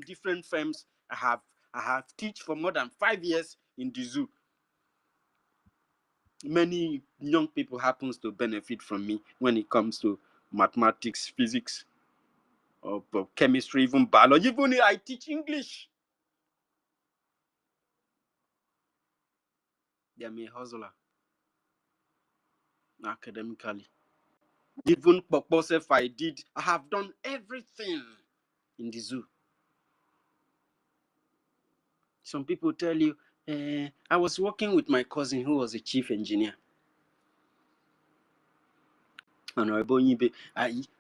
different firms. I have teach for more than 5 years in the zoo. Many young people happens to benefit from me when it comes to mathematics, physics, or chemistry, even biology. Even I teach English. I'm a hustler academically. Even purpose I have done everything in the zoo. Some people tell you, I was working with my cousin who was a chief engineer. And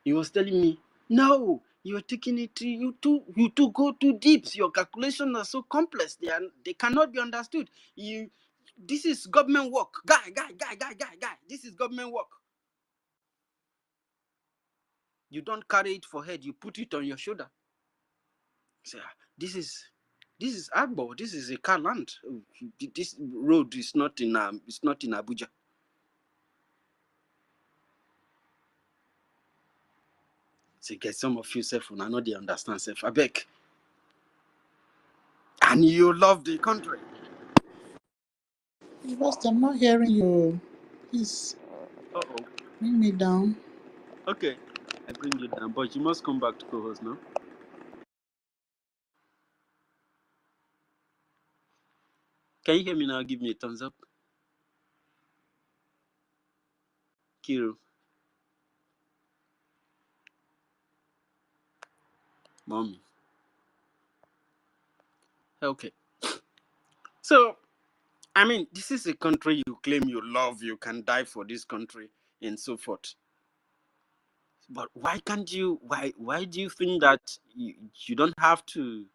he was telling me, no, you're taking it, you two go too deep. Your calculations are so complex. They cannot be understood. This is government work. Guy. This is government work. You don't carry it for head. You put it on your shoulder. Say, this is Agbo. This is a car land. This road is not in Abuja. So get some of you self when I know they understand self. I beg. And you love the country. First, I'm not hearing you. Please. Bring me down. Okay. I bring you down, but you must come back to co-host now. Can you hear me now? Give me a thumbs up. Kiro. Mommy. Okay. So, I mean, this is a country you claim you love. You can die for this country and so forth. But why can't you? Why do you think that you don't have to?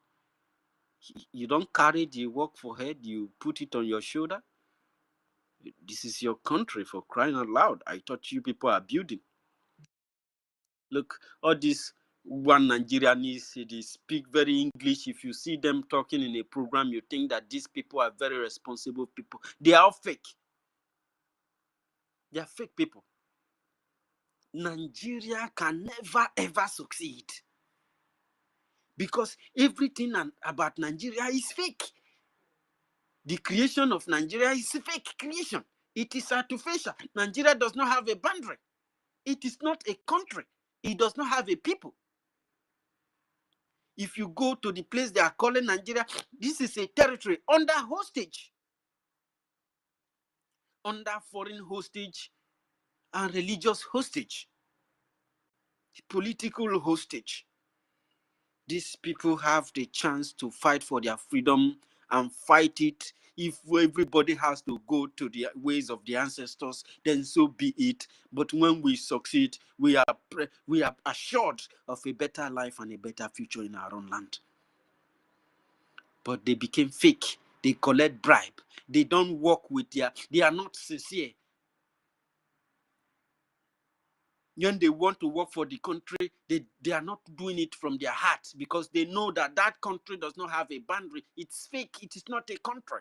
You don't carry the work for head. You put it on your shoulder. This is your country, for crying out loud. I thought you people are building. Look, all these one Nigerianese, they speak very English. If you see them talking in a program, you think that these people are very responsible people. They are all fake. They are fake people. Nigeria can never ever succeed because everything about Nigeria is fake. The creation of Nigeria is a fake creation. It is artificial. Nigeria does not have a boundary. It is not a country. It does not have a people. If you go to the place they are calling Nigeria, this is a territory under hostage, under foreign hostage and religious hostage, political hostage. These people have the chance to fight for their freedom and fight it. If everybody has to go to the ways of the ancestors, then so be it. But when we succeed, we are assured of a better life and a better future in our own land. But they became fake. They collect bribe. They don't work with they are not sincere. When they want to work for the country, they are not doing it from their heart because they know that that country does not have a boundary. It's fake. It is not a country.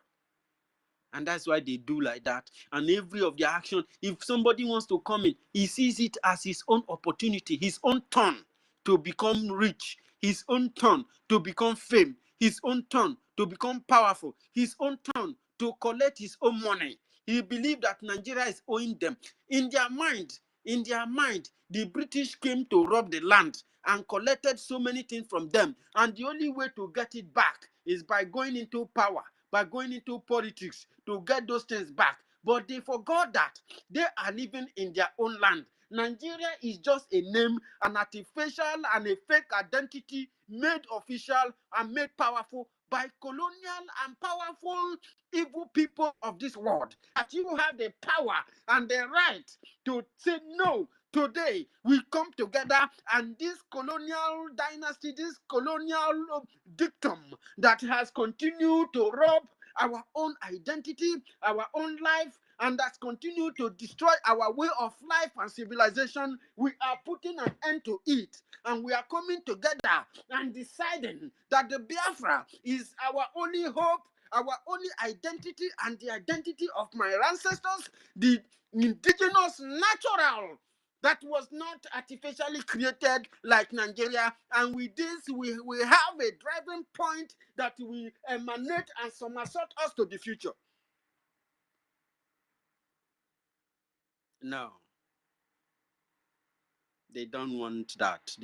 And that's why they do like that. And every of their action, if somebody wants to come in, he sees it as his own opportunity, his own turn to become rich, his own turn to become fame, his own turn to become powerful, his own turn to collect his own money. He believes that Nigeria is owing them. In their mind, the British came to rob the land and collected so many things from them. And the only way to get it back is by going into power, by going into politics to get those things back. But they forgot that they are living in their own land. Nigeria is just a name, an artificial and a fake identity made official and made powerful by colonial and powerful evil people of this world. That you have the power and the right to say no. Today, we come together and this colonial dynasty, this colonial dictum that has continued to rob our own identity, our own life, and that's continued to destroy our way of life and civilization, we are putting an end to it. And we are coming together and deciding that the Biafra is our only hope, our only identity, and the identity of my ancestors, the indigenous natural that was not artificially created like Nigeria. And with this, we have a driving point that will emanate and somersault us to the future. No, they don't want that.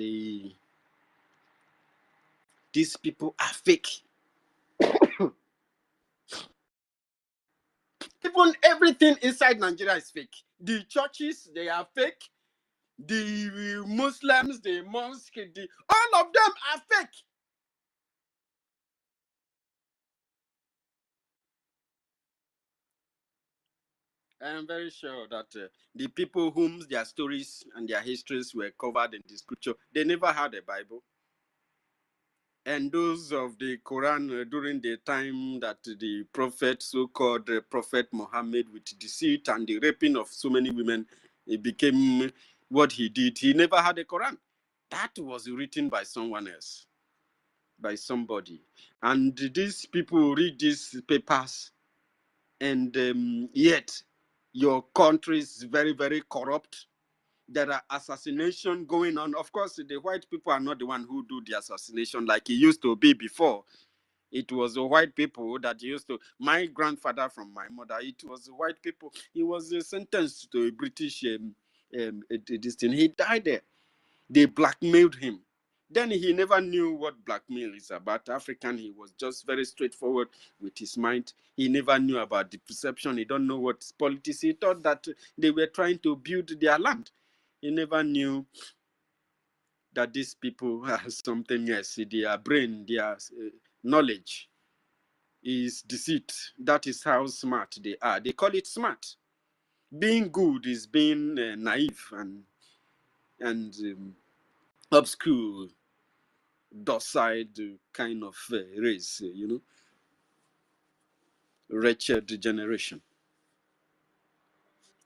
These people are fake. Even everything inside Nigeria is fake. The churches, they are fake. The Muslims, the mosque, all of them are fake. I am very sure that the people whom their stories and their histories were covered in the scripture, they never had a Bible. And those of the Quran during the time that the prophet, so-called Prophet Muhammad, with deceit and the raping of so many women, it became what he did. He never had a Quran. That was written by someone else, by somebody. And these people read these papers, and yet your country is very, very corrupt. There are assassination going on. Of course, the white people are not the one who do the assassination like it used to be before. It was the white people that used to. My grandfather from my mother, it was the white people. He was sentenced to a British this thing. He died there. They blackmailed him. Then he never knew what blackmail is about. African, he was just very straightforward with his mind. He never knew about the perception. He don't know what politics. He thought that they were trying to build their land. He never knew that these people are something else. Their brain, their knowledge is deceit. That is how smart they are. They call it smart. Being good is being naive and obscure, docile kind of race, wretched generation.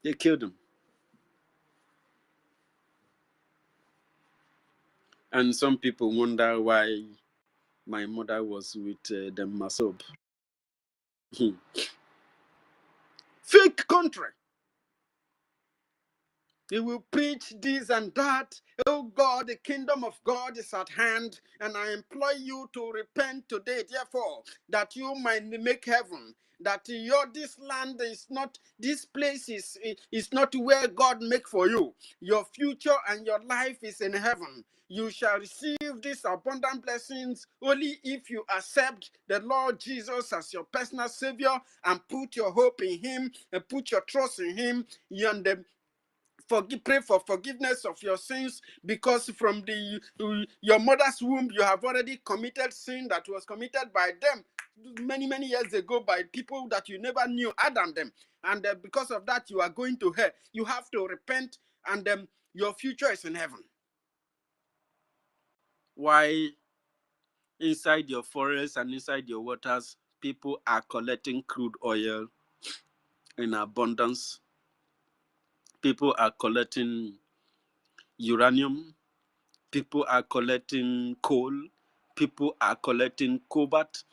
They killed him. And some people wonder why my mother was with the Masob. Fake country. He will preach this and that. Oh God, the kingdom of God is at hand, and I implore you to repent today, therefore, that you might make heaven. That this land is not, this place is not where God make for you. Your future and your life is in heaven. You shall receive these abundant blessings only if you accept the Lord Jesus as your personal Savior and put your hope in Him and put your trust in Him. Pray for forgiveness of your sins, because from your mother's womb you have already committed sin that was committed by them many years ago by people that you never knew, Adam them, and because of that you are going to hell. You have to repent, and your future is in heaven. Why inside your forests and inside your waters people are collecting crude oil in abundance? People are collecting uranium. People are collecting coal. People are collecting cobalt.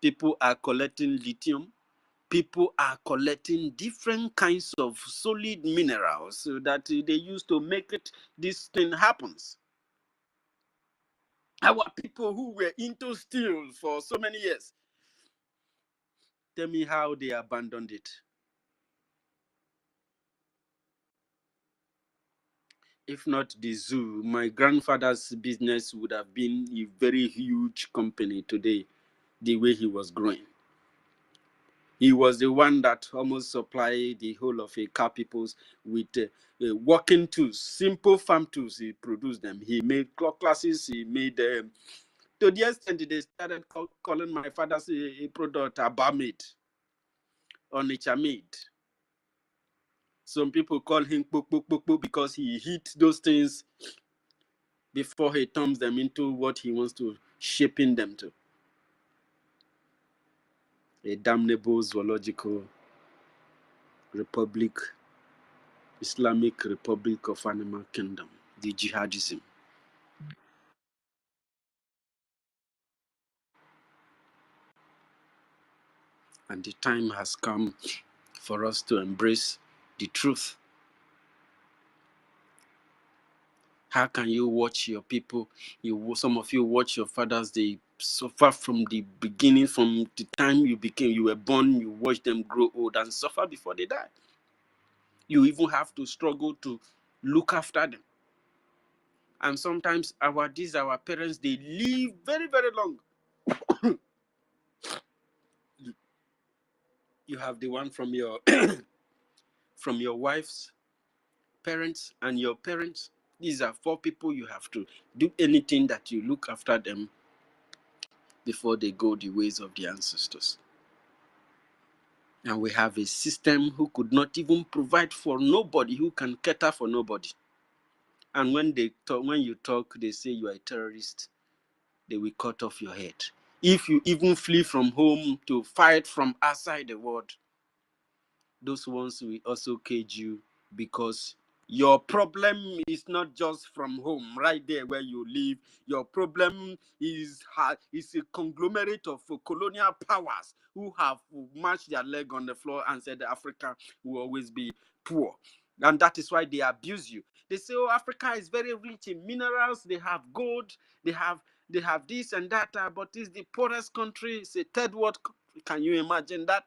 People are collecting lithium. People are collecting different kinds of solid minerals that they use to make this thing happens. Our people who were into steel for so many years, tell me how they abandoned it. If not the zoo, my grandfather's business would have been a very huge company today, the way he was growing. He was the one that almost supplied the whole of car peoples with working tools, simple farm tools. He produced them. He made clock classes. He made to the extent they started calling my father's product Abamid or Nature Made. Some people call him Puk Puk Puk Puk because he hit those things before he turns them into what he wants to shaping them to. A damnable zoological republic, Islamic Republic of Animal Kingdom, the jihadism. And the time has come for us to embrace the truth. How can you watch your people? Some of you watch your fathers, they suffer from the beginning, from the time you were born, you watch them grow old and suffer before they die. You even have to struggle to look after them. And sometimes our parents, they live very, very long. You have the one from your from your wife's parents and your parents. These are 4 people you have to do anything that you look after them before they go the ways of the ancestors. And we have a system who could not even provide for nobody, who can cater for nobody. And when you talk, they say you are a terrorist. They will cut off your head. If you even flee from home to fight from outside the world, those ones will also cage you, because your problem is not just from home, right there where you live. Your problem is a conglomerate of colonial powers who have mashed their leg on the floor and said that Africa will always be poor. And that is why they abuse you. They say, oh, Africa is very rich in minerals. They have gold. They have this and that. But it's the poorest country. It's a third world country. Can you imagine that?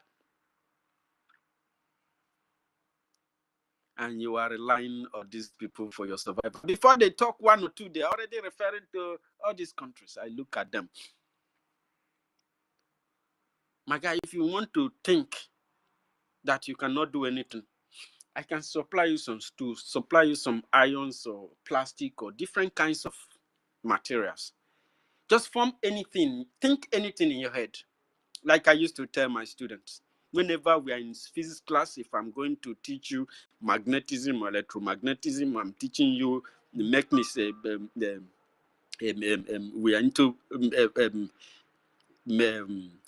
And you are relying on these people for your survival. Before they talk 1 or 2, they're already referring to all these countries. I look at them. My guy, if you want to think that you cannot do anything, I can supply you some stools, supply you some irons or plastic or different kinds of materials. Just form anything, think anything in your head. Like I used to tell my students, whenever we are in physics class, if I'm going to teach you magnetism or electromagnetism, I'm teaching you the mechanism, we are into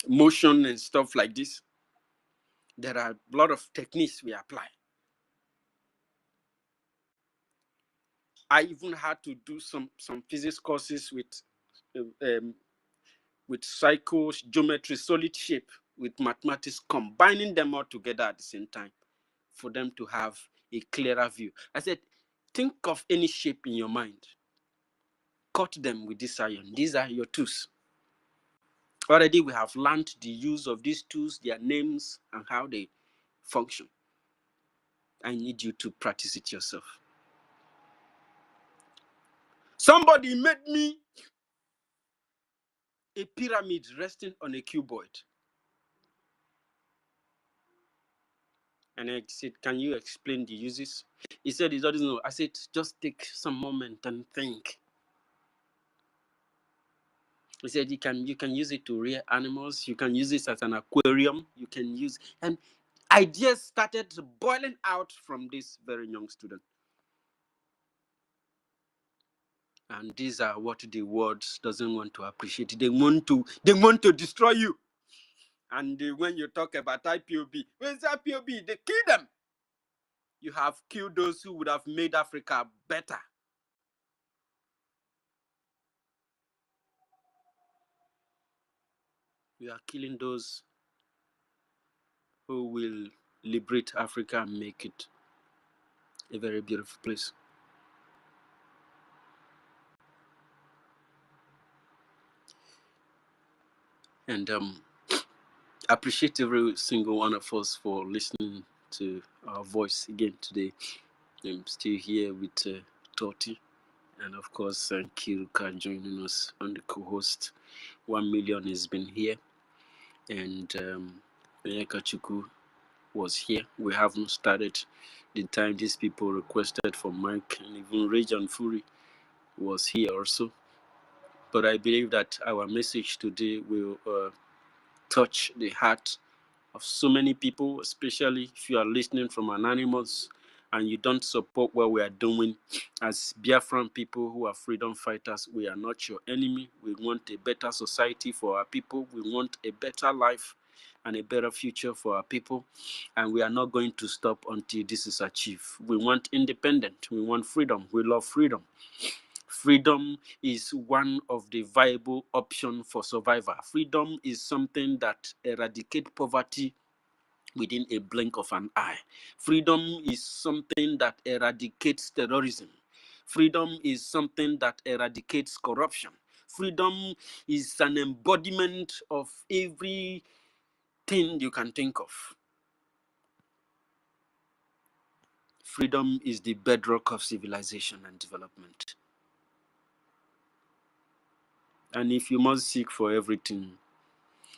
motion and stuff like this. There are a lot of techniques we apply. I even had to do some physics courses with cycle, geometry, solid shape, with mathematics, combining them all together at the same time for them to have a clearer view. I said, think of any shape in your mind. Cut them with this iron. These are your tools. Already we have learned the use of these tools, their names, and how they function. I need you to practice it yourself. Somebody made me a pyramid resting on a cuboid. And I said, can you explain the uses? He said he doesn't know. I said, just take some moment and think. He said you can use it to rear animals. You can use it as an aquarium. You can use, and ideas started boiling out from this very young student. And these are what the world doesn't want to appreciate. They want to destroy you. And when you talk about IPOB, where's IPOB? They kill them. You have killed those who would have made Africa better. You are killing those who will liberate Africa and make it a very beautiful place. And appreciate every single one of us for listening to our voice again today. I'm still here with Toti, and of course Kiruka joining us on the co-host. 1 million has been here, and Chuku was here. We haven't started the time these people requested for Mike, and even Rage and Fury was here also. But I believe that our message today will touch the heart of so many people, especially if you are listening from Anonymous and you don't support what we are doing. As Biafran people who are freedom fighters, we are not your enemy. We want a better society for our people. We want a better life and a better future for our people. And we are not going to stop until this is achieved. We want independence. We want freedom. We love freedom. Freedom is one of the viable options for survival. Freedom is something that eradicates poverty within a blink of an eye. Freedom is something that eradicates terrorism. Freedom is something that eradicates corruption. Freedom is an embodiment of everything you can think of. Freedom is the bedrock of civilization and development. And if you must seek for everything,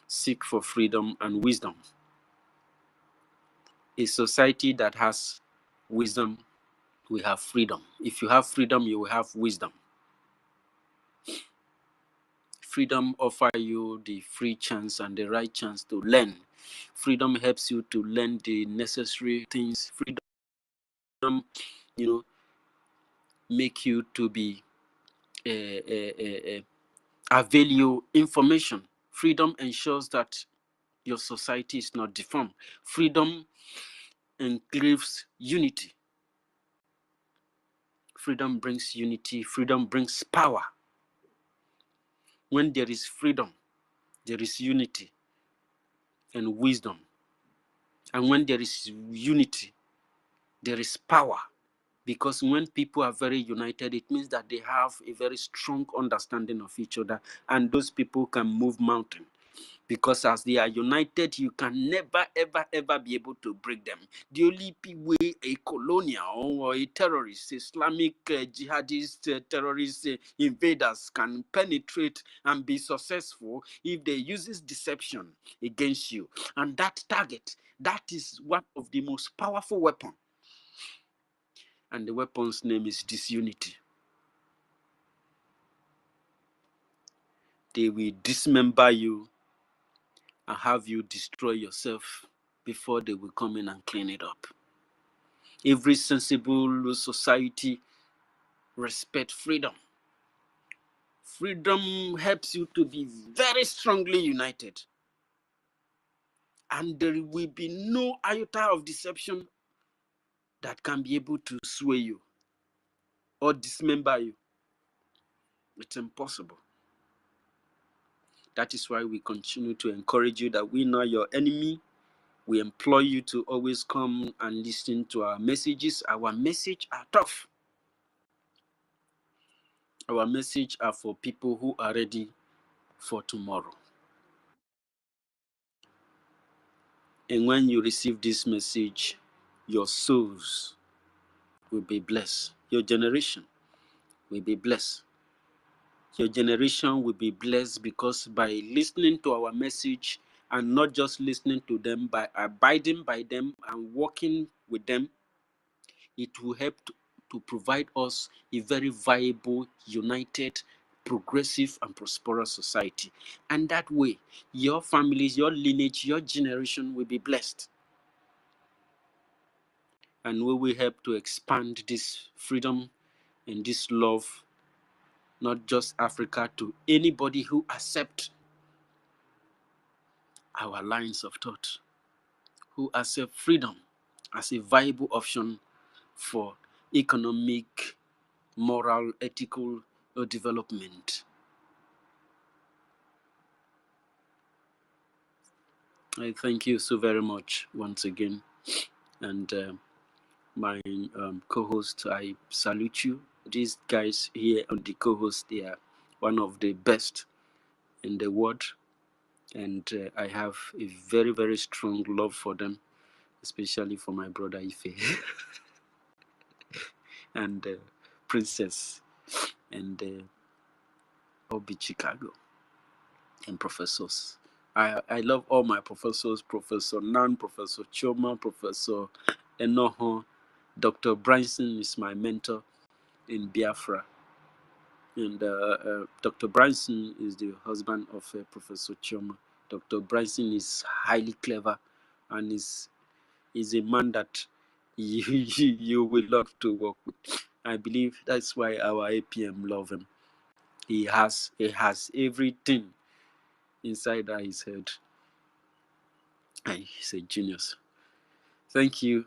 seek for freedom and wisdom. A society that has wisdom will have freedom. If you have freedom, you will have wisdom. Freedom offers you the free chance and the right chance to learn. Freedom helps you to learn the necessary things. Freedom, make you to be avail you information. Freedom ensures that your society is not deformed. Freedom engraves unity. Freedom brings unity. Freedom brings power. When there is freedom, there is unity and wisdom. And when there is unity, there is power. Because when people are very united, it means that they have a very strong understanding of each other, and those people can move mountains. Because as they are united, you can never, ever, ever be able to break them. The only way a colonial or a terrorist, Islamic jihadist terrorist invaders can penetrate and be successful if they use deception against you. And that target, that is one of the most powerful weapons. And the weapon's name is disunity. They will dismember you and have you destroy yourself before they will come in and clean it up. Every sensible society respects freedom. Freedom helps you to be very strongly united. And there will be no iota of deception that can be able to sway you or dismember you. It's impossible. That is why we continue to encourage you that we know your enemy. We implore you to always come and listen to our messages. Our messages are tough. Our messages are for people who are ready for tomorrow. And when you receive this message, your souls will be blessed. Your generation will be blessed. Your generation will be blessed because by listening to our message and not just listening to them, by abiding by them and working with them, it will help to provide us a very viable, united, progressive, and prosperous society. And that way, your families, your lineage, your generation will be blessed. And we will help to expand this freedom and this love, not just Africa, to anybody who accepts our lines of thought, who accept freedom as a viable option for economic, moral, ethical development. I thank you so very much once again. And my co-host, I salute you. These guys here on the co-host, they are one of the best in the world. And I have a very, very strong love for them, especially for my brother Ife and Princess and Obi Chicago and professors. I love all my professors, Professor Nan, Professor Choma, Professor Enoho. Dr. Bryson is my mentor in Biafra. And Dr. Bryson is the husband of Professor Choma. Dr. Bryson is highly clever and is a man that you will love to work with. I believe that's why our APM love him. He has everything inside his head. He's a genius. Thank you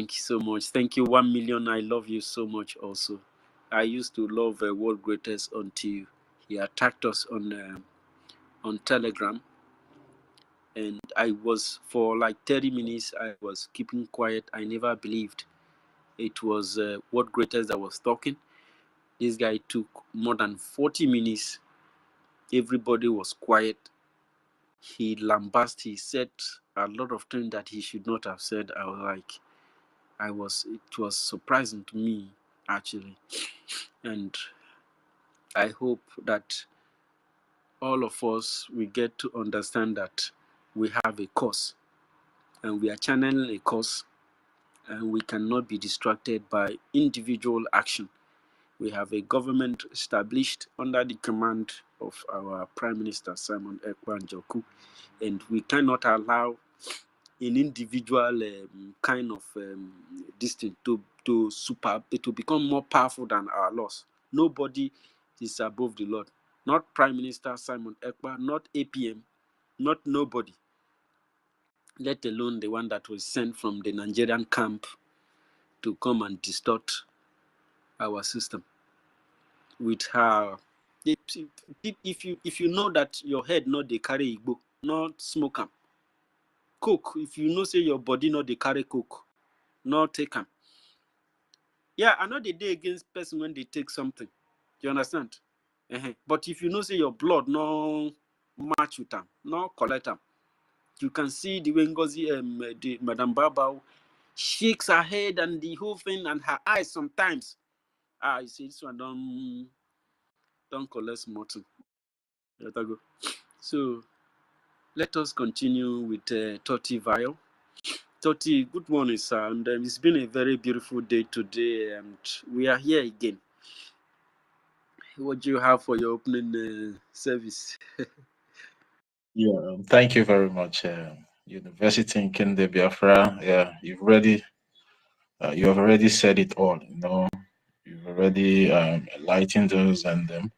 so much. Thank you 1 million. I love you so much also. I used to love World Greatest until he attacked us on Telegram, and I was for like 30 minutes I was keeping quiet. I never believed it was World Greatest that was talking, This guy took more than 40 minutes. Everybody was quiet. He lambasted, he said a lot of things that he should not have said. I was like, it was surprising to me, actually. And I hope that all of us, we get to understand that we have a cause and we are channeling a cause, and we cannot be distracted by individual action. We have a government established under the command of our Prime Minister Simon Ekpa, and we cannot allow an individual kind of this thing to become more powerful than our laws. Nobody is above the Lord. Not Prime Minister Simon Ekpa, not APM, not nobody. Let alone the one that was sent from the Nigerian camp to come and distort our system with her. If you know that your head not they carry Igbo, not smoke am. Coke, if you know say your body not they carry coke, not take am. Yeah, I know they day against person when they take something. You understand? But if you know say your blood no match with them, no collect them. You can see the way NGOZI, the Madam Baba shakes her head and the whole thing and her eyes sometimes. You see this one don't collect mortal. Let her go. So let us continue with Toti Vile. Toti, good morning, sir. And it's been a very beautiful day today, and we are here again. What do you have for your opening service? Yeah, thank you very much, University in Kende Biafra. Yeah, you have already said it all. You've already enlightened us and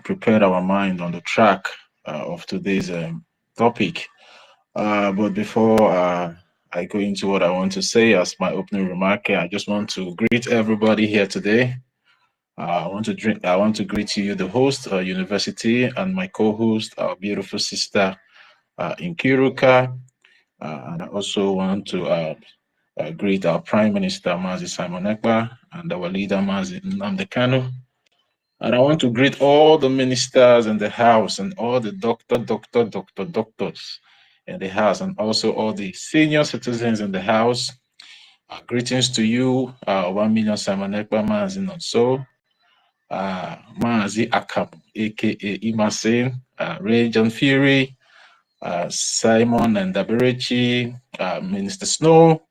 prepared our mind on the track of today's topic. But before I go into what I want to say as my opening remark, I just want to greet everybody here today. I want to greet you, the host, University, and my co-host, our beautiful sister, Nkiruka. And I also want to greet our Prime Minister, Mazi Simon Ekpa, and our leader, Mazi Nnamdi Kanu. And I want to greet all the ministers in the house and all the doctors in the house, and also all the senior citizens in the house. Greetings to you, 1 million Simon Ekpa, Mazi Nonso, Mazi Akam, aka Imasin, Ray John Fury, Simon and Daberechi, Minister Snow,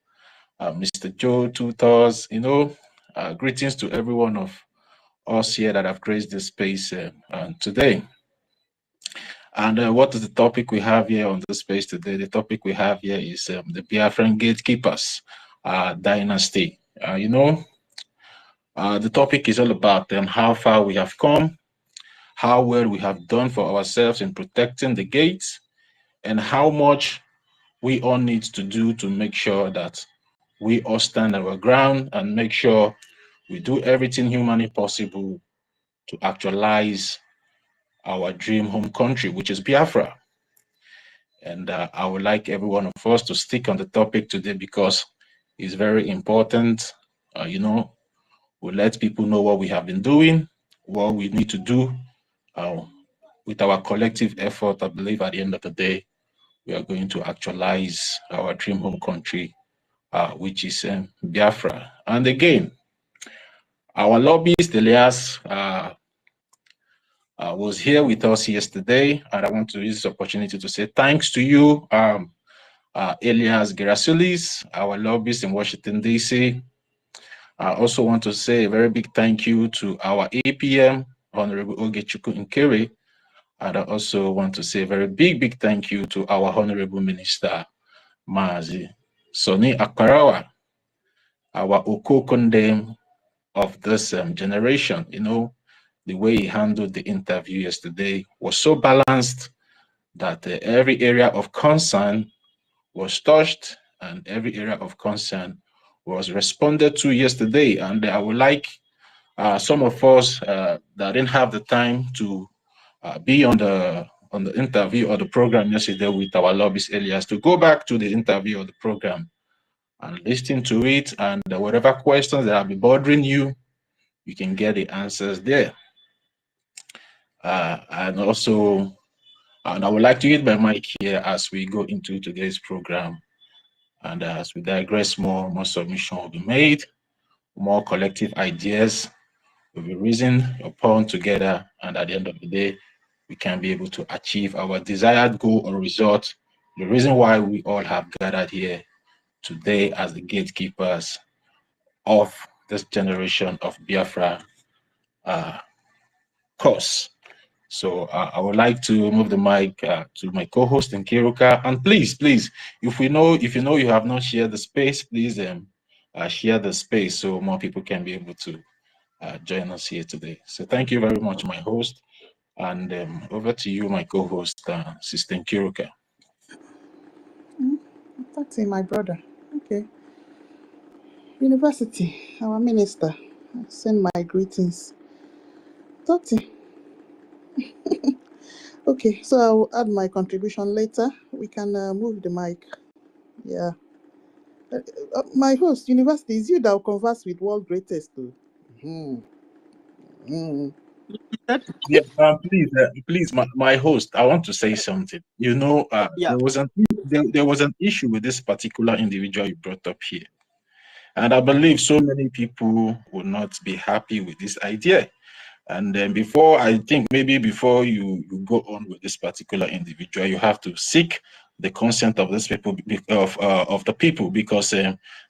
Mr. Joe Tutors, greetings to every one of us here that have graced this space today. And what is the topic we have here on this space today? The topic we have here is the Biafran gatekeepers dynasty. The topic is all about how far we have come, how well we have done for ourselves in protecting the gates, and how much we all need to do to make sure that we all stand our ground and make sure we do everything humanly possible to actualize our dream home country, which is Biafra. And I would like every one of us to stick on the topic today because it's very important. We'll let people know what we have been doing, what we need to do with our collective effort. I believe at the end of the day, we are going to actualize our dream home country, which is Biafra. And again, our lobbyist, Elias, was here with us yesterday, and I want to use this opportunity to say thanks to you, Elias Gerasulis, our lobbyist in Washington, D.C. I also want to say a very big thank you to our APM, Honorable Ogechukwu Nkere, and I also want to say a very big thank you to our Honorable Minister, Mazi Soni Akarawa, our Okokondem of this generation. The way he handled the interview yesterday was so balanced that every area of concern was touched and every area of concern was responded to yesterday. And I would like some of us that didn't have the time to be on the interview or the program yesterday with our lobbyist Elias to go back to the interview or the program and listen to it, and whatever questions that have been bothering you, you can get the answers there. And also, and I would like to hit my mic here as we go into today's program. And as we digress more submission will be made, more collective ideas will be reasoned upon together. And at the end of the day, we can be able to achieve our desired goal or result. The reason why we all have gathered here today as the gatekeepers of this generation of Biafra course. So I would like to move the mic to my co-host Nkiruka, and please, if you know you have not shared the space, please share the space so more people can be able to join us here today. So thank you very much, my host, and over to you, my co-host, Sister Nkiruka. That's my brother. Okay. University, our minister, I send my greetings. Toti. Okay, so I'll add my contribution later. We can move the mic. Yeah. My host, University, is you that will converse with world greatest too. Yeah, please, my host, I want to say something. You know, Yeah. there was an issue with this particular individual you brought up here. And I believe so many people will not be happy with this idea. And then I think maybe before you go on with this particular individual, you have to seek the consent of these people, of the people, because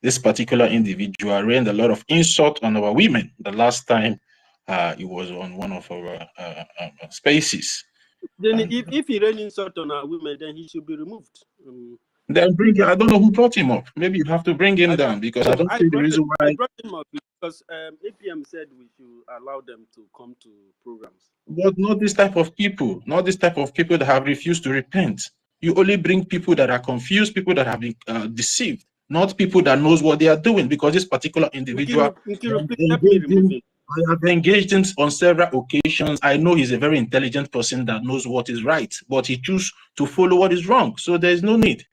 this particular individual rained a lot of insult on our women the last time he was on one of our spaces. Then And if he rain insult on our women, then he should be removed. then I don't know who brought him up. Maybe you have to bring him down, because I don't see the reason why. I brought him up because APM said we should allow them to come to programs. But not this type of people, that have refused to repent. You only bring people that are confused, people that have been deceived, not people that knows what they are doing, because this particular individual Nkiru, please help me remove him. I have engaged him on several occasions. I know he's a very intelligent person that knows what is right, but he chooses to follow what is wrong. So there's no need,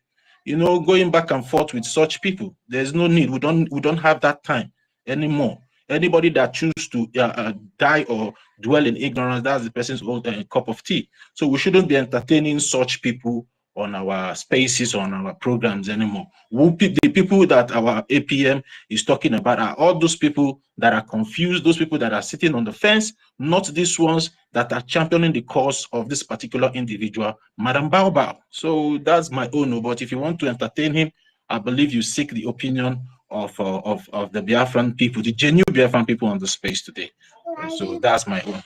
going back and forth with such people. There's no need. We don't have that time anymore. Anybody that chooses to die or dwell in ignorance, that's the person's own cup of tea. So we shouldn't be entertaining such people on our spaces, on our programs anymore. The people that our APM is talking about are all those people that are confused, those people that are sitting on the fence, not these ones that are championing the cause of this particular individual, Madam Baobab. So that's my own. But if you want to entertain him, I believe you seek the opinion of the Biafran people, the genuine Biafran people on the space today. So that's my own.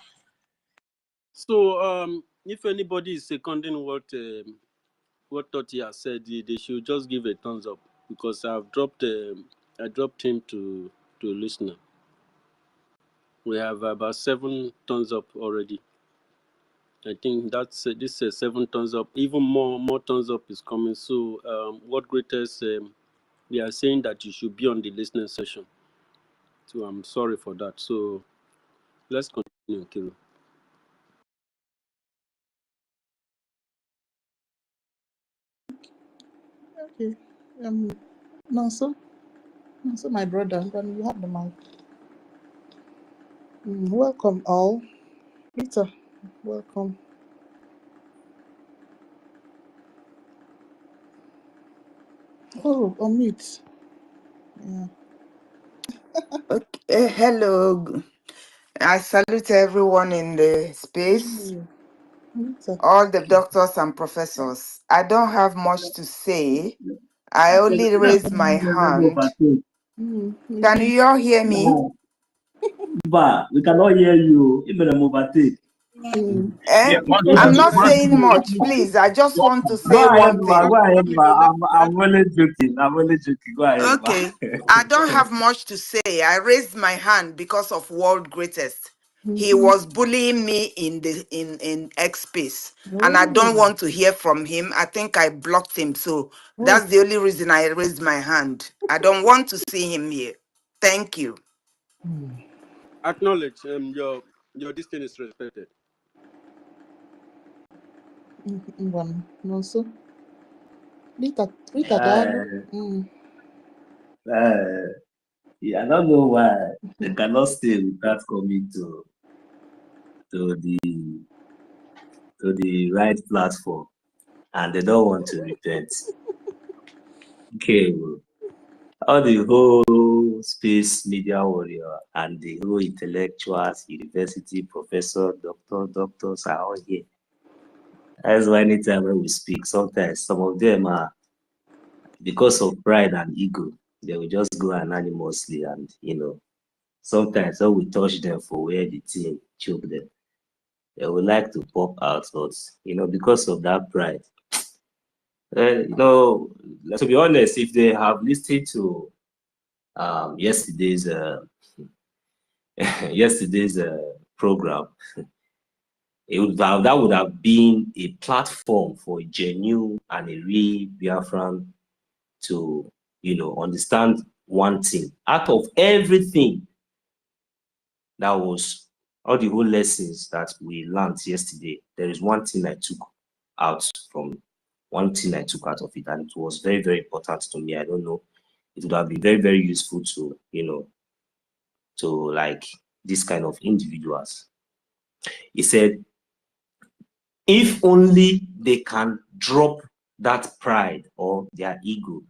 So if anybody is seconding what Toti has said, they should just give a thumbs up, because I dropped him to listener. We have about 7 thumbs up already. I think that's this is 7 thumbs up. Even more thumbs up is coming. So what greatest they are saying that you should be on the listening session. So I'm sorry for that. So let's continue, Kiro. Okay. Nonso, my brother, then you have the mic. Welcome all. Rita, welcome. Oh, unmute. Yeah. Okay, hello. I salute everyone in the space, Rita. all the doctors and professors. I don't have much to say. I only raised my hand. Can you all hear me? But we cannot hear you. Even a overtake. I'm not saying much, please. I just want to say one thing. Go ahead, I'm only joking. Go ahead. Okay. I don't have much to say. I raised my hand because of world greatest. He was bullying me in X space, and I don't want to hear from him. I think I blocked him, so that's the only reason I raised my hand. I don't want to see him here. Thank you. Acknowledge your distance is respected. Nonso. Rita, Yeah, I don't know why they cannot stay without coming to the right platform, and they don't want to repent. Okay, all the whole space media warrior and the whole intellectuals, university professor, doctors are all here. That's why anytime when we speak, sometimes some of them are, because of pride and ego, they will just go anonymously, and sometimes when we touch them for where the thing choke them, they would like to pop out, but because of that pride, to be honest, if they have listened to yesterday's program, that would have been a platform for a genuine and a real Biafran to understand one thing. Out of everything that was all the whole lessons that we learned yesterday, there is one thing I took out of it, and it was very, very important to me. I don't know, it would have been very, very useful to like this kind of individuals. He said, if only they can drop that pride or their ego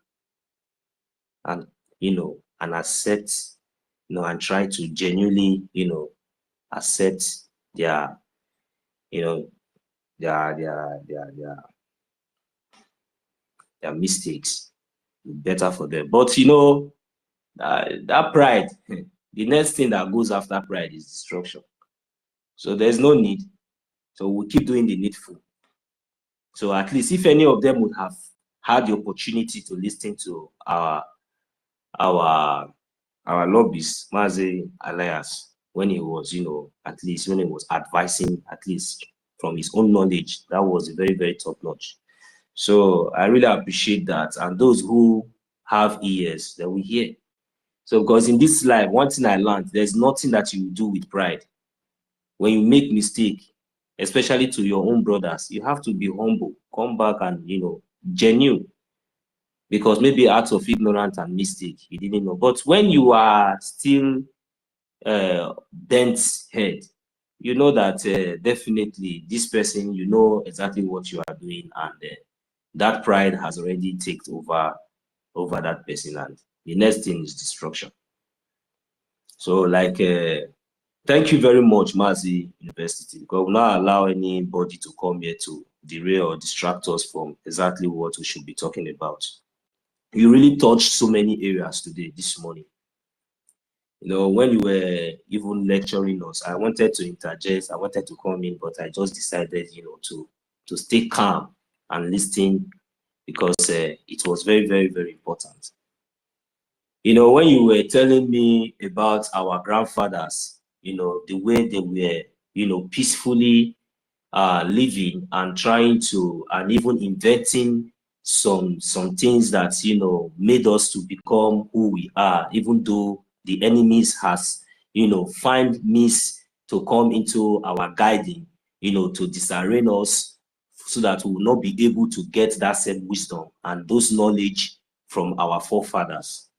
and and accept, and try to genuinely accept their their mistakes, better for them. But that pride, the next thing that goes after pride is destruction. So there's no need. So we'll keep doing the needful. So at least if any of them would have had the opportunity to listen to our lobbyist, Mazi Elias, when he was, at least when he was advising, at least from his own knowledge, that was very, very top notch. So I really appreciate that. And those who have ears, that we hear. So because in this life, one thing I learned, there's nothing that you do with pride. When you make mistake, especially to your own brothers, you have to be humble, come back and, genuine. Because maybe out of ignorance and mistake, you didn't know. But when you are still bent head, you know that definitely this person, you know exactly what you are doing, and that pride has already taken over that person, and the next thing is destruction. So like, thank you very much, Mazi University, because we'll not allow anybody to come here to derail or distract us from exactly what we should be talking about. You really touched so many areas today, this morning. When you were even lecturing us, I wanted to interject, I wanted to come in, but I just decided, to stay calm and listen, because it was very, very, very important. When you were telling me about our grandfathers, the way they were, peacefully living and trying to, and even inventing some things that, made us to become who we are, even though the enemies has, find means to come into our guiding, to disarray us, so that we will not be able to get that same wisdom and those knowledge from our forefathers.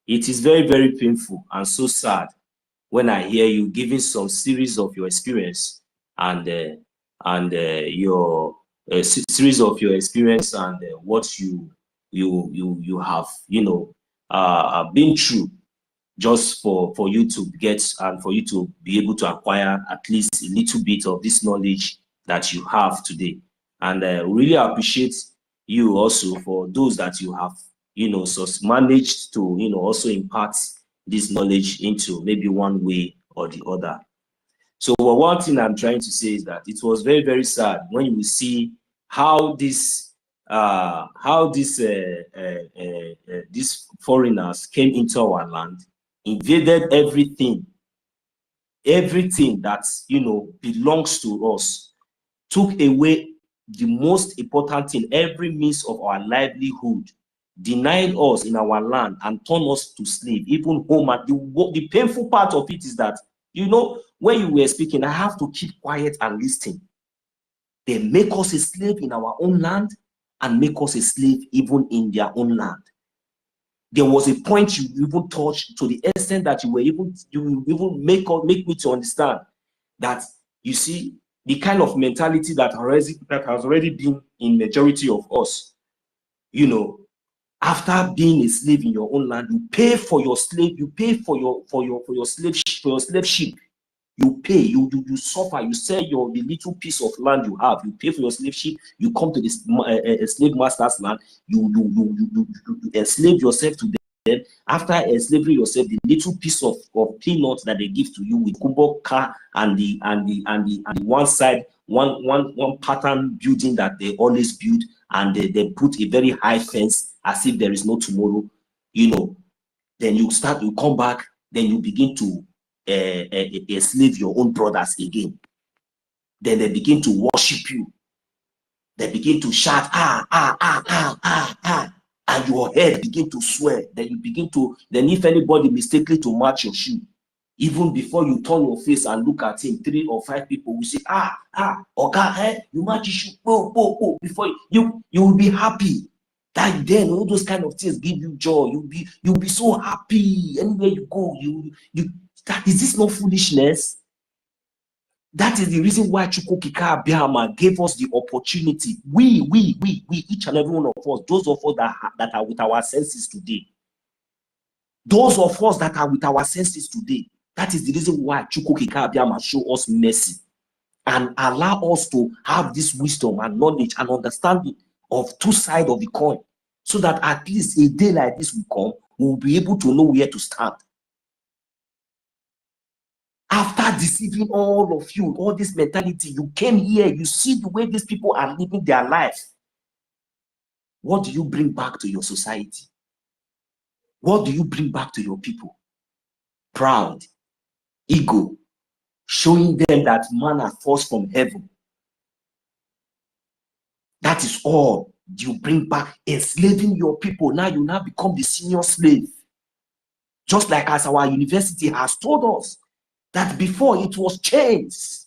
It is very, very painful and so sad when I hear you giving some series of your experience and your series of your experience and what you have been through, just for you to get and for you to be able to acquire at least a little bit of this knowledge that you have today. And really appreciate you also for those that you have managed to also impart this knowledge into maybe one way or the other. So one thing I'm trying to say is that it was very, very sad when you see how these foreigners came into our land, invaded everything that belongs to us, took away the most important thing, every means of our livelihood, denied us in our land and turned us to slave, even home. And the painful part of it is that, when you were speaking, I have to keep quiet and listen. They make us a slave in our own land and make us a slave even in their own land. there was a point you even touched to the extent that you even make me to understand that, you see, the kind of mentality that has already been in majority of us, you know, after being a slave in your own land, you pay for your slave, you pay for your slave ship. You pay, you suffer, you sell the little piece of land you have, you pay for your slave ship, you come to this slave master's land, you enslave yourself to them. After enslaving yourself, the little piece of peanuts that they give to you with kumbo car and the one side, one pattern building that they always build, and they put a very high fence as if there is no tomorrow, you know. Then you come back, then you begin to enslave your own brothers again. Then they begin to worship you. They begin to shout, and your head begin to swell. Then you begin to, then if anybody mistakenly to match your shoe, even before you turn your face and look at him, 3 or 5 people will say, Oga, you match your shoe, before you will be happy. That then all those kind of things give you joy. You'll be so happy anywhere you go. That is this not foolishness? That is the reason why EFIK-IBIBIO gave us the opportunity. We, each and every one of us, those of us that are with our senses today. Those of us that are with our senses today. That is the reason why EFIK-IBIBIO show us mercy and allow us to have this wisdom and knowledge and understanding of 2 sides of the coin, so that at least a day like this will come, we'll be able to know where to stand. After deceiving all of you, all this mentality, you came here, you see the way these people are living their life. What do you bring back to your society? What do you bring back to your people? Proud, ego, showing them that manna falls from heaven. That is all you bring back, enslaving your people. Now you now become the senior slave. Just like as our university has told us, that before it was chains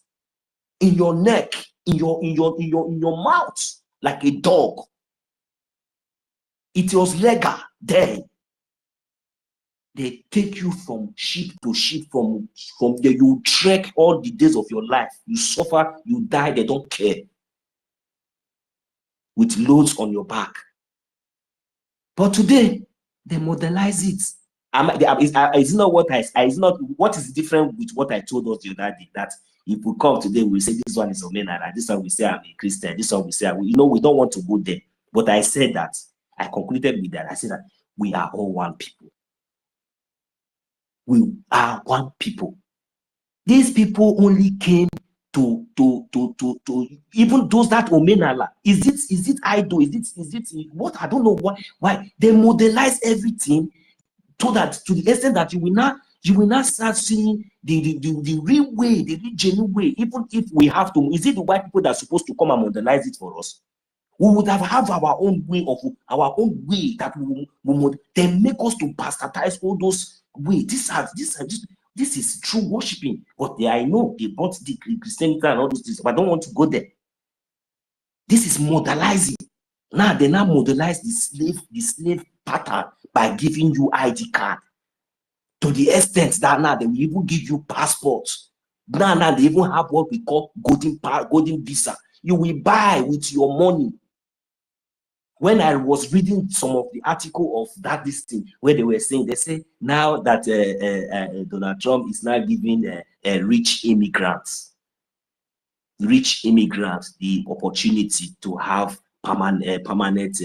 in your neck, in your mouth, like a dog. It was legal then. They take you from ship to ship, from there you trek all the days of your life. You suffer, you die, they don't care. With loads on your back. But today, they modelize it. Is not what is different with what I told us the other day, that if we come today, we say this one is a man, and this one we say I'm a Christian, this one we say, we don't want to go there. But I said that, I concluded with that. I said that we are all one people. We are one people. These people only came to even those that omenala. Is it idol? Is it what? I don't know why they modelize everything, so that to the extent that you will not start seeing the real way, the real genuine way. Even if we have to, is it the white people that are supposed to come and modelize it for us? We would have our own way that we would then make us to bastardize all those ways. This is true worshiping. But I know they brought the Christianity and all those things, but I don't want to go there. This is modelizing. Now they now modelize the slave pattern by giving you ID card, to the extent that now they will even give you passports. Now they even have what we call golden visa. You will buy with your money. When I was reading some of the article of this thing, where they were saying, they say now that Donald Trump is now giving rich immigrants the opportunity to have permanent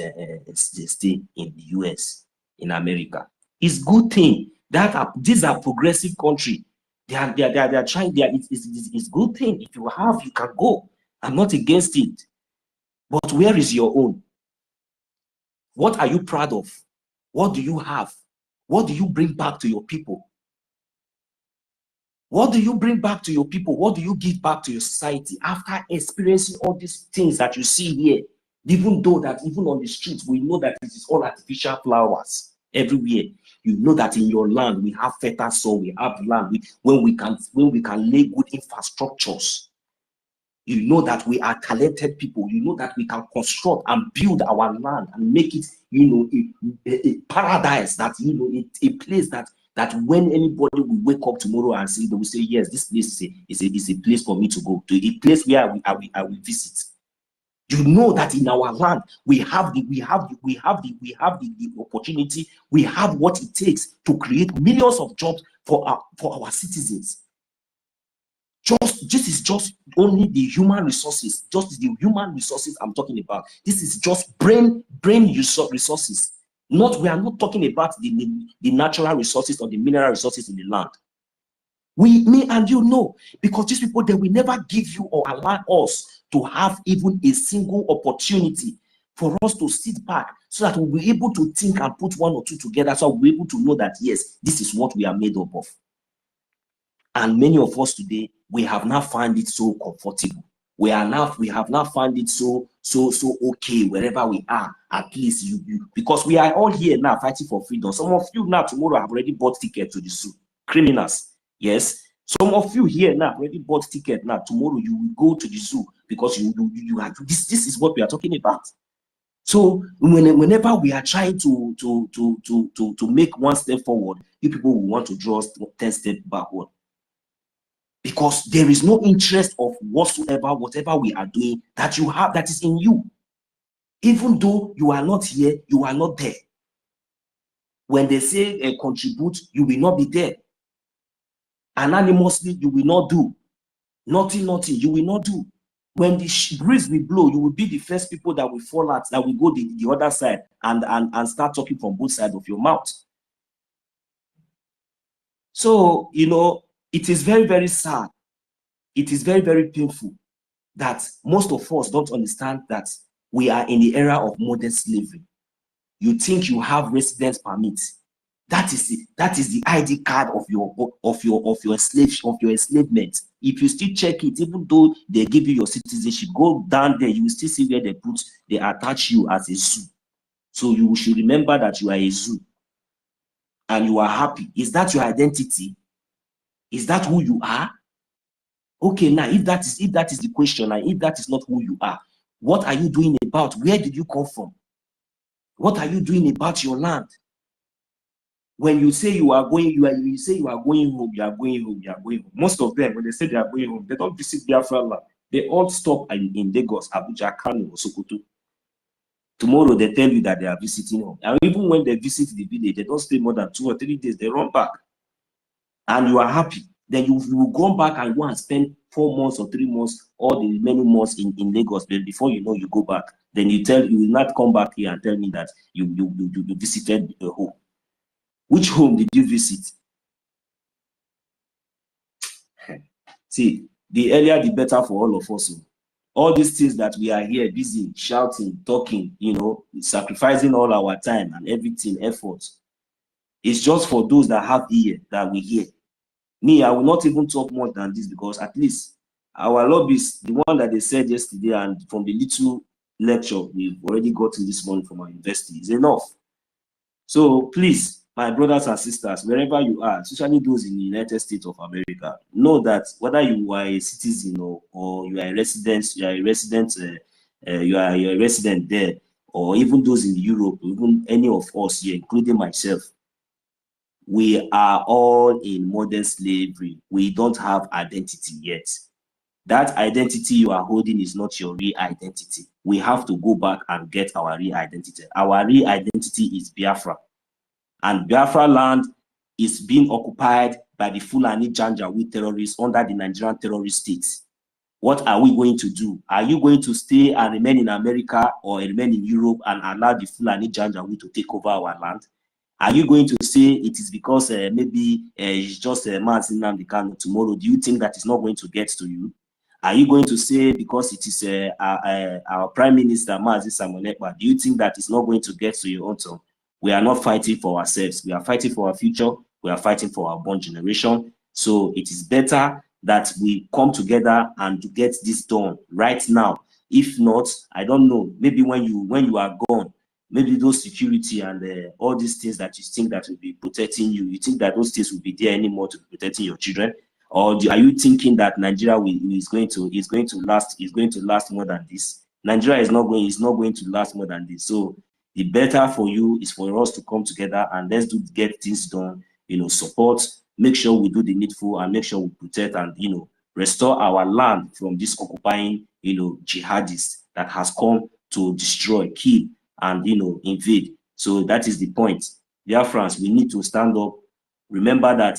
stay in the US, in America. It's good thing that these are progressive country. They are trying. It's good thing. If you have, you can go. I'm not against it. But where is your own? What are you proud of? What do you have? What do you bring back to your people? What do you bring back to your people? What do you give back to your society after experiencing all these things that you see here? Even though that even on the streets, we know that it is all artificial flowers everywhere. You know that in your land, we have fertile soil, we have land when we can lay good infrastructures. You know that we are talented people. You know that we can construct and build our land and make it, you know, a paradise, that, you know, a place that when anybody will wake up tomorrow and see, they will say, yes, this place is a place for me to go to, a place where I will visit. You know that in our land we have the opportunity, we have what it takes to create millions of jobs for our citizens. This is just only the human resources, just the human resources I'm talking about. This is just brain resources. We are not talking about the natural resources or the mineral resources in the land. Me and you know, because these people, they will never give you or allow us to have even a single opportunity for us to sit back so that we'll be able to think and put one or two together, so we'll be able to know that, yes, this is what we are made up of. And many of us today, we have now found it so comfortable. We have now found it so okay wherever we are. At least you because we are all here now fighting for freedom. Some of you now tomorrow have already bought tickets to the zoo. Criminals, yes. Some of you here now already bought ticket. Now tomorrow you will go to the zoo because you are this is what we are talking about. So whenever we are trying to make one step forward, you people will want to draw 10 steps backward. Because there is no interest of whatever we are doing that you have, that is in you. Even though you are not here, you are not there. When they say contribute, you will not be there. Anonymously, you will not do. Nothing, you will not do. When the breeze will blow, you will be the first people that will fall out, that will go the other side and start talking from both sides of your mouth. So, you know, it is very, very sad. It is very, very painful that most of us don't understand that we are in the era of modern slavery. You think you have residence permit. That is the ID card of your enslavement. If you still check it, even though they give you your citizenship, go down there, you will still see where they attach you as a zoo. So you should remember that you are a zoo and you are happy. Is that your identity? Is that who you are? Okay, now if that is the question, and if that is not who you are, what are you doing about? Where did you come from? What are you doing about your land? When you say you are going, you say you are going home, you are going home, you are going home. Most of them, when they say they are going home, they don't visit Biafra land. They all stop in Lagos, Abuja, Kano, or Sokoto. Tomorrow they tell you that they are visiting home. And even when they visit the village, they don't stay more than 2 or 3 days. They run back, and you are happy. Then you will go back and go and spend 4 months or 3 months, all the many months in Lagos. But before you know, you go back. Then you will not come back here and tell me that you visited a home. Which home did you visit? See, the earlier the better for all of us. All these things that we are here busy shouting, talking, you know, sacrificing all our time and everything, effort. It's just for those that have ear that we hear. Me, I will not even talk more than this, because at least our lobbies, the one that they said yesterday and from the little lecture we've already gotten this morning from our university, is enough. So please, my brothers and sisters, wherever you are, especially those in the United States of America, know that whether you are a citizen or you are a resident, you are a resident there, or even those in Europe, even any of us here, including myself, we are all in modern slavery. We don't have identity yet. That identity you are holding is not your real identity. We have to go back and get our real identity. Our real identity is Biafra. And Biafra land is being occupied by the Fulani Janjaweed terrorists under the Nigerian terrorist state. What are we going to do? Are you going to stay and remain in America or remain in Europe and allow the Fulani Janjaweed to take over our land? Are you going to say it is because maybe it's just a Mazi Nnamdi Kanu tomorrow? Do you think that it's not going to get to you? Are you going to say because it is our Prime Minister Mazi Samuel Ekpa, do you think that it's not going to get to your own turn? We are not fighting for ourselves. We are fighting for our future. We are fighting for our born generation. So it is better that we come together and to get this done right now. If not, I don't know, maybe when you are gone, maybe those security and all these things that you think that will be protecting you, you think that those things will be there anymore to be protecting your children? Or are you thinking that Nigeria is going to last more than this? Nigeria is not going to last more than this. So the better for you is for us to come together and let's get things done. Support, make sure we do the needful, and make sure we protect and restore our land from this occupying jihadists that has come to destroy, kill, and invade. So that is the point. Biafrans, we need to stand up. Remember that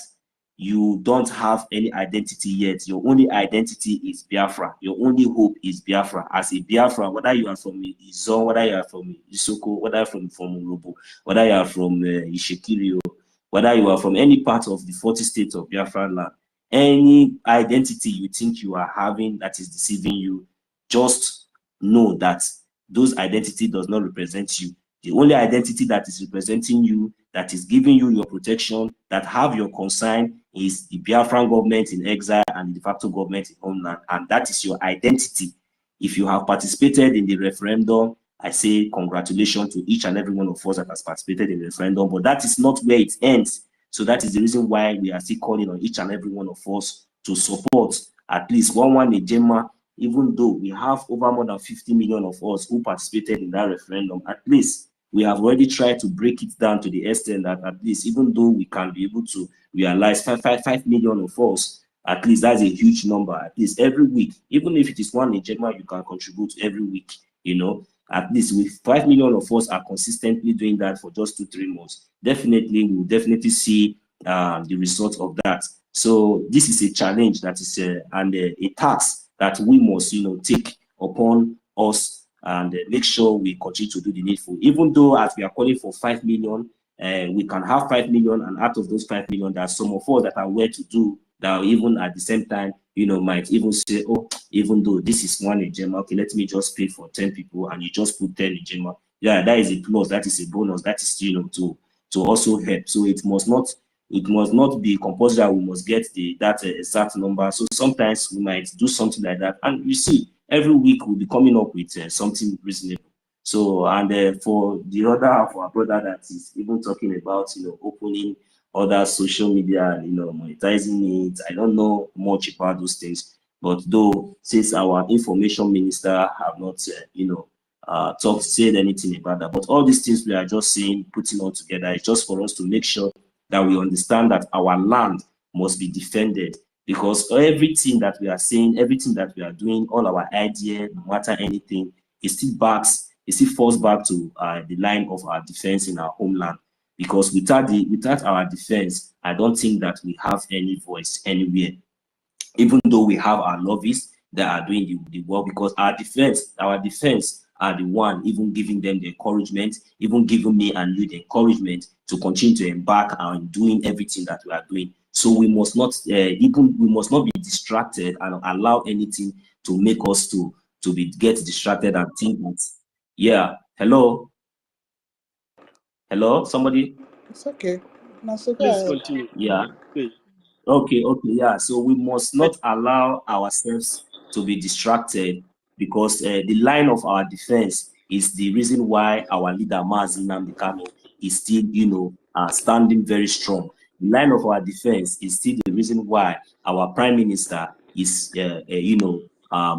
you don't have any identity yet. Your only identity is Biafra. Your only hope is Biafra. As a Biafra, whether you are from Izon, whether you are from Isoko, whether you are from Urobo, whether you are from Ishekiri, whether you are from any part of the 40 states of Biafra land, any identity you think you are having that is deceiving you, just know that those identity does not represent you. The only identity that is representing you, that is giving you your protection, that have your concern, is the Biafran government in exile and the de facto government in homeland, and that is your identity. If you have participated in the referendum, I say congratulations to each and every one of us that has participated in the referendum, but that is not where it ends. So that is the reason why we are still calling on each and every one of us to support at least one Ejema, even though we have over more than 50 million of us who participated in that referendum. At least we have already tried to break it down to the extent that at least, even though we can be able to realize 5 million of us, at least that's a huge number. At least every week, even if it is one Ejema, you can contribute every week, at least with 5 million of us are consistently doing that for just 2-3 months. Definitely, we'll definitely see the result of that. So this is a challenge that is a task that we must, take upon us and make sure we continue to do the needful. Even though as we are calling for 5 million, we can have 5 million, and out of those 5 million, there are some of us that are aware to do that, even at the same time, might even say, oh, even though this is one Ejema, okay, let me just pay for 10 people, and you just put 10 Ejema. Yeah, that is a plus, that is a bonus, that is, to also help. So it must not be compulsory that we must get that exact number. So sometimes we might do something like that, and you see, every week we'll be coming up with something reasonable. So, and for the other half of our brother that is even talking about, opening other social media, monetizing it, I don't know much about those things. But though, since our information minister have not, said anything about that, but all these things we are just saying, putting all together, is just for us to make sure that we understand that our land must be defended. Because everything that we are saying, everything that we are doing, all our idea, no matter anything, it still falls back to the line of our defense in our homeland. Because without our defense, I don't think that we have any voice anywhere. Even though we have our lobbyists that are doing the work, because our defense are the one even giving them the encouragement, even giving me and you the encouragement to continue to embark on doing everything that we are doing. So we must not be distracted and allow anything to make us to get distracted and think that, yeah, hello, somebody. It's okay. Now, so go Please ahead. continue. Yeah. Please. Okay, yeah. So we must not allow ourselves to be distracted, because the line of our defense is the reason why our leader Mazi Nnamdi Kanu is still, standing very strong. The line of our defense is still the reason why our prime minister is,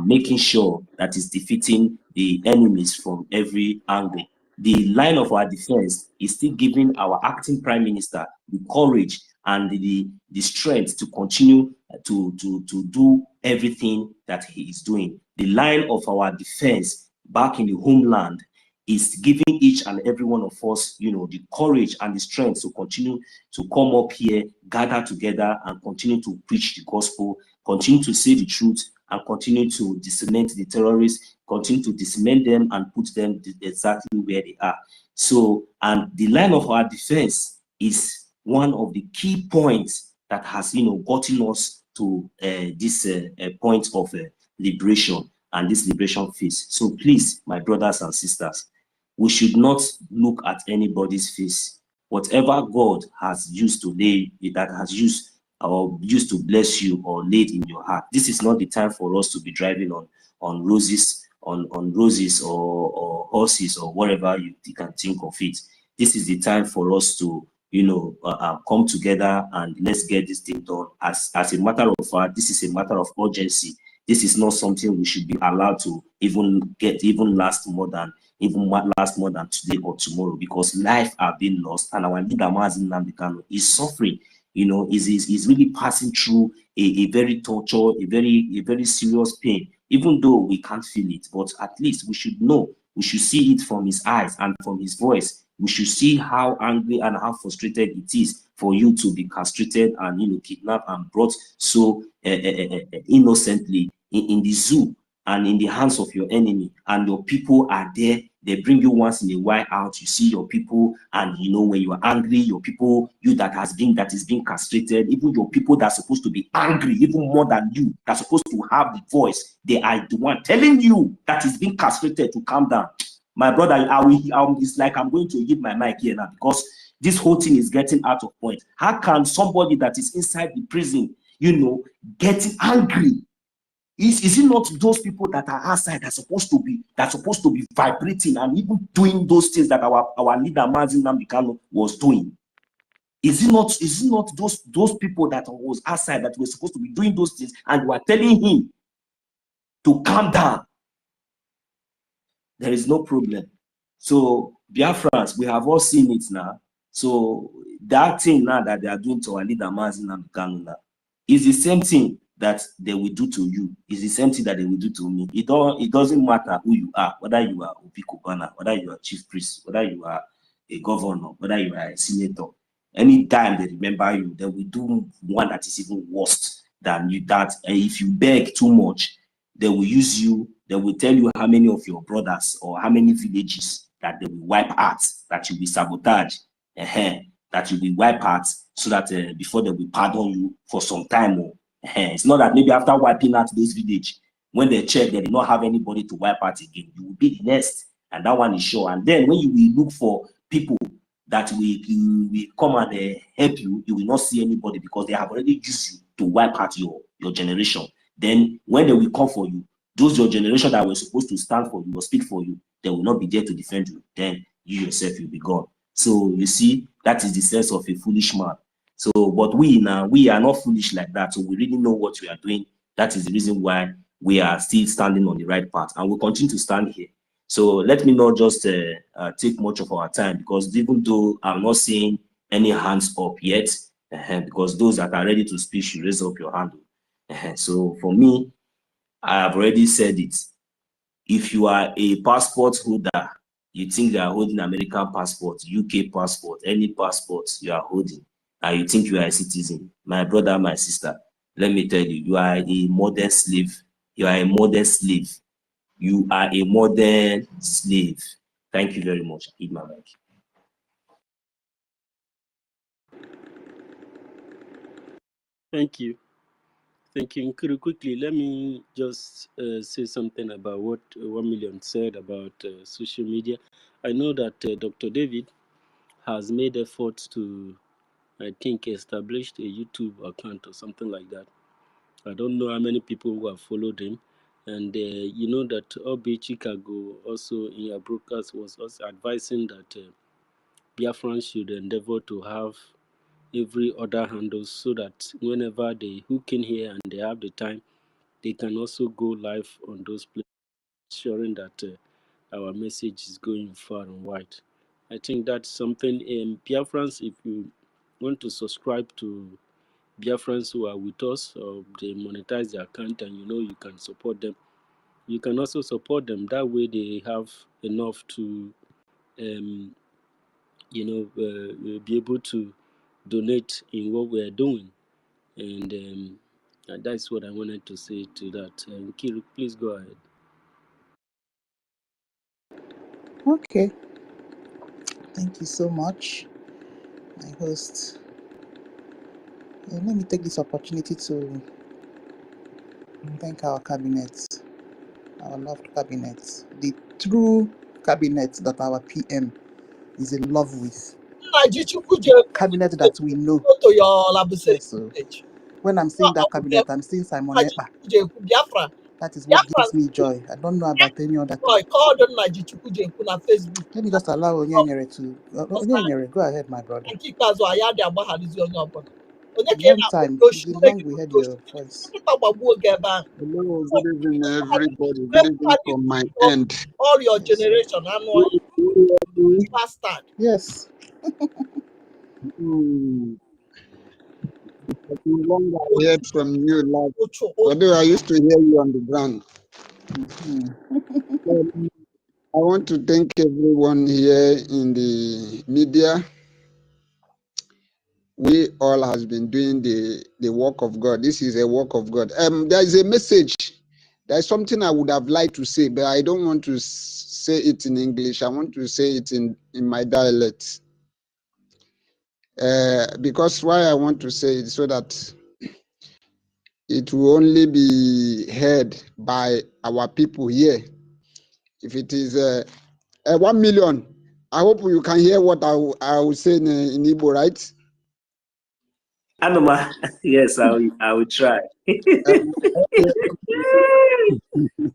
making sure that is defeating the enemies from every angle. The line of our defense is still giving our acting prime minister the courage and the strength to continue to do everything that he is doing. The line of our defense back in the homeland is giving each and every one of us, the courage and the strength to continue to come up here, gather together, and continue to preach the gospel, continue to say the truth, and continue to discement the terrorists, continue to discement them and put them exactly where they are. So, and the line of our defense is one of the key points that has, gotten us to this point of liberation and this liberation phase. So please, my brothers and sisters, we should not look at anybody's face. Whatever God has used to lay, that has used to bless you or laid in your heart, this is not the time for us to be driving on roses, on roses or horses or whatever you can think of it. This is the time for us to, come together and let's get this thing done. As a matter of fact, this is a matter of urgency. This is not something we should be allowed to last more than today or tomorrow, because life are being lost, and our leader Mazi Nnamdi Kanu is suffering. Is really passing through a very torture, a very serious pain, even though we can't feel it. But at least we should know, we should see it from his eyes and from his voice. We should see how angry and how frustrated it is for you to be castrated and kidnapped and brought so innocently in the zoo and in the hands of your enemy, and your people are there. They bring you once in a while out. You see your people, and when you are angry, your people, that is being castrated, even your people that are supposed to be angry, even more than you, that's supposed to have the voice, they are the one telling you that is being castrated to calm down. My brother, it's like I'm going to give my mic here now, because this whole thing is getting out of point. How can somebody that is inside the prison, getting angry? Is it not those people that are outside that's supposed to be vibrating and even doing those things that our leader Mazi Nnamdi Kanu was doing? Is it not those people that was outside that were supposed to be doing those things, and were telling him to calm down? There is no problem. So Biafrans, we have all seen it now. So that thing now that they are doing to our leader Mazi Nnamdi Kanu now is the same thing that they will do to you. Is the same thing that they will do to me. It doesn't matter who you are, whether you are Obi Kubana, whether you are chief priest, whether you are a governor, whether you are a senator. Anytime they remember you, they will do one that is even worse than you. That if you beg too much, they will use you. They will tell you how many of your brothers or how many villages that they will wipe out, that you will sabotage, that you will wipe out, so that before they will pardon you for some time. It's not that maybe after wiping out those villages, when they check, they did not have anybody to wipe out again. You will be the next, and that one is sure. And then when you will look for people that will come and help you, you will not see anybody, because they have already used you to wipe out your generation. Then when they will come for you, those your generation that were supposed to stand for you or speak for you, they will not be there to defend you. Then you yourself will be gone. So you see, that is the sense of a foolish man. So, but we are not foolish like that. So we really know what we are doing. That is the reason why we are still standing on the right path, and we'll continue to stand here. So let me not just take much of our time, because even though I'm not seeing any hands up yet, because those that are ready to speak should raise up your hand. So for me, I have already said it. If you are a passport holder, you think you are holding American passport, UK passport, any passport you are holding, and you think you are a citizen, my brother, my sister, let me tell you, you are a modern slave. You are a modern slave. You are a modern slave. Thank you very much. Eat my mic. Thank you. Thank you. Nkuru, quickly, let me just say something about what 1 Million said about social media. I know that Dr. David has made efforts to, I think, establish a YouTube account or something like that. I don't know how many people who have followed him. And you know that Obi Chicago also in your broadcast was also advising that Biafrans should endeavor to have every other handle, so that whenever they hook in here and they have the time, they can also go live on those places, ensuring that our message is going far and wide. I think that's something. Biafrans, if you want to subscribe to Biafrans who are with us, or they monetize their account and you can support them, you can also support them. That way they have enough to be able to donate in what we're doing. And that's what I wanted to say to that. Kiru, please go ahead. Okay, thank you so much, my host. Let me take this opportunity to thank our cabinet, our loved cabinet, the true cabinet that our PM is in love with. Cabinet that we know. Go to your Yes, so when I'm seeing that cabinet, I'm seeing Simon Ekpa. That is what gives me joy. I don't know about any other thing. Facebook. Let me just allow Onyenyere to. Onyenyere, go ahead, my brother. Long time. It's been long we heard your voice. Hello, good evening, everybody. Good evening from my end. All your Yes. generation, annual bastard. Yes. It's been long I heard from you, like, although I used to hear you on the ground. I want to thank everyone here in the media. We all has been doing the work of God. This is a work of God. There is a message. There's something I would have liked to say, but I don't want to say it in English. I want to say it in my dialect. Because why I want to say it so that it will only be heard by our people here. If it is 1 million, I hope you can hear what I will say in Igbo, right? Anoma, yes, I will try.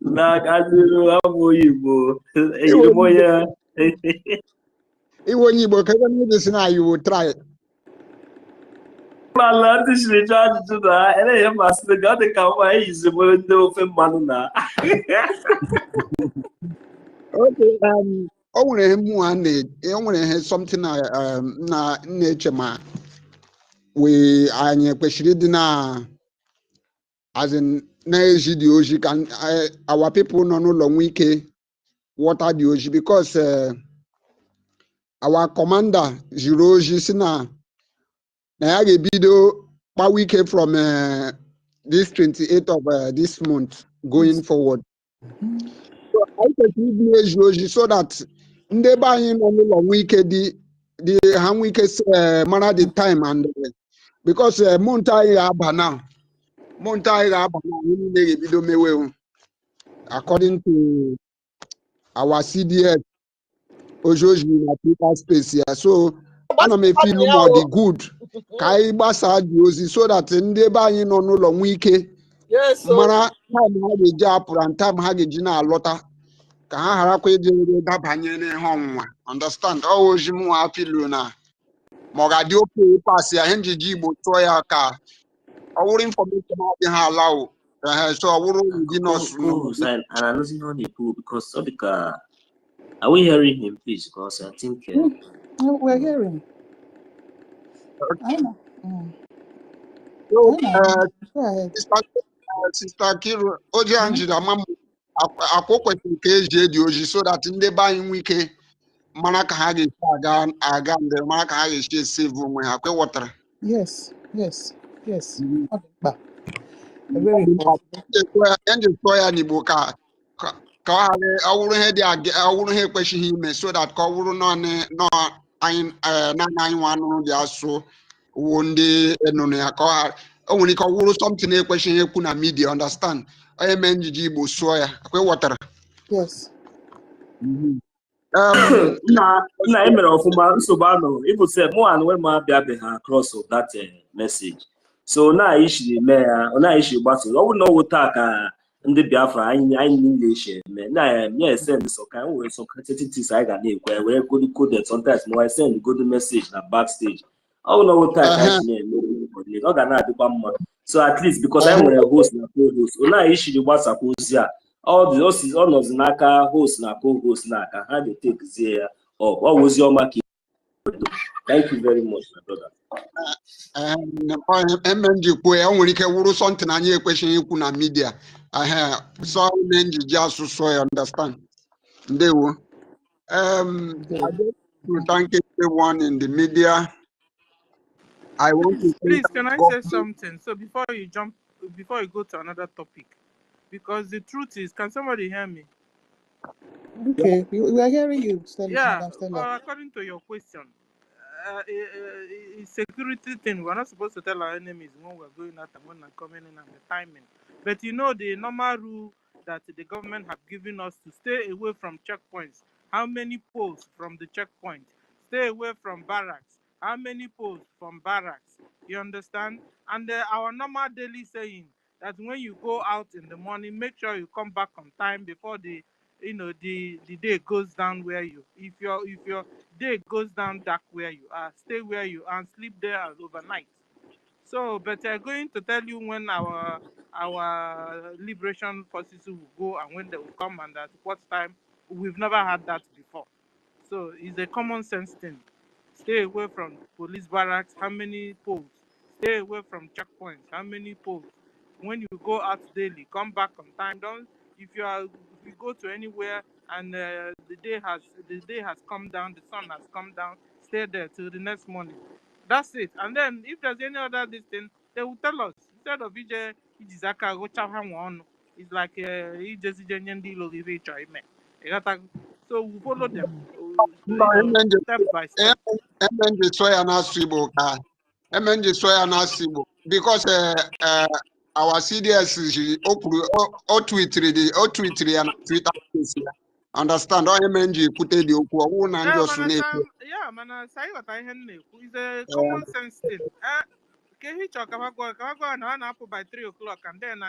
Like I do, I'm Igbo. You will try. Okay, I want to hear something na nature ma we anya kweshiri di na as in na eji di oji can our people no long ike water the oji because our commander zero oji si na ya ga-ebido kpawa ike from this 28th of this month going forward. So I kwesịrị ibi eji oji so that ndị be anyị nọ n'ụlọ nwee ike dị ha nwee ike mara the time and because month anyị ga-aba now anyị niile ga-ebido mewe according to our CDS ojoji na Twitter space ya. So ana m efe ilu ma ọ dị good ka anyị gbasaa dị ozi so that ndị be anyị nọ n'ụlọ nwee ike mara time ha ga-eji apụrụ and time ha ga-eji na-alọta ka ha gharakwa ije dabanye n'ihe ọnwụnwa. Understand? Ọ oji m nwa afilu na ma ọ ga-adị oke ịpasị ya ihe njiji Igbo tụọ ya ka ọ wụrụ information adịghị ala o so ọ wụrụ ụdị nọọsụ and I'm losing on the pool because are we hearing him, please? Because I think we're hearing. I know. So, go ahead. Sister Kiru, oji anjiri ama m akwụ kwesịrị ka eji edi oji so that ndị be anyị nwee ike mara ka ha ga-esi aga ndị mara ka ha ga-esi esave onwe ha kwe wọtara. Yes. Very important. Ndị tụọ ya n'Igbo ka ọ ghara ọwụrụ ihe ọwụrụ ihe ekwesịghị ime so that ka ọ wụrụ naanị anyị nwa anụrụ dị asụ wuo ndị enụnụ ya ka ọ ghara o nwere ike ọ wụrụ something ekwesịghị ekwu na media. Understand? Onye mee njiji Igbo sụọ ya kwe wọtara. Yes. Nna emere ọfụma nsogbu anọ Igbo sị mụ and when ma abịabeghị across of that message. So na ishi mee ya na ishi gbaso ọ bụ na ọwụ taa ka ndị Biafra anyị niile eche eme na send so ka nwere so creativities anyị ga na-ekwe were code sometimes ma send good message na backstage ọ bụ na ọwụ taa ka anyị na-eme ọ ga na-adịkwa mma so at least because anyị nwere host na co-host na ishi gbasakwa ozi a ọ nọzi n'aka host na co-host n'aka ha ga-etekizie ya ọ wozi ọma ka thank you very much my brother. MNG kwuo ya o nwere ike wụrụ something anyị ekwesịghị ikwu na media so njiji asụsụ ya. Understand? Ndewo. I just to thank everyone in the media. I want to please can I say something? So before you go to another topic, because the truth is, can somebody hear me? Okay, we are hearing you. Yeah, according to your question, security thing, we're not supposed to tell our enemies when we're going out and when we're coming in and the timing. But you know the normal rule that the government have given us to stay away from checkpoints. How many posts from the checkpoint? Stay away from barracks. How many posts from barracks? You understand? And our normal daily saying, that when you go out in the morning, make sure you come back on time before the the day goes down where you. If your day goes down dark where you are, stay where you are and sleep there overnight. So, but I'm going to tell you when our liberation forces will go and when they will come and at what time. We've never had that before. So it's a common sense thing. Stay away from police barracks. How many poles? Stay away from checkpoints. How many poles? When you go out daily, come back on time. Don't if you go to anywhere and the day has come down, the sun has come down. Stay there till the next morning. That's it. And then if there's any other this thing, they will tell us instead of Ijizaka go chap one. It's like so we follow them, step by step. Because our CDS is o tweet and Twitter. Understand? O MNG put the okwu na Yeah, ndị man, osu say what I it's a common sense thing. Okay, na apple by 3 o'clock and then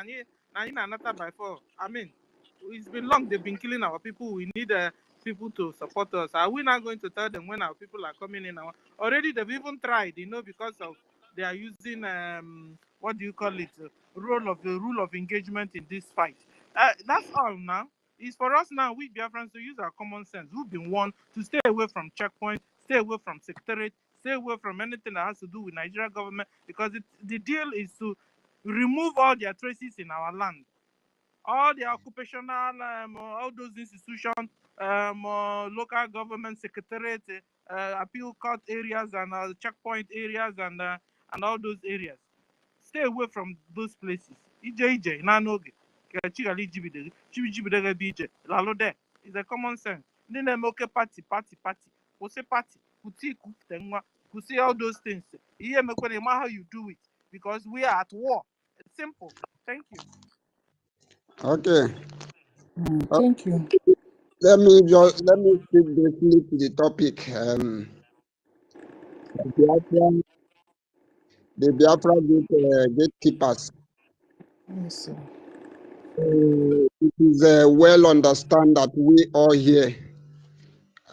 another by 4. I mean, it's been long they've been killing our people. We need people to support us. Are we not going to tell them when our people are coming in? Already they've even tried, because of they are using what do you call it? Rule of engagement in this fight. That's all now. It's for us now, we Biafrans, to use our common sense. We've been warned to stay away from checkpoints, stay away from secretariat, stay away from anything that has to do with Nigerian government, because the deal is to remove all their traces in our land. All the occupational, all those institutions, local government secretariat, appeal court areas and checkpoint areas and all those areas. Stay away from those places. Ije, Nanoge. It's a common sense. Then they make party. We say party. We see all those things. Here, how you do it, because we are at war. It's simple. Thank you. Okay. Thank you. Let me speak briefly to the topic. The Biafra gatekeepers. Yes, sir. It is well understand that we all here,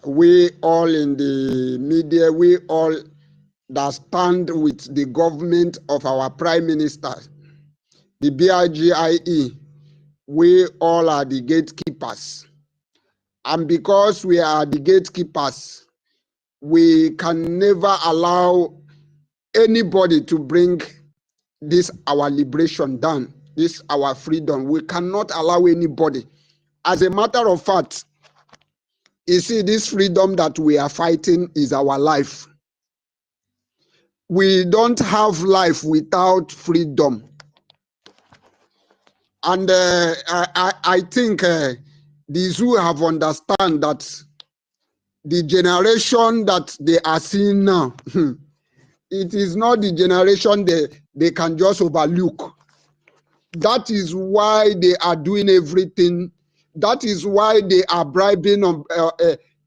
we all in the media, we all that stand with the government of our Prime Minister, the BRGIE, we all are the gatekeepers. And because we are the gatekeepers, we can never allow anybody to bring this our liberation down, this our freedom. We cannot allow anybody. As a matter of fact, you see, this freedom that we are fighting is our life. We don't have life without freedom. And I think these who have understand that the generation that they are seeing now, it is not the generation they can just overlook. That is why they are doing everything. That is why they are bribing on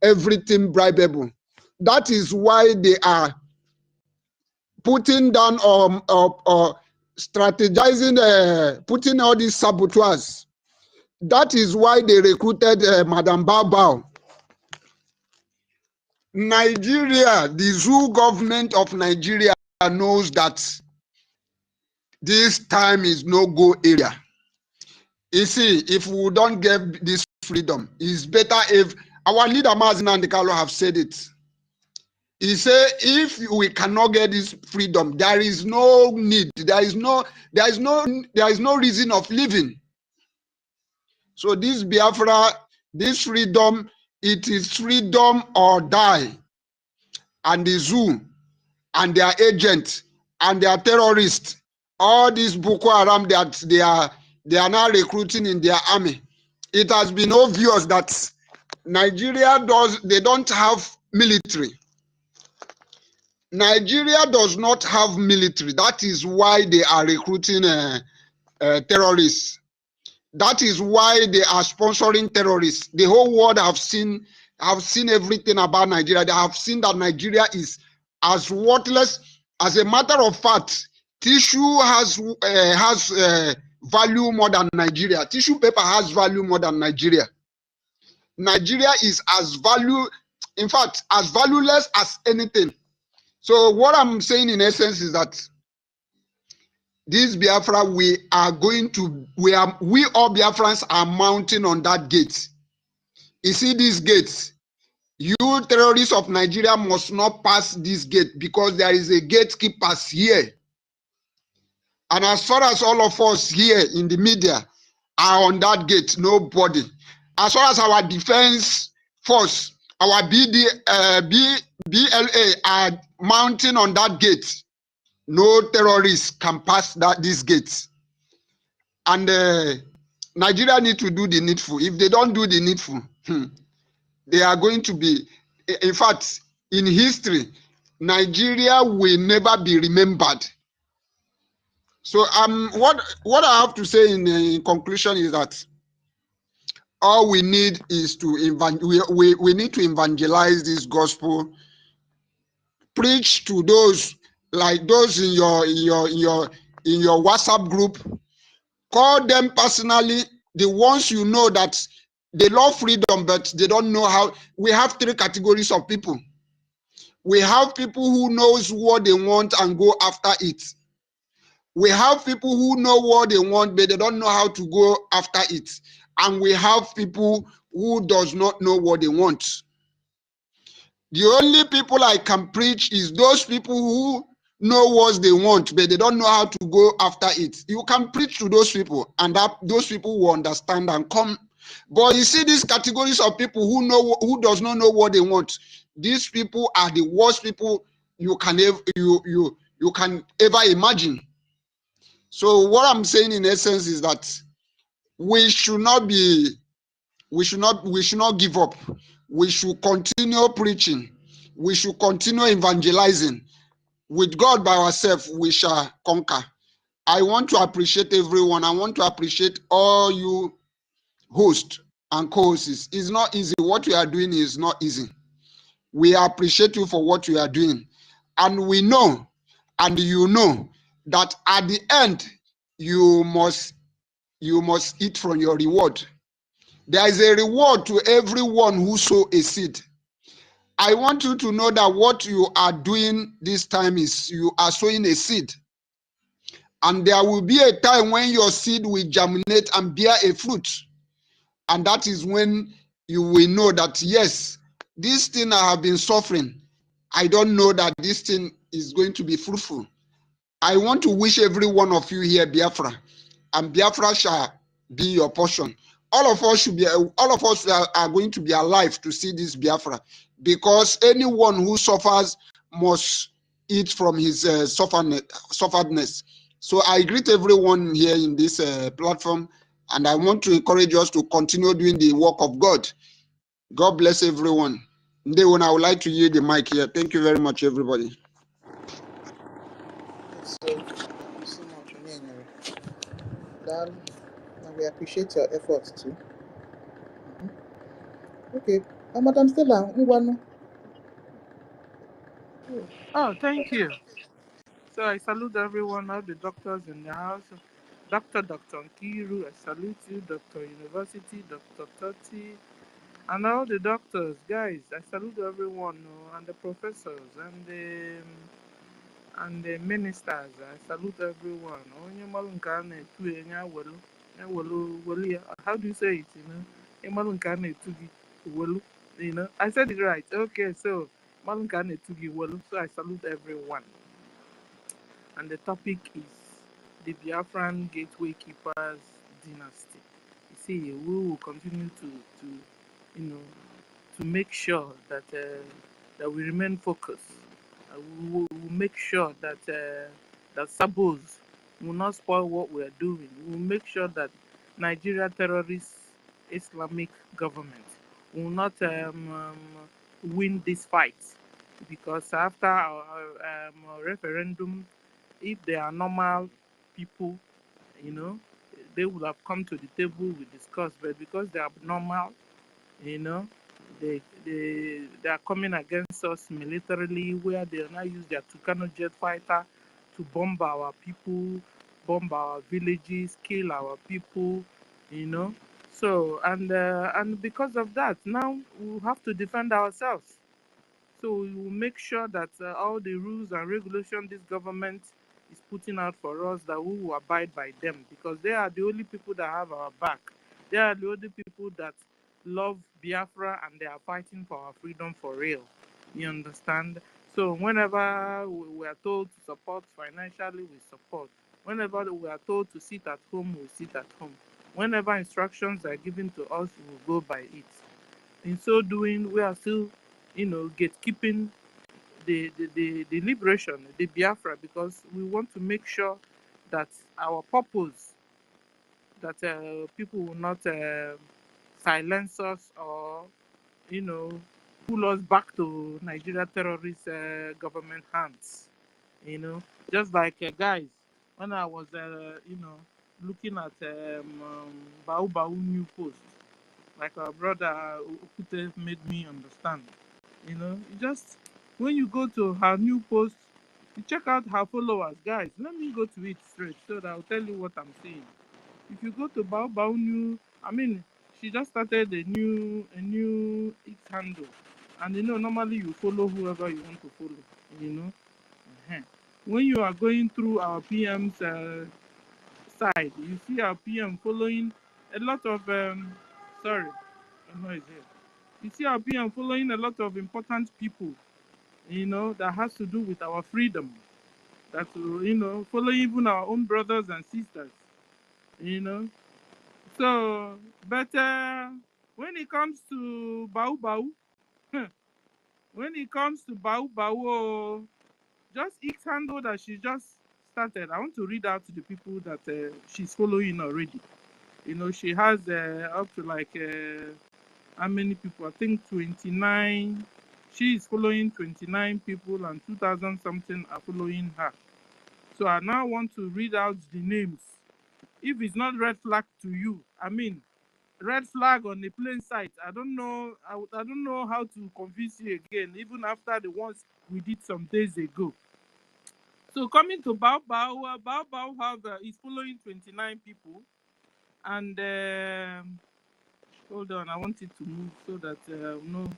everything bribable. That is why they are putting down or strategizing, putting all these saboteurs. That is why they recruited Madam Bao. Nigeria, the zoo government of Nigeria knows that this time is no go area. You see, if we don't get this freedom, it's better if our leader Mazi Nnamdi Kanu have said it. He said, if we cannot get this freedom, there is no need, there is no reason of living. So this Biafra, this freedom, it is freedom or die. And the zoo and their agents and their terrorists, all these Boko Haram that they are now recruiting in their army. It has been obvious that Nigeria they don't have military. Nigeria does not have military. That is why they are recruiting terrorists. That is why they are sponsoring terrorists. The whole world have seen everything about Nigeria. They have seen that Nigeria is as worthless. As a matter of fact, tissue has value more than Nigeria. Tissue paper has value more than Nigeria. Nigeria is as in fact, as valueless as anything. So what I'm saying in essence is that this Biafra, we all Biafrans are mounting on that gate. You see these gates, you terrorists of Nigeria must not pass this gate because there is a gatekeepers here. And as far as all of us here in the media are on that gate, nobody. As far as our defense force, our BLA are mounting on that gate, no terrorists can pass these gates. And Nigeria need to do the needful. If they don't do the needful, they are going to be, in fact, in history, Nigeria will never be remembered. So what I have to say in conclusion is that all we need is to we need to evangelize this gospel, preach to those like those in your WhatsApp group, call them personally, the ones you know that they love freedom but they don't know how. We have three categories of people. We have people who knows what they want and go after it. We have people who know what they want, but they don't know how to go after it. And we have people who does not know what they want. The only people I can preach is those people who know what they want, but they don't know how to go after it. You can preach to those people, and those people will understand and come. But you see these categories of people who does not know what they want. These people are the worst people you can ever imagine. So what I'm saying in essence is that we should not give up. We should continue preaching. We should continue evangelizing. With God by ourselves, we shall conquer. I want to appreciate everyone. I want to appreciate all you hosts and co-hosts. It's not easy. What we are doing is not easy. We appreciate you for what you are doing. And we know, and you know, that at the end, you must eat from your reward. There is a reward to everyone who sow a seed. I want you to know that what you are doing this time is you are sowing a seed. And there will be a time when your seed will germinate and bear a fruit. And that is when you will know that, yes, this thing I have been suffering, I don't know that this thing is going to be fruitful. I want to wish every one of you here Biafra, and Biafra shall be your portion. All of us are going to be alive to see this Biafra, because anyone who suffers must eat from his sufferedness. So I greet everyone here in this platform, and I want to encourage us to continue doing the work of God. God bless everyone. Ndewo, I would like to yield the mic here. Thank you very much, everybody. Yes, so, thank you so much, Onyenyere. Dan, and we appreciate your efforts too. Okay, Madam Stella, Ngwanu. Oh, thank you. So I salute everyone, all the doctors in the house. Dr. Nkiru, I salute you. Dr. University, Dr. Toti, and all the doctors, guys. I salute everyone, and the professors, and the ministers. I salute everyone. How do you say it? You know, I said it right. Okay, so so I salute everyone. And the topic is the Biafran Gateway Keepers Dynasty. You see, we will continue to you know, to make sure that that we remain focused. We will make sure that that sabos will not spoil what we are doing. We will make sure that Nigeria terrorist Islamic government will not win this fight, because after our referendum, if they are normal people, you know, they would have come to the table, we discuss. But because they are abnormal, you know, they are coming against us militarily, where they now use their Tucano jet fighter to bomb our people, bomb our villages, kill our people, you know. So and because of that, now we have to defend ourselves. So we will make sure that all the rules and regulations this government is putting out for us, that we will abide by them, because they are the only people that have our back. They are the only people that love Biafra and they are fighting for our freedom for real. You understand? So whenever we are told to support financially, we support. Whenever we are told to sit at home, we sit at home. Whenever instructions are given to us, we will go by it. In so doing, we are still, gatekeeping the liberation, the Biafra, because we want to make sure that our purpose, that people will not silence us or, pull us back to Nigeria terrorist government hands. Just like guys, when I was, looking at Bau Bau new post, like our brother Okute made me understand. Just when you go to her new post, you check out her followers, guys. Let me go to it straight so that I'll tell you what I'm saying. If you go to Bao Bao New, I mean, she just started a new X handle, and normally you follow whoever you want to follow. Uh-huh. When you are going through our PM's side, you see our PM following a lot of sorry, noise here. You see our PM following a lot of important people, that has to do with our freedom. That follow even our own brothers and sisters, you know. So, but when it comes to Bau Bau, when it comes to Bau Bau, just X handle that she just started. I want to read out to the people that she's following already. She has up to like how many people? I think 29. She is following 29 people, and 2,000 something are following her. So I now want to read out the names. If it's not red flag to you, I mean, red flag on the plain sight. I don't know. I don't know how to convince you again, even after the ones we did some days ago. So coming to Bao Bao, Bao Bao is following 29 people, and hold on, I want it to move so that no.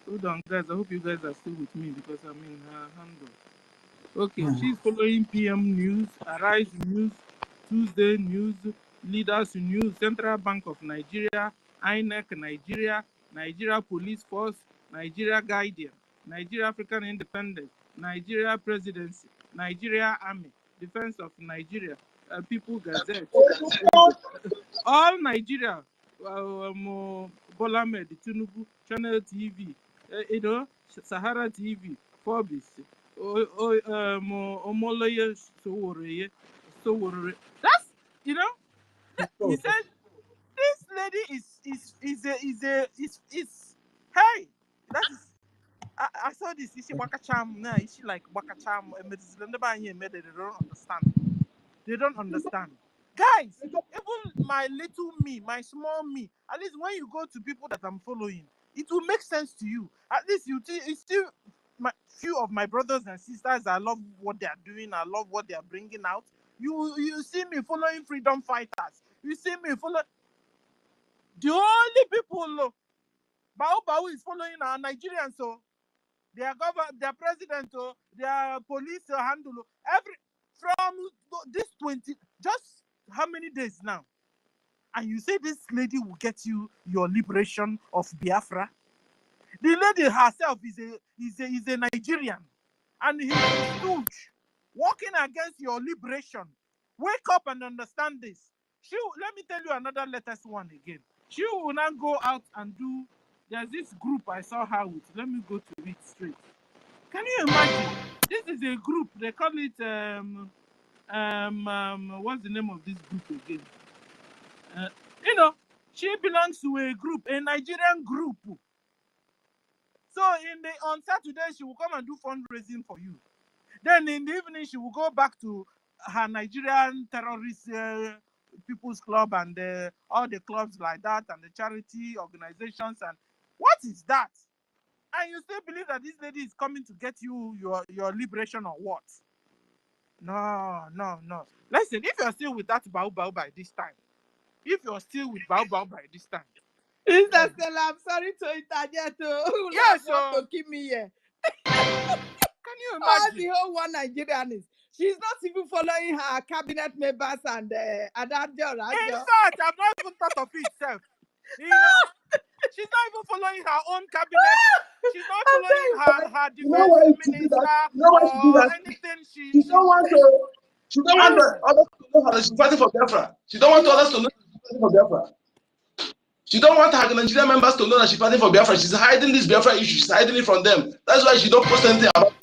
Hold on, guys. I hope you guys are still with me because I'm in her handle. Okay, she's following PM News, Arise News, Tuesday News, Leaders News, Central Bank of Nigeria, INEC Nigeria, Nigeria Police Force, Nigeria Guardian, Nigeria African Independence, Nigeria Presidency, Nigeria Army, Defense of Nigeria, People Gazette, all Nigeria, Bola Ahmed Tinubu, Channel TV, Sahara TV, Forbes, Omoloye Sowore. That's he said this lady is hey, that is. I saw this. Is she Bakacham? No, is she like Bakacham? They don't understand. They don't understand. Guys, even my little me, my small me, at least when you go to people that I'm following, it will make sense to you. At least it's still few of my brothers and sisters. I love what they are doing. I love what they are bringing out. You see me following freedom fighters. You see me follow the only people. Bao Bao is following our Nigerians. So their government, their president, their police handle every from this 20 just how many days now? And you say this lady will get you your liberation of Biafra? The lady herself is a Nigerian, and he's a stooge working against your liberation. Wake up and understand this. Let me tell you another latest one again. She will not go out and do. There's this group I saw her with. Let me go to it straight. Can you imagine? This is a group. They call it what's the name of this group again? She belongs to a group, a Nigerian group. So on Saturday she will come and do fundraising for you. Then in the evening she will go back to her Nigerian terrorist people's club and all the clubs like that and the charity organizations. And what is that? And you still believe that this lady is coming to get you your liberation or what? No. Listen, if you're still with that Bao by this time, Mr. Stella, I'm sorry to interject. Yes, Want to keep me here. Can you As imagine? the whole one Nigerian is. She's not even following her cabinet members and In fact, I've not even thought of it itself. You know, she's not even following her own cabinet. She's not following her You know why defense she do minister that? You know why she do or that? anything. She don't want to. She don't want others to know that she's fighting for Biafra. She don't want others to know she's fighting for Biafra. She don't want her Nigerian members to know that she's fighting for Biafra. She's hiding this Biafra issue. She's hiding it from them. That's why she don't post anything about it.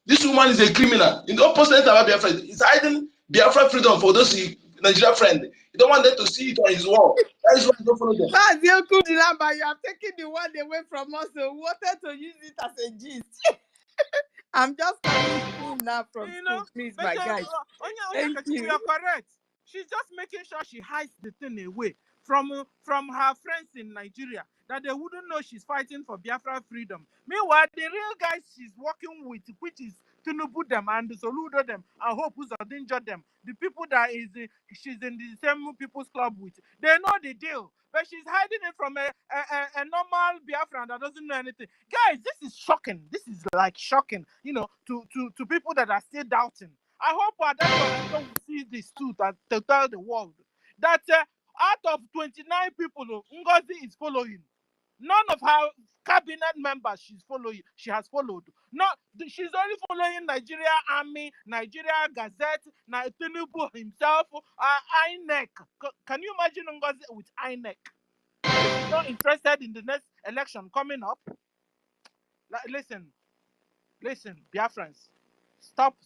This woman is a criminal. You don't post anything about Biafra. He's hiding Biafra freedom for those Nigerian friends. You don't want them to see it on his wall. That is why you don't follow them. That's your good number. You have taken the one away from us. So we wanted to use it as a gist. I'm just coming in now from school, please, my guys. Thank you. You are correct. She's just making sure she hides the thing away from her friends in Nigeria, that they wouldn't know she's fighting for Biafra freedom. Meanwhile, the real guys she's working with, which is Tinubu them and Soludo them and Hope Uzodinja them, the people that she's in the same people's club with, they know the deal. But she's hiding it from a normal Biafran that doesn't know anything. Guys, this is shocking. This is like shocking, to people that are still doubting. I hope that will see this too, to tell the world that out of 29 people NGOZI is following, none of her cabinet members she has followed. She's only following Nigeria Army, Nigeria Gazette, Tinubu himself, INEC. Can you imagine NGOZI with INEC? If she's not interested in the next election coming up, listen, Biafrans. Stop.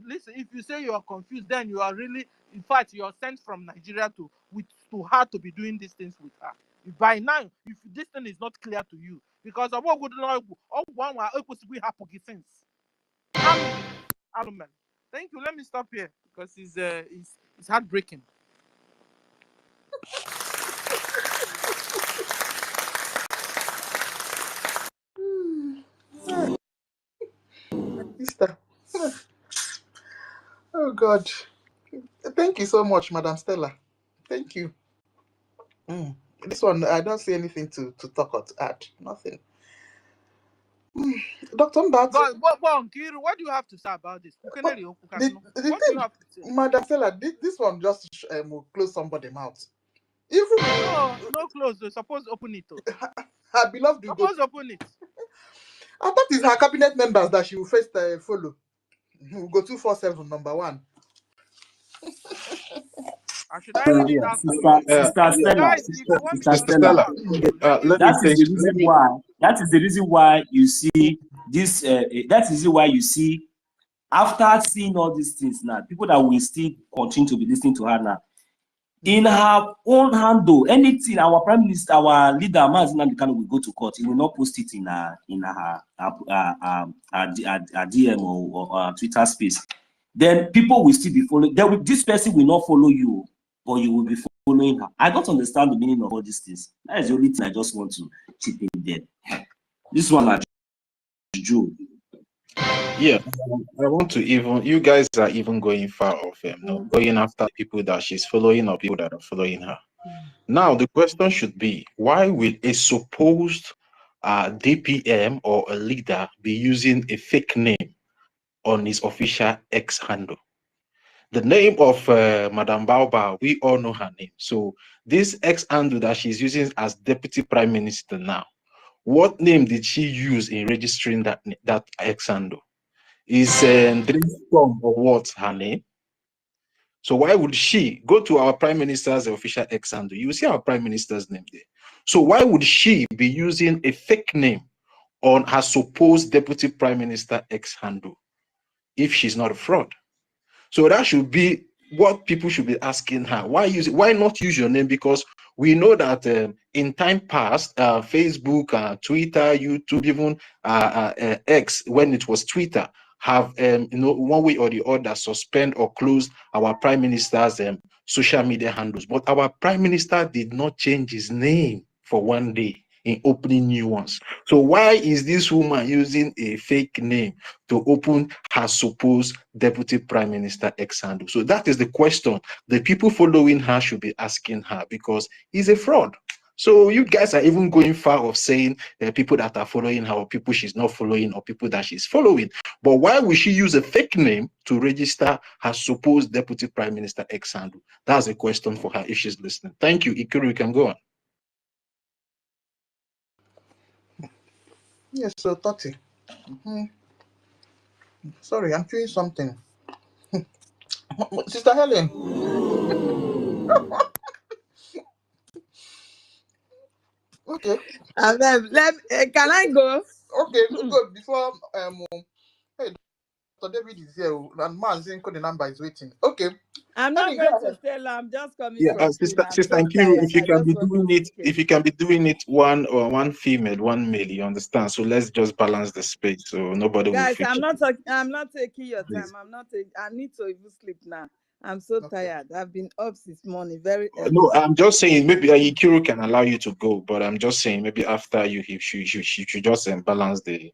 Listen, if you say you are confused, then you are really, in fact, you are sent from Nigeria to her to be doing these things with her. By now, if this thing is not clear to you, because of what would not one possibly happen since. Thank you. Let me stop here because it's heartbreaking. Sister. Oh God. Thank you so much, Madam Stella. Thank you. This one, I don't see anything to talk or to add. Nothing. Dr. Mbat. Nkiru, what do you have to say about this? What do you have to say? Madam Stella, this one just will close somebody's mouth. No close. They're supposed to open it. Her beloved will supposed to open it. I thought it's her cabinet members that she will first follow. We'll go 247, number 1. Should I read it out? Sister Stella. That is the reason why you see this. That is the reason why you see, after seeing all these things now, people that will still continue to be listening to her now, in her own handle, anything our prime minister, our leader, Mazi Nnamdi Kanu, will go to court, he will not post it in her DM or Twitter space. Then people will still be following. This person will not follow you, but you will be following her. I don't understand the meaning of all these things. That is the only thing I just want to chip in there. This one, I do. Yeah, I want to you guys are even going far off going after people that she's following or people that are following her. Now, the question should be, why will a supposed DPM or a leader be using a fake name on his official X handle? The name of Madame Baobab, we all know her name. So this X handle that she's using as Deputy Prime Minister now, what name did she use in registering that X handle? Is Dreamstorm or what her name? So why would she go to our Prime Minister's official X handle? You see our Prime Minister's name there. So why would she be using a fake name on her supposed Deputy Prime Minister X handle if she's not a fraud? So that should be what people should be asking her. Why not use your name? Because we know that in time past, Facebook, Twitter, YouTube, even X, when it was Twitter, have one way or the other suspend or close our prime minister's social media handles. But our prime minister did not change his name for one day. in opening new ones. So why is this woman using a fake name to open her supposed deputy prime minister ex-handle? So that is the question the people following her should be asking her, because he's a fraud. So you guys are even going far of saying people that are following her, or people she's not following, or people that she's following. But why would she use a fake name to register her supposed deputy prime minister ex-handle? That's a question for her if she's listening. Thank you. Ikuru, you can go on. Yes, so 30. Sorry, I'm doing something. Sister Helen. Okay. Can I go? Okay, good. Before hey, Dr. David is here, and Mazin the number is waiting. Okay. I'm not Helen, go going to ahead. stay long. I'm just coming Yeah, from school. I'm Sister so Nkiru, tired. if you I can just be want doing to it, sleep. if you can be doing it one female, one male, you understand? So let's just balance the space so nobody will Guys, feature. I'm not taking your Please. time. I need to even sleep now. I'm so tired. I've been up since morning, very No, early. I'm just saying maybe Ikiru can allow you to go, but I'm just saying maybe after you, he should just balance the.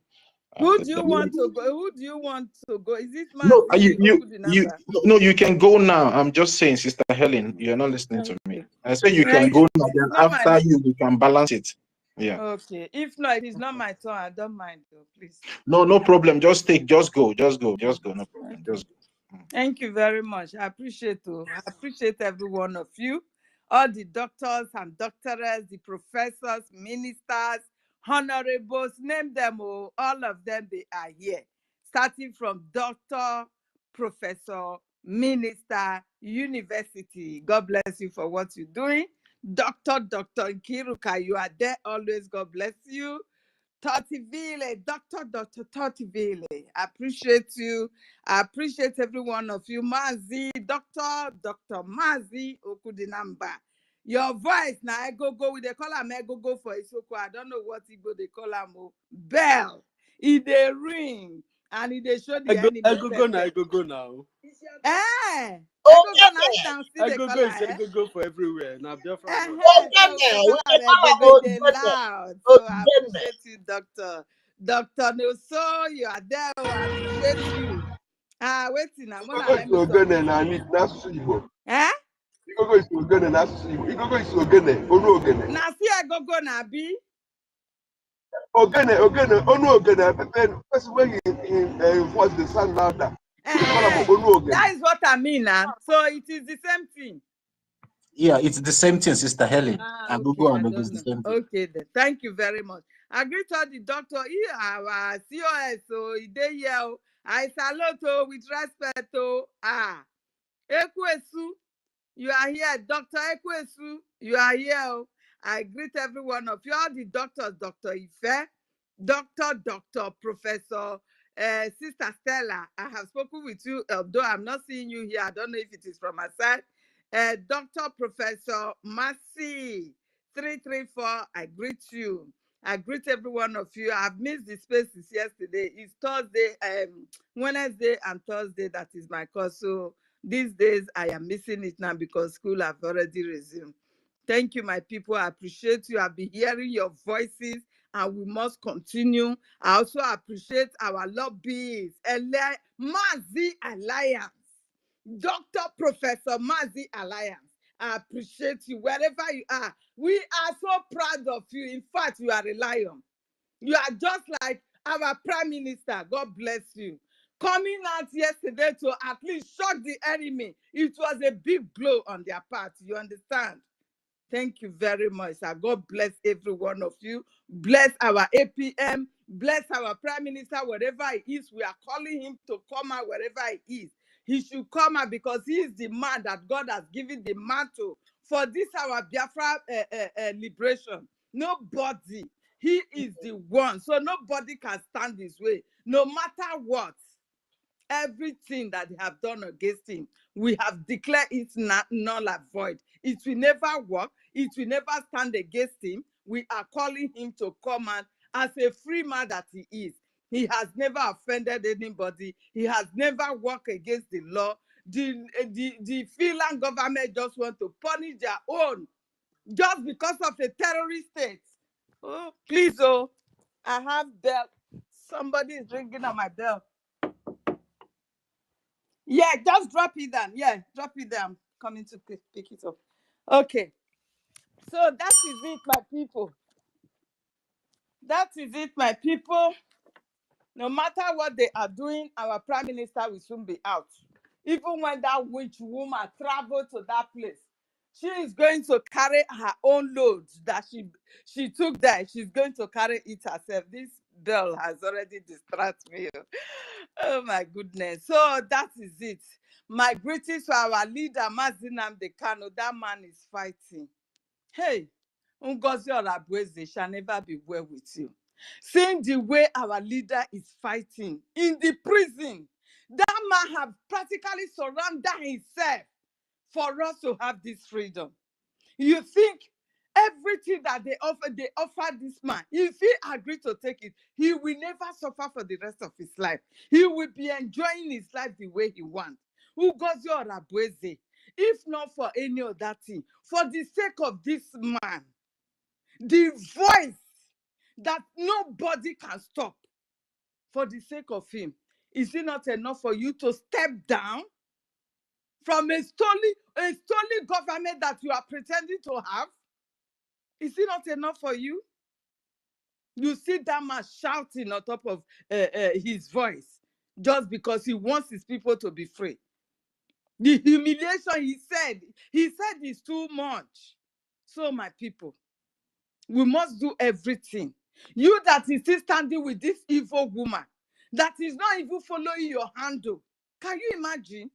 Who do you want to go? Who do you want to go? Is it No, Mazi Okudinamba? no, you can go now. I'm just saying, Sister Helen, you're not listening to me. I say you can go now. Then after you, we can balance it. Yeah. Okay. If not, it is not my turn. I don't mind though, please. No problem. Just go. No problem. Just go. Thank you very much. I appreciate you. I appreciate every one of you, all the doctors and doctorates, the professors, ministers, honorables, name them all. All of them, they are here. Starting from doctor, professor, minister, university. God bless you for what you're doing. Dr. Nkiruka, you are there always. God bless you. Tortivile, Dr. Tortivile, I appreciate you. I appreciate every one of you. Mazi, Dr. Mazi Okudinamba. Your voice, now I go, they call him, I go for Isoko. I don't know what Igbo they call him. Bell. It they ring. And it they show the enemy. I go now. Eh, I go for everywhere. Now, Biafra. So they loud. So I appreciate you, Doctor. Dr. Noso, you are there. I appreciate you. Waiting. I'm gonna let me talk. Eh? Igogo is ogene n'asụsụ Igbo. Igogo is ogene, onu ogene. Na see I go na be. Ogene, onu ogene. Person when he voice the sound louder. That is what I mean now. So it is the same thing. Yeah, it's the same thing, Sister Helen. Okay, then. Thank you very much. I greet all the doctor. Our COS, so they yell. I salute with respect. Ekwesu, you are here. Dr. Ekwesu, you are here. I greet every one of you, all the doctors, Dr. Ife, Dr. Professor, Sister Stella. I have spoken with you, although I'm not seeing you here. I don't know if it is from my side. Dr. Professor Mercy 334, I greet you. I greet every one of you. I've missed the spaces yesterday. It's Thursday, Wednesday and Thursday. That is my course. So these days I am missing it now because school have already resumed. Thank you, my people. I appreciate you. I've been hearing your voices and we must continue. I also appreciate our lobbyists, Mazi Alliance, Dr. Professor Mazi Alliance. I appreciate you wherever you are. We are so proud of you. In fact, you are a lion. You are just like our Prime Minister. God bless you. Coming out yesterday to at least shock the enemy. It was a big blow on their part. You understand? Thank you very much, sir. God bless every one of you. Bless our APM. Bless our Prime Minister, wherever he is. We are calling him to come out wherever he is. He should come out because he is the man that God has given the mantle for this our Biafra liberation. Nobody. He is the one. So nobody can stand his way, no matter what. Everything that they have done against him, we have declared it null and void. It will never work. It will never stand against him. We are calling him to come out as a free man that he is. He has never offended anybody. He has never worked against the law. The Finland government just want to punish their own just because of a terrorist state. Oh, please, oh, I have bell. Somebody is ringing on my bell. Yeah, just drop it down. Yeah, drop it down. Coming to pick it up. Okay. So that is it, my people. That is it, my people. No matter what they are doing, our prime minister will soon be out. Even when that witch woman traveled to that place, she is going to carry her own load that she took there. She's going to carry it herself. This girl has already distracted me. Oh my goodness. So that is it. My greetings to our leader, Mazinam Kano. That man is fighting. Hey, Ngozi Orabueze shall never be well with you. Seeing the way our leader is fighting in the prison, that man have practically surrendered himself for us to have this freedom. You think everything that they offer this man, if he agreed to take it, he will never suffer for the rest of his life. He will be enjoying his life the way he wants. Ngozi Orabueze, if not for any other thing, for the sake of this man, the voice that nobody can stop, for the sake of him, is it not enough for you to step down from a stolen government that you are pretending to have? Is it not enough for you? You see that man shouting on top of his voice just because he wants his people to be free. The humiliation he said is too much. So my people, we must do everything. You that is still standing with this evil woman that is not even following your handle. Can you imagine?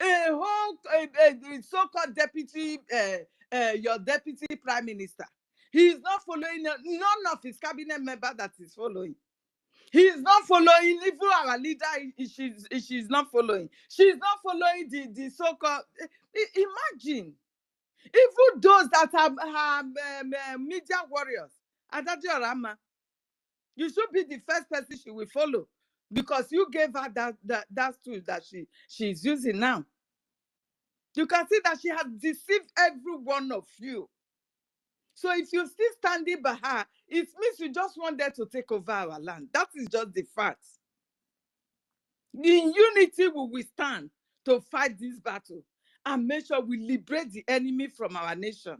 A whole so-called deputy, your deputy prime minister. He is not following, none of his cabinet member that is following. He is not following, even our leader, she's not following. She's not following the so-called, imagine. Even those that are media warriors, Adadio Rama, you should be the first person she will follow because you gave her that tool that she's using now. You can see that she has deceived every one of you. So if you're still standing by her, it means you just want her to take over our land. That is just the fact. In unity, we will stand to fight this battle and make sure we liberate the enemy from our nation.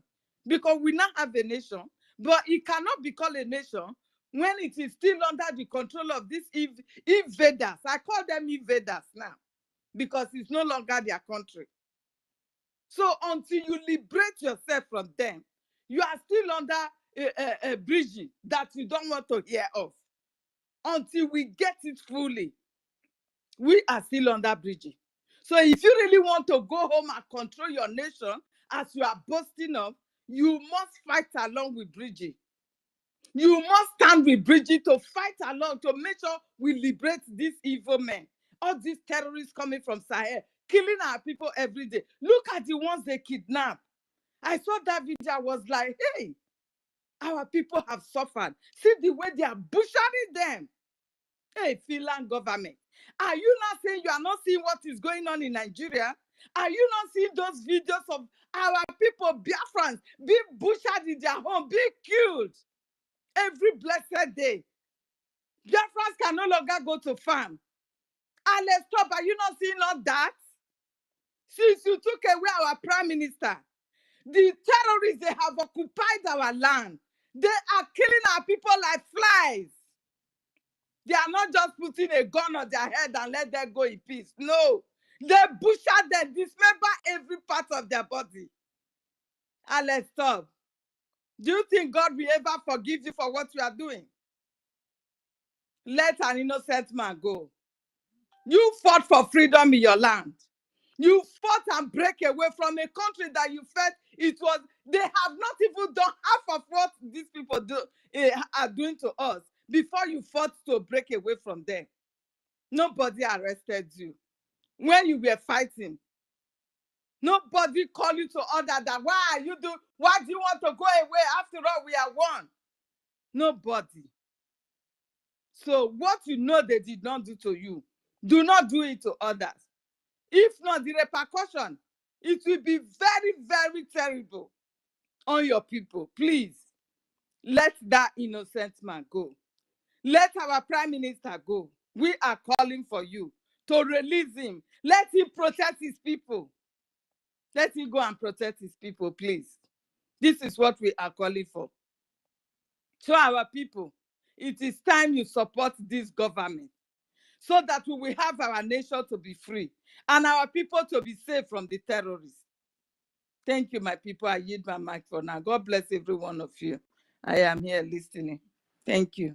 Because we now have a nation, but it cannot be called a nation when it is still under the control of these invaders. I call them invaders now because it's no longer their country. So until you liberate yourself from them, you are still under a BRGIE that you don't want to hear of. Until we get it fully, we are still under BRGIE. So if you really want to go home and control your nation, as you are boasting of, you must fight along with BRGIE. You must stand with BRGIE to fight along to make sure we liberate these evil men. All these terrorists coming from Sahel, killing our people every day. Look at the ones they kidnap. I saw that video, I was like, hey, our people have suffered. See the way they are butchering them. Hey, Finland government. Are you not saying you are not seeing what is going on in Nigeria? Are you not seeing those videos of our people, Biafrans, being butchered in their home, being killed every blessed day? Biafrans can no longer go to farm. And let's stop. Are you not seeing all that? Since you took away our prime minister, the terrorists, they have occupied our land. They are killing our people like flies. They are not just putting a gun on their head and let them go in peace. No. They butcher them, dismember every part of their body. And let's stop. Do you think God will ever forgive you for what you are doing? Let an innocent man go. You fought for freedom in your land. You fought and break away from a country that you felt they have not even done half of what these people are doing to us before you fought to break away from them. Nobody arrested you. When you were fighting, nobody called you to order that, why do you want to go away? After all, we are one. Nobody. So what you know they did not do to you, do not do it to others. If not, the repercussion, it will be very, very terrible on your people. Please, Let that innocent man go. Let our prime minister go. We are calling for you to release him. Let him protect his people. Let him go and protect his people, please. This is what we are calling for. So our people, it is time you support this government so that we will have our nation to be free and our people to be safe from the terrorists. Thank you, my people. I yield my mic for now. God bless every one of you. I am here listening. Thank you.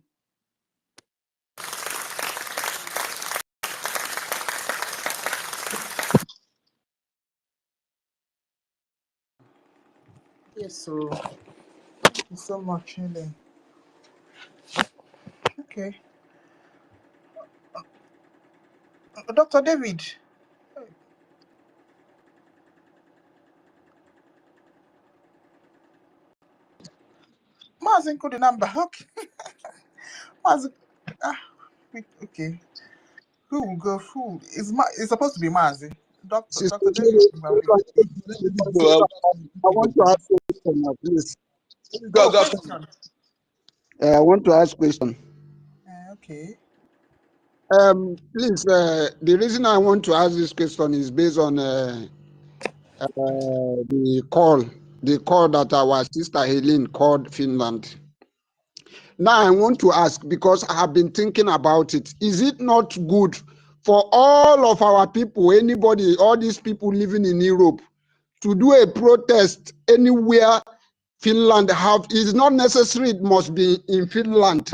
Yes, so thank you so much, Helen. Okay. Dr. David. Mazen the number. Okay. Mazen. Okay. Who will go? Who is it's supposed to be Mazi? Dr. Sister David. I want to ask a question now, please. Oh, question. I want to ask a question. Okay. Please, the reason I want to ask this question is based on the call that our sister Helene called Finland. Now I want to ask, because I have been thinking about it, is it not good for all of our people, anybody, all these people living in Europe, to do a protest anywhere Finland have? It's not necessary it must be in Finland.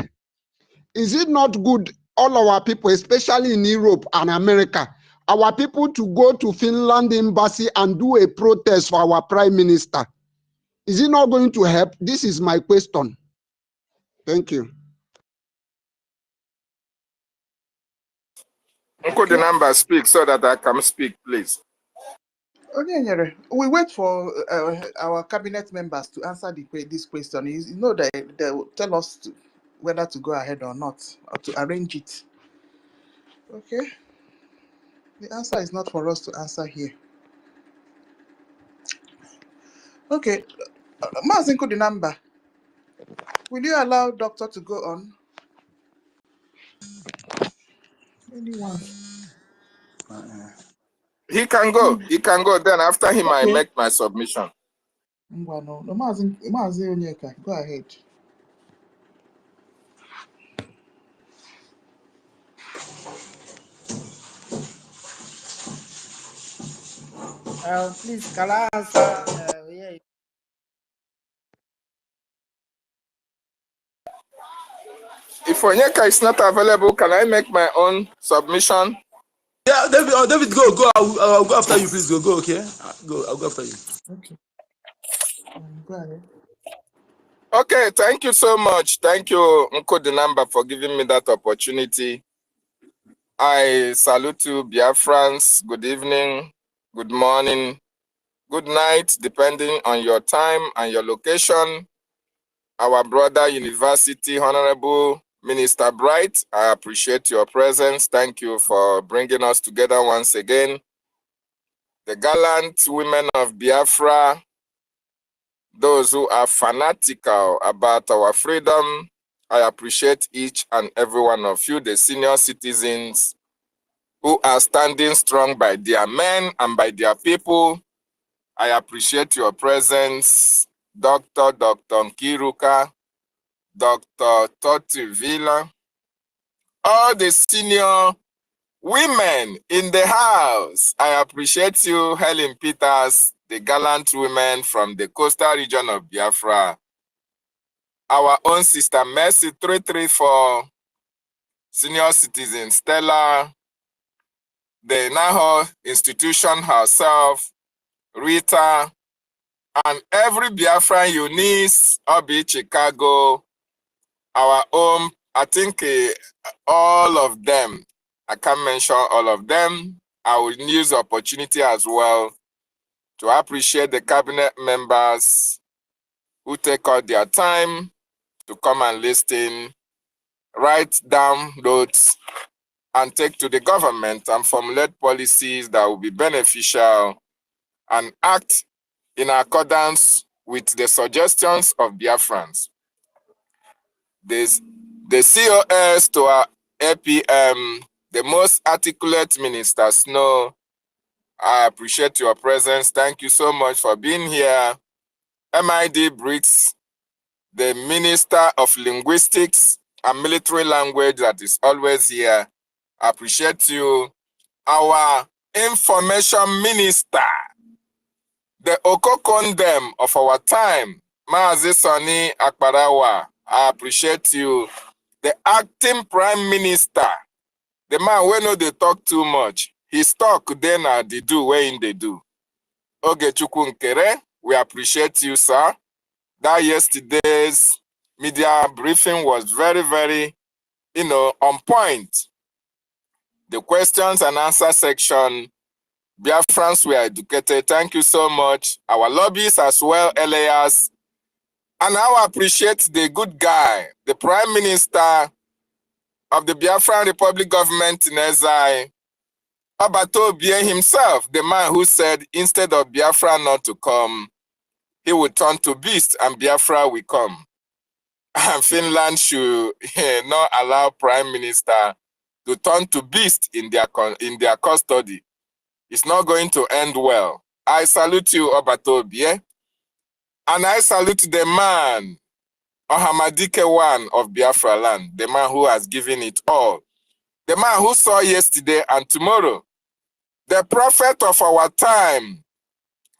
Is it not good, all our people, especially in Europe and America, our people to go to Finland embassy and do a protest for our prime minister? Is it not going to help? This is my question. Thank you. Uncle the number speak so that I can speak, please. Okay, we wait for our cabinet members to answer this question. You know that they will tell us whether to go ahead or not, or to arrange it. Okay. The answer is not for us to answer here. Okay. Mazinko the number. Will you allow doctor to go on? Anyone? He can go. He can go. Then after him, I Okay. make my submission. No, Mazi Onyeka, go ahead. Please, can I answer? Yeah. If Onyeka is not available, can I make my own submission? Yeah, David, go. I'll go after you. Please go. Okay, I'll go after you. Okay. Go ahead. Okay, thank you so much. Thank you, Uncle Dinamba, for giving me that opportunity. I salute you, Biafrans. Good evening, good morning, good night, depending on your time and your location. Our brother University Honorable Minister Bright, I appreciate your presence. Thank you for bringing us together once again. The gallant women of Biafra, those who are fanatical about our freedom, I appreciate each and every one of you, the senior citizens who are standing strong by their men and by their people. I appreciate your presence, Dr. Nkiruka, Dr. Toti Villa, all the senior women in the house. I appreciate you, Helen Peters, the gallant women from the coastal region of Biafra. Our own sister Mercy 334, senior citizen Stella, the NAHO institution herself, Rita, and every Biafran Eunice, Obi Chicago, our own, I think all of them. I can't mention all of them. I will use the opportunity as well to appreciate the cabinet members who take out their time to come and listen, write down notes, and take to the government and formulate policies that will be beneficial and act in accordance with the suggestions of Biafrans. this, the COS to our APM, the most articulate minister, Snow. I appreciate your presence. Thank you so much for being here. MID Briggs, the Minister of Linguistics and Military Language that is always here. I appreciate you. Our Information Minister, the Okokondem of our time, Maazi Sani Akbarawa. I appreciate you. The Acting Prime Minister, the man we know they talk too much. His talk then they do when they do. Ogechukwu Nkere, we appreciate you, sir. That yesterday's media briefing was very, very, on point. The questions and answer section, Biafrans were educated. Thank you so much. Our lobbies as well, LAS. And I appreciate the good guy, the Prime Minister of the Biafran Republic government in exile, Abato Bie himself, the man who said instead of Biafra not to come, he would turn to beast and Biafra will come. And Finland should not allow Prime Minister to turn to beast in their custody. It's not going to end well. I salute you, Abato Bie. And I salute the man, Ohamadike one of Biafra land, the man who has given it all. The man who saw yesterday and tomorrow. The prophet of our time.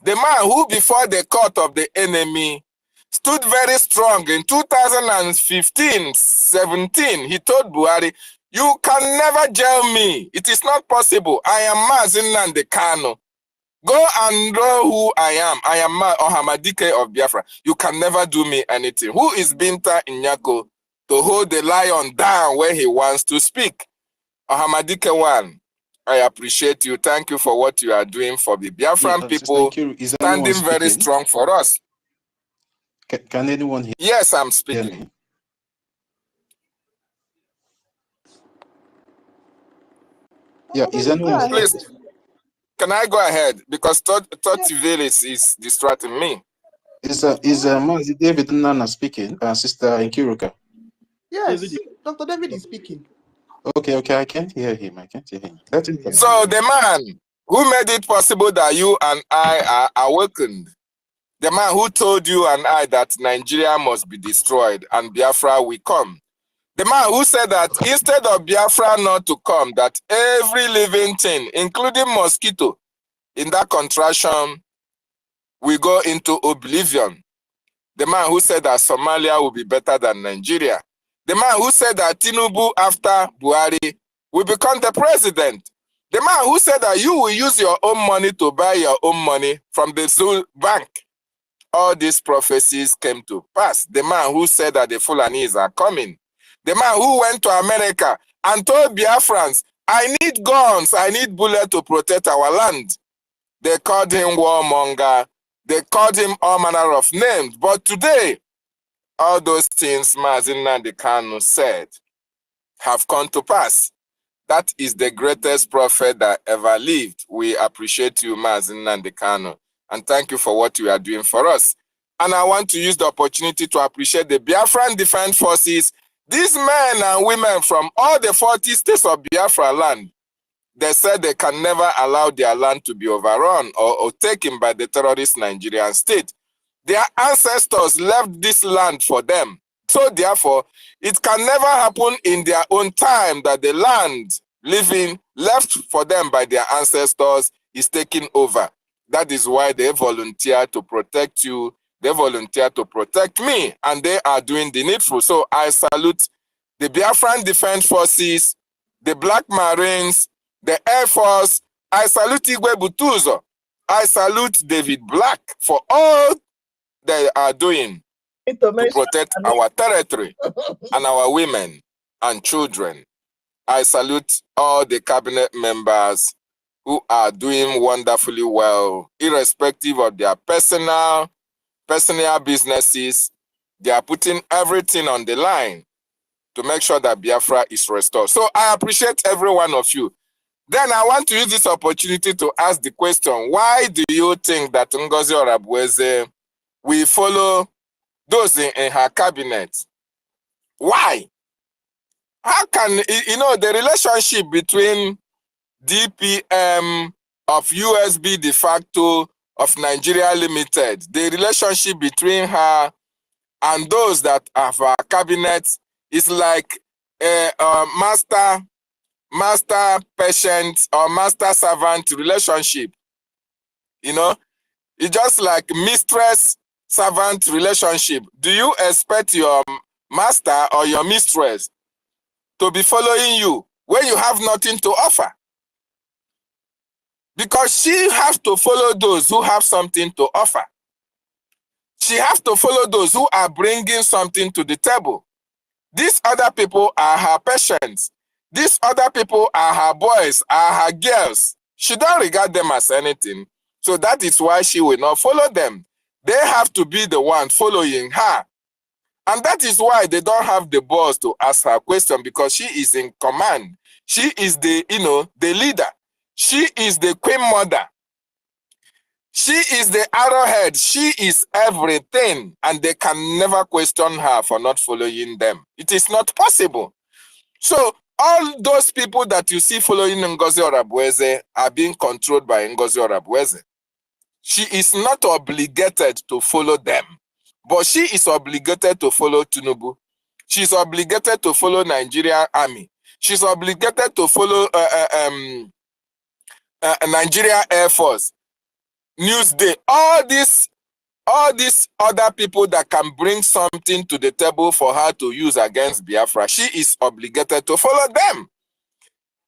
The man who before the court of the enemy stood very strong in 2015-17. He told Buhari, you can never jail me. It is not possible. I am Mazi Nnamdi Kanu. Go and know who I am. I am Ohamadike of Biafra. You can never do me anything. Who is Binta Inyako to hold the lion down where he wants to speak? Ohamadike one, I appreciate you. Thank you for what you are doing for the Biafran people, standing very strong for us. Can anyone hear? Yes, I'm speaking. Yeah, is anyone? Please, can I go ahead? Because Totiville is distracting me. Is Mazi David Nana speaking? Sister Nkiruka. Yes, Dr. David is speaking. Okay, I can't hear him. Let him come. So the man who made it possible that you and I are awakened, the man who told you and I that Nigeria must be destroyed and Biafra will come, the man who said that instead of Biafra not to come, that every living thing, including mosquito, in that contraction, will go into oblivion. The man who said that Somalia will be better than Nigeria. The man who said that Tinubu after Buhari will become the president. The man who said that you will use your own money to buy your own money from the Zul Bank. All these prophecies came to pass. The man who said that the Fulanis are coming. The man who went to America and told Biafrans, I need guns, I need bullets to protect our land. They called him warmonger. They called him all manner of names. But today, all those things Mazi Nnamdi Kanu said have come to pass. That is the greatest prophet that ever lived. We appreciate you, Mazi Nnamdi Kanu, and thank you for what you are doing for us. And I want to use the opportunity to appreciate the Biafran Defense Forces, these men and women from all the 40 states of Biafra land. They said they can never allow their land to be overrun or taken by the terrorist Nigerian state. Their ancestors left this land for them. So therefore, it can never happen in their own time that the land left for them by their ancestors is taken over. That is why they volunteer to protect you. They volunteer to protect me, and they are doing the needful. So I salute the Biafran Defense Forces, the Black Marines, the Air Force. I salute Igwe Butuzo. I salute David Black for all they are doing to protect our territory and our women and children. I salute all the cabinet members who are doing wonderfully well, irrespective of their personal businesses. They are putting everything on the line to make sure that Biafra is restored. So I appreciate every one of you. Then I want to use this opportunity to ask the question, why do you think that Ngozi Orabueze will follow those in her cabinet Why? How can, the relationship between DPM of USB de facto of Nigeria Limited, the relationship between her and those that have her cabinet is like a master patient or master servant relationship. It's just like mistress servant relationship. Do you expect your master or your mistress to be following you when you have nothing to offer? Because she has to follow those who have something to offer. She has to follow those who are bringing something to the table. These other people are her patients. These other people are her boys, are her girls. She don't regard them as anything. So that is why she will not follow them. They have to be the one following her. And that is why they don't have the balls to ask her question, because she is in command. She is the, the leader. She is the queen mother. She is the arrowhead. She is everything. And they can never question her for not following them. It is not possible. So all those people that you see following Ngozi Orabueze are being controlled by Ngozi Orabueze. She is not obligated to follow them, but she is obligated to follow Tinubu. She is obligated to follow Nigerian Army. She's obligated to follow Nigeria Air Force, Newsday, all these other people that can bring something to the table for her to use against Biafra. She is obligated to follow them.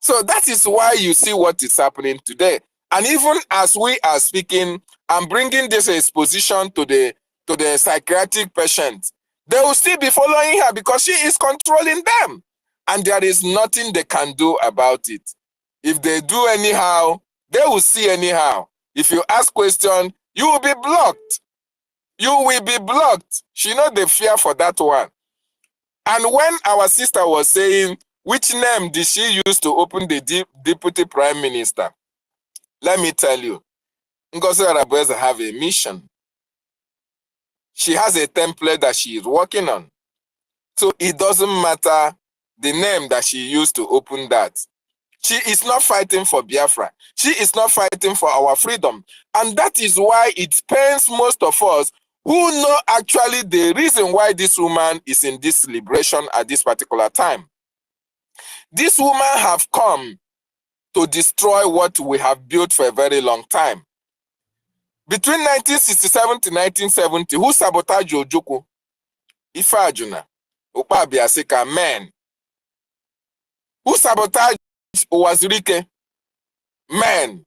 So that is why you see what is happening today. And even as we are speaking, I'm bringing this exposition to the psychiatric patients. They will still be following her because she is controlling them. And there is nothing they can do about it. If they do anyhow, they will see anyhow. If you ask questions, you will be blocked. You will be blocked. She knows the fear for that one. And when our sister was saying, which name did she use to open the deputy prime minister? Let me tell you, Ngozi Orabueze have a mission. She has a template that she is working on. So it doesn't matter the name that she used to open that. She is not fighting for Biafra. She is not fighting for our freedom. And that is why it pains most of us who know actually the reason why this woman is in this liberation at this particular time. This woman have come to destroy what we have built for a very long time. Between 1967 to 1970, who sabotaged Ojukwu? Ife Ajuna, Ukpabiasika, men. Who sabotaged Owazirike? Men.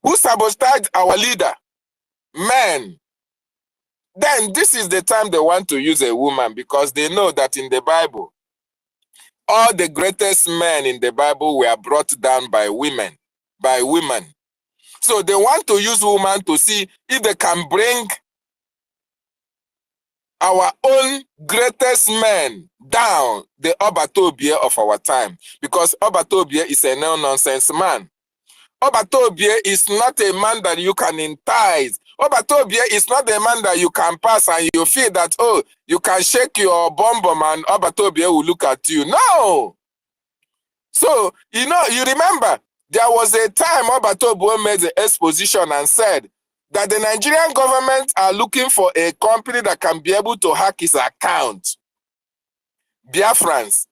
Who sabotaged our leader? Men. Then this is the time they want to use a woman, because they know that in the Bible, all the greatest men in the Bible were brought down by women. So they want to use women to see if they can bring our own greatest men down, the Obatobie of our time. Because Obatobie is a no-nonsense man. Obatobie is not a man that you can entice. Obatobie is not a man that you can pass and you feel that, oh, you can shake your bum and Obatobie will look at you. No! So, you remember, there was a time Obatobie made the exposition and said that the Nigerian government are looking for a company that can be able to hack his account. Biafrans,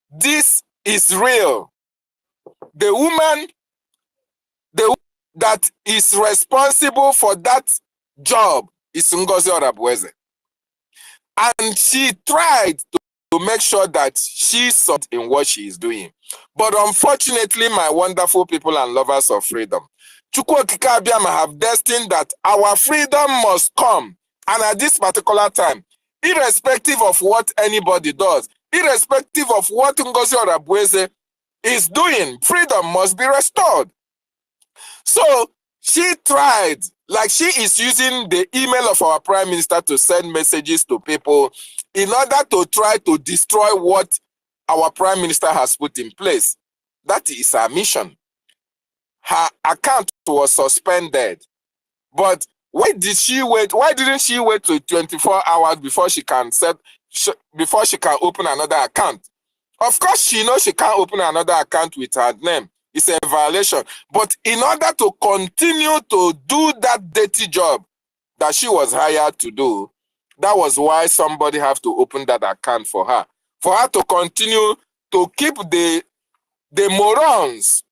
this is real. The woman that is responsible for that job is Ngozi Orabueze. And she tried to make sure that she saw in what she is doing. But unfortunately, my wonderful people and lovers of freedom, Chukwu Okike Abiama have destined that our freedom must come. And at this particular time, irrespective of what anybody does, irrespective of what Ngozi Orabueze is doing, freedom must be restored. So she tried, like she is using the email of our prime minister to send messages to people in order to try to destroy what our prime minister has put in place. That is her mission. Her account was suspended. But why did she wait? Why didn't she wait to 24 hours before she can before she can open another account. Of course, she knows she can't open another account with her name. It's a violation. But in order to continue to do that dirty job that she was hired to do, that was why somebody have to open that account for her. For her to continue to keep the morons,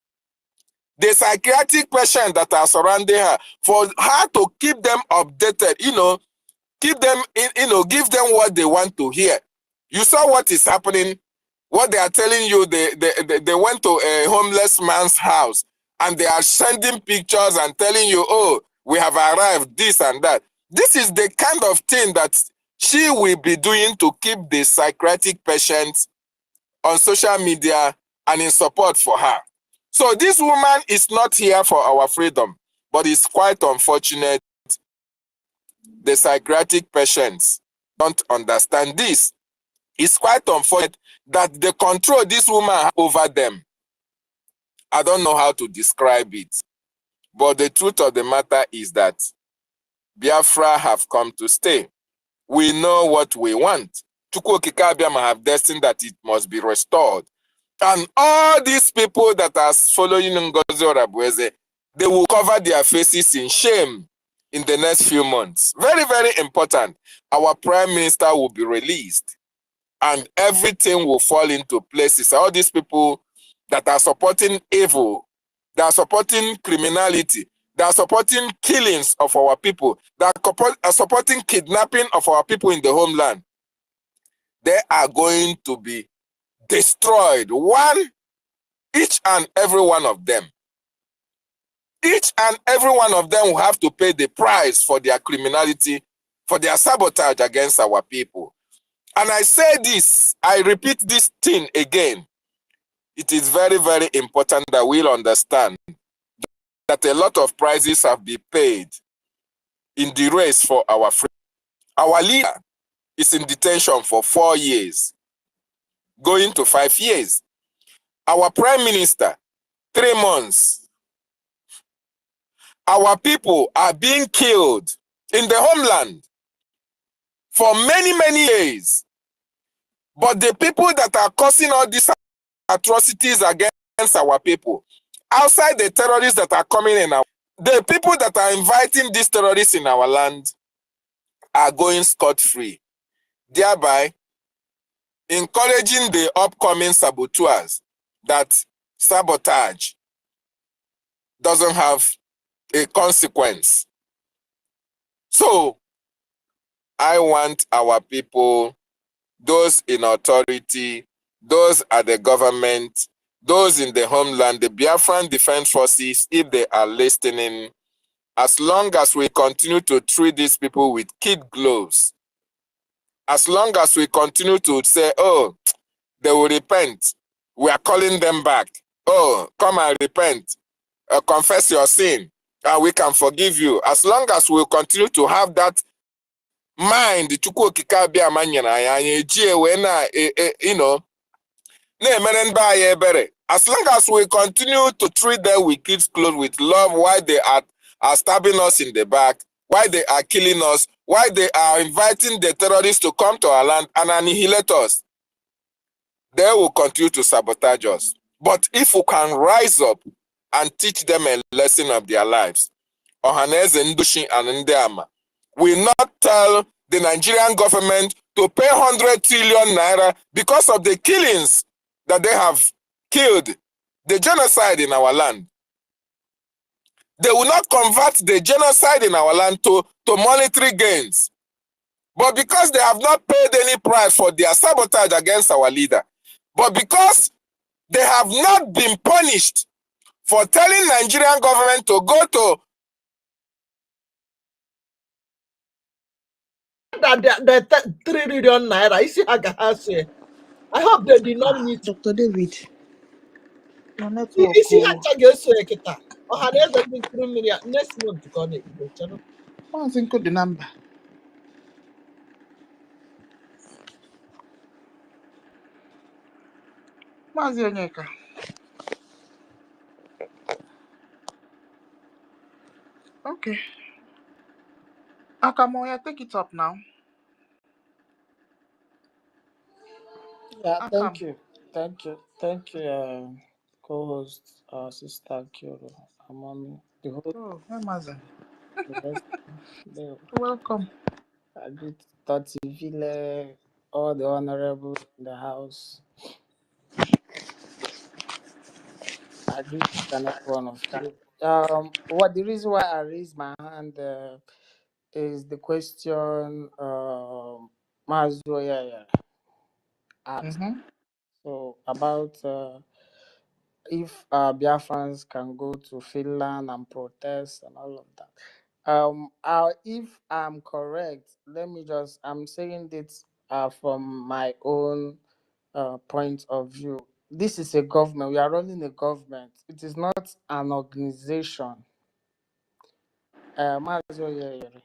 the psychiatric patients that are surrounding her, for her to keep them updated, keep them, give them what they want to hear. You saw what is happening, what they are telling you. They went to a homeless man's house and they are sending pictures and telling you, oh, we have arrived, this and that. This is the kind of thing that she will be doing to keep the psychiatric patients on social media and in support for her. So this woman is not here for our freedom, but it's quite unfortunate the psychiatric patients don't understand this. It's quite unfortunate that the control this woman has over them, I don't know how to describe it. But the truth of the matter is that Biafra have come to stay. We know what we want. Chukwu Okike Abiama have destined that it must be restored. And all these people that are following NGOZI Orabueze, they will cover their faces in shame in the next few months. Very, very important. Our Prime Minister will be released and everything will fall into places. All these people that are supporting evil, that are supporting criminality, that are supporting killings of our people, that are supporting kidnapping of our people in the homeland, they are going to be destroyed. Each and every one of them. Each and every one of them will have to pay the price for their criminality, for their sabotage against our people. And I say this, I repeat this thing again. It is very, very important that we'll understand that a lot of prices have been paid in the race for our freedom. Our leader is in detention for 4 years, going to 5 years. Our Prime Minister, 3 months. Our people are being killed in the homeland for many, many years. But the people that are causing all these atrocities against our people, outside the terrorists that are coming in, the people that are inviting these terrorists in our land are going scot-free, thereby encouraging the upcoming saboteurs that sabotage doesn't have a consequence. So, I want our people, those in authority, those at the government, those in the homeland, the Biafran Defense Forces, if they are listening, as long as we continue to treat these people with kid gloves, as long as we continue to say, oh, they will repent, we are calling them back. Oh, come and repent, confess your sin, and we can forgive you. As long as we continue to have that mind, Chukwu Okike Abiama nyere anyị eji ewe na na-emere ndị anyị ebere. As long as we continue to treat them with kids clothes, with love, while they are stabbing us in the back, while they are killing us, while they are inviting the terrorists to come to our land and annihilate us, they will continue to sabotage us. But if we can rise up and teach them a lesson of their lives, Ohaneze Ndushi and Ndiama will not tell the Nigerian government to pay 100 trillion naira because of the killings that they have killed, the genocide in our land. They will not convert the genocide in our land to monetary gains. But because they have not paid any price for their sabotage against our leader, but because they have not been punished for telling Nigerian government to go to the 3 million naira. You see, I hope they did not meet Dr. David, your network. you see, Ohaneze 3 million next month. What's in the number? Mazi Onyeka. Okay. Akamoya, take it up now. Yeah, How thank come? you. Thank you, co-host, Sister Kyoto, Amami, the whole, Oh, hey, Mazen. the rest, the Welcome. Agrit Ville, all the honorable in the house. I greet each and every one of you. What the reason why I raised my hand is the question Mazoya asked. Mm-hmm. So about if Biafrans can go to Finland and protest and all of that. If I'm correct, I'm saying this from my own point of view. This is a government. We are running a government. It is not an organization. Mazi Oyeyere,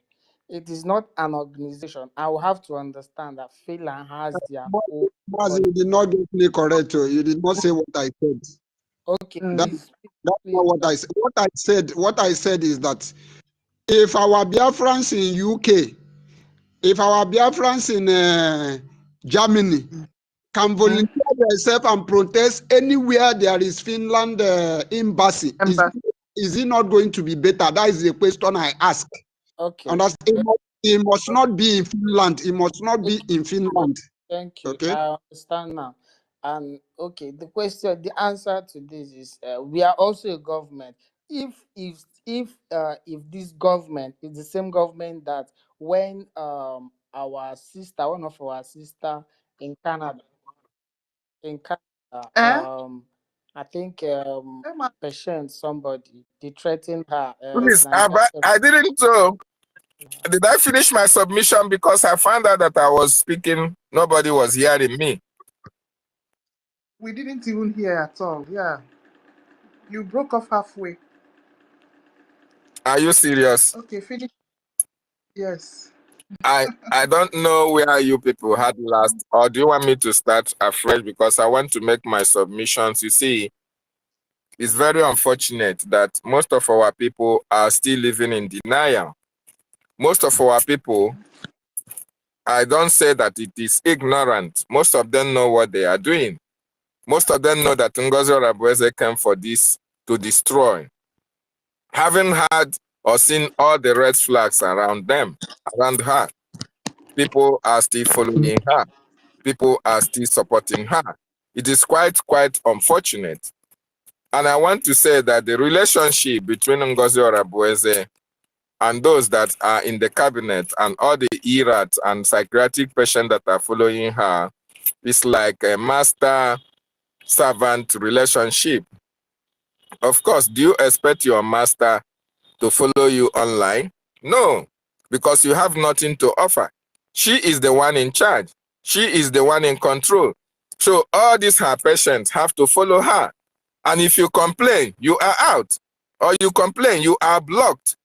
it is not an organization. I will have to understand that Finland has their But own Mazi, policy. you did not get me correct. Oh. You did not say what I said. Okay, That, Mm. that's please, not what I said. What I said is that if our Biafrans in UK, if our Biafrans in Germany can Mm. volunteer themselves and protest anywhere there is Finland embassy, Embassy. is it not going to be better? That is the question I ask. okay. And that's, it must not be in Finland. It must not be in Okay, Finland. thank you. Okay. I understand now. And okay, the answer to this is we are also a government. If this government is the same government that when one of our sister in Canada, in Canada, Eh? I think Hey, Ma- patient somebody they threatened her. Please, Nigeria. I didn't. Did I finish my submission? Because I found out that I was speaking, nobody was hearing me. we didn't even hear at all. Yeah. You broke off halfway. Are you serious? Okay, finish. Yes. I don't know where you people had last, or do you want me to start afresh? Because I want to make my submissions. You see, it's very unfortunate that most of our people are still living in denial. Most of our people, I don't say that it is ignorant. Most of them know what they are doing. Most of them know that Ngozi Orabueze came for this to destroy. Having had or seen all the red flags around them, around her, people are still following her. People are still supporting her. It is quite unfortunate. And I want to say that the relationship between Ngozi Orabueze and those that are in the cabinet and all the ERAT and psychiatric patients that are following her is like a master-servant relationship. Of course, do you expect your master to follow you online? No, because you have nothing to offer. She is the one in charge. She is the one in control. So all these her patients have to follow her. And if you complain, you are out. Or you complain, you are blocked.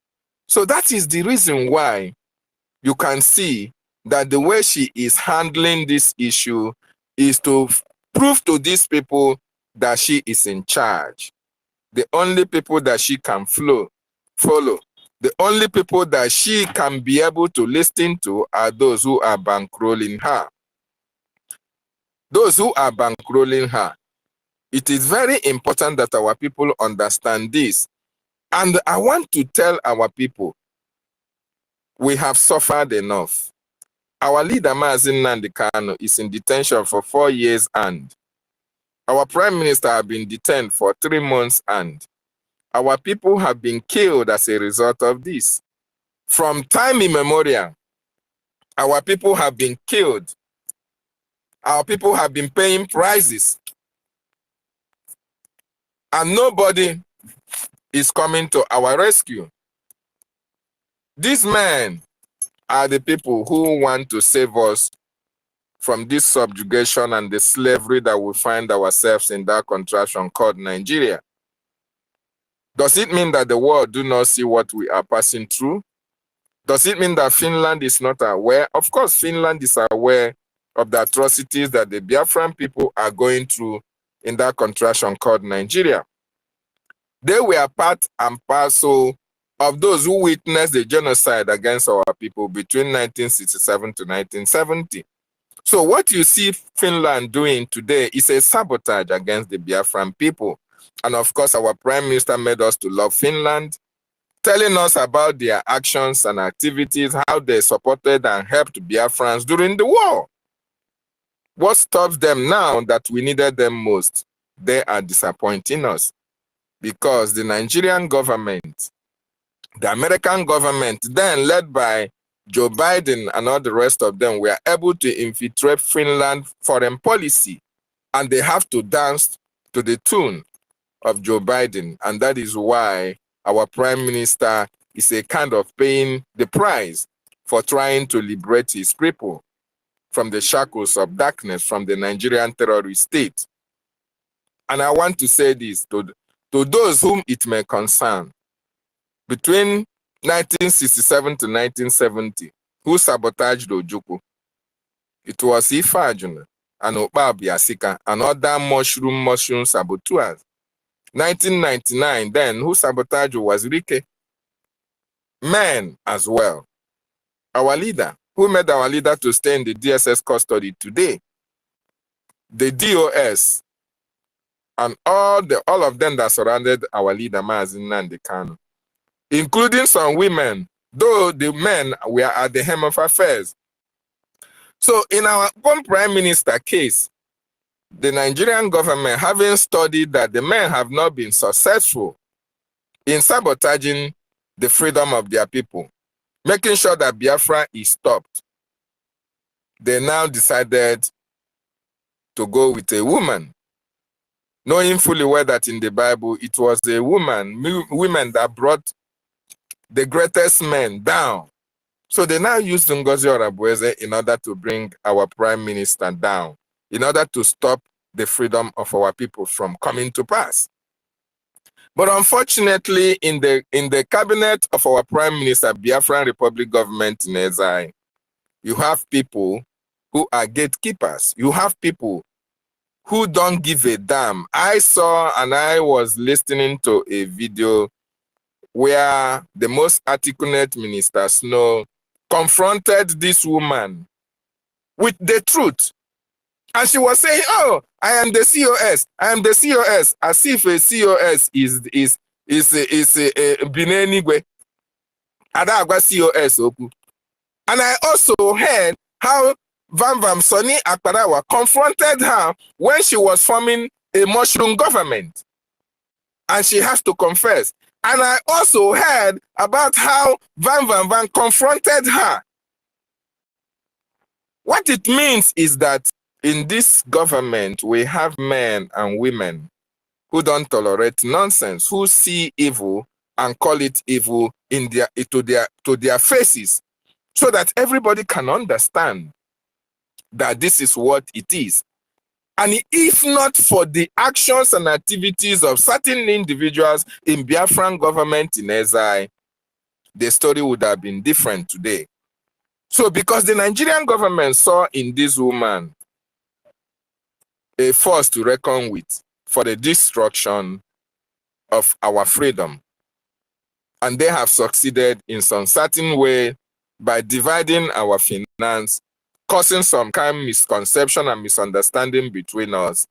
So that is the reason why you can see that the way she is handling this issue is to prove to these people that she is in charge. The only people that she can follow, the only people that she can be able to listen to are those who are bankrolling her. Those who are bankrolling her. It is very important that our people understand this. And I want to tell our people, we have suffered enough. Our leader, Mazi Nnamdi Kanu, is in detention for 4 years and our prime minister has been detained for 3 months and our people have been killed as a result of this. From time immemorial, our people have been killed. Our people have been paying prices. And nobody is coming to our rescue. These men are the people who want to save us from this subjugation and the slavery that we find ourselves in that contraction called Nigeria. Does it mean that the world do not see what we are passing through? Does it mean that Finland is not aware? Of course, Finland is aware of the atrocities that the Biafran people are going through in that contraction called Nigeria. They were part and parcel of those who witnessed the genocide against our people between 1967 to 1970. So what you see Finland doing today is a sabotage against the Biafran people. And of course, our Prime Minister made us to love Finland, telling us about their actions and activities, how they supported and helped Biafrans during the war. What stops them now that we needed them most? They are disappointing us because the Nigerian government, the American government, then led by Joe Biden and all the rest of them, were able to infiltrate Finland foreign policy, and they have to dance to the tune of Joe Biden. And that is why our Prime Minister is a kind of paying the price for trying to liberate his people from the shackles of darkness from the Nigerian terrorist state. And I want to say this to those whom it may concern. Between 1967 to 1970, who sabotaged Ojukwu? It was Ifeajuna and Okpa Biasika and other mushroom saboteurs. 1999, then, who sabotaged was Rike. Men as well. Our leader, who made our leader to stay in the DSS custody today, the DOS, and all of them that surrounded our leader, Mazi Nnamdi Kanu, including some women, though the men were at the helm of affairs. So in our own Prime Minister case, the Nigerian government, having studied that the men have not been successful in sabotaging the freedom of their people, making sure that Biafra is stopped, they now decided to go with a woman, knowing fully well that in the Bible it was a women that brought the greatest men down. So they now used NGOZI Orabueze in order to bring our Prime Minister down, in order to stop the freedom of our people from coming to pass. But unfortunately, in the cabinet of our Prime Minister, Biafran Republic government in exile, you have people who are gatekeepers. You have people who don't give a damn. I saw and I was listening to a video where the most articulate Minister Snow confronted this woman with the truth. And she was saying, oh, I am the COS. I am the COS. As if a COS is Binenigwe. Adagwa COS oku. And I also heard how Vam Sonny Akparawa confronted her when she was forming a mushroom government. And she has to confess. And I also heard about how Van confronted her. What it means is that in this government, we have men and women who don't tolerate nonsense, who see evil and call it evil to their faces, so that everybody can understand that this is what it is. And if not for the actions and activities of certain individuals in Biafran government in exile, the story would have been different today. So because the Nigerian government saw in this woman a force to reckon with for the destruction of our freedom, and they have succeeded in some certain way by dividing our finance, causing some kind of misconception and misunderstanding between us,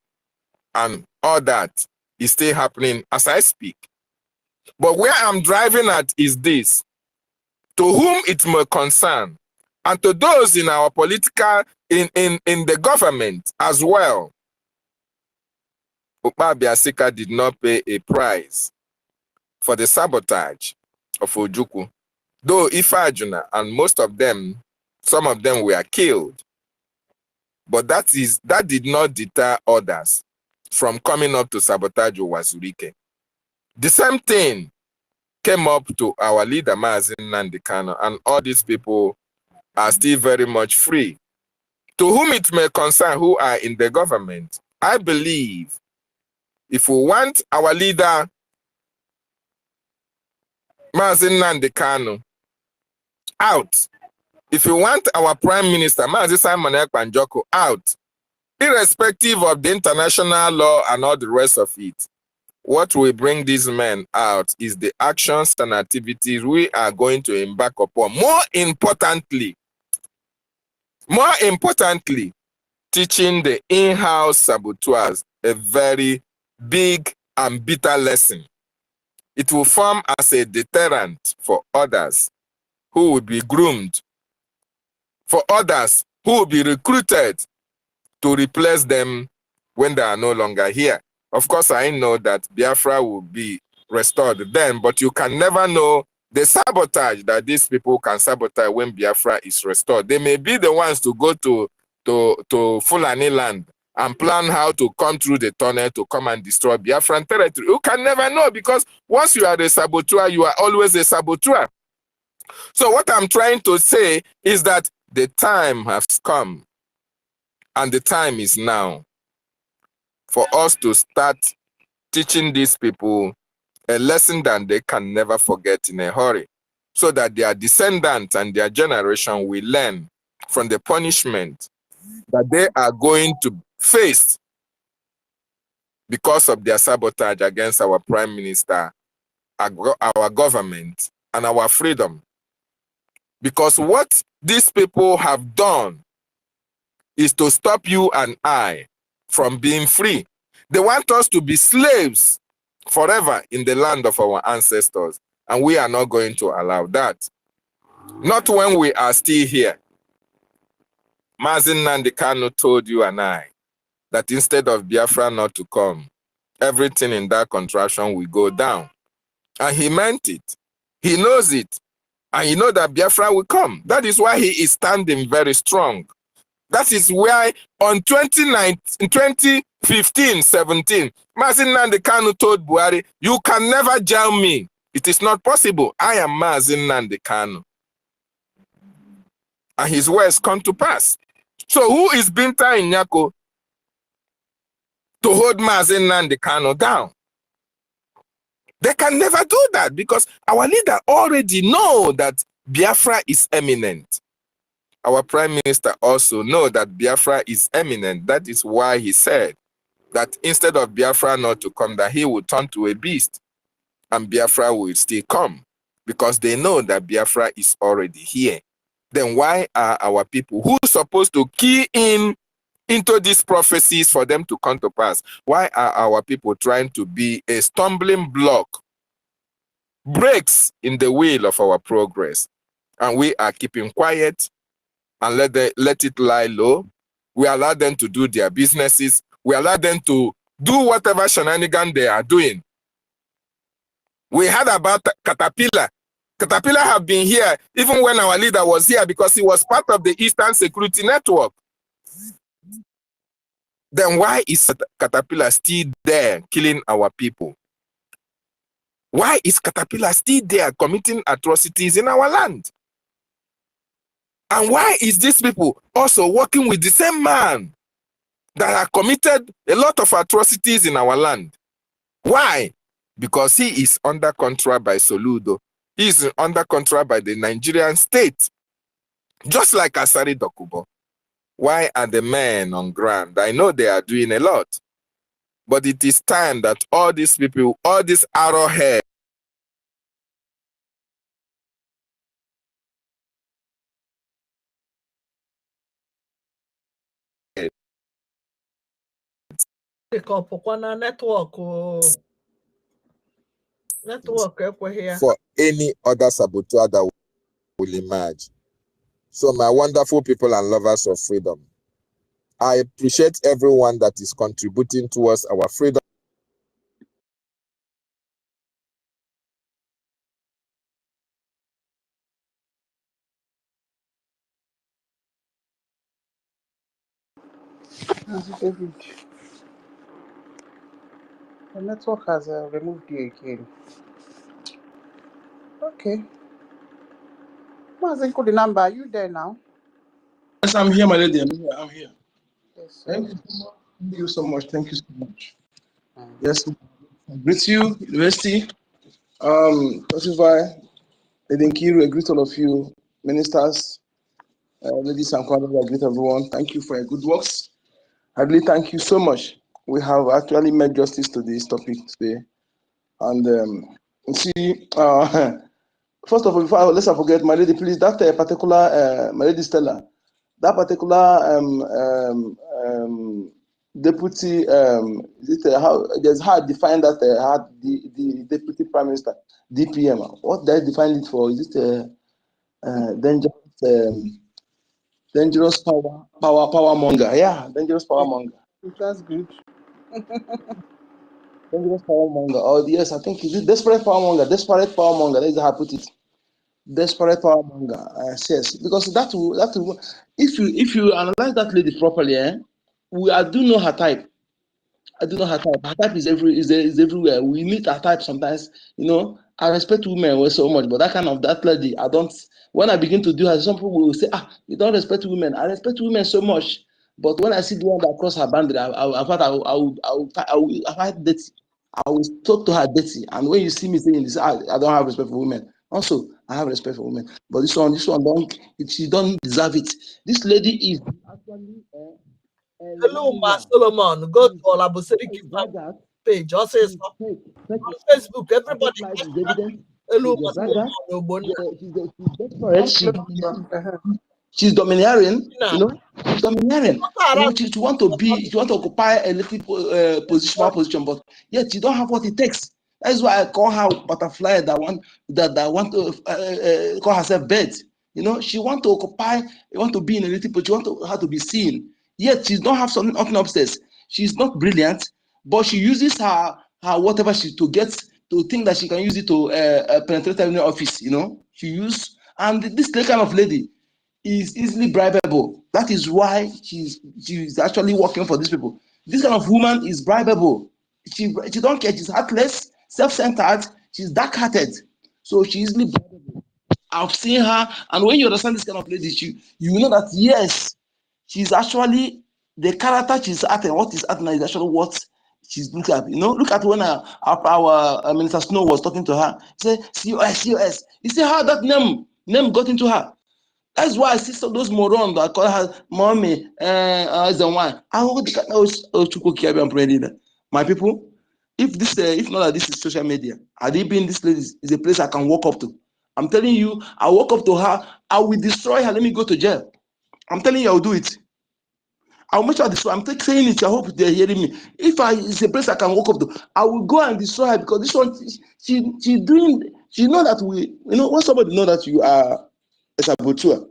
and all that is still happening as I speak. But where I'm driving at is this: to whom it may concern, and to those in our political, in the government as well, Okpa Biasika did not pay a price for the sabotage of Ojukwu. Though Ifeajuna and most of them, some of them were killed. But that did not deter others from coming up to sabotage Owazurike. The same thing came up to our leader, Mazi Nnamdi Kanu, and all these people are still very much free. To whom it may concern who are in the government, I believe if we want our leader, Mazi Nnamdi Kanu, out, if you want our Prime Minister, Mazi Simon Ekpa Njoku, out, irrespective of the international law and all the rest of it, what will bring these men out is the actions and activities we are going to embark upon. More importantly, teaching the in-house saboteurs a very big and bitter lesson. It will form as a deterrent for others who will be groomed, for others who will be recruited to replace them when they are no longer here. Of course, I know that Biafra will be restored then, but you can never know the sabotage that these people can sabotage when Biafra is restored. They may be the ones to go to Fulani land and plan how to come through the tunnel to come and destroy Biafran territory. You can never know, because once you are a saboteur, you are always a saboteur. So what I'm trying to say is that the time has come, and the time is now, for us to start teaching these people a lesson that they can never forget in a hurry, so that their descendants and their generation will learn from the punishment that they are going to face because of their sabotage against our prime minister, our government, and our freedom. Because what these people have done is to stop you and I from being free. They want us to be slaves forever in the land of our ancestors, and we are not going to allow that. Not when we are still here. Mazin Nnamdi Kanu told you and I that instead of Biafra not to come, everything in that contraction will go down. And he meant it. He knows it. And he knows that Biafra will come. That is why he is standing very strong. That is why on 2015-17, Mazin Nnamdi Kanu told Buhari, you can never jail me. It is not possible. I am Mazin Nnamdi Kanu. And his words come to pass. So who is Binta Inyako to hold Mazin Nnamdi Kanu down? They can never do that, because our leader already know that Biafra is imminent. Our prime minister also know that Biafra is imminent. That is why he said that instead of Biafra not to come, that he will turn to a beast and Biafra will still come, because they know that Biafra is already here. Then why are our people who are supposed to key in into these prophecies for them to come to pass? Why are our people trying to be a stumbling block, breaks in the wheel of our progress? And we are keeping quiet and let it lie low. We allow them to do their businesses. We allow them to do whatever shenanigans they are doing. We heard about Caterpillar. Caterpillar have been here even when our leader was here, because he was part of the Eastern Security Network. Then why is Caterpillar still there killing our people? Why is Caterpillar still there committing atrocities in our land? And why is these people also working with the same man that have committed a lot of atrocities in our land? Why? Because he is under contract by Soludo. He is under contract by the Nigerian state. Just like Asari Dokubo. Why are the men on ground? I know they are doing a lot. But it is time that all these people, all these arrowheads, for any other saboteur that will emerge. So my wonderful people and lovers of freedom, I appreciate everyone that is contributing towards our freedom. David, the network has removed you again. Okay. Mazenko, the number, are you there now? Yes, I'm here, my lady. I'm here. Yes, Thank you so much. Thank you so much. Yes, I greet you, University. Tosify, Lady Nkiru, I greet all of you, ministers, ladies and quadras, I greet everyone. Thank you for your good works. I really thank you so much. We have actually made justice to this topic today. And see, first of all, let's not forget, my lady, please, that particular, my lady Stella, that particular deputy, how there's how I define that how the deputy prime minister, DPM. What they define it for? Is it dangerous power monger? Yeah, dangerous power monger. That's good. Dangerous power monger. Oh yes, I think is it desperate power monger. Desperate power monger. That's how I put it. Desperate power monger. Yes, because that will, if you analyze that lady properly, I do know her type. I do not her type. Her type is everywhere. We meet her type sometimes. I respect women so much, but that lady, I don't. When I begin to do her, some people will say, you don't respect women. I respect women so much, but when I see the one that cross her boundary, I will fight dirty. I will talk to her dirty. And when you see me saying this, I don't have respect for women. Also, I have respect for women, but this one don't. She don't deserve it. This lady is actually Eluma liar. Solomon, go to Olabuseriki page. Also, She's fake. on Facebook, Her fake everybody life knows is evident. Eluma She's a bragger. Solomon. She's desperate. She's domineering. She's domineering. She want to occupy a little position, but yet she don't have what it takes. That's why I call her butterfly that want to call herself bird. She want to occupy, want to be in a little position, she want her to be seen. Yet she don't have nothing upstairs. She's not brilliant, but she uses her whatever she to get to think that she can use it to penetrate in the office. She use, and this kind of lady is easily bribable. That is why she's actually working for these people. This kind of woman is bribable. She don't care. She's heartless, self-centered. She's dark-hearted, so she's easily bribable. I've seen her, and when you understand this kind of lady, you know that yes, she's actually the character she's acting. What is acting is actually what she's looking at. Look at when our Minister Snow was talking to her. He said, COS, COS. You see how that name got into her. That's why I see those morons that call her mommy as the one. My people, if not that this is social media, had it been this lady is a place I can walk up to. I'm telling you, I walk up to her, I will destroy her. Let me go to jail. I'm telling you, I'll do it. I'll make sure I destroy. I'm saying it. I hope they're hearing me. If it's a place I can walk up to, I will go and destroy her because this one, she know that when somebody know that you are a saboteur,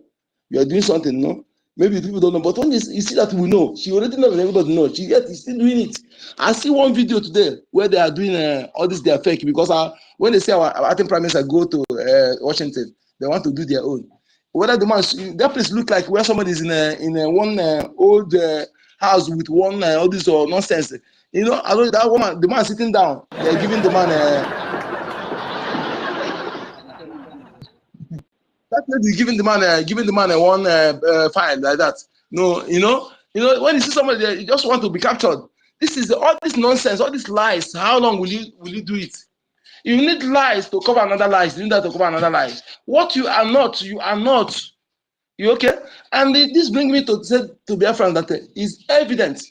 you are doing something, no? Maybe people don't know, but when you see that we know, she already knows that everybody knows. She yet is still doing it. I see one video today where they are doing all this, they are fake because when they say our acting prime minister go to Washington, they want to do their own. Whether the man, that place look like where somebody is in a one old house with one all this or nonsense. I know that woman, the man sitting down, they're giving the man that lady giving the man a one file like that. No, when you see somebody there, you just want to be captured. This is all this nonsense, all these lies. How long will you do it? You need lies to cover another lies. You need that to cover another lies. What you are not, you are not. You okay? And this brings me to say to Biafran that it's evident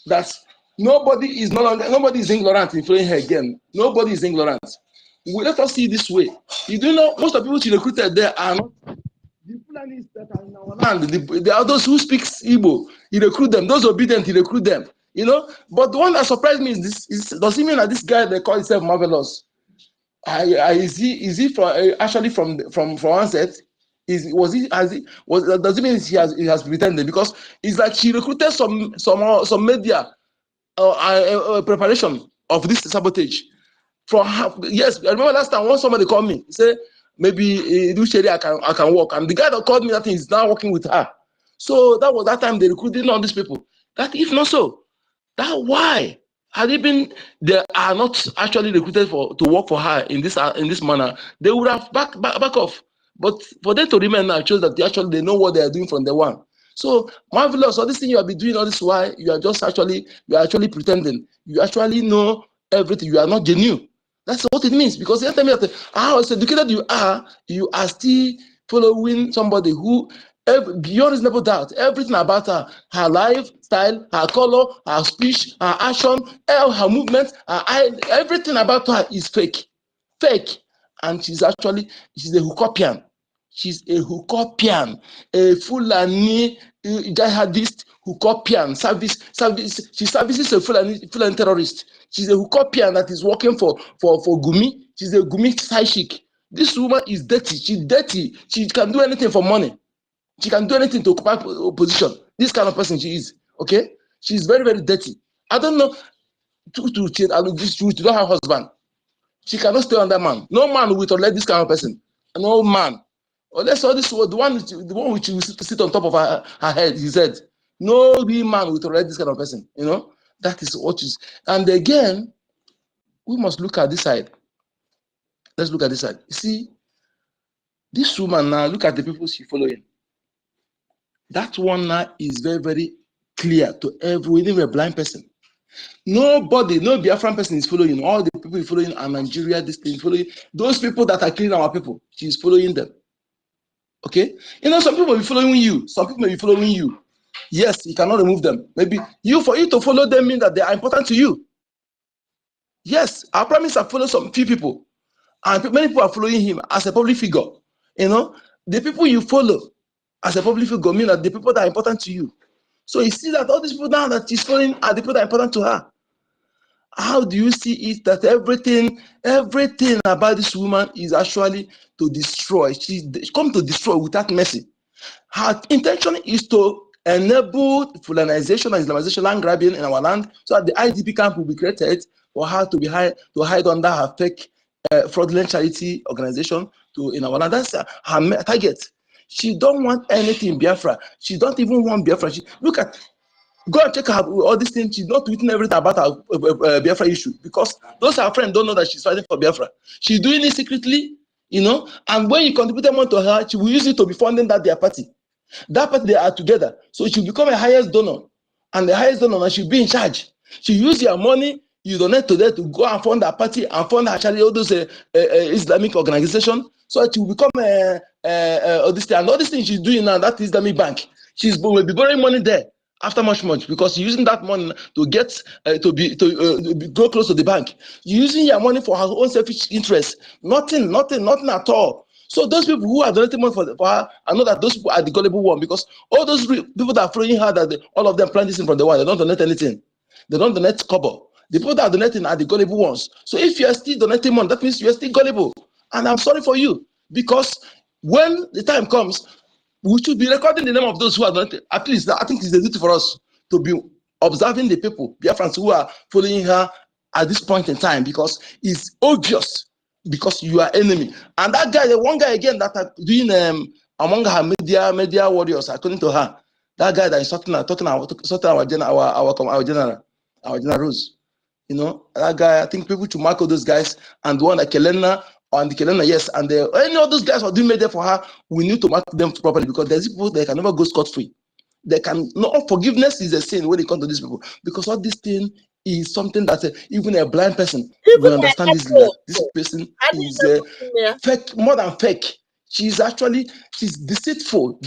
that nobody is ignorant in following her again. Nobody is ignorant. Let us see this way. You do know most of the people she recruited there are not the Fulanis that are in our land. There are those who speak Igbo. He recruit them. Those obedient, he recruit them. But the one that surprised me is does it mean that this guy they call himself marvelous? Is he actually from one set? Does it mean he has pretended? Because it's like she recruited some media preparation of this sabotage. Yes, I remember last time when somebody called me, he said maybe do Sherry I can work, and the guy that called me that thing is now working with her. So that was that time they recruited all these people. That if not so, that why had it been they are not actually recruited to work for her in this manner, they would have back off. But for them to remain now shows that they know what they are doing from day one. So marvelous, all this thing you have been doing, all this why you are actually pretending. You actually know everything. You are not genuine. That's what it means. Because you tell me that how educated you are still following somebody who beyond reasonable doubt, everything about her lifestyle, her color, her speech, her action, her movement, everything about her is fake. And she's a hookupian. She's a Hukopian, a Fulani jihadist Hukopian service. She services a Fulani terrorist. She's a Hukopian that is working for Gumi. She's a Gumi side chick. This woman is dirty. She's dirty. She can do anything for money. She can do anything to occupy a position. This kind of person she is. Okay, she's very, very dirty. I don't know to change. I look this truth. She don't have a husband. She cannot stay on that man. No man will tolerate this kind of person. No man. Unless all this the one which will sit on top of her head, his head. No real man will tolerate this kind of person. You know, that is what is. And again, we must look at this side. Let's look at this side. You see, this woman now, look at the people she's following. That one now is very, very clear to everyone, even a blind person. Nobody, no Biafran person is following. All the people following are Nigeria, this thing following. Those people that are killing our people, she's following them. Okay? You know, some people will be following you. Some people may be following you. Yes, you cannot remove them. Maybe for you to follow them means that they are important to you. Yes, I promise I follow some few people. And many people are following him as a public figure. You know, the people you follow as a public figure mean that the people that are important to you. So you see that all these people now that she's following are the people that are important to her. How do you see it that everything about this woman is actually to destroy? She come to destroy without mercy. Her intention is to enable Fulanization and Islamization, land grabbing in our land, so that the IDP camp will be created for her to hide under her fake fraudulent charity organization in our land. That's her target. She don't want anything in Biafra. She don't even want Biafra. Look at. Go and check her all these things. She's not tweeting everything about her Biafra issue because those her friends don't know that she's fighting for Biafra. She's doing it secretly, you know. And when you contribute money to her, she will use it to be funding their party. That party they are together, so she'll become a highest donor, and the highest donor, and she'll be in charge. She use your money. You donate to them to go and fund that party and fund actually all those Islamic organization. So she will become all this thing. And all these things she's doing now, that Islamic bank, will be borrowing money there. After much, because you're using that money to get go close to the bank. You're using your money for her own selfish interest. Nothing at all. So those people who are donating money for her, I know that those people are the gullible one because all those people that are following her, all of them plan this in from the one. They don't donate anything. They don't donate kobo. The people that are donating are the gullible ones. So if you are still donating money, that means you are still gullible. And I'm sorry for you because when the time comes, we should be recording the name of those who are not. At least I think it's a duty for us to be observing the people, Biafrans who are following her at this point in time because it's obvious because you are enemy. And that guy, the one guy again that are doing among her media warriors, according to her, that guy that is talking our generals. You know, that guy. I think people should mark all those guys and the one like Kelena. And the Kelena, yes, and any of those guys who are doing media for her, we need to mark them properly because there's people that can never go scot-free. They can no forgiveness is a sin when it comes to these people because all this thing is something that even a blind person will understand this. This person is fake, more than fake. She's deceitful,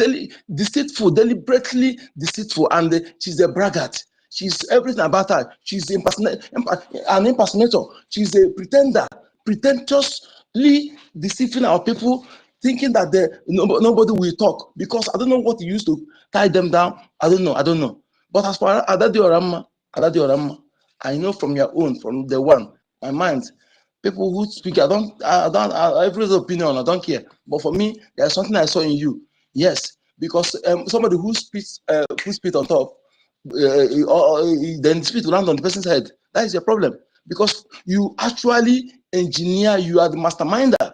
deliberately deceitful, and she's a braggart. She's everything about her. She's an impersonator. She's a pretender, pretentiously deceiving our people, thinking that nobody will talk because I don't know what you used to tie them down. I don't know. But as far as Adadi Orama, I know from your own, from the one, my mind, people who speak, I don't every opinion, I don't care. But for me, there's something I saw in you. Yes, because somebody who spits on top, then spit will land on the person's head. That is your problem because you actually engineer, you are the masterminder.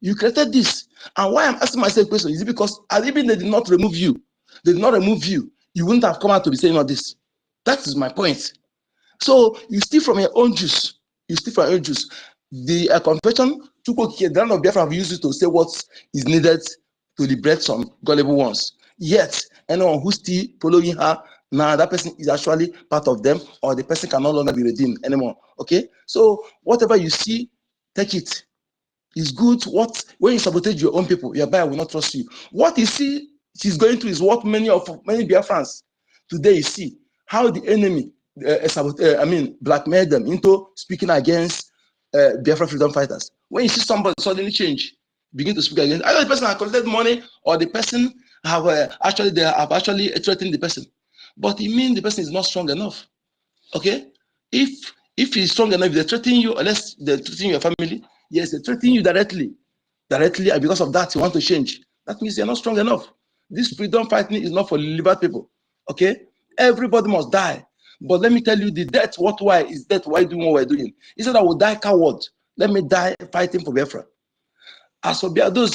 You created this. And why I'm asking myself a question is it because even they did not remove you, you wouldn't have come out to be saying all this. That is my point. So you steal from your own juice. The confession, the land of Biafra have used it to say what is needed to liberate some gullible ones. Yet, anyone who's still following her, now that person is actually part of them, or the person can no longer be redeemed anymore. Okay? So whatever you see, take it. It's good. When you sabotage your own people, your buyer will not trust you. What you see she's going through is what many Biafrans today see. How the enemy blackmailed them into speaking against Biafra freedom fighters. When you see somebody suddenly change, begin to speak against. Either the person has collected money or the person have actually threatened the person. But it means the person is not strong enough. Okay? If he's strong enough, if they threaten you, unless they threaten your family, yes, they threaten you directly, and because of that you want to change. That means you're not strong enough. This freedom fighting is not for liberal people. Okay? Everybody must die. But let me tell you, the death, why is death? Why doing what we're doing? He said, I will die coward. Let me die fighting for Biafra. As for those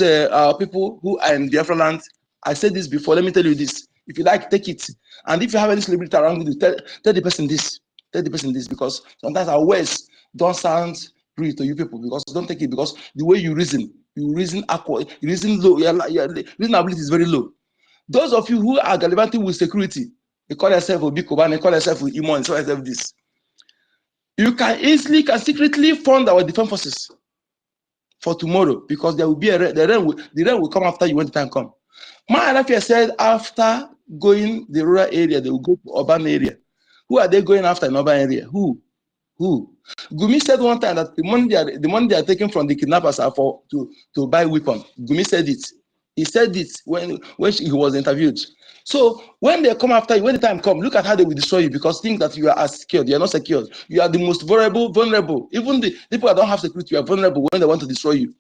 people who are in Biafra land, I said this before, let me tell you this. If you like, take it. And if you have any celebrity around you, tell the person this. Tell the person this, because sometimes our words don't sound real to you people, because don't take it, because the way you reason awkward, you reason low, your reason ability is very low. Those of you who are gallivanting with security, they call yourself a big Koban, they call yourself Imon, so yourself this. You can secretly fund our defense forces for tomorrow, because there will be the rain will come after you when the time comes. My Alafia said after going the rural area, they will go to urban area. Who are they going after in urban area? Who? Gumi said one time that the money they are taking from the kidnappers are to buy weapons. Gumi said it. He said it when he was interviewed. So when they come after you, when the time comes, look at how they will destroy you, because think that you are secured. You are not secured. You are the most vulnerable. Even the people that don't have security, you are vulnerable when they want to destroy you.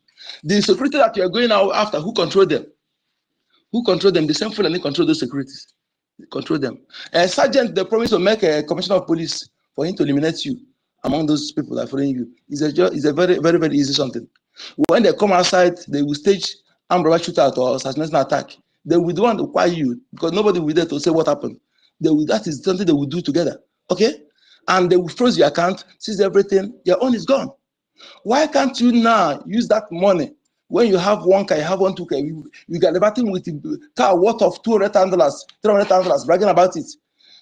The security that you are going out after, who control them? Who control them? The same Fulani control those securities. Control them. Sergeant, they promise to make a commissioner of police for him to eliminate you among those people that are following you. It's a very, very, very easy something. When they come outside, they will stage armed robbery shootout or assassination attack. They will want to quiet you, because nobody will be there to say what happened. That is something they will do together. Okay? And they will freeze your account, seize everything. Your own is gone. Why can't you now use that money? When you have one car, you have one, 2 car, you get liberty with a car worth of $200,000, $300,000, bragging about it.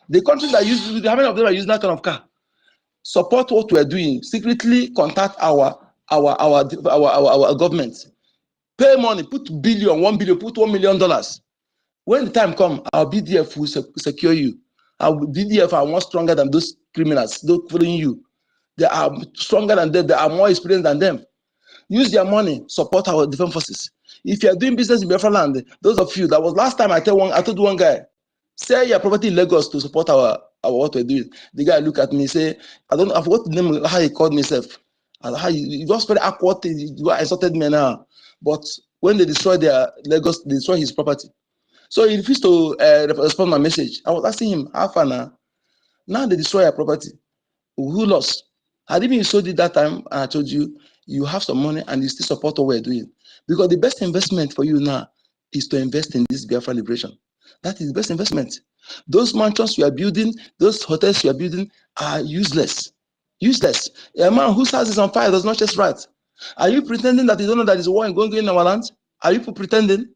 The countries that use, how many of them are using that kind of car? Support what we're doing. Secretly contact our government. Pay money, put $1 billion, put $1 million. When the time comes, our BDF will secure you. Our BDF are more stronger than those criminals, those following you. They are stronger than them, they are more experienced than them. Use their money, support our defense forces. If you are doing business in Biafra land, those of you, that was last time I told one guy, sell your property in Lagos to support our what we're doing. The guy look at me, say, I forgot the name, how he called himself. He was very awkward, he insulted me now. But when they destroy their Lagos, they destroy his property. So he refused to respond my message. I was asking him, how far now? Now they destroy your property. Who lost? Had it been sold it that time, and I told you, you have some money and you still support what we're doing. Because the best investment for you now is to invest in this Biafra liberation. That is the best investment. Those mansions you are building, those hotels you are building are useless. Useless. A man whose house is on fire does not just right. Are you pretending that you don't know that there is a war going on in our land? Are you pretending?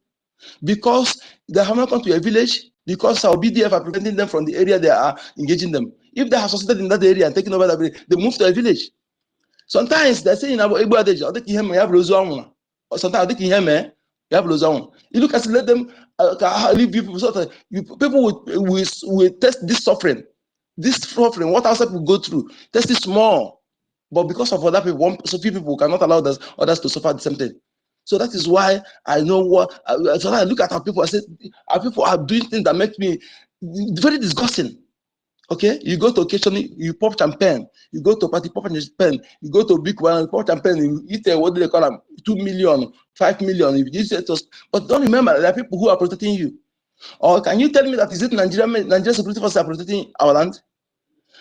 Because they have not come to your village, because our BDF are preventing them from the area they are engaging them. If they have succeeded in that area and taken over that village, they move to a village. Sometimes they say in our Igbo adage, or sometimes they can you look at let them leave people. People will test this suffering. This suffering, what else people go through, test it small. But because of other people, so few people cannot allow others to suffer the same thing. So that is why I know what. So I look at our people, I say, our people are doing things that make me very disgusting. Okay, you go to occasion, you pop champagne. You go to party, pop champagne. You go to big one, pop champagne. You eat what do they call them? 2 million, 5 million. If you say to us, but don't remember there are people who are protecting you. Or can you tell me that is it Nigerian security forces are protecting our land?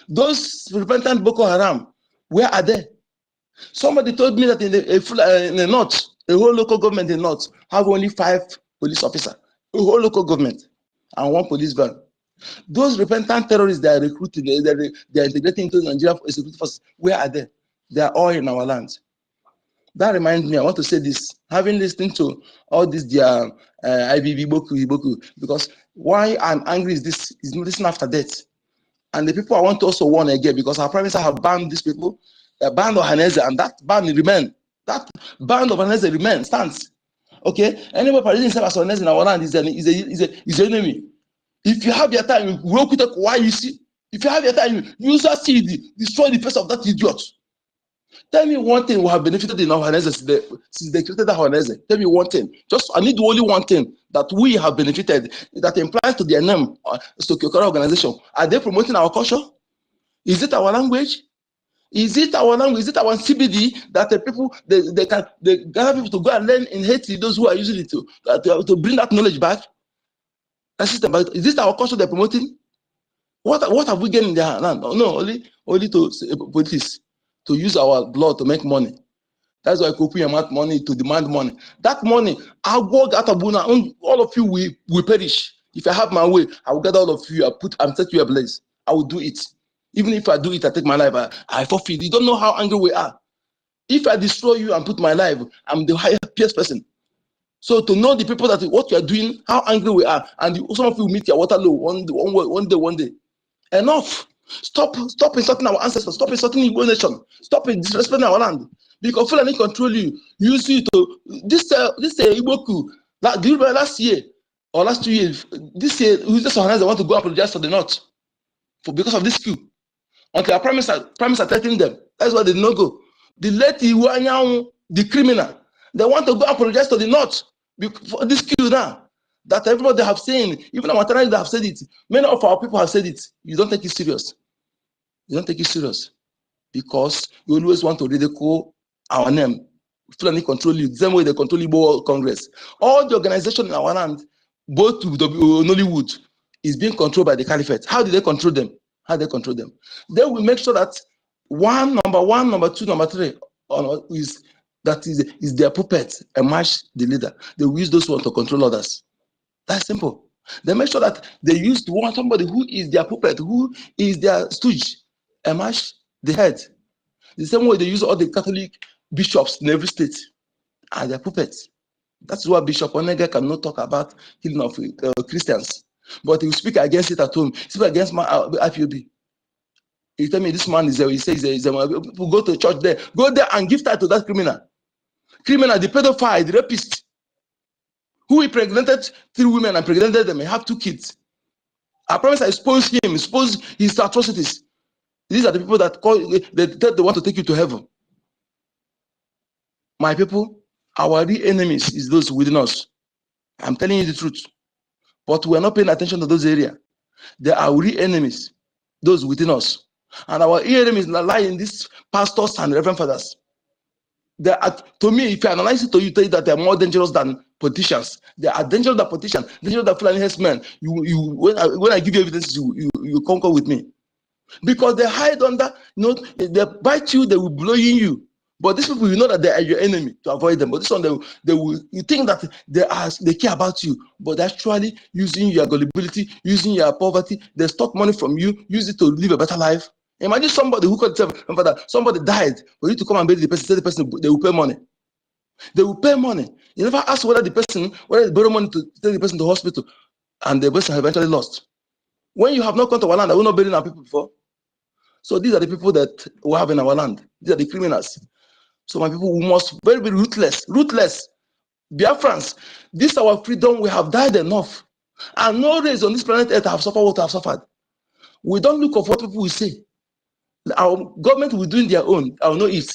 Those repentant Boko Haram, where are they? Somebody told me that in the north, a whole local government in the north have only 5 police officers, a whole local government, and 1 police van. Those repentant terrorists they are recruiting, they are integrating into Nigeria security forces. Where are they? They are all in our land. That reminds me, I want to say this, having listened to all this, their IBIBIO, because why I'm angry is this, is listening after death. And the people I want to also warn again, because our prime minister have banned these people, banned Ohaneze, and that ban remains. That ban of Ohaneze remains, stands. Okay? Anybody parading himself as Ohaneze in our land is an enemy. If you have your time, work with why you see. If you have your time, you just see destroy the face of that idiot. Tell me one thing we have benefited in our since they created our. Tell me one thing. Just I need only one thing that we have benefited that implies to their name, socio-cultural organization. Are they promoting our culture? Is it our language? Is it our language? Is it our CBD that the people they gather people to go and learn in Haiti? Those who are using it to bring that knowledge back. That system. Is this our culture they're promoting? What have we gained in their land? No, only to police to use our blood to make money. That's why Kopi amount money to demand money. That money, I'll go get all of you will perish. If I have my way, I will gather all of you. I'm set you ablaze. I will do it. Even if I do it, I take my life. I forfeit. You don't know how angry we are. If I destroy you and put my life, I'm the happiest person. So to know the people that what you are doing, how angry we are, and some of you meet your Waterloo one day. Enough. Stop insulting our ancestors. Stop insulting Igbo nation. Stop disrespecting our land. Because Fulani control you. Use you to this Igbo coup. Do you remember last year or last 2 years? This year, just organize. They want to go apologize to the North because of this coup. Until I promise telling them. That's why they did not go. The late Iwanyang, the criminal, they want to go apologize to the North for this coup now. That everybody have seen, even our Tanzanians have said it. Many of our people have said it. You don't take it serious. You don't take it serious because you always want to ridicule our name. Fulani control you. The same way they control Igbo Congress. All the organization in our land, both to Nollywood, is being controlled by the Caliphate. How do they control them? How do they control them? They will make sure that number one, number two, number three is their puppet, a match the leader. They will use those ones to control others. That's simple. They make sure that they use somebody who is their puppet, who is their stooge, and match the head. The same way they use all the Catholic bishops in every state as their puppets. That's why Bishop Onega cannot talk about healing of Christians. But he will speak against it at home. Speak against my IPOB. He tell me this man is he says people go to church there. Go there and give title to that criminal. Criminal, the pedophile, the rapist. Who impregnated 3 women and impregnated them and have 2 kids. I promise I expose him, expose his atrocities. These are the people that they want to take you to heaven. My people, our real enemies is those within us. I'm telling you the truth. But we're not paying attention to those areas. They are real enemies, those within us. And our real enemies lie in these pastors and reverend fathers. They are, to me, if you analyze it, you tell you that they are more dangerous than politicians. They are dangerous than politicians, dangerous than Fulani herdsmen. When I give you evidence, you concur with me. Because they hide under, they bite you, they will blow you. But these people, you know that they are your enemy to avoid them. But this one, they will. You think that they care about you, but actually using your gullibility, using your poverty, they stop money from you, use it to live a better life. Imagine somebody who could tell somebody died for you to come and bury the person. Tell the person they will pay money. They will pay money. You never ask whether they borrow money to take the person to the hospital, and the person eventually lost. When you have not come to our land, I will not bury our people before. So these are the people that we have in our land. These are the criminals. So my people, we must very be ruthless. Ruthless. Biafrans, this our freedom, we have died enough. And no race on this planet Earth have suffered what have suffered. We don't look of what people will say. Our government will do in their own. I will know it.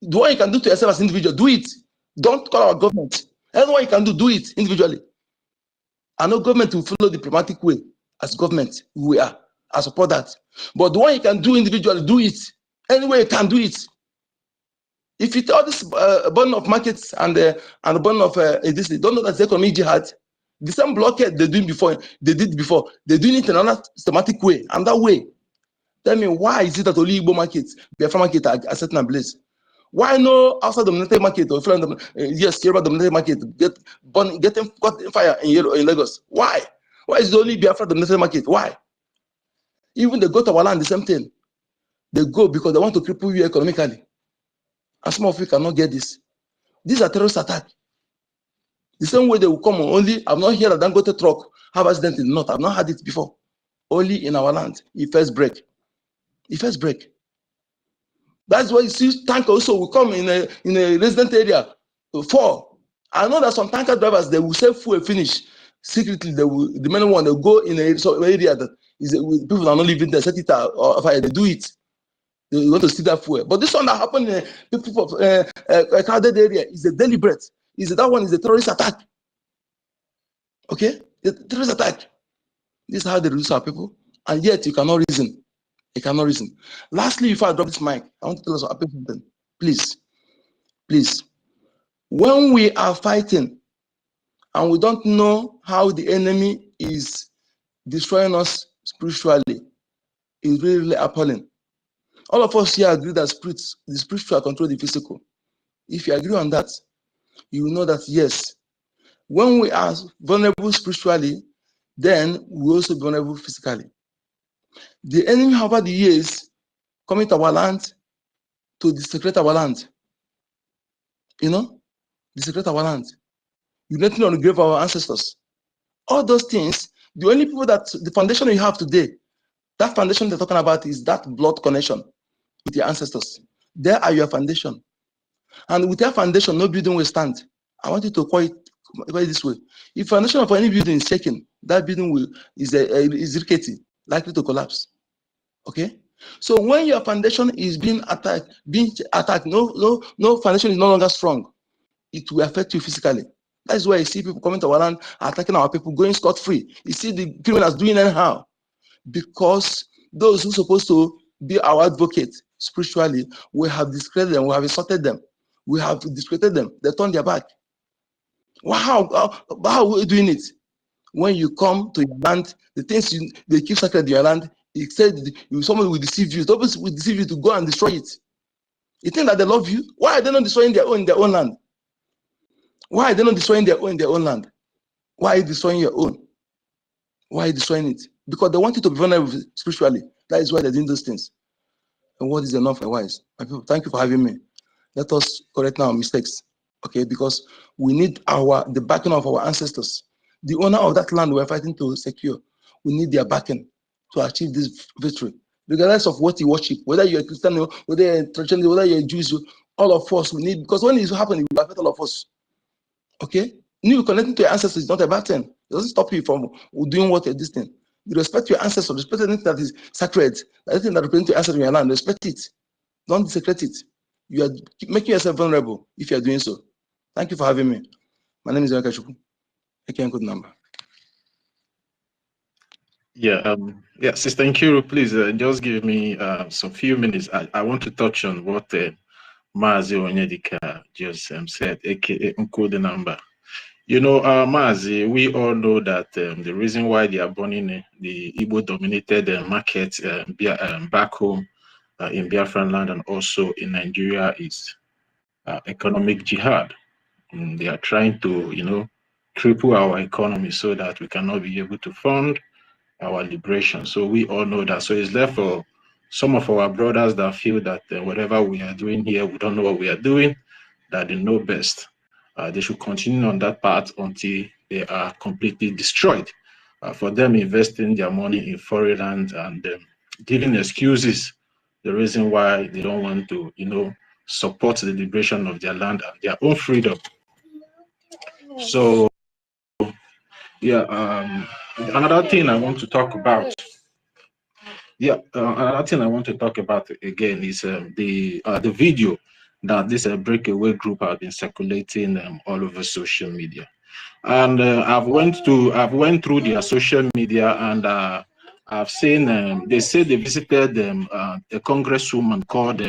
Do what you can do to yourself as an individual, do it. Don't call our government. Anything you can do it individually. I know government will follow the diplomatic way. As government, we are. I support that. But the one you can do individually, do it. Any way you can do it. If you all this burden of markets and the burden of this, don't know that the economic jihad, the same blockade they did before, they're doing it in another systematic way, and that way. Tell me, why is it that only Igbo markets, Biafra market are certain place? Why no outside dominated market or yes, Yoruba dominated market getting caught in fire in Lagos? Why? Why is it only Biafra dominated market? Why? Even they go to our land, the same thing. They go because they want to cripple you economically. And some of you cannot get this. These are terrorist attacks. The same way they will come only, I've not heard that Dangote truck have accident in the north. I've not had it before. Only in our land, it first break. It first break. That's why you see tanker also will come in a resident area for. I know that some tanker drivers, they will say fuel finish. Secretly, the main one, they will go in a area that is people are not living there, set it or fire, they do it. They want to see that fuel. But this one that happened in people of a crowded area is a deliberate. That one is a terrorist attack. Okay? The terrorist attack. This is how they reduce our people. And yet you cannot reason. You cannot reason. Lastly, before I drop this mic, I want to tell us something. Please. Please. When we are fighting and we don't know how the enemy is destroying us spiritually, it's really, really appalling. All of us here agree that the spiritual control the physical. If you agree on that, you will know that yes, when we are vulnerable spiritually, then we also be vulnerable physically. The enemy over the years coming to our land to desecrate our land. You know, desecrate our land. You let me on the grave of our ancestors. All those things, the only people that the foundation you have today, that foundation they're talking about is that blood connection with your ancestors. There are your foundation. And with your foundation, no building will stand. I want you to call it this way. If foundation of any building is shaken, that building is rickety, likely to collapse. Okay? So when your foundation is being attacked, no foundation is no longer strong, it will affect you physically. That's why you see people coming to our land, attacking our people, going scot-free. You see the criminals doing anyhow. Because those who are supposed to be our advocate spiritually, we have discredited them, we have insulted them, we have discredited them, they turn their back. How are we doing it? When you come to your land, the things they keep sacred in your land, it said somebody will deceive you, somebody will deceive you to go and destroy it. You think that they love you? Why are they not destroying their own in their own land? Why are they not destroying their own in their own land? Why are you destroying your own? Why are you destroying it? Because they want you to be vulnerable spiritually. That is why they're doing those things. And what is enough and wise? My people, thank you for having me. Let us correct our mistakes, okay? Because we need the backing of our ancestors. The owner of that land we're fighting to secure, we need their backing to achieve this victory. Regardless of what you worship, whether you're a Christian, whether you're a traditional, whether you're a Jew, all of us we need, because when it happens, it will affect all of us. Okay? You connecting to your ancestors is not a bad thing. It doesn't stop you from doing what you're doing. You respect your ancestors, respect anything that is sacred, anything that represents your ancestors in your land, respect it. Don't desecrate it. You are making yourself vulnerable if you are doing so. Thank you for having me. My name is Yaka Shuku. I can't good number. Yeah, Sister Nkiru, please just give me some few minutes. I want to touch on what Mazi Onyedika just said, aka Uncode number. You know, Mazi, we all know that the reason why they are burning the Igbo-dominated market back home in Biafran land and also in Nigeria is economic jihad. And they are trying to, you know, cripple our economy so that we cannot be able to fund our liberation. So we all know that. So it's left for some of our brothers that feel that whatever we are doing here, we don't know what we are doing, that they know best. They should continue on that path until they are completely destroyed. For them, investing their money in foreign land and giving excuses, the reason why they don't want to, you know, support the liberation of their land and their own freedom. So, yeah, another thing I want to talk about. Yeah, another thing I want to talk about again is the video that this breakaway group have been circulating all over social media, and I've went through their social media and I've seen they say they visited a congresswoman called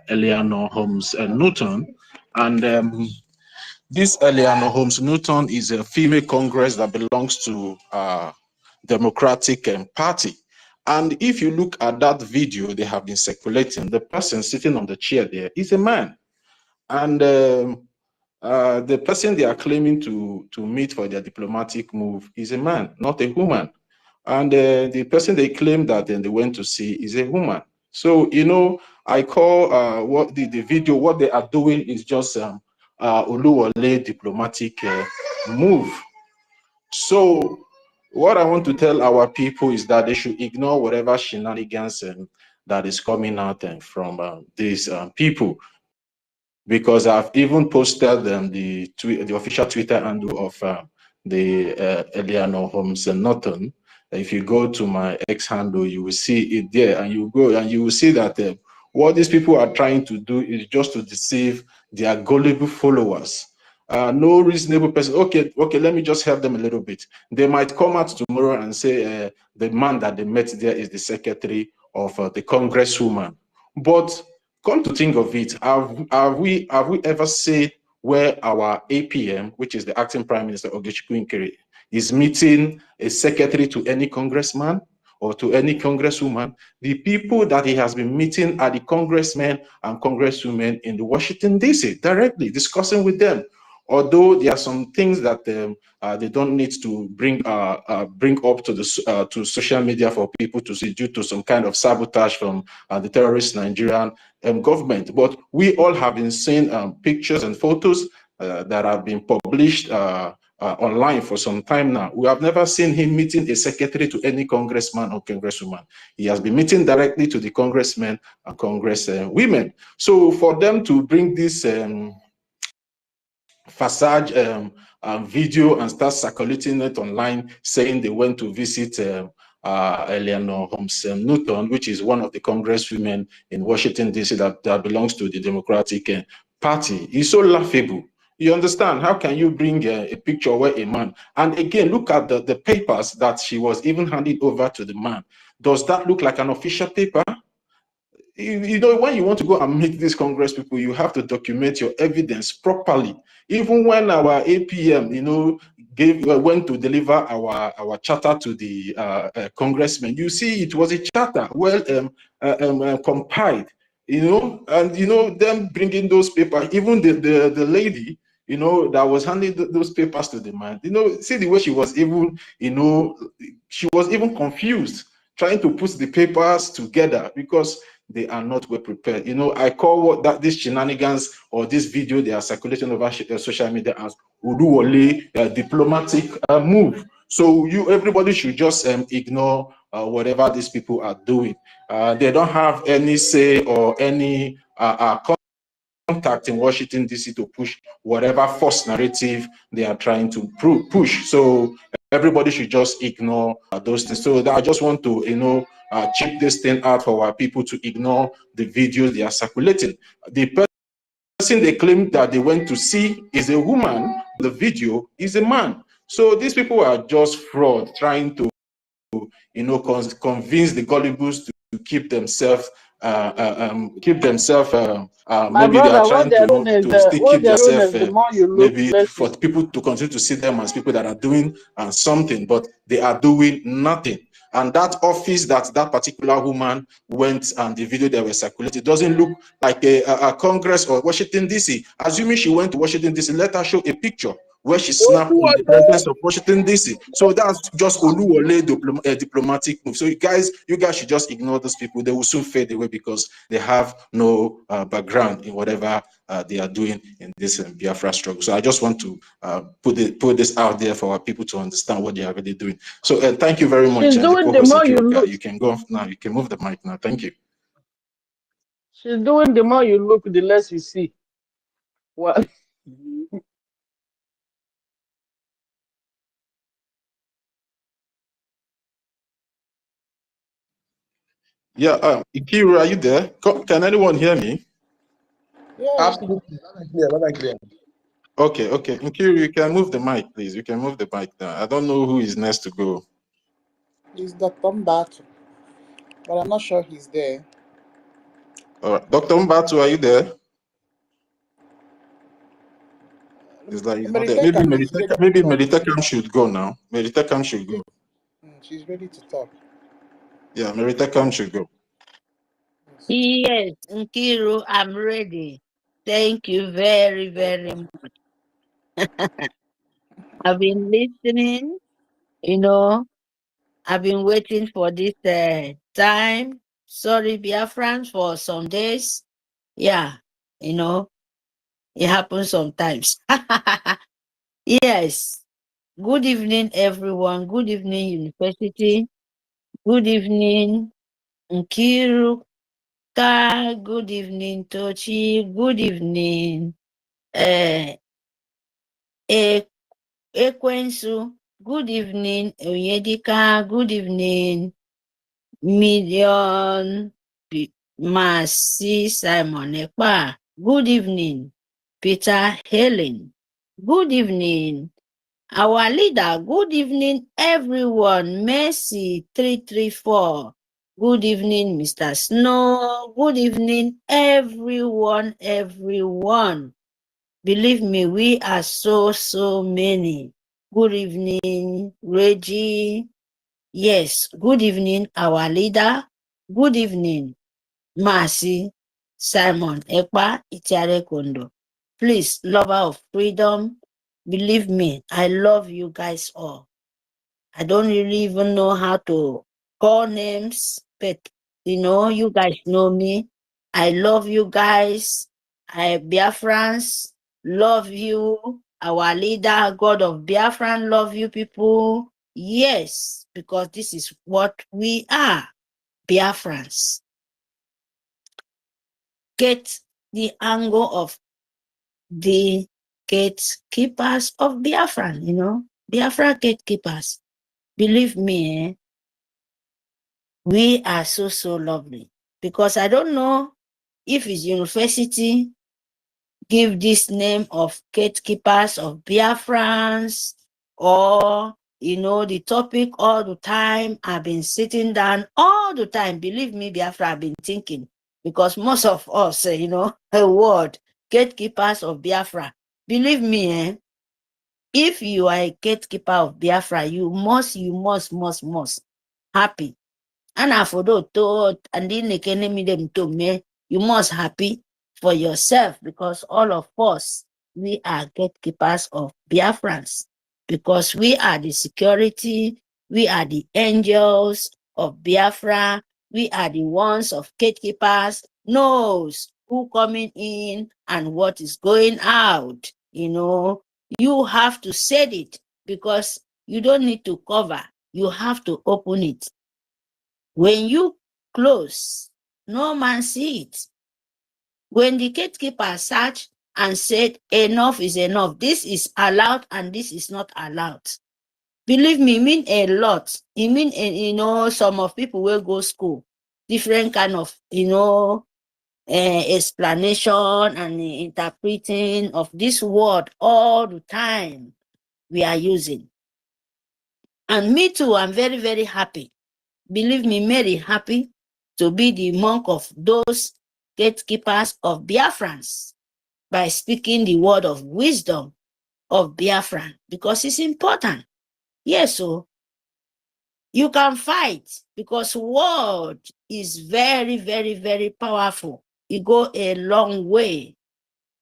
Eleanor Holmes Newton, and this Eleanor Holmes Newton is a female congress that belongs to Democratic Party. And if you look at that video they have been circulating, the person sitting on the chair there is a man. And the person they are claiming to meet for their diplomatic move is a man, not a woman. And the person they claim that then they went to see is a woman. So, you know, I call what the video, what they are doing is just Oluwole diplomatic move. So what I want to tell our people is that they should ignore whatever shenanigans that is coming out from these people, because I've even posted the official Twitter handle of the Eleanor Holmes Norton If you go to my X handle, you will see it there, and you go and you will see that what these people are trying to do is just to deceive their gullible followers. No reasonable person. Okay, let me just help them a little bit. They might come out tomorrow and say the man that they met there is the secretary of the congresswoman. But come to think of it, have we ever seen where our APM, which is the acting prime minister Ogechukwu, is meeting a secretary to any congressman or to any congresswoman? The people that he has been meeting are the congressmen and congresswomen in the Washington, D.C., directly discussing with them. Although there are some things that they don't need to bring up to the to social media for people to see due to some kind of sabotage from the terrorist Nigerian government. But we all have been seeing pictures and photos that have been published online for some time now. We have never seen him meeting a secretary to any congressman or congresswoman. He has been meeting directly to the congressmen and congresswomen. So for them to bring this facade video and start circulating it online, saying they went to visit Eleanor Holmes Newton, which is one of the congresswomen in Washington, D.C. that belongs to the Democratic Party, is so laughable. You understand? How can you bring a picture where a man, and again, look at the papers that she was even handing over to the man. Does that look like an official paper? You know, when you want to go and meet these Congress people, you have to document your evidence properly. Even when our APM, you know, went to deliver our charter to the congressmen, you see it was a charter well compiled, you know, and you know them bringing those papers. Even the lady, you know, that was handing those papers to the man, you know, see the way she was even, you know, she was even confused trying to put the papers together because they are not well prepared. You know, I call these shenanigans or this video they are circulating over social media as Uduwole diplomatic move. So everybody should just ignore whatever these people are doing. They don't have any say or any contact in Washington, D.C. to push whatever false narrative they are trying to push. So everybody should just ignore those things. So I just want to, you know, check this thing out for our people to ignore the videos they are circulating. The person they claim that they went to see is a woman. The video is a man. So these people are just fraud, trying to, you know, convince the gullibles to keep themselves maybe they are brother, what trying they're to, you doing know, is to still what keep they're doing themselves is the more you look, maybe less you for people to continue to see them as people that are doing something, but they are doing nothing. And that office that particular woman went and the video that was circulated doesn't look like a Congress or Washington, D.C. Assuming she went to Washington, D.C., let her show a picture where she snapped in the presence of Washington, D.C. So that's just Oluwole diplomatic move. So you guys should just ignore those people. They will soon fade away because they have no background in whatever they are doing in this Biafra struggle. So I just want to put this out there for our people to understand what they are really doing. So thank you very much, She's the doing the co-host more you Nkiruka. look. You can go now. You can move the mic now. Thank you. She's doing the more you look, the less you see. Well, Yeah, Ikiru, are you there? Can anyone hear me? yeah. Absolutely. Loud and clear, loud and clear. Okay. Ikiru, you can move the mic, please. You can move the mic now. I don't know who is next to go. It's Dr. Mbatu, but I'm not sure he's there. All right. Dr. Mbatu, are you there? It's like he's not there. Maybe Meritekam is ready to talk. Meritekam should go now. Meritekam should go. She's ready to talk. Yeah, Meritekam should go. Yes, Nkiru, I'm ready. Thank you very, very much. I've been listening, you know, I've been waiting for this time. Sorry, Biafrans, for some days. Yeah, you know, it happens sometimes. Yes. Good evening, everyone. Good evening, University. Good evening, Nkiru. Good evening, Tochi. Good evening, Ekwensu. Good evening, Oyedika. Good evening, Million Mercy Simon Ekpa. Good evening, Peter Helen. Good evening, our leader. Good evening, everyone. Mercy 334. Good evening, Mr. Snow. Good evening, everyone. Believe me, we are so many. Good evening, Reggie. Yes, good evening, our leader. Good evening, Mercy Simon Ekpa Itiare Kondo. Please, lover of freedom, believe me, I love you guys all. I don't really even know how to call names, but you guys know me. I love you guys. Biafrans, love you. Our leader, God of Biafran, love you people. Yes, because this is what we are, Biafrans. Get the angle of the gatekeepers of Biafran, Biafra gatekeepers. Believe me, we are so lovely. Because I don't know if it's university give this name of gatekeepers of Biafrans, or the topic all the time. I've been sitting down all the time. Believe me, Biafra, I've been thinking, because most of us, a word, gatekeepers of Biafra. Believe me, if you are a gatekeeper of Biafra, you must happy. And afodo to and them you must happy for yourself, because all of us, we are gatekeepers of Biafrans, because we are the security, we are the angels of Biafra, we are the ones of gatekeepers, knows who coming in and what is going out. You have to set it, because you don't need to cover, you have to open it. When you close, no man see it. When the gatekeeper searched and said, enough is enough, this is allowed and this is not allowed. Believe me, it mean a lot. It mean, some of people will go school, different kind of, explanation and interpreting of this word all the time we are using. And me too, I'm very happy. Believe me, very happy to be the monk of those gatekeepers of Biafrans by speaking the word of wisdom of Biafran, because it's important. Yes, so you can fight, because word is very powerful. It go a long way.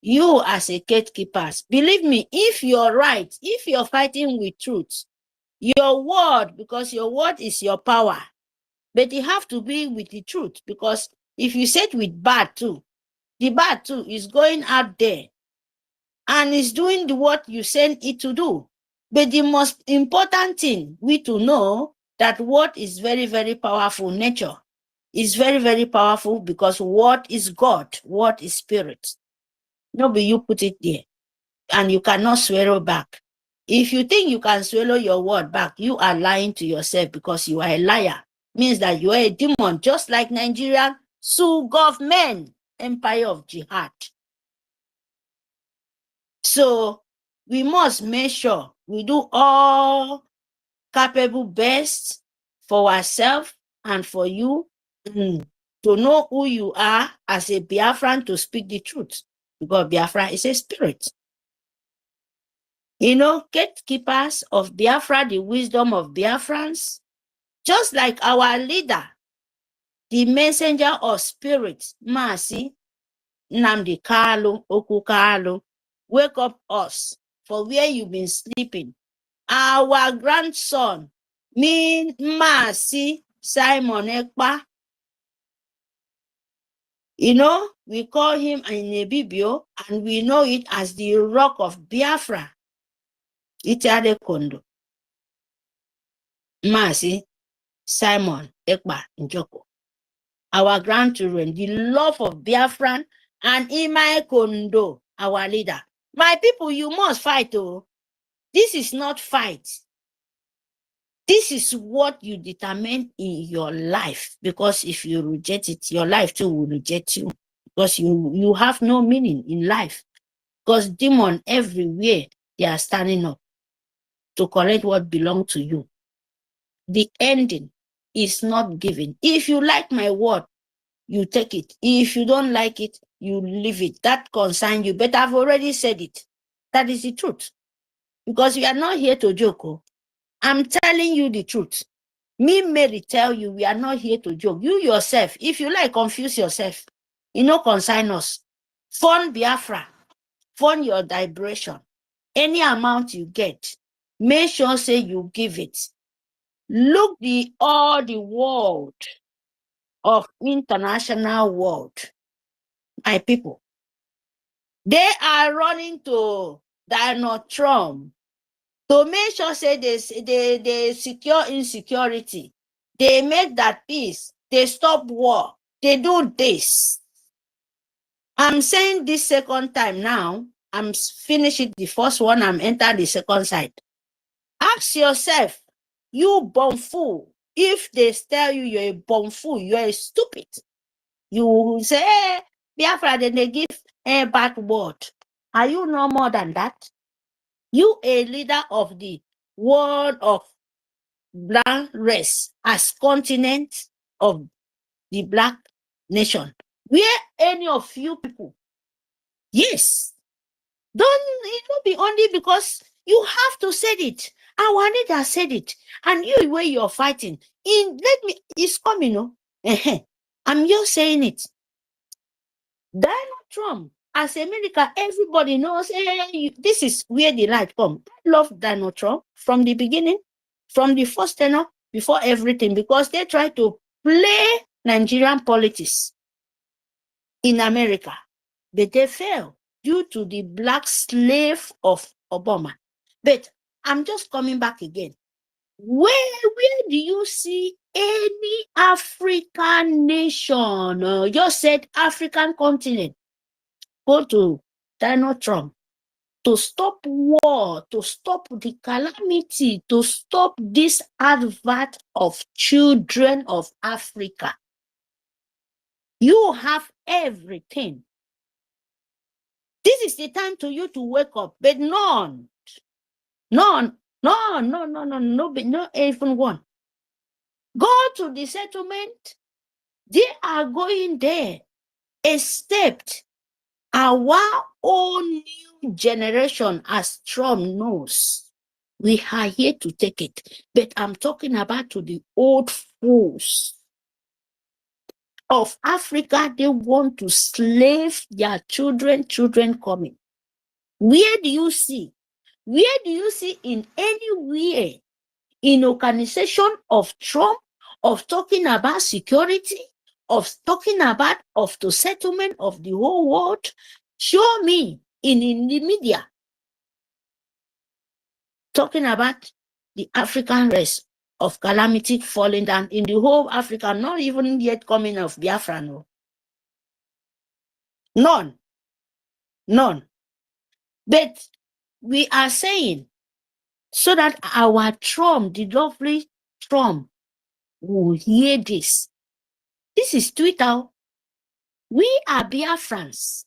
You as a gatekeeper, believe me, if you're right, if you're fighting with truth, your word, because your word is your power. But you have to be with the truth, because if you sit with bad too, the bad too is going out there and is doing what you send it to do. But the most important thing we to know that what is very powerful nature is very powerful, because what is God, what is spirit. Nobody you put it there, and you cannot swallow back. If you think you can swallow your word back, you are lying to yourself, because you are a liar. Means that you are a demon, just like Nigeria sue government, empire of jihad. So we must make sure we do all capable best for ourselves and for you, to know who you are as a Biafran, to speak the truth, because Biafra is a spirit. Gatekeepers of Biafra, the wisdom of Biafrans, just like our leader, the messenger of spirit, Mercy Nnamdi Kalu, Oku Kalu, wake up us for where you've been sleeping. Our grandson, Mercy Simon Ekpa, we call him EFIK-IBIBIO, and we know it as the rock of Biafra, Itiare Kondo. Mercy Simon Ekpa Njoko. Our grandchildren, the love of Biafran, and Imai Kondo, our leader. My people, you must fight. Oh, this is not fight. This is what you determine in your life, because if you reject it, your life too will reject you, because you have no meaning in life, because demons everywhere, they are standing up to collect what belongs to you. The ending is not given. If you like my word, you take it. If you don't like it, you leave it. That concerns you, but I've already said it. That is the truth, because we are not here to joke. Oh. I'm telling you the truth. Me, Mary, tell you, we are not here to joke. You yourself, if you like, confuse yourself. You know, consign us. Fund Biafra. Fund your liberation. Any amount you get, make sure say you give it. Look all the world of international world. My people, they are running to Donald Trump to make sure say they secure insecurity. They make that peace. They stop war. They do this. I'm saying this second time now. I'm finishing the first one. I'm entering the second side. Ask yourself, you born fool. If they tell you you're a born fool, you're a stupid. You say, hey, Biafra, then they give a bad word. Are you no more than that? You a leader of the world of black race as continent of the black nation. Where any of you people? Yes. It not be only because you have to say it. Our leader said it. And you where you're fighting. It's coming, no? I'm just saying it. Donald Trump, as America, everybody knows this is where the light comes. I love Donald Trump from the beginning, from the first tenor, before everything, because they try to play Nigerian politics in America, but they fail due to the black slave of Obama. But I'm just coming back again. Where do you see any African nation, just said African continent, go to Donald Trump to stop war, to stop the calamity, to stop this advert of children of Africa? You have everything. This is the time to you to wake up, but no even one. Go to the settlement. They are going there, except our own new generation, as Trump knows. We are here to take it. But I'm talking about to the old fools of Africa. They want to slave their children coming. Where do you see? Where do you see in anywhere in organization of Trump of talking about security, of talking about of the settlement of the whole world? Show me in the media talking about the African race of calamity falling down in the whole Africa, not even yet coming of Biafra, no. None. But we are saying, so that our Trump, the lovely Trump, will hear this. This is Twitter. We are Biafrans.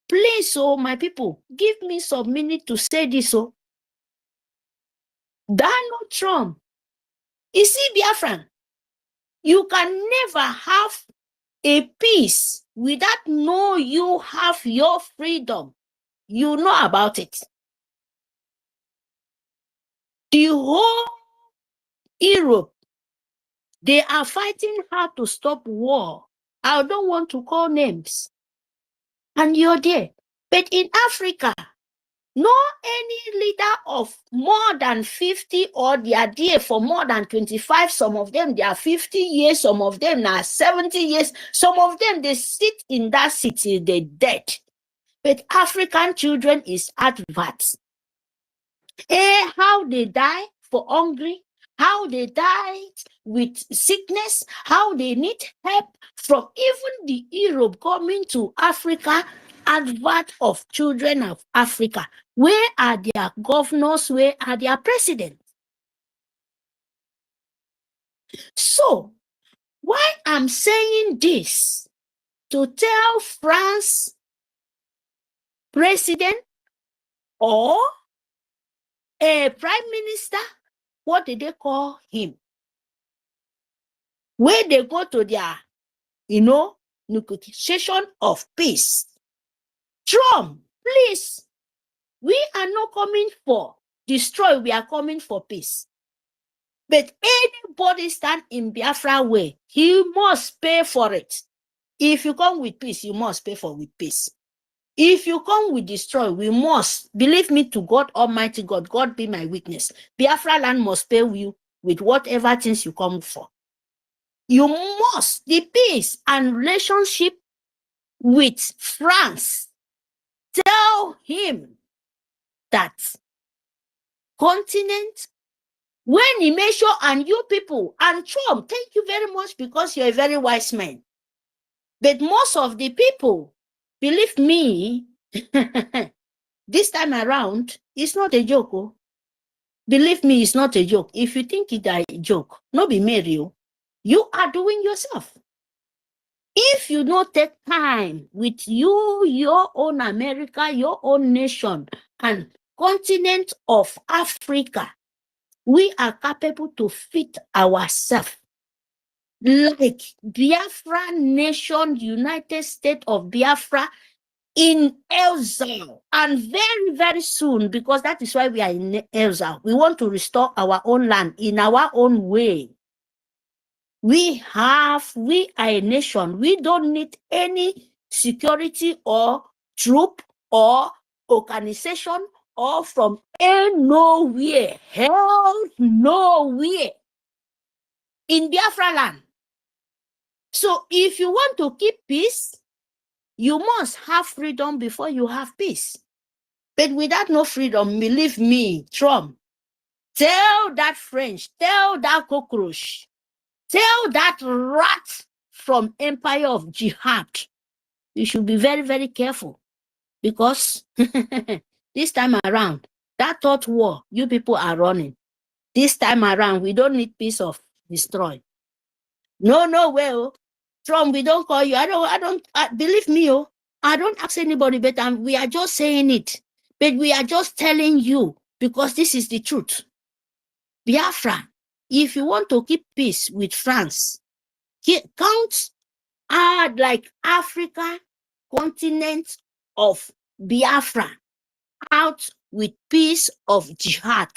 Please, my people, give me some minute to say this. Donald Trump, is he Biafran? You can never have a peace without know you have your freedom. You know about it. The whole Europe, they are fighting hard to stop war. I don't want to call names. And you're there. But in Africa, no any leader of more than 50, or they are there for more than 25. Some of them, they are 50 years. Some of them are 70 years. Some of them, they sit in that city, they're dead. But African children is adverts. How they die for hungry, how they die with sickness, how they need help from even the Europe coming to Africa, advert of children of Africa. Where are their governors? Where are their presidents? So, why I'm saying this, to tell France president or a prime minister, what did they call him? When they go to their, negotiation of peace. Trump, please, we are not coming for destroy, we are coming for peace. But anybody stand in Biafra way, he must pay for it. If you come with peace, you must pay for with peace. If you come with destroy, we must. Believe me, to God Almighty God, God be my witness. Biafra land must pay you with whatever things you come for. You must. The peace and relationship with France, tell him that continent, when he made sure, and you people, and Trump, thank you very much because you're a very wise man. But most of the people, believe me, this time around, it's not a joke. Oh. Believe me, it's not a joke. If you think it's a joke, no be merry, you are doing yourself. If you don't take time with you, your own America, your own nation, and continent of Africa, we are capable to fit ourselves. Like Biafra nation, United States of Biafra, in exile, and very, very soon, because that is why we are in exile. We want to restore our own land in our own way. We are a nation. We don't need any security or troop or organization or from nowhere, hell nowhere in Biafra land. So if you want to keep peace, you must have freedom before you have peace. But without no freedom, believe me, Trump, tell that French, tell that cockroach, tell that rat from Empire of Jihad, you should be very, very careful. Because this time around, that third war, you people are running. This time around, we don't need peace of destroy. No, well, Trump, we don't call you. I don't believe me, I don't ask anybody, but we are just saying it. But we are just telling you because this is the truth. Biafra, if you want to keep peace with France, count like Africa, continent of Biafra, out with peace of jihad.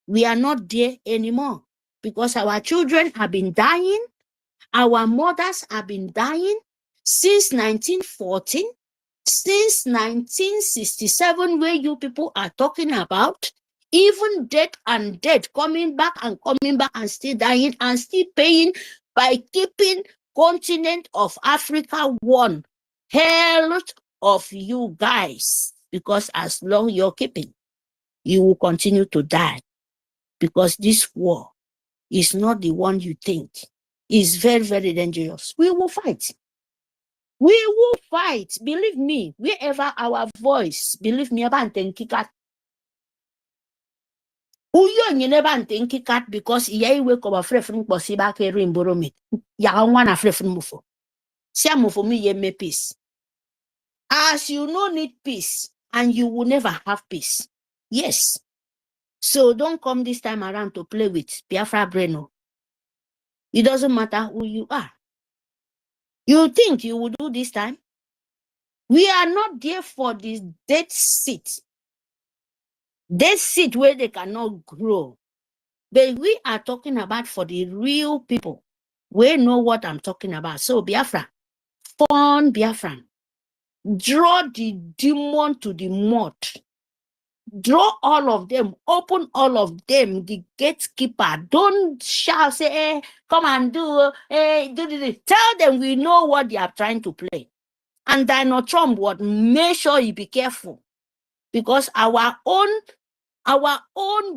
We are not there anymore because our children have been dying. Our mothers have been dying since 1914, since 1967, where you people are talking about, even death and death, coming back and still dying and still paying by keeping continent of Africa one health of you guys. Because as long you're keeping, you will continue to die. Because this war is not the one you think. It's very, very dangerous. We will fight. We will fight. Believe me, wherever our voice, believe me, about Tenkikat. Uyo never Tenkikat because ye wake up a friend from Possiba Kerin Boromit. Yawan a friend from Mufo. Some for me, ye may peace. As you no need peace, and you will never have peace. Yes. So don't come this time around to play with Biafra Breno. It doesn't matter who you are. You think you will do this time? We are not there for this dead seat. Dead seat where they cannot grow. But we are talking about for the real people. We know what I'm talking about. So Biafra, fun Biafran. Draw the demon to the mud. Draw all of them, open all of them, the gatekeeper. Don't shout, say, come and do, do. Tell them we know what they are trying to play. And Donald Trump would make sure you be careful. Because our own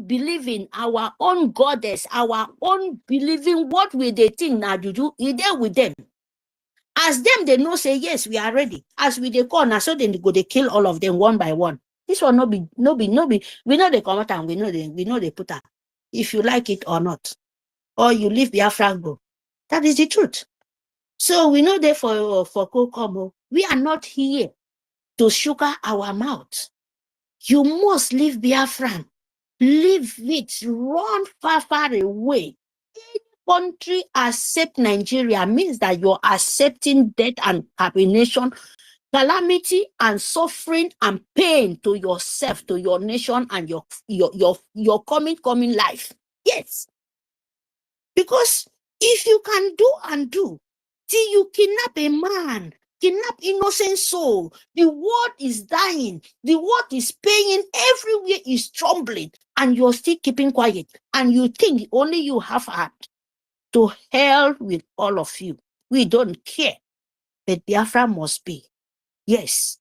believing, our own goddess, our own believing, what will they think now you do? You're there with them. As them, they know, say, yes, we are ready. As we they call now, so then they go, they kill all of them one by one. This one no be. We know they come out and we know they put up. If you like it or not. or you leave Biafra go. That is the truth. So we know that for Kokomo, we are not here to sugar our mouth. You must leave Biafran. Leave it. Run far, far away. Any country accept Nigeria means that you're accepting death and termination, calamity and suffering and pain to yourself, to your nation, and your coming life. Yes. Because if you can do and do, till you kidnap a man, kidnap innocent soul, the world is dying, the world is paying, everywhere is trembling, and you're still keeping quiet, and you think only you have heart. To hell with all of you. We don't care. But Biafra must be. Yes.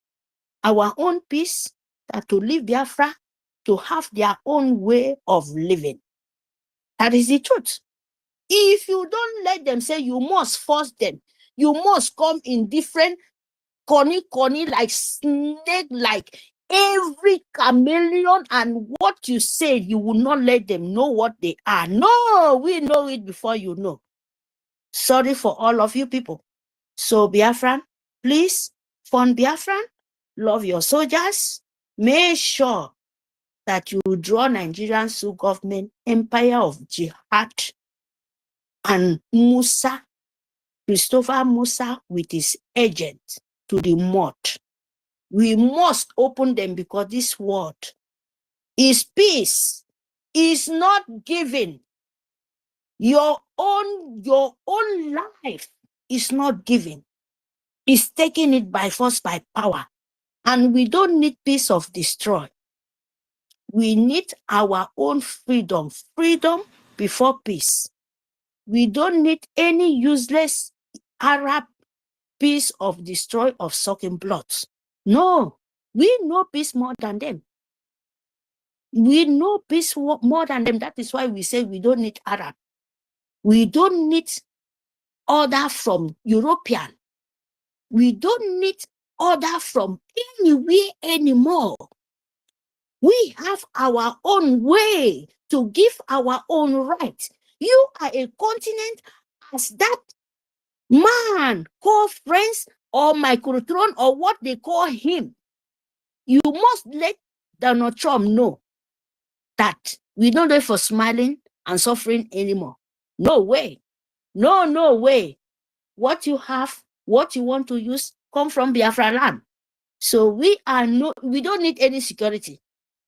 Our own peace, that to live Biafra, to have their own way of living. That is the truth. If you don't let them say, you must force them. You must come in different corny, like snake, like every chameleon, and what you say, you will not let them know what they are. No, we know it before you know. Sorry for all of you people. So Biafran, please, fund Biafran, love your soldiers, make sure that you draw Nigerian Sioux government empire of jihad and Musa, Christopher Musa with his agent to the mud. We must open them because this world is peace, is not given. Your own life is not given. It's taking it by force, by power. And we don't need peace of destroy. We need our own freedom. Freedom before peace. We don't need any useless Arab peace of destroy of sucking blood. No, we know peace more than them. We know peace more than them. That is why we say we don't need Arab. We don't need order from European. We don't need order from anywhere anymore. We have our own way to give our own right. You are a continent as that man called friends or microtron or what they call him. You must let Donald Trump know that we don't wait for smiling and suffering anymore. No way. No way. What you have, what you want to use, come from Biafra land. So we don't need any security.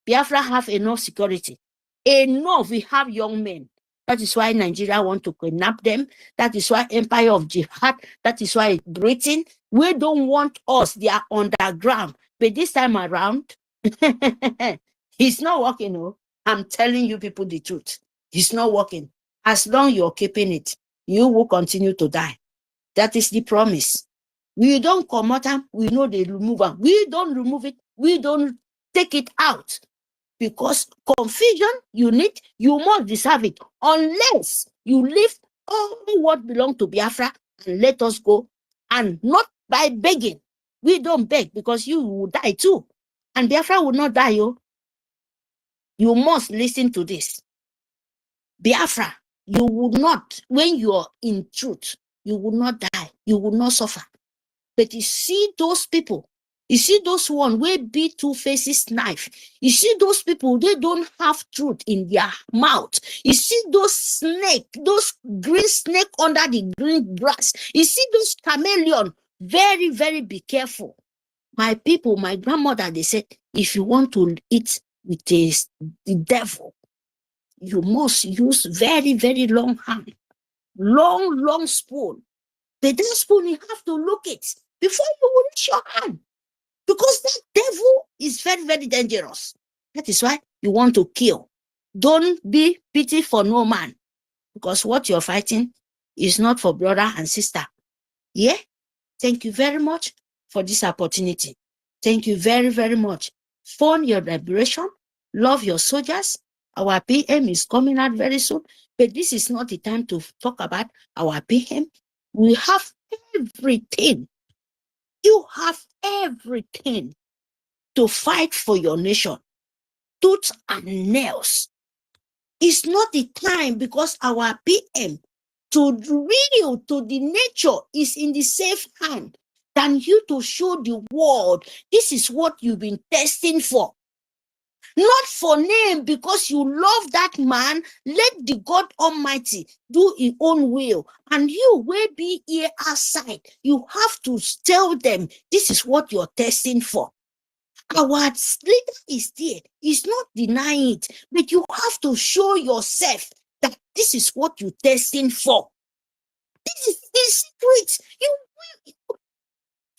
Biafra have enough security. Enough, we have young men. That is why Nigeria want to kidnap them. That is why Empire of Jihad. That is why Britain, we don't want us. They are underground. But this time around, it's not working. No, I'm telling you people the truth. It's not working. As long you're keeping it, you will continue to die. That is the promise. We don't come out, we know they remove them. We don't remove it. We don't take it out. Because confusion, you must deserve it. Unless you leave all what belongs to Biafra and let us go. And not by begging. We don't beg because you will die too. And Biafra will not die, yo. You must listen to this. Biafra, you will not, when you are in truth, you will not die. You will not suffer. But you see those people, you see those one where be two faces knife. You see those people, they don't have truth in their mouth. You see those snake, those green snake under the green grass. You see those chameleon. Very, very be careful. My people, my grandmother, they said, if you want to eat with the devil, you must use very, very long hand, long spoon. But that spoon, you have to look it before you will reach your hand. Because that devil is very, very dangerous. That is why you want to kill. Don't be pity for no man. Because what you're fighting is not for brother and sister. Yeah? Thank you very much for this opportunity. Thank you very, very much. Fund your liberation. Love your soldiers. Our PM is coming out very soon. But this is not the time to talk about our PM. We have everything. You have everything to fight for your nation. Tooth and nails. It's not the time because our PM to real to the nature is in the safe hand than you to show the world this is what you've been testing for. Not for name, because you love that man. Let the God Almighty do his own will. And you will be here outside. You have to tell them this is what you're testing for. Our leader is there. He's not denying it. But you have to show yourself that this is what you're testing for. This is the secret.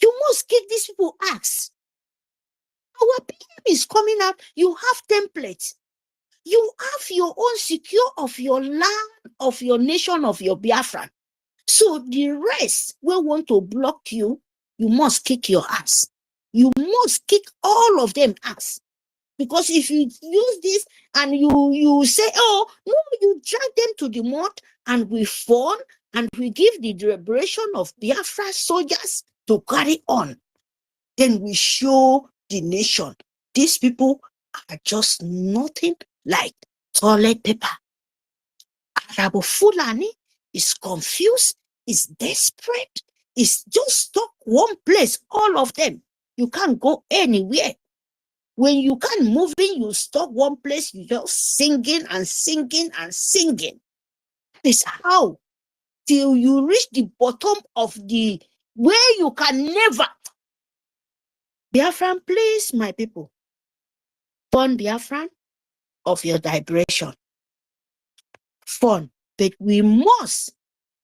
You must give these people acts. Our PM is coming out. You have templates. You have your own secure of your land, of your nation, of your Biafran. So the rest will want to block you. You must kick your ass. You must kick all of them ass. Because if you use this and you say, oh, no, you drag them to the mud and we fall and we give the liberation of Biafra soldiers to carry on, then we show the nation these people are just nothing like toilet paper. Arabo Fulani is confused, is desperate, is just stuck one place, all of them. You can't go anywhere. When you can't move in, you stop one place, you just singing and singing and singing. This how till you reach the bottom of the where you can never. Biafran, please, my people. Born Biafran of your liberation. Fun. But we must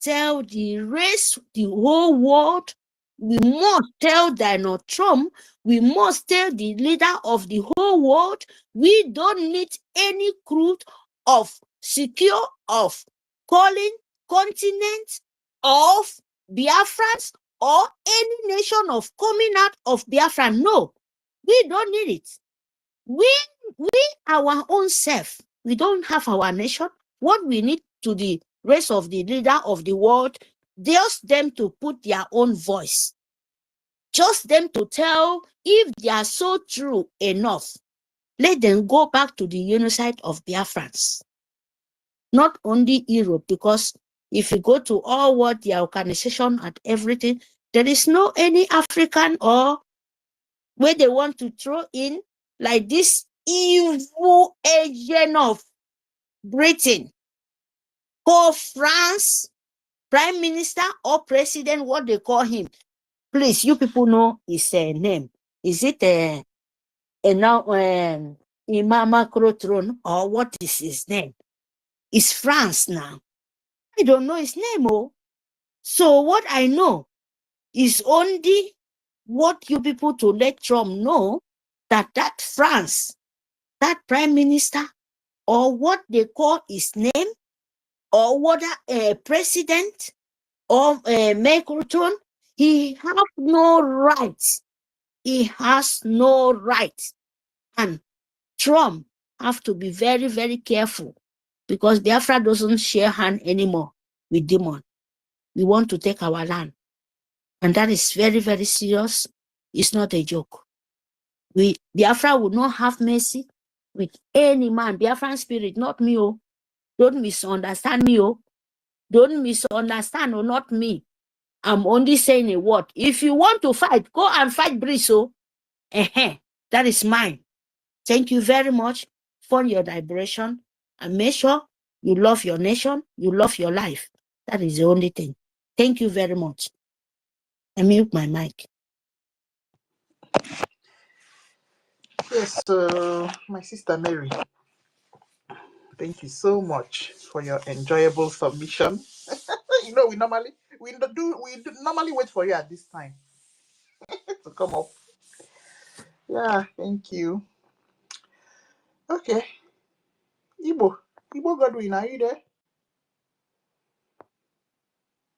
tell the race, the whole world, we must tell Donald Trump, we must tell the leader of the whole world, we don't need any crew of secure of calling continent of Biafrans or any nation of coming out of Biafra. No, we don't need it. We our own self, we don't have our nation. What we need to the rest of the leader of the world, just them to put their own voice. Just them to tell if they are so true enough. Let them go back to the genocide of Biafrans. Not only Europe, because if you go to all what the organization and everything, there is no any African or where they want to throw in like this evil agent of Britain, call France, Prime Minister or President, what they call him. Please, you people know his name. Is it Imam Macron or what is his name? It's France now. I don't know his name. Oh. So what I know is only what you people to let Trump know that France, that Prime Minister, or what they call his name, or what president or Macron, he has no right. He has no right. And Trump have to be very, very careful because Biafra doesn't share hand anymore with demon. We want to take our land. And that is very, very serious. It's not a joke. Biafra will not have mercy with any man. Biafran spirit, not me. Oh. Don't misunderstand me. Oh. Don't misunderstand, or not me. I'm only saying a word. If you want to fight, go and fight Briso. That is mine. Thank you very much for your liberation. And make sure you love your nation, you love your life. That is the only thing. Thank you very much. I mute my mic. Yes, my sister Mary, thank you so much for your enjoyable submission. You know, we normally wait for you at this time to come up. Yeah, thank you. Okay, Igbo Godwin, are you there?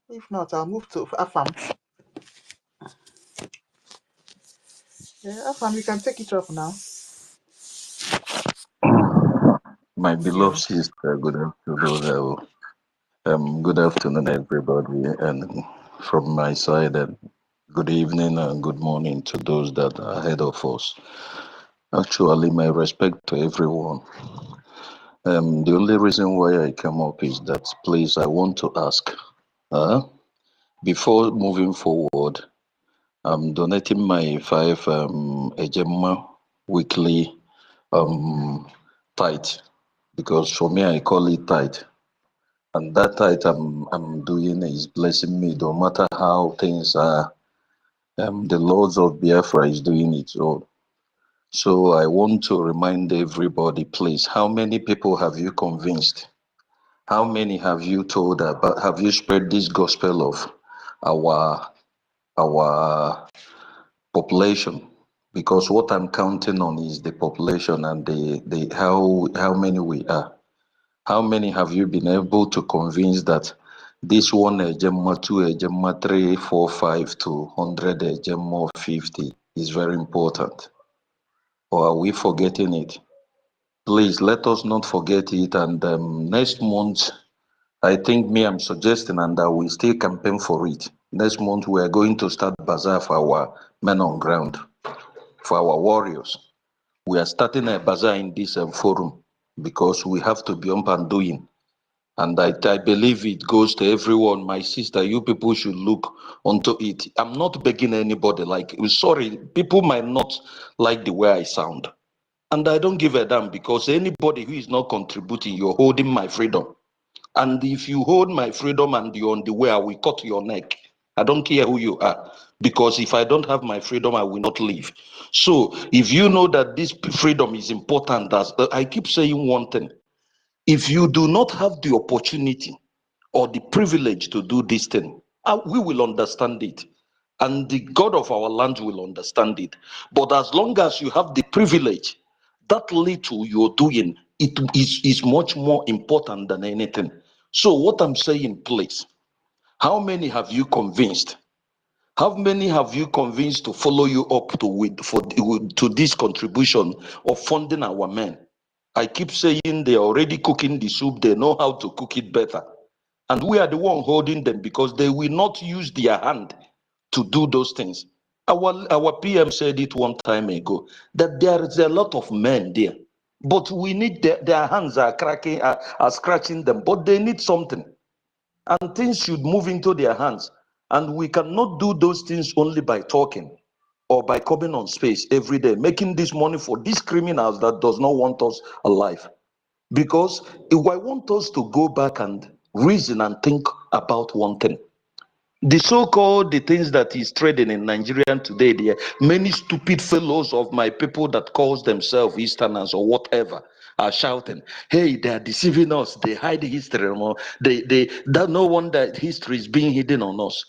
If not, I'll move to Afam. Yeah, Afam, you can take it off now. My beloved sister, good afternoon. Good afternoon, everybody. And from my side, good evening and good morning to those that are ahead of us. Actually, my respect to everyone. The only reason why I came up is that, please, I want to ask, before moving forward, I'm donating my 5 Ejema weekly tithe, because for me, I call it tithe. And that tithe I'm doing is blessing me, no matter how things are. The Lords of Biafra is doing its own. So I want to remind everybody, please, how many people have you convinced? How many have you told about, have you spread this gospel of our population? Because what I'm counting on is the population and the how many we are. How many have you been able to convince that this one Ejemma, 2 Ejemma, 3, 4, 5 to 100 Ejemma, 50 is very important? Or are we forgetting it? Please let us not forget it. And next month, I think I'm suggesting, and I will still campaign for it. Next month, we are going to start bazaar for our men on ground, for our warriors. We are starting a bazaar in this forum because we have to be up and doing. And I believe it goes to everyone. My sister, you people should look onto it. I'm not begging anybody. Sorry, people might not like the way I sound. And I don't give a damn, because anybody who is not contributing, you're holding my freedom. And if you hold my freedom and you're on the way, I will cut your neck. I don't care who you are. Because if I don't have my freedom, I will not live. So if you know that this freedom is important, as I keep saying one thing, if you do not have the opportunity or the privilege to do this thing, we will understand it. And the God of our land will understand it. But as long as you have the privilege, that little you're doing, it is much more important than anything. So what I'm saying, please, how many have you convinced? How many have you convinced to follow you up to this contribution of funding our men? I keep saying they're already cooking the soup, they know how to cook it better. And we are the one holding them, because they will not use their hand to do those things. Our PM said it one time ago, that there is a lot of men there, but we need their hands are cracking, are scratching them, but they need something. And things should move into their hands. And we cannot do those things only by talking or by coming on space every day, making this money for these criminals that does not want us alive. Because if I want us to go back and reason and think about one thing. The so-called the things that is trading in Nigeria today, there are many stupid fellows of my people that calls themselves Easterners or whatever are shouting, hey, they are deceiving us, they hide the history, they don't know one that history is being hidden on us.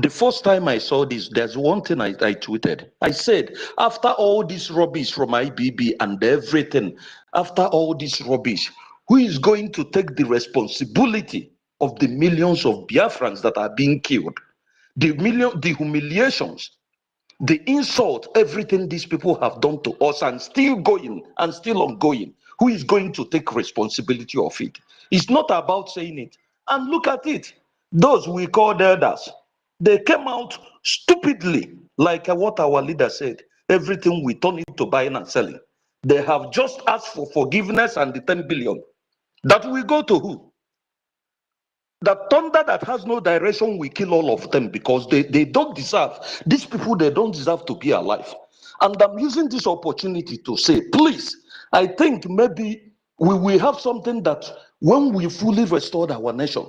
The first time I saw this, there's one thing I tweeted. I said, after all this rubbish from IBB and everything, after all this rubbish, who is going to take the responsibility of the millions of Biafrans that are being killed? The humiliations, the insult, everything these people have done to us and still going and still ongoing. Who is going to take responsibility of it? It's not about saying it. And look at it. Those we call elders, they came out stupidly, like what our leader said. Everything we turn it to buying and selling. They have just asked for forgiveness and the 10 billion. That will go to who? The thunder that has no direction will kill all of them, because they don't deserve, these people, they don't deserve to be alive. And I'm using this opportunity to say, please, I think maybe we will have something that when we fully restored our nation,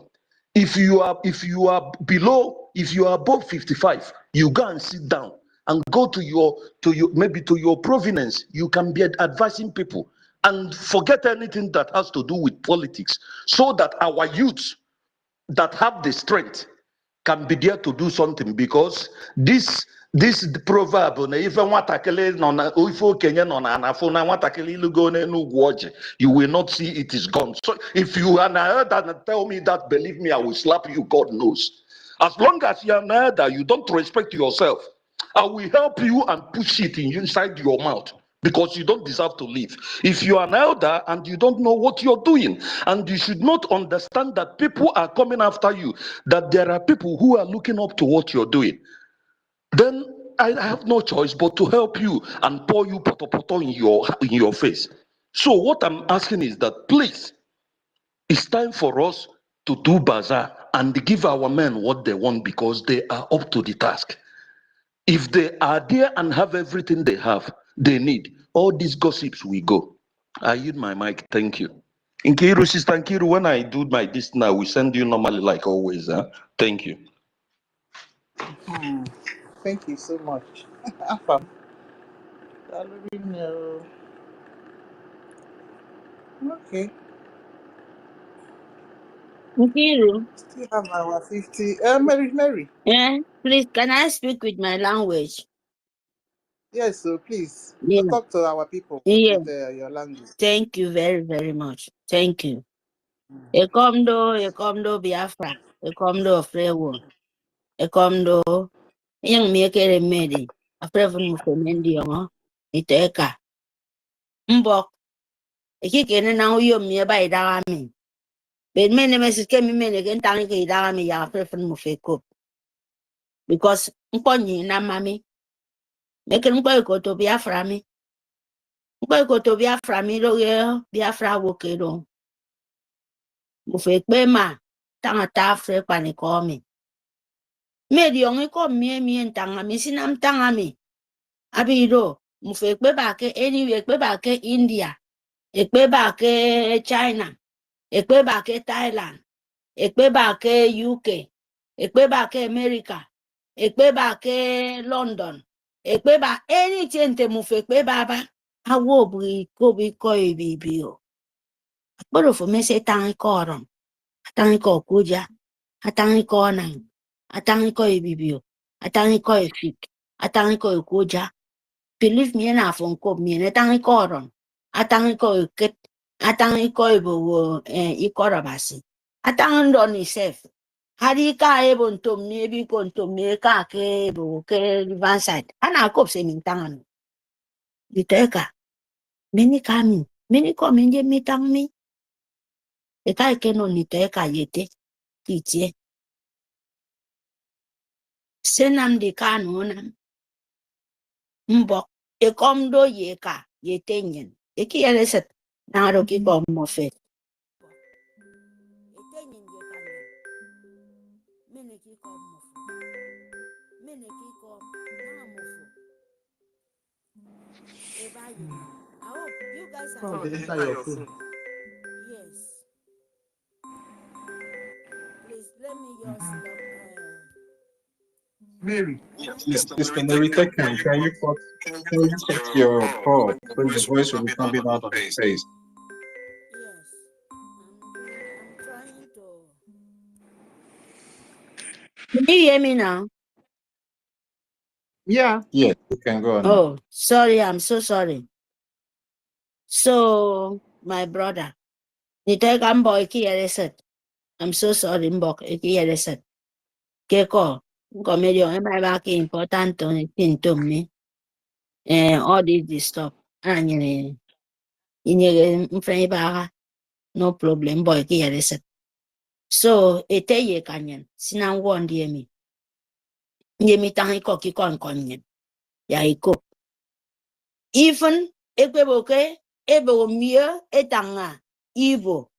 if you are below, if you are above 55, you go and sit down and go to your maybe to your provenance. You can be advising people and forget anything that has to do with politics, so that our youth that have the strength can be there to do something. Because this proverb na ife nwatakịrị nọ na ife okenye nọ na anafo na nwatakịrị ilugo n'enugwu ọjị, you will not see it is gone. So if you are an elder and tell me that, believe me, I will slap you, God knows. As long as you are an elder, you don't respect yourself, I will help you and push it inside your mouth, because you don't deserve to live. If you are an elder and you don't know what you're doing, and you should not understand that people are coming after you, that there are people who are looking up to what you're doing, then I have no choice but to help you and pour you poto in your face. So what I'm asking is that, please, it's time for us to do bazaar and give our men what they want because they are up to the task. If they are there and have everything they need, all these gossips will go. I yield my mic. Thank you. Nkiru, Sister Nkiru, when I do my this now, we send you normally like always. Thank you. Thank you so much. Afam. I already know. Okay. Nkiru, Still have our 50. Mary. please, can I speak with my language? Yes, so please Yeah. talk to our people Yeah. with your language. Thank you very, very much. Thank you. Ekomdo Biafra, Ekomdo Frewo, Ekomdo, young Miakere Medi, a preference for Mendion, Iteka, Mbok, a kick in now you nearby Dami. But many messages came in again, Tanki Dami, ya preference Mufeko. Because Mponi na mammy, making Boyko to Biafra me. Boyko to Biafra me, Biafra Wokedo. Mufekbema, Tangata Fre Panikomi. Medi only come me and Tangami, Sinam Tangami. Abido, Mufekbe back anyway, back India, Ekbe back China, Ekbe back Thailand, Ekbe back UK, Ekbe back America, Ekbe back London, Ekbe back anything to Mufekbe Baba. I will be BRGIE. But of me say thank God. Thank God, Koja. Thank God, ANNANG. Thank God, EKID. Thank God, EFIK. Thank God, OGOJA. Believe me, enough on cop me, and thank God. Thank God, EKID. Thank God, IKOM. Thank God, itself. Hadika able to maybe go to make a cable, van side. And I cop saying tangan. The taker. Many coming. Many coming, ye meet me. The guy can only take a yete. Teach Senam de Canonam Mbok Ekomdo Yeka Yetenyan Eki Eleset Naroki Mofe Etenyan Yekayan Meneki Mofu Meneki Namofu Ebayina. I hope you guys are Oh, they hearing enter me. your phone. Yes. Please let me just Mary. Sister Narita, can you cut your call? Because the voice will be coming out of the face. yes. I'm trying to. Can you hear me now? Yeah. Yes, you can go on now. Oh, sorry, I'm so sorry. So, my brother, I'm so sorry, Mbok, Keko, Gomedio, am I back important to me? All this stuff. And no problem, boy, so, ye canyon, Sinan one dear me. Yemi Taniko Kikon Konyen, Yaiko. Even Ekweboke, Ebo Mia, Etanga, Ivo.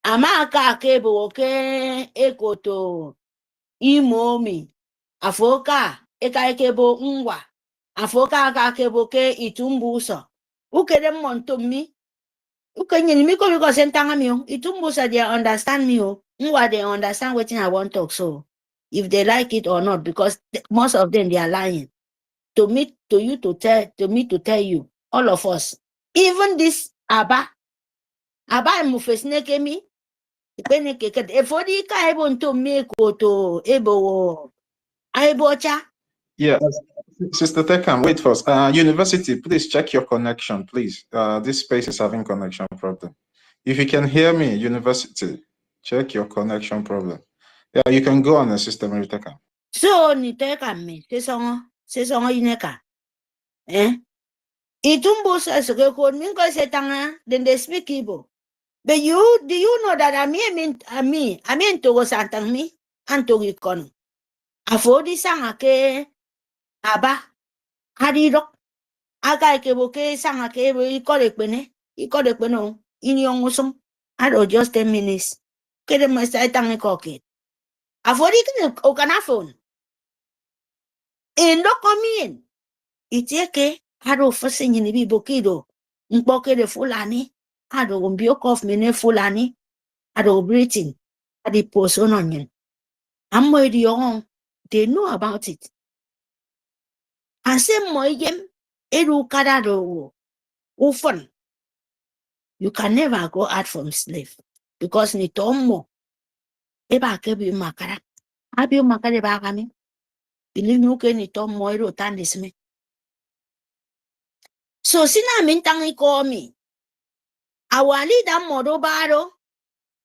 Amaka Kebo, okay, Ekoto, Imomi, Afoka, Ekaikebo Ngwa, Afoka Kakeboke, Itumbuso. Ukede monto mi, Ukenye Miko because Sentangamio, Itumbusa, they understand me, Ngwa, they understand what I want to talk so. If they like it or not, because most of them they are lying. To me, to tell you, all of us, even this Aba Mufesneke me, Efodi ka ebo to make to ebo aibocha. Yeah, Sister Tekam, wait first. University, please check your connection, please. This space is having connection problem. If you can hear me, University, check your connection problem. Yeah, you can go on, Sister Tekam. So ni teka me, se songo ineka. Itumbo sa ko mingo se tanga, then they speak Igbo. But do you know that I mean to go santang me, and to gikono. Afodi sanga ke Aba, Hadirok, Aga ke boke sanga ke bo ikorek bene. You got a peno in young some. I don't just 10 minutes. Get a master tongue cocket. I've already got a phone. And look come in. It's okay. I don't for singing the bokido. Mpoke the fulani. I don't be off me fulani. I don't breathing. I did post on onion. I'm with your own. They know about it. I say, Moyem, Edu Kadado, Ufon. You can never go out from slave because ni tomo. Eba kebi makara. Abi makara bagami. Believe me, okay, ni tomo ero tandis me. So sina mintangi call me. Our leader modo baro.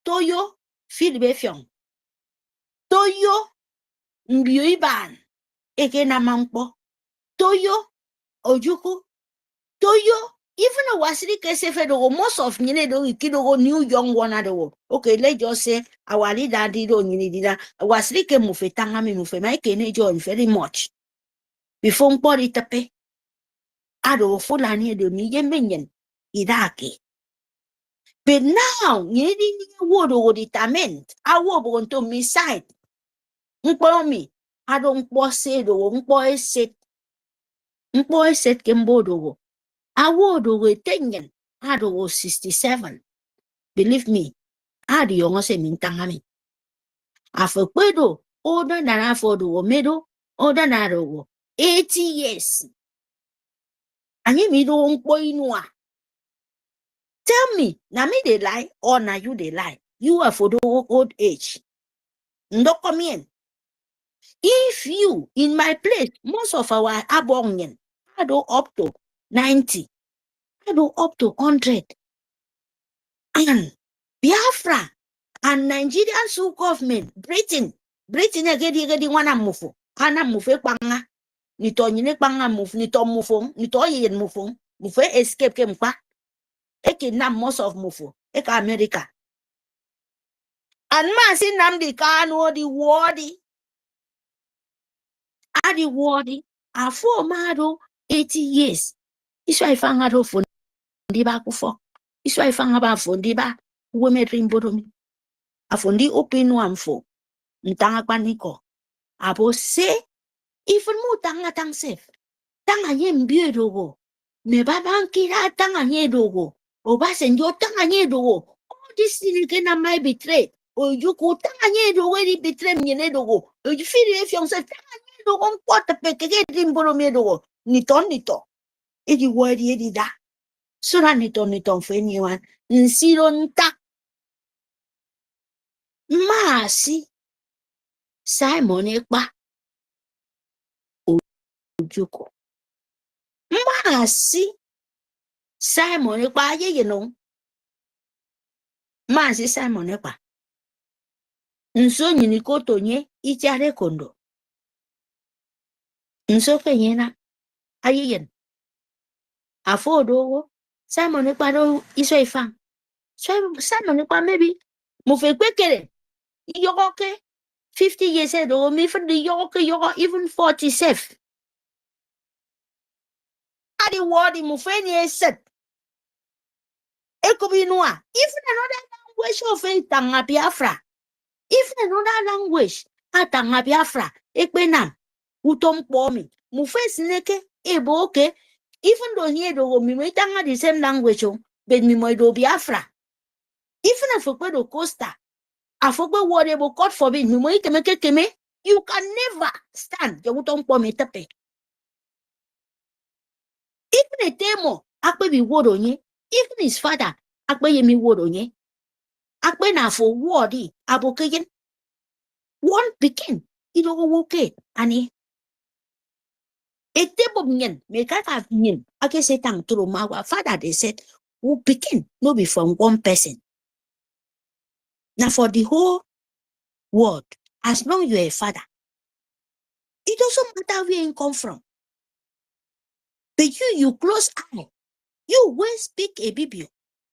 Toyo feedbefyon. Toyo mbiuiban. Eke na mampo. Toyo ojuku. Toyo, even a wasiri kesefedo, most of Ninedo, Kido, new young one at the war. Okay, let's just say our leader did on Nidida, wasiri mufetangami mufemake nejo very much. Before body tape, Ado Fulani de Minion, Iraki. But now, needing word or determined, I will to me side. Mpomi, I don't say the boy said, Kimbodo. I would over 10 I was 67. Believe me, I the young say mintangami. I for pedo, older than I for the middle, older than 80 years. And you don't boy no. Tell me, na me they lie or na you they lie. You are for the old age. No come in. If you in my place, most of our abongen, I do up to 90, I do up to 100. And Biafra and Nigerian Sioux government, Britain again wana mufu, ana mufe panga, nito nyine panga mufu, nito mufong, nito yen mufong, mufe escape ke mpa, eke na most of mufu, eka America. And masi namdi kano di wadi, afo mado 80 years. Iswa ifanga do fundi ba kufo, iswa ifanga ba fundi ba, uwe metrimbodomi. Afundi opinu amfo. Ntanga paniko. Abo se, even mu tanga tang sef. Tanga ye mbie dogo. Me babankira tanga ye dogo. Oba senjo tanga ye dogo. All this thing kena may betray. O yuko tanga ye dogo di betray mnyene dogo. O you feel if you say tanga ye dogo mpota pekeke dimbolo me dogo. Nito. Edi wadi edi da. Sura nito for anyone. Nsiro nta. Masi. Simon ekpa. Ojuko. Masi Simon ekpa ye no. Masi Simon ekpa. Nso nyini koto nye ichare kondo. Nso ke yena ayen. Afo dogo Simon ekpa do iso ifang. Simon ekpa maybe mufe kwekere. Yoke 50 years ago, me for the yoke even 40 safe. Adi wadi mufeni set. Eko binua. Even another language of a tanga Biafra. If another language, atanga Biafra, ekbenam, utom pomi, mufes neke, ebo okay. Even though here do me tanga the same language, but me do Biafra. Even if I do Costa, I forgot what able God forbid, me keme, you can never stand. You utom pomi tepe. Even a demo, akbe be word on ye, even his father, akbe ye me word on ye. Akbe na for wordy, abokayen. One begin, you know, okay, Annie. A table nyen, make I have nyen. I can say thank to my father, they said, who begin, no be from one person. Now for the whole world, as long you're a father, it doesn't matter where you come from. But you close eye. You will speak a BIBIO.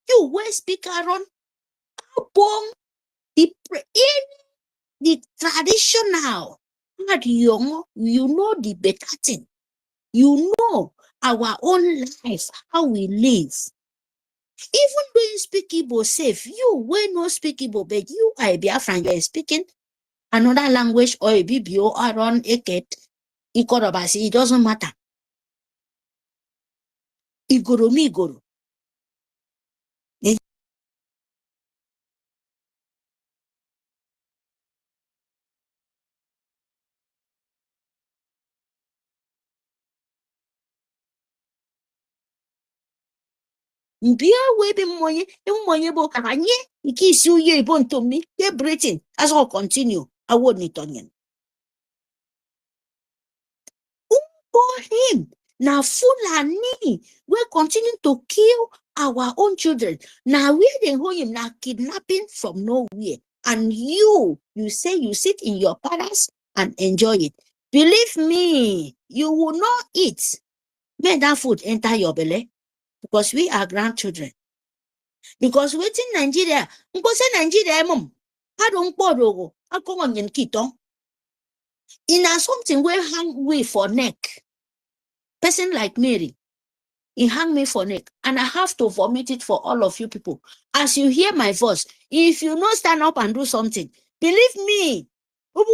You will speak Aaron. Upon the traditional. You know the better thing. You know our own life, how we live. Even though you speak Igbo safe, you will not speak Igbo, but you are a Biafran, you are speaking another language or a BBO or on EKID, IKOM, it doesn't matter. Igoro mi Igoro. Mbia we be money bo kakanye, ikisi uye ibon to me, they breathing, as all continue, I wouldn't onion. For him, now Fulani, we continue to kill our own children. Now we they hold him now kidnapping from nowhere. And you say you sit in your palace and enjoy it. Believe me, you will not eat. May that food enter your belly because we are grandchildren. Because waiting Nigeria, because Nigeria, mom, I don't borrow. I go on in Kito. In a something we hang we for neck. Person like Mary, he hang me for neck, and I have to vomit it for all of you people. As you hear my voice, if you not stand up and do something, believe me, and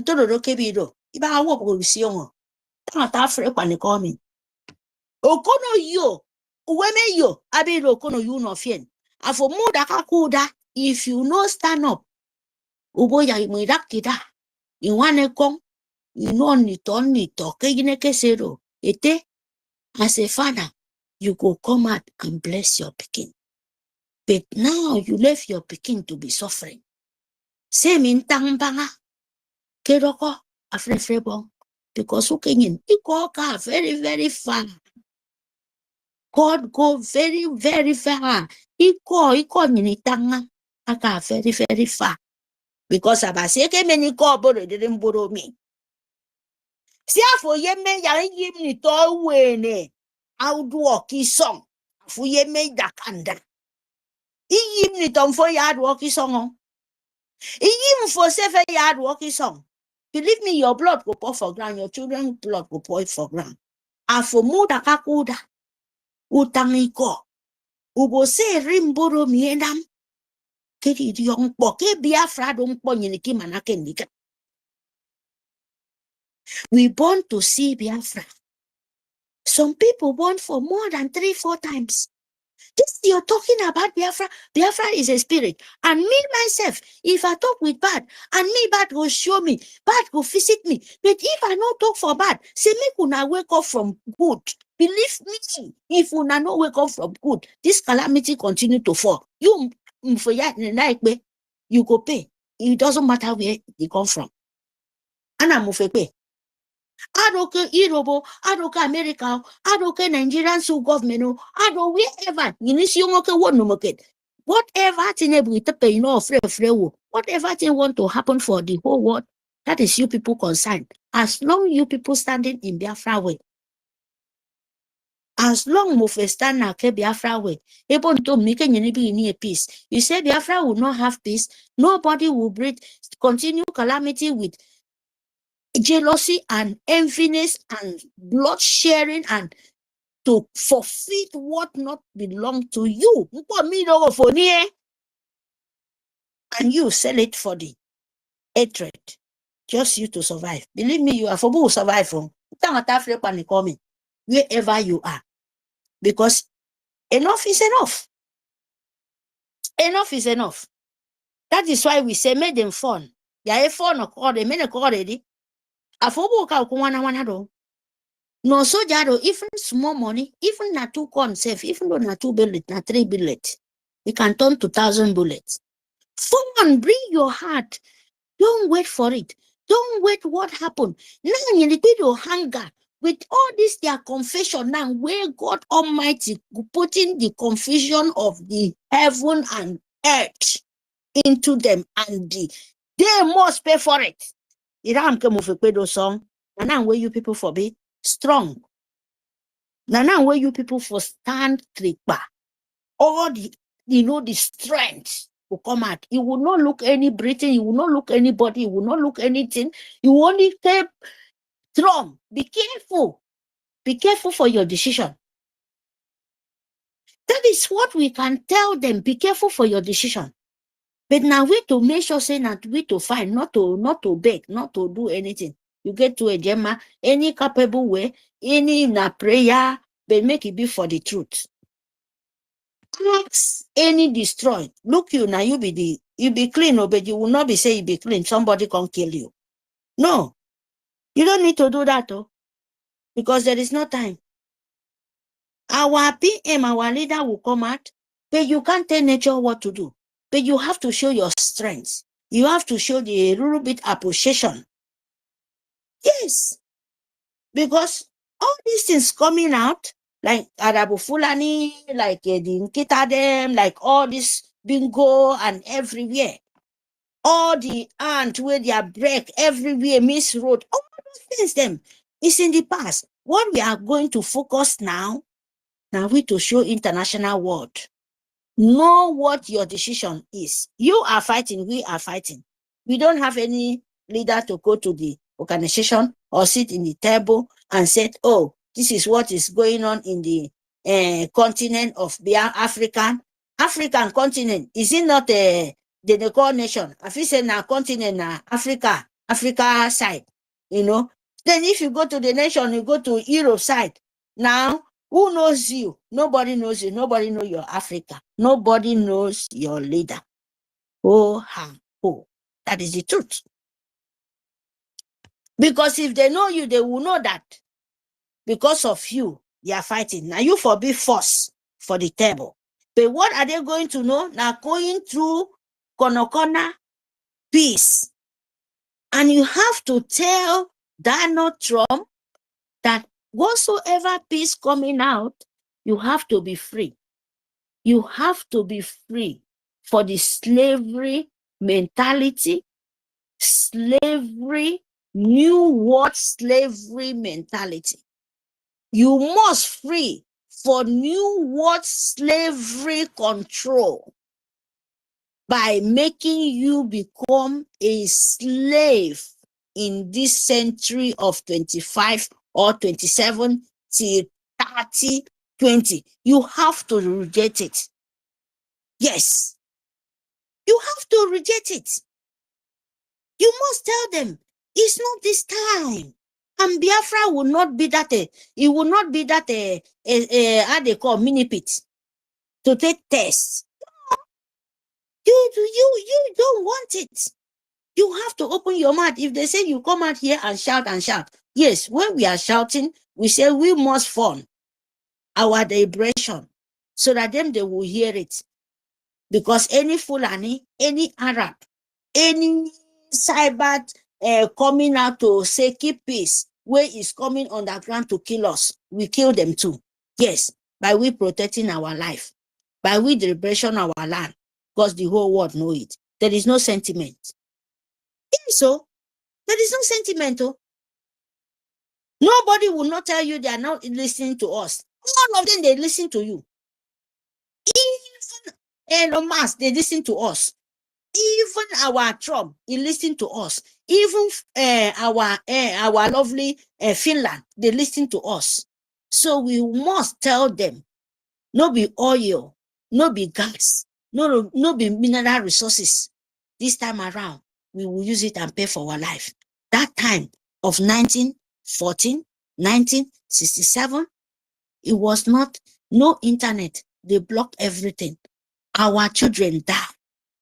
to the kebido, if I walk with you, not afraid when they call me. Okono yo, uweme yo, abiro kono you no fien. And for more da if you no stand up, uboya imirakida, in one come. You know, ni talk, zero. Ete, as a father, you go come out and bless your pikin. But now you left your pikin to be suffering. Same in Tangbanga, Keroko, Afrefrebo, because Ukenyin, Ikoka very, very far. God go very, very far. Iko Nitanga, Aka very, very far. Because Abaseke many cobble didn't borrow me. See for yeme ya yim ni to wene outwork is song for yeme dakanda yim ni tom for yard walk is song yim for 7 yard walk is song. Believe me, your blood will pour for ground, your children's blood will pour for ground. And for muda kakuda utaniko ubo se rimboro miendam kedi young poke Biafra don't ponyeniki manakendika. We born to see Biafra. Some people born for more than 3-4 times. This you're talking about Biafra. Biafra is a spirit. And me myself, if I talk with bad, and me bad will show me, bad will visit me. But if I not talk for bad, say me una wake up from good. Believe me, if una not wake up from good, this calamity continue to fall. You go pay. It doesn't matter where they come from. And I'm pay. Adoke Europe, Adoke America, Adoke Nigerian so government, Ado wherever, whatever thing able to pay, whatever thing want to happen for the whole world, that is you people concerned. As long you people standing in Biafra way, as long as stand na Biafra way, able to make any peace. You say Biafra will not have peace, nobody will breathe, continue calamity with jealousy and enviness and blood sharing and to forfeit what not belong to you. And you sell it for the hatred. Just you to survive. Believe me, you are for who survive from wherever you are. Because enough is enough. Enough is enough. That is why we say make them fun. Yeah, fun or they make already. No soldier, even small money, even na 2 corn safe, even though na 2 bullets, na 3 bullets, it can turn to 1,000 bullets. Fun, bring your heart. Don't wait for it. Don't wait what happened. Now you need to hunger. With all this, their confession now, where God Almighty putting the confusion of the heaven and earth into them, and they must pay for it. Iram come of a pedo song, and now where you people for be strong. Now where you people for stand tripa. All the the strength will come out. You will not look any Britain, you will not look anybody, you will not look anything. You only stay strong. Be careful. Be careful for your decision. That is what we can tell them. Be careful for your decision. But now we to make sure say that we to find, not to beg, not to do anything. You get to a gemma, any capable way, any na prayer, but make it be for the truth. Ask any destroy. Look you now, you be clean, but you will not be saying you be clean. Somebody can kill you. No, you don't need to do that, though, because there is no time. Our PM, our leader will come out, but you can't tell nature what to do. But you have to show your strength. You have to show the little bit appreciation. Yes, because all these things coming out, like Arabu Fulani, like the Nkitadem, like all this bingo and everywhere. All the ant where they are break everywhere, miss road, all those things them is in the past. What we are going to focus now we to show international world. Know what your decision is. You are fighting, we are fighting. We don't have any leader to go to the organization or sit in the table and say, oh, this is what is going on in the continent of African continent. Is it not the core nation? If you say now continent, now Africa side, you know. Then if you go to the nation, you go to Europe side. Now, who knows you? Nobody knows you. Nobody knows your Africa. Nobody knows your leader. Oh, that is the truth. Because if they know you, they will know that because of you, they are fighting. Now you forbid force for the table. But what are they going to know? Now going through corner peace. And you have to tell Donald Trump that whatsoever peace coming out, you have to be free. You have to be free for the slavery mentality, slavery, new world slavery mentality. You must free for new world slavery control by making you become a slave in this century of 25 or 27 till 30, 20. You have to reject it. Yes, you have to reject it. You must tell them, it's not this time. And Biafra will not be that, it will not be that, how they call mini pit to take tests. You don't want it. You have to open your mouth. If they say you come out here and shout, yes, when we are shouting, we say we must form our deliberation so that them they will hear it. Because any Fulani, any Arab, any cyber coming out to say keep peace, where is coming underground to kill us, we kill them too. Yes, by we protecting our life, by we deliberation our land, because the whole world know it. There is no sentiment. So there is no sentiment. Oh. Nobody will not tell you they are not listening to us. All of them, they listen to you. Even Elon Musk, they listen to us. Even our Trump, he listen to us. Even our lovely Finland, they listen to us. So we must tell them, no be oil, no be gas, no be mineral resources. This time around, we will use it and pay for our life. That time of 1914, 1967, it was not, no internet. They blocked everything. Our children died.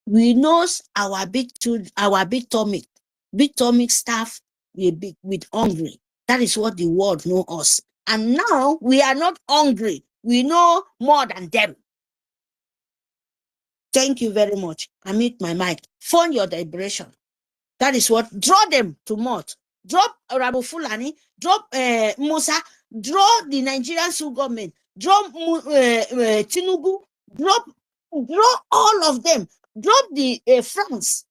We know our big atomic staff will be with hungry. That is what the world know us. And now we are not hungry. We know more than them. Thank you very much. I mute my mic. Fund your deliberation. That is what, draw them to mouth. Drop Rabu Fulani, drop Musa, draw the Nigerian Sul government, drop Tinubu, drop all of them, drop the France,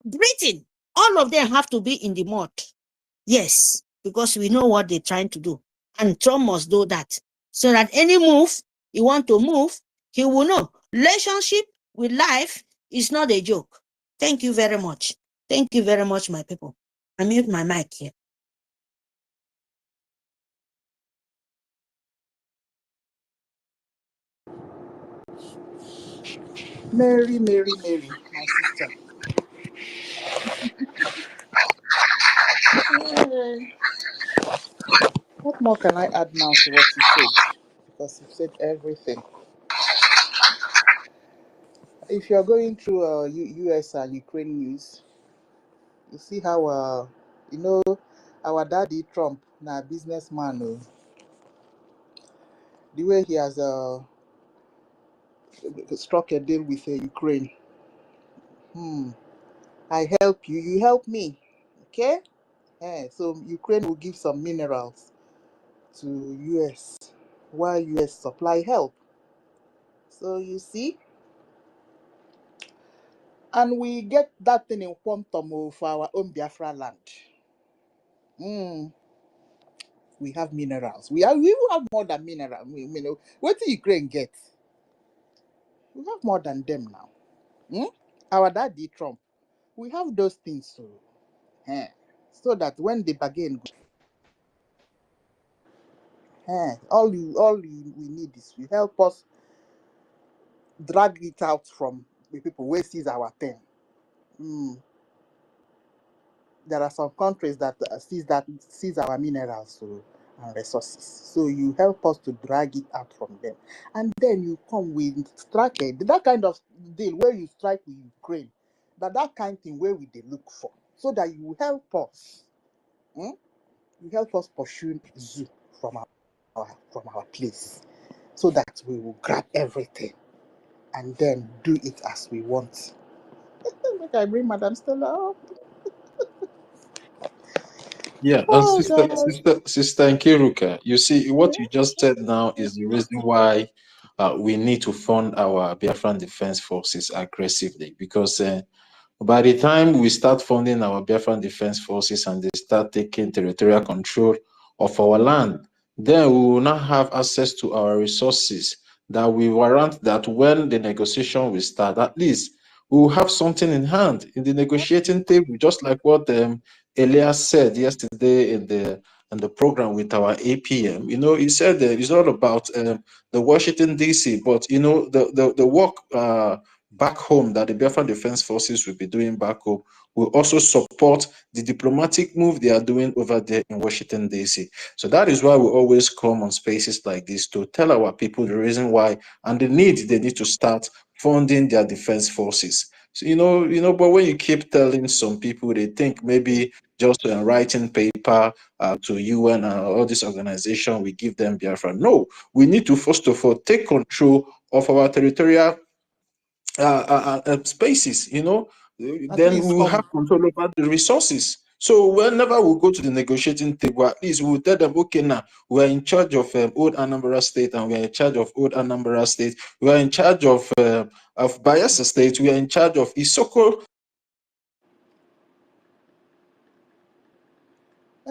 Britain, all of them have to be in the mud. Yes, because we know what they're trying to do. And Trump must do that. So that any move he want to move, he will know. Relationship with life is not a joke. Thank you very much. Thank you very much, my people. I mute my mic here. Mary, Mary, Mary, my sister. What more can I add now to what you said? Because you said everything. If you're going through US and Ukraine news, you see how, you know, our daddy Trump, now businessman, the way he has struck a deal with Ukraine. I help you, you help me. Okay? So Ukraine will give some minerals to US while US supply help. So you see, and we get that thing in quantum for our own Biafra land. We have minerals. We will have more than minerals. What do Ukraine get? We have more than them now. Our daddy Trump, we have those things so that when they bargain, we need is you help us drag it out from the people where sees our thing. There are some countries that sees our minerals and resources. So you help us to drag it out from them, and then you come with strike that kind of deal where you strike with Ukraine. That kind of thing where we they look for, so that you help us. You help us pursue zoo from our place, so that we will grab everything and then do it as we want. Like I bring Madam Stella up. Yeah, Oh sister, God. sister Nkiruka, you see, what you just said now is the reason why we need to fund our Biafran Defense Forces aggressively, because by the time we start funding our Biafran Defense Forces and they start taking territorial control of our land, then we will not have access to our resources that we warrant that when the negotiation will start, at least we will have something in hand in the negotiating table, just like what Elias said yesterday in the program with our APM. He said that it's all about the Washington DC, but the work back home that the Biafran Defense Forces will be doing back home will also support the diplomatic move they are doing over there in Washington DC. So that is why we always come on spaces like this to tell our people the reason why and the need they need to start funding their defense forces. So, but when you keep telling some people, they think maybe just writing paper to UN and all this organization, we give them Biafra. No, we need to first of all take control of our territorial spaces, At then least we will have some. control over the resources. So whenever we go to the negotiating table, at least we will tell them, okay, now we are in charge of old Anambra State, and we are in charge of old Anambra State. We are in charge of Bayelsa State. We are in charge of Isoko.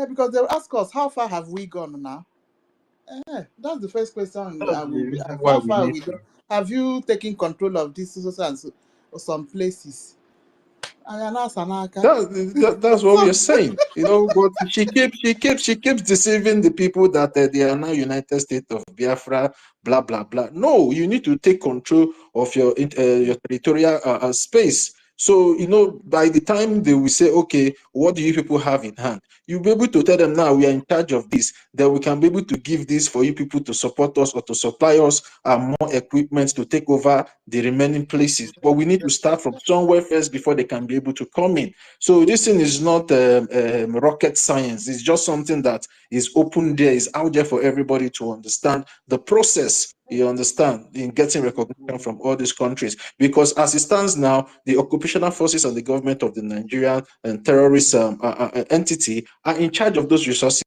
Because they'll ask us, how far have we gone now? That's the first question That's I the will be reason asked. why How we far need we to. done? Have you taken control of this or some places? And you're not Sanaka. That's what we So are saying, But she keeps deceiving the people that they are now United States of Biafra, blah blah blah. No, you need to take control of your territorial space. So by the time they will say, okay, what do you people have in hand? You'll be able to tell them now we are in charge of this. Then we can be able to give this for you people to support us or to supply us more equipment to take over the remaining places. But we need to start from somewhere first before they can be able to come in. So this thing is not rocket science. It's just something that is open there, is out there for everybody to understand the process. You understand, in getting recognition from all these countries, because as it stands now, the occupational forces and the government of the Nigerian and terrorist entity are in charge of those resources,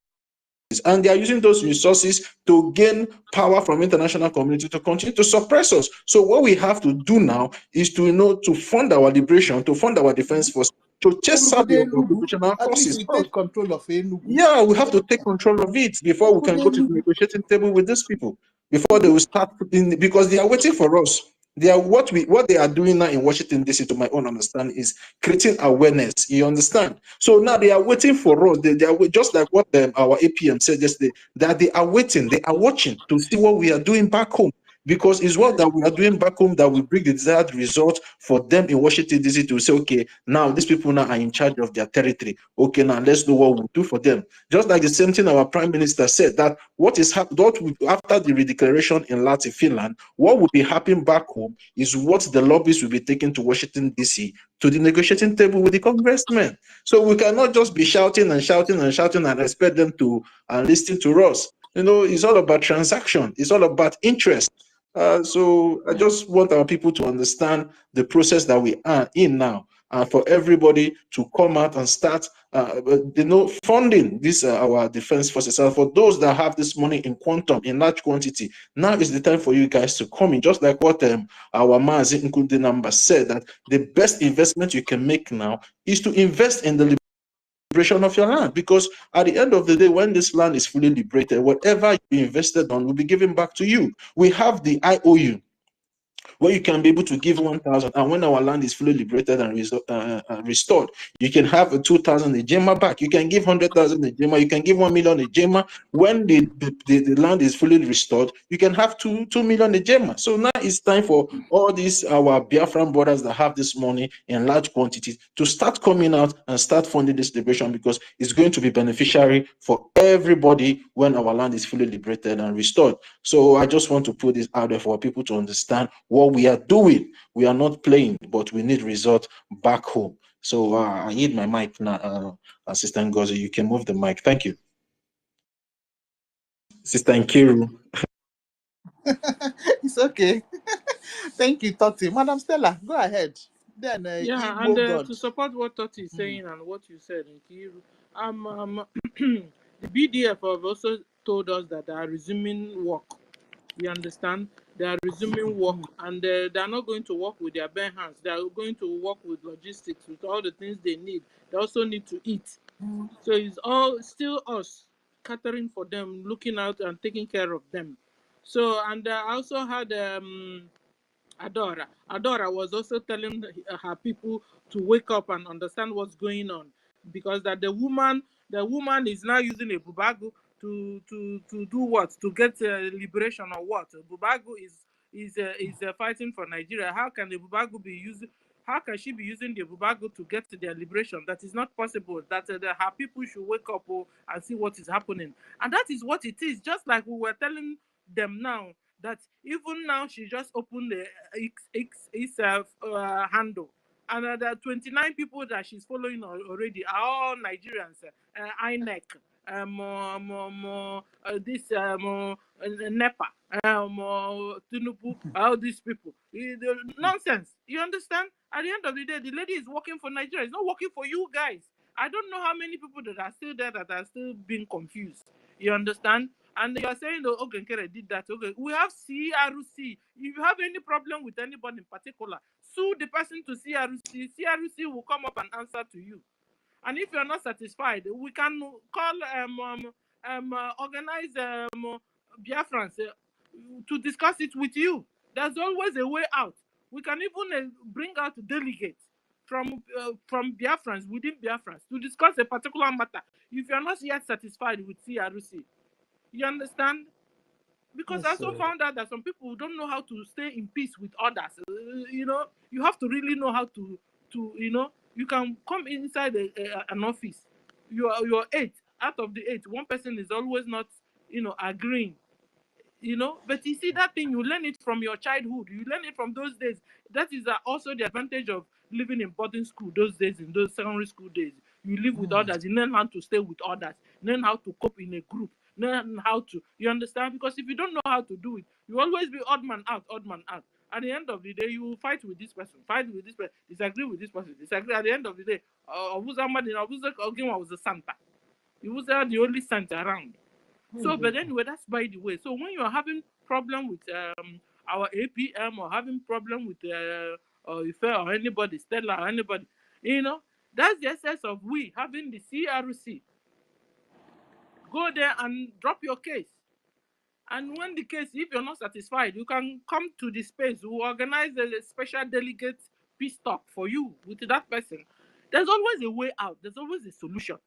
and they are using those resources to gain power from international community to continue to suppress us. So what we have to do now is to fund our liberation, to fund our defense force, to chase out the occupational at least forces we first. take control of Enugu. Yeah, we have to take control of it before we can go to the negotiating table with these people, before they will start putting, because they are waiting for us. They are what they are doing now in Washington DC, to my own understanding, is creating awareness. You understand? So now they are waiting for us. They are just like what our APM said yesterday, that they are waiting, they are watching to see what we are doing back home because it's what that we are doing back home that will bring the desired result for them in Washington DC to say, okay, now these people now are in charge of their territory. Okay, now let's know what we'll do for them. Just like the same thing our prime minister said, that what is happening after the redeclaration in Latin Finland, what will be happening back home is what the lobbyists will be taking to Washington DC to the negotiating table with the congressmen. So we cannot just be shouting and shouting and shouting and expect them to listen to us. You know, it's all about transaction. It's all about interest. So I just want our people to understand the process that we are in now, and for everybody to come out and start, funding this our defense forces. And for those that have this money in quantum, in large quantity, now is the time for you guys to come in. Just like what our Mazi Nkudinamba said, that the best investment you can make now is to invest in the liberation of your land, because at the end of the day, when this land is fully liberated, whatever you invested on will be given back to you. We have the IOU, where you can be able to give 1,000, and when our land is fully liberated and restored, you can have a 2,000 Ejema back. You can give 100,000 Ejema. You can give 1 million Ejema. When the land is fully restored, you can have 2 million Ejema. So now it's time for all these our Biafran brothers that have this money in large quantities to start coming out and start funding this liberation, because it's going to be beneficiary for everybody when our land is fully liberated and restored. So I just want to put this out there for people to understand what we are doing. We are not playing, but we need results back home. So I need my mic now, Assistant NGOZI. You can move the mic. Thank you. Sister Nkiru. It's okay. Thank you, Toti. Madam Stella, go ahead. Then Yeah, Igbo and God. to support what Toti is saying and what you said in Kiru, the BDF have also told us that they are resuming work. You understand? They are resuming work, and they are not going to work with their bare hands. They are going to work with logistics, with all the things they need. They also need to eat. So it's all still us catering for them, looking out and taking care of them. So, and I also had Adora. Adora was also telling her people to wake up and understand what's going on, because that the woman is now using a bubagu to do what? To get liberation or what? Bubagu is fighting for Nigeria. How can the bubagu be using? How can she be using the bubagu to get to their liberation? That is not possible. That her people should wake up and see what is happening. And that is what it is. Just like we were telling them now, that even now she just opened the X handle, and the 29 people that she's following already are all Nigerians. INEC, this NEPA, Tinubu, all these people. Nonsense. You understand? At the end of the day, the lady is working for Nigeria. It's not working for you guys. I don't know how many people that are still there that are still being confused. You understand? And you are saying, oh, okay, Nkere did that. Okay, we have CRC. If you have any problem with anybody in particular, sue the person to CRC. CRC will come up and answer to you. And if you're not satisfied, we can call organize Biafrans to discuss it with you. There's always a way out. We can even bring out delegates from Biafrans, within Biafrans, to discuss a particular matter. If you're not yet satisfied with CRC, you understand? Because I also found out that some people don't know how to stay in peace with others. You know, you have to really know how to you can come inside an office. You're 8 out of the 8. One person is always not, agreeing. But you see, that thing, you learn it from your childhood. You learn it from those days. That is also the advantage of living in boarding school those days, in those secondary school days. You live with others. You learn how to stay with others. Learn how to cope in a group. Learn how to, you understand? Because if you don't know how to do it, you always be odd man out, odd man out. At the end of the day, you will fight with this person, disagree with this person, disagree. At the end of the day, Obuza was a Santa. He was the only Santa around. So, but anyway, that's by the way. So when you're having problem with our APM, or having problem with or Ife or anybody, Stella or anybody, that's the essence of we having the CRC. Go there and drop your case. And when the case, if you're not satisfied, you can come to the space. We'll organize a special delegate peace talk for you with that person. There's always a way out. There's always a solution.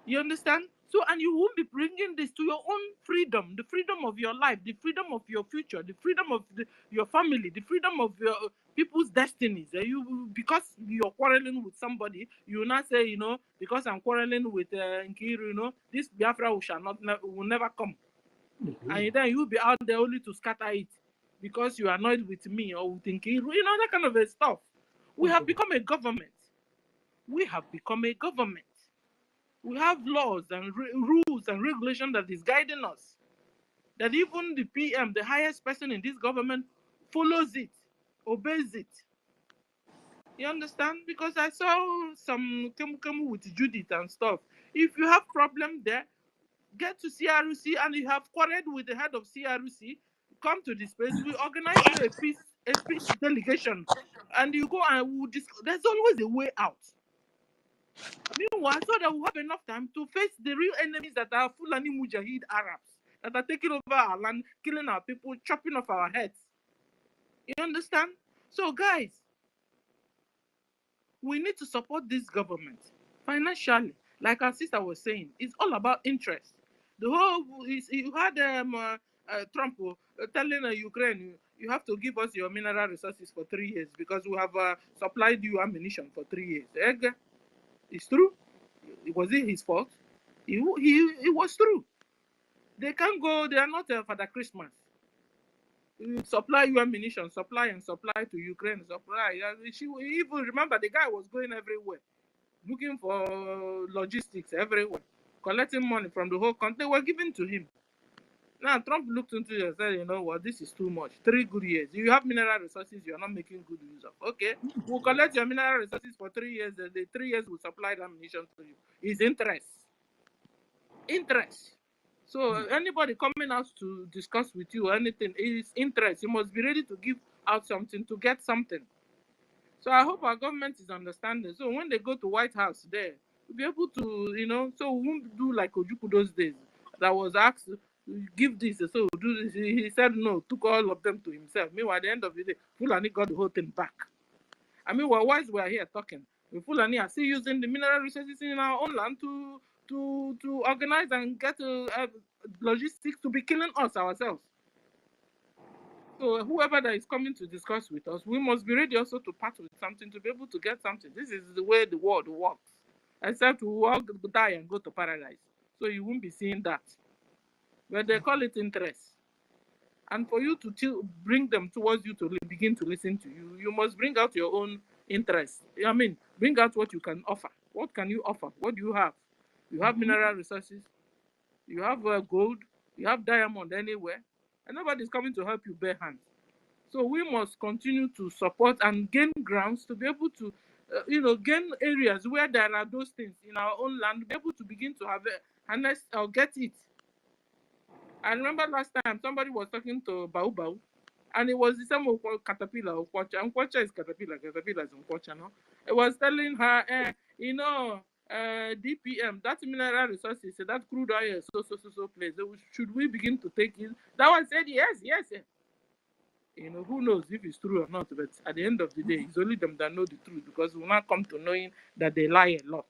You understand? So, and you won't be bringing this to your own freedom, the freedom of your life, the freedom of your future, the freedom of your family, the freedom of your people's destinies. Because you're quarreling with somebody, you will not say, because I'm quarreling with Nkiru, this Biafra will never come. And then you'll be out there only to scatter it because you're annoyed with me or with Nkiru, that kind of stuff. We have become a government. We have become a government. We have laws and rules and regulations that is guiding us. That even the PM, the highest person in this government, follows it, obeys it. You understand? Because I saw some come with Judith and stuff. If you have problem there, get to CRC, and you have quarreled with the head of CRC, come to this place. We organize you a peace delegation, and you go and we'll there's always a way out. Meanwhile, so that we have enough time to face the real enemies that are Fulani Mujahid Arabs that are taking over our land, killing our people, chopping off our heads. You understand? So, guys, we need to support this government financially. Like our sister was saying, it's all about interest. The whole you had Trump telling Ukraine, you have to give us your mineral resources for 3 years because we have supplied you ammunition for 3 years. It's true. Was it his fault? It was true. They can't go, they are not Father Christmas. You supply you ammunition, supply to Ukraine, supply. She even remember the guy was going everywhere, looking for logistics everywhere, collecting money from the whole country. They were giving to him. Now Trump looked into it and said, you know what, this is too much. 3 good years. You have mineral resources you're not making good use of. Okay, we'll collect your mineral resources for 3 years. The 3 years will supply the ammunition to you. His interest. So anybody coming out to discuss with you or anything is interest. You must be ready to give out something to get something. So I hope our government is understanding. So when they go to White House there, we'll be able to, so we won't do like Ojukwu those days. That was asked, give this, so we'll do this. He said no, took all of them to himself. Meanwhile, at the end of the day, Fulani got the whole thing back. I mean, whilst we're here talking, the Fulani are still using the mineral resources in our own land to organize and get logistics to be killing us ourselves. So whoever that is coming to discuss with us, we must be ready also to part with something to be able to get something. This is the way the world works. Except we all die and go to paradise. So you won't be seeing that. But they call it interest. And for you to bring them towards you to begin to listen to you, you must bring out your own interest. I mean, bring out what you can offer. What can you offer? What do you have? You have mineral resources. You have gold. You have diamond anywhere. And nobody's coming to help you bare hands. So we must continue to support and gain grounds to be able to, gain areas where there are those things in our own land, be able to begin to have it, harness or get it. I remember last time somebody was talking to Bau, and it was the same caterpillar or Kwacha. And Kwacha is caterpillar is Kwacha, no? It was telling her, DPM, that mineral resources, that crude oil, so place. Should we begin to take it? That one said yes. Who knows if it's true or not, but at the end of the day, it's only them that know the truth because we now come to knowing that they lie a lot.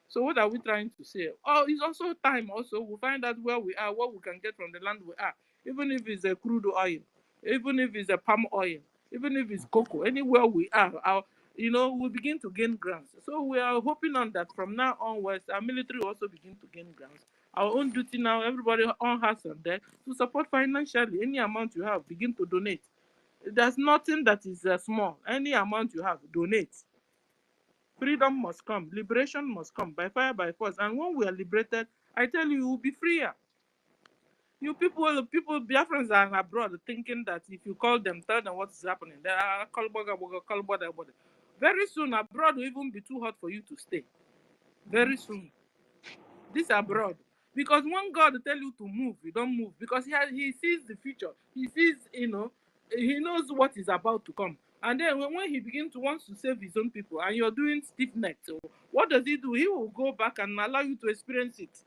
So what are we trying to say? Oh, it's also time also. We'll find out where we are, what we can get from the land we are. Even if it's a crude oil, even if it's a palm oil, even if it's cocoa, anywhere we are, we begin to gain grants. So we are hoping on that from now onwards, our military also begin to gain grants. Our own duty now, everybody on hands on deck to support financially. Any amount you have, begin to donate. There's nothing that is small. Any amount you have, donate. Freedom must come. Liberation must come by fire, by force. And when we are liberated, I tell you, we'll be freer. You people, Biafrans are abroad thinking that if you call them, tell them what is happening. They are very soon, abroad will even be too hot for you to stay. Very soon. This abroad. Because when God tell you to move, you don't move. Because he sees the future. He sees, he knows what is about to come. And then when he begins to want to save his own people and you're doing stiff neck, so what does he do? He will go back and allow you to experience it.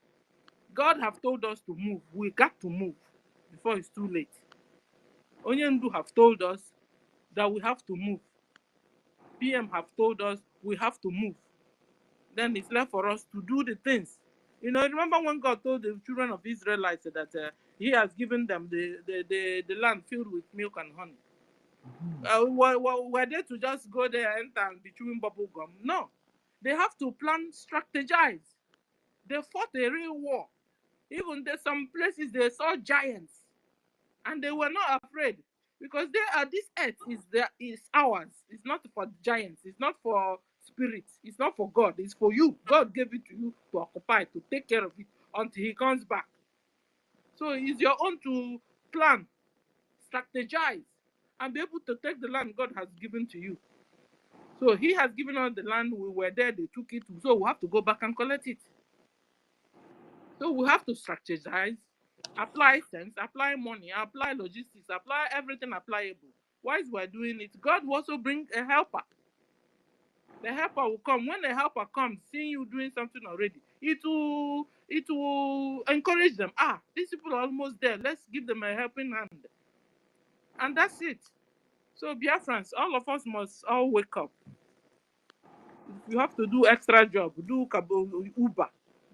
God have told us to move. We got to move before it's too late. Onyendu have told us that we have to move. PM have told us we have to move. Then it's left for us to do the things. You know, remember when God told the children of Israelites that He has given them the land filled with milk and honey? Were they to just go there and be chewing bubble gum? No. They have to plan, strategize. They fought a real war. Even there, some places they saw giants, and they were not afraid because this earth is ours. It's not for giants. It's not for spirits. It's not for God. It's for you. God gave it to you to occupy, to take care of it until He comes back. So it's your own to plan, strategize, and be able to take the land God has given to you. So He has given us the land. We were there. They took it. So we have to go back and collect it. So we have to strategize, apply sense, apply money, apply logistics, apply everything applicable. Whilst we're doing it, God will also bring a helper. The helper will come. When the helper comes, seeing you doing something already, it will encourage them. These people are almost there. Let's give them a helping hand. And that's it. So Biafrans, all of us must all wake up. If you have to do extra job, do Uber,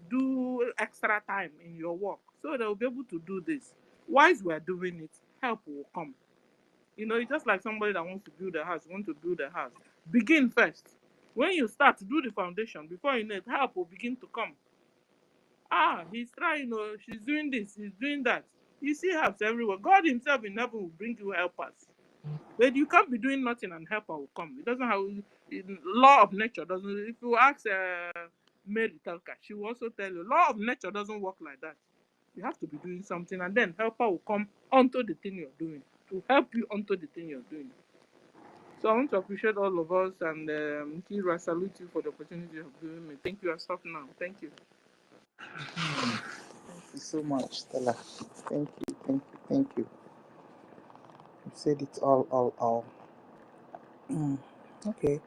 do extra time in your work, so they'll be able to do this. Whilst we're doing it, help will come. You know, it's just like somebody that wants to build a house, Begin first. When you start, do the foundation. Before you know it, help will begin to come. He's trying, she's doing this, he's doing that. You see helps everywhere. God Himself in heaven will bring you helpers. But you can't be doing nothing and helper will come. It doesn't have law of nature doesn't. If you ask Mary Telka, she will also tell you law of nature doesn't work like that. You have to be doing something, and then helper will come onto the thing you're doing to help you onto the thing you're doing. So I want to appreciate all of us, and Kira, salute you for the opportunity you have given me. Thank you. I stop now. Thank you. Thank you so much, Stella. Thank you. You said it all. Okay.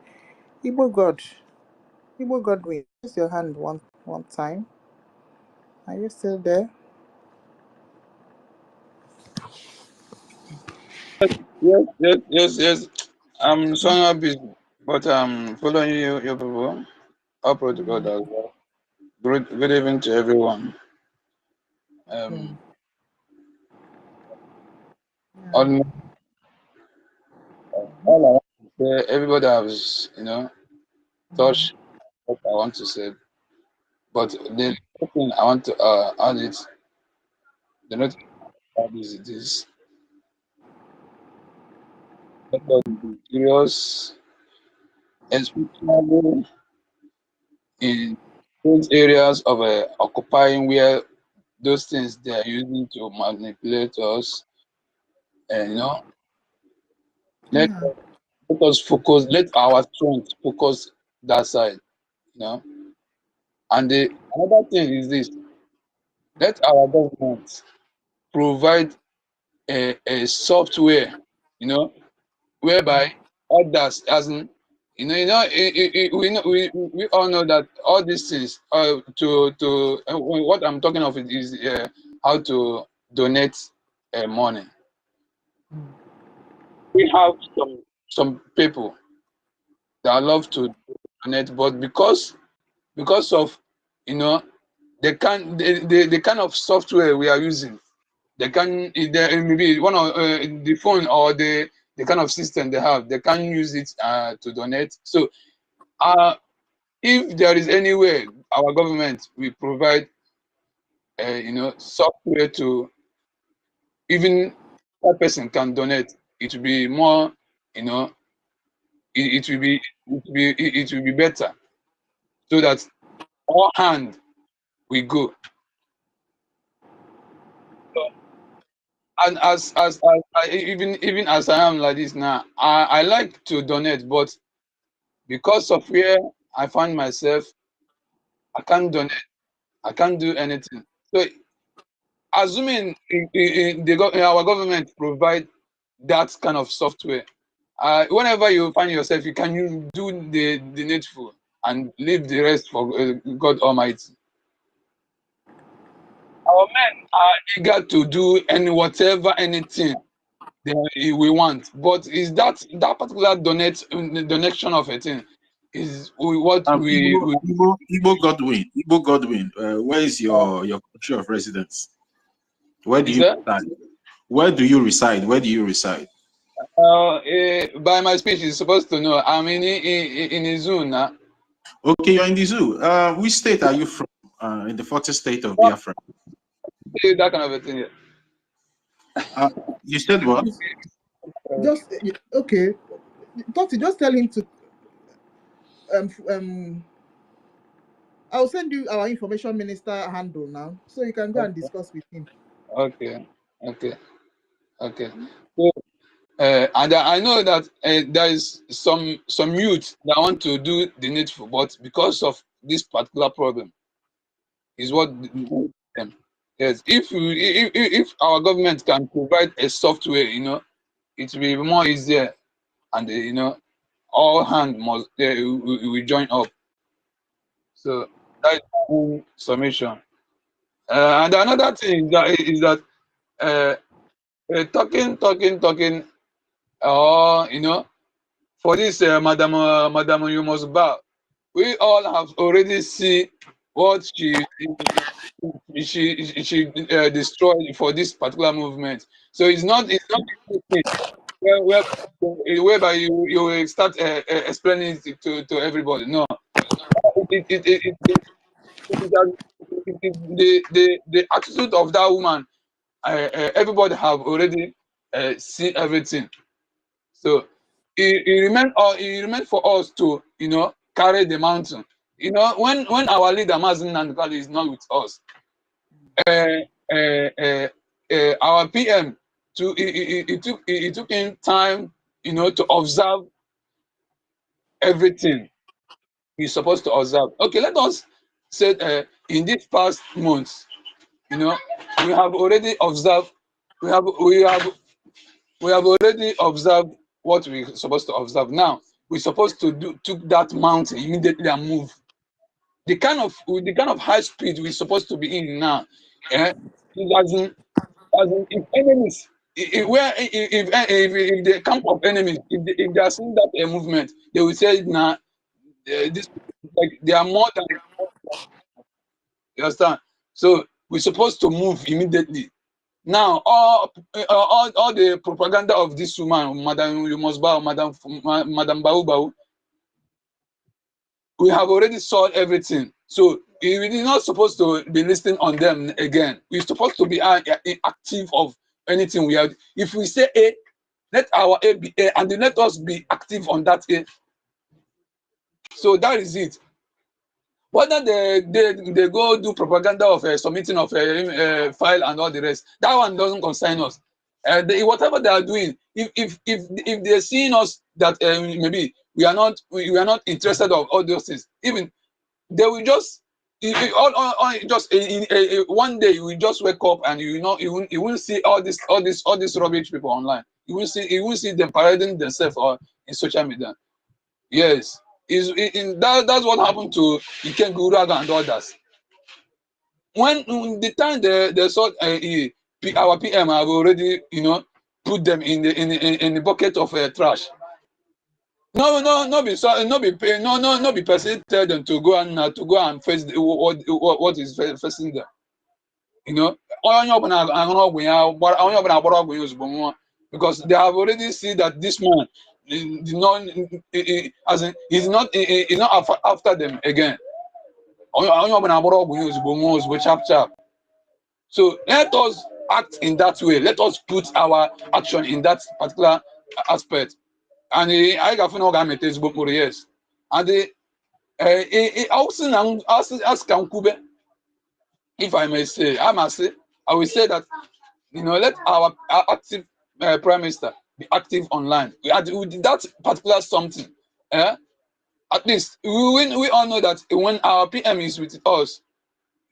Igbo God, wait. Raise your hand one time. Are you still there? Yes. I'm somewhat busy, but I'm following you people. All protocol as well. Good evening to everyone. All I want to say, everybody has, touched what I want to say. But the thing I want to add it, the not add is this. Let us be serious, especially in those areas of occupying where those things they are using to manipulate us, and let us focus. Let our strength focus that side. And another thing is this: let our government provide a software, whereby others, as in, we all know that all these things. What I'm talking of is how to donate money. We have some people that love to donate, but because of the kind of software we are using, maybe one of the phone or the kind of system they have, they can use it to donate. So if there is any way our government will provide software to even that person can donate, it will be more, it will be better, so that all hand we go. And even as I am like this now, I like to donate, but because of where I find myself, I can't donate. I can't do anything. So, assuming our government provide that kind of software, whenever you find yourself, you can do the needful and leave the rest for God Almighty. Our men are eager to do anything we want, but is that particular donation of a thing is what Igbo Godwin. Igbo Godwin. Where is your country of residence? Where do you reside? Where do you reside? Where do you reside? By my speech, you're supposed to know. I'm in a zoo now. Okay, you're in the zoo. Which state are you from? In the 40th state of Biafra. That kind of a thing. You said what? Just okay. Toti, just tell him to I'll send you our information minister handle now, so you can go and discuss with him. Okay. So, and I know that there is some youth that want to do the needful, but because of this particular problem, is what them. Yes, if our government can provide a software, it will be more easier, and all hands must we join up. So that is my own summation. And another thing is that talking, for this madam, you must bow. We all have already seen what she destroyed for this particular movement. So it's not whereby you will start explaining it to everybody. No, the attitude of that woman, everybody have already seen everything. So it remains for us to carry the mountain. When our leader Mazin Nandukali is not with us, our PM it took him time to observe everything he's supposed to observe. Okay, let us say in these past months, we have already observed. We have already observed what we're supposed to observe. Now we're supposed to took that mountain immediately and move. The kind of high speed we're supposed to be in now, it doesn't. If enemies, if the camp of enemies, if they are seeing that movement, they will say, "Nah, this like they are more than." You understand? So we're supposed to move immediately. Now, all the propaganda of this woman, Madam Yumosba, Madam Baubau, we have already solved everything. So we're not supposed to be listening on them again. We're supposed to be active of anything we have. If we say A, let our A be A, and then let us be active on that A. So that is it. Whether they go do propaganda of submitting of a file and all the rest, that one doesn't concern us. Whatever they are doing, if they're seeing us that maybe we are not interested of all those things, even they will just one day you will just wake up and you won't see all this rubbish people online. You won't see them parading themselves or in social media. Yes, that's what happened to Iken Guraga and others. When the time they saw our PM have already put them in the bucket of trash. No be person tell them to go and face what is facing them. Because they have already seen that this man he's not after them again. So let us act in that way. Let us put our action in that particular aspect. And I got yes. And also ask Kube, if I may say, I will say that let our active prime minister be active online. With that particular something, at least we all know that when our PM is with us,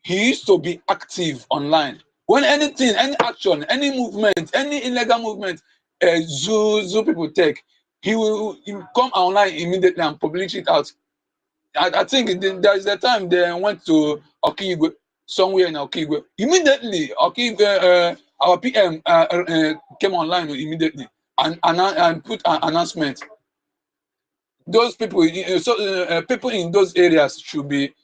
he used to be active online. When anything, any action, any movement, any illegal movement, zoo people take, he will come online immediately and publish it out. I think there is a time they went to Okigwe, somewhere in Okigwe. Immediately, Okigwe, our PM came online immediately and put an announcement those people, people in those areas should be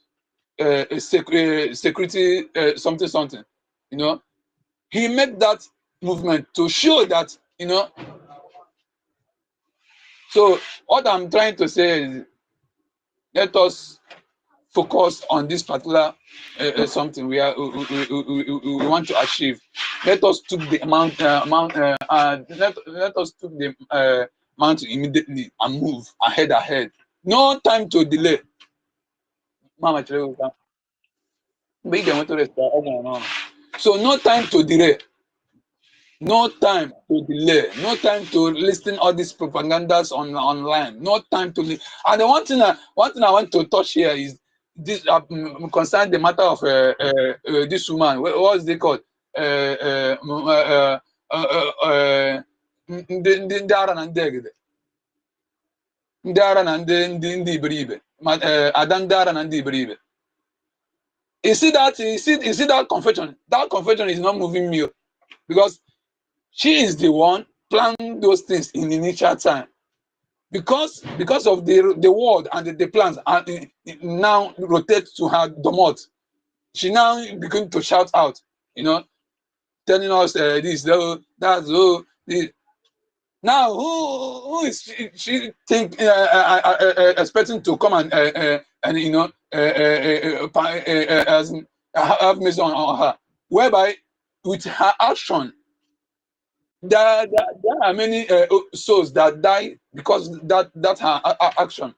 security something. You know, he made that movement to show that, you know. So what I'm trying to say is, let us focus on this particular something we want to achieve. Let us took the amount let us took the amount immediately and move ahead. No time to delay. Mama, so no time to delay. No time to delay. No time to listen all these propagandas online. No time to. And the one thing I want to touch here is this concern the matter of this woman. What is it called? Ndị ara na ndị egede. Ndị ara na ndị iberibe. Ada ndị ara na ndị iberibe. You see that confession? That confession is not moving me because she is the one planning those things in the initial time. Because of the word and the plans and now rotate to her domot. She now begin to shout out, you know, telling us this, that, this. Now who is she think expecting to come and you know have mercy on her, whereby with her action there are many souls that die because that her action.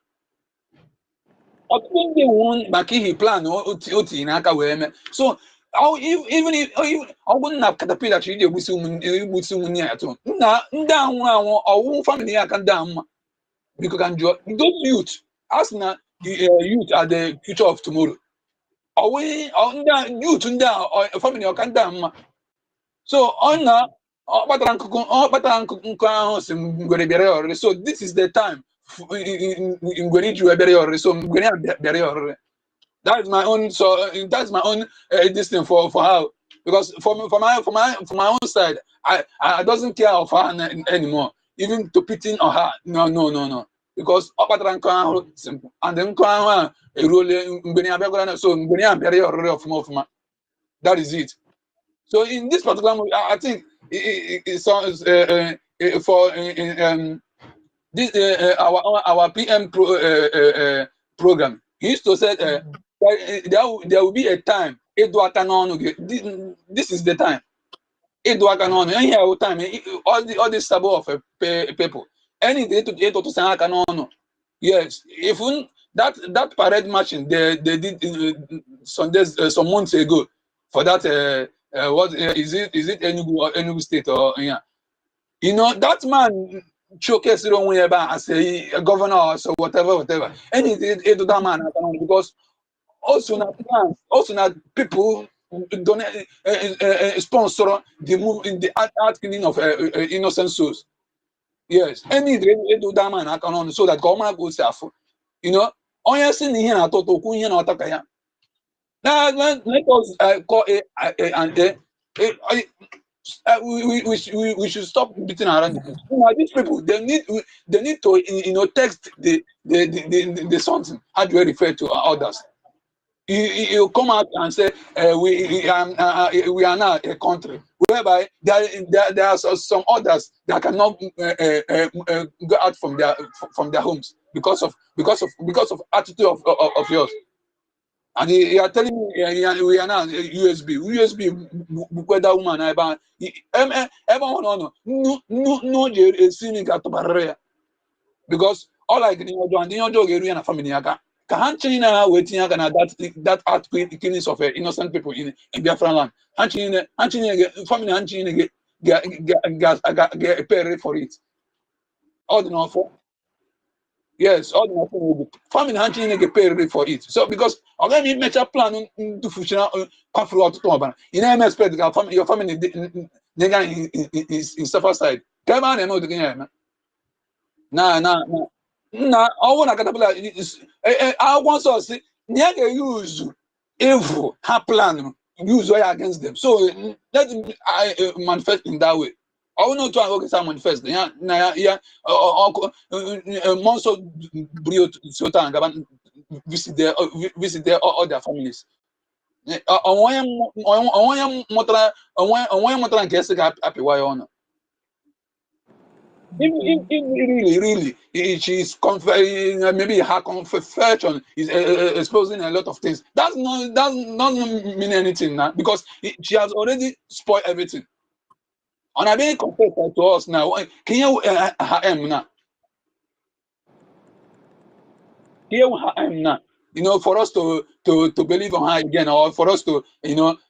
I think they want Maki plan in Aka Weme. So even if I wouldn't have caterpillar tree with soon near to down or family I can down because those youth as now youth are the future of tomorrow. Away on youth and down or family or can down. So on now. So this is the time. That is my own. So that's my own this thing for her, because for my own side, I doesn't care of her anymore. Even to pity on her, no. Because simple and then so that is it. So in this particular movie, I think it sounds for this our PM program. He used to say there will be a time. This is the time. Time. All this sabo of people. Anything to say yes. Even that parade marching they did some days some months ago for that. What is it? Is it Enugu State or yeah? You know that man showcase it on as a governor or so whatever. And it to that man because also not plans, also not people donate sponsor the move in the art killing of innocent souls. Yes, any to that man on so that government goes self. You know, on your sin here at Toto Kunya or Takaya. Now let us call we should stop beating around the bush. These people they need to text the something. How do you refer to others? You come out and say we are now a country whereby there are some others that cannot go out from their homes because of attitude of yours. And you are telling me we are now USB whether woman everyone no because all like the family that art killings of innocent people in Biafran land. Family get pay for it. All the for. Yes, all the family hunting get paid for it. So because I'm make a plan to function come through to you never expect your family in suffer side. Come on, know the game. Nah. I want to I want to see use evil her plan use way against them. So let I manifest in that way. I know to go someone first. Yeah, Monso Brio Sota and Gaban visit their all their families. I want motor and guess happy why on. Really, she's maybe her confession is exposing a lot of things. That's not mean anything now because she has already spoiled everything. And I being confessed to us now. Can you now? Here I am now. You know, for us to believe on her again, or for us to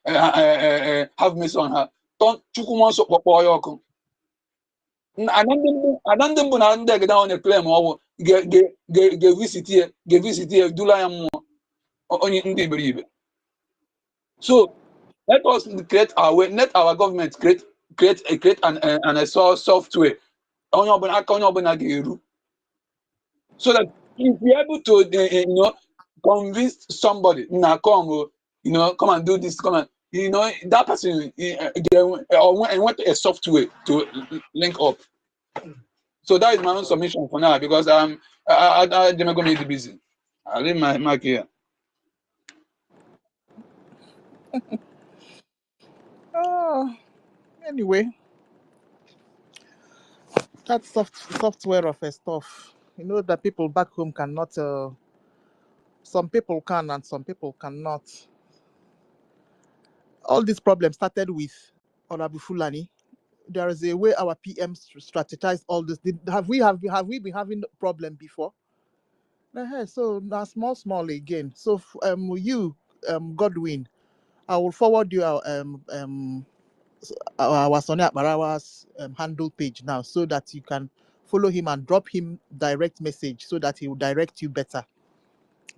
have mercy on her. Don't chukuman so popoyoko. Anandem buna ndege down a claim or get visit here, do I am only believe. So let us create our way, let our government create an a software. So that if you're able to convince somebody now come come and do this, come and that person went a software to link up. So that is my own submission for now because I'm gonna be busy. I'll leave my mic here. Oh, anyway, that software of a stuff. You know that people back home cannot. Some people can and some people cannot. All these problems started with Honorable Fulani. There is a way our PM strategized all this. Have we been having problem before? So now small again. So you Godwin, I will forward you our Sonia Barawa's handle page now so that you can follow him and drop him direct message so that he will direct you better.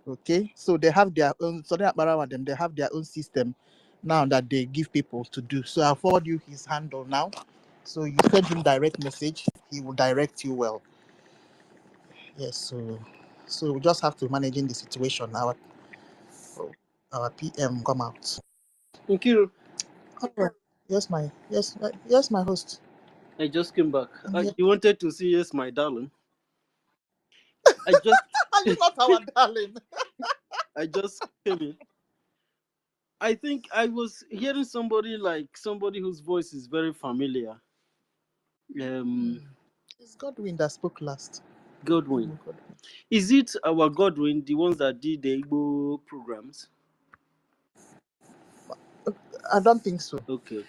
Okay, so they have their own Sonia Barawa, they have their own system now that they give people to do. So I'll forward you his handle now. So you send him direct message, he will direct you well. Yes, so we just have to managing the situation. Our PM come out. Thank you. Okay. Yes, my host. I just came back. Here. You wanted to see Yes, my darling. I just Are you not our darling? I just came in. I think I was hearing somebody whose voice is very familiar. It's Godwin that spoke last. Godwin. Is it our Godwin, the ones that did the Igbo programs? I don't think so. Okay.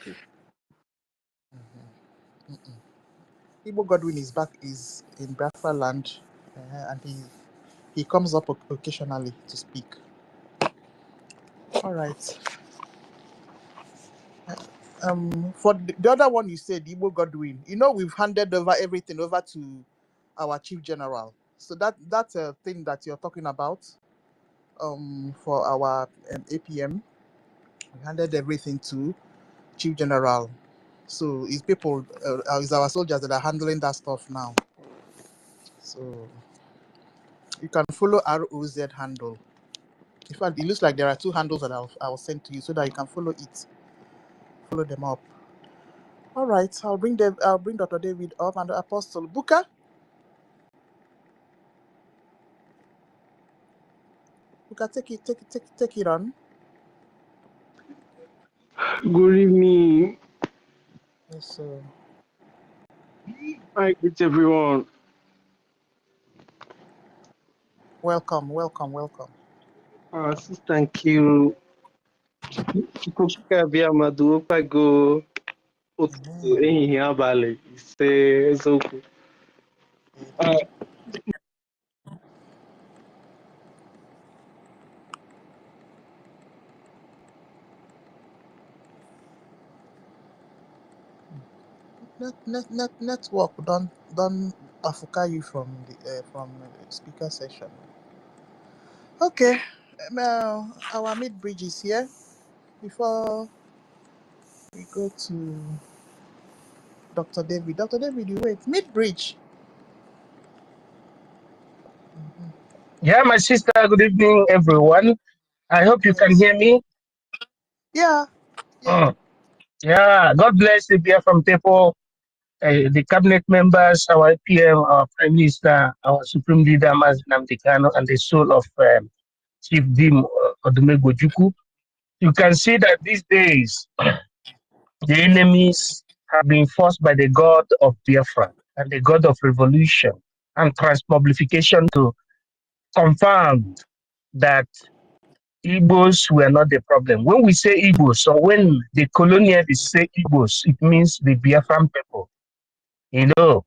Igbo Godwin is in Biafra land, and he comes up occasionally to speak. All right. For the other one you said, Igbo Godwin, we've handed everything over to our chief general. So that's a thing that you're talking about. For our APM, we handed everything to chief general. So it's people, it's our soldiers that are handling that stuff now. So you can follow ROZ handle. In fact, it looks like there are 2 handles that I'll send to you so that you can follow them up. All right, I'll bring Dr. David up and the Apostle Buka. Buka, take it on. Good evening. Yes, sir. Hi, greet everyone. Welcome. Sister Nkiru, Chukwuka Biamadu, Okwago, Otutu, ehihie abalị ise eziokwu. Network don't afuka you from the speaker session. Okay, our mid bridge is here. Before we go to Dr. David. Dr. David, you wait. Mid bridge. Yeah, my sister, good evening, everyone. I hope you can hear me. Yeah. Yeah, God bless the Biafran people. the cabinet members, our PM, our Prime Minister, our Supreme Leader, Mazi Nnamdi Kanu, and the soul of Chief Dim Odumegwu. You can see that these days, the enemies have been forced by the God of Biafra and the God of revolution and transmobilification to confirm that Igbos were not the problem. When we say Igbos, or when the colonialists say Igbos, it means the Biafran people. You know,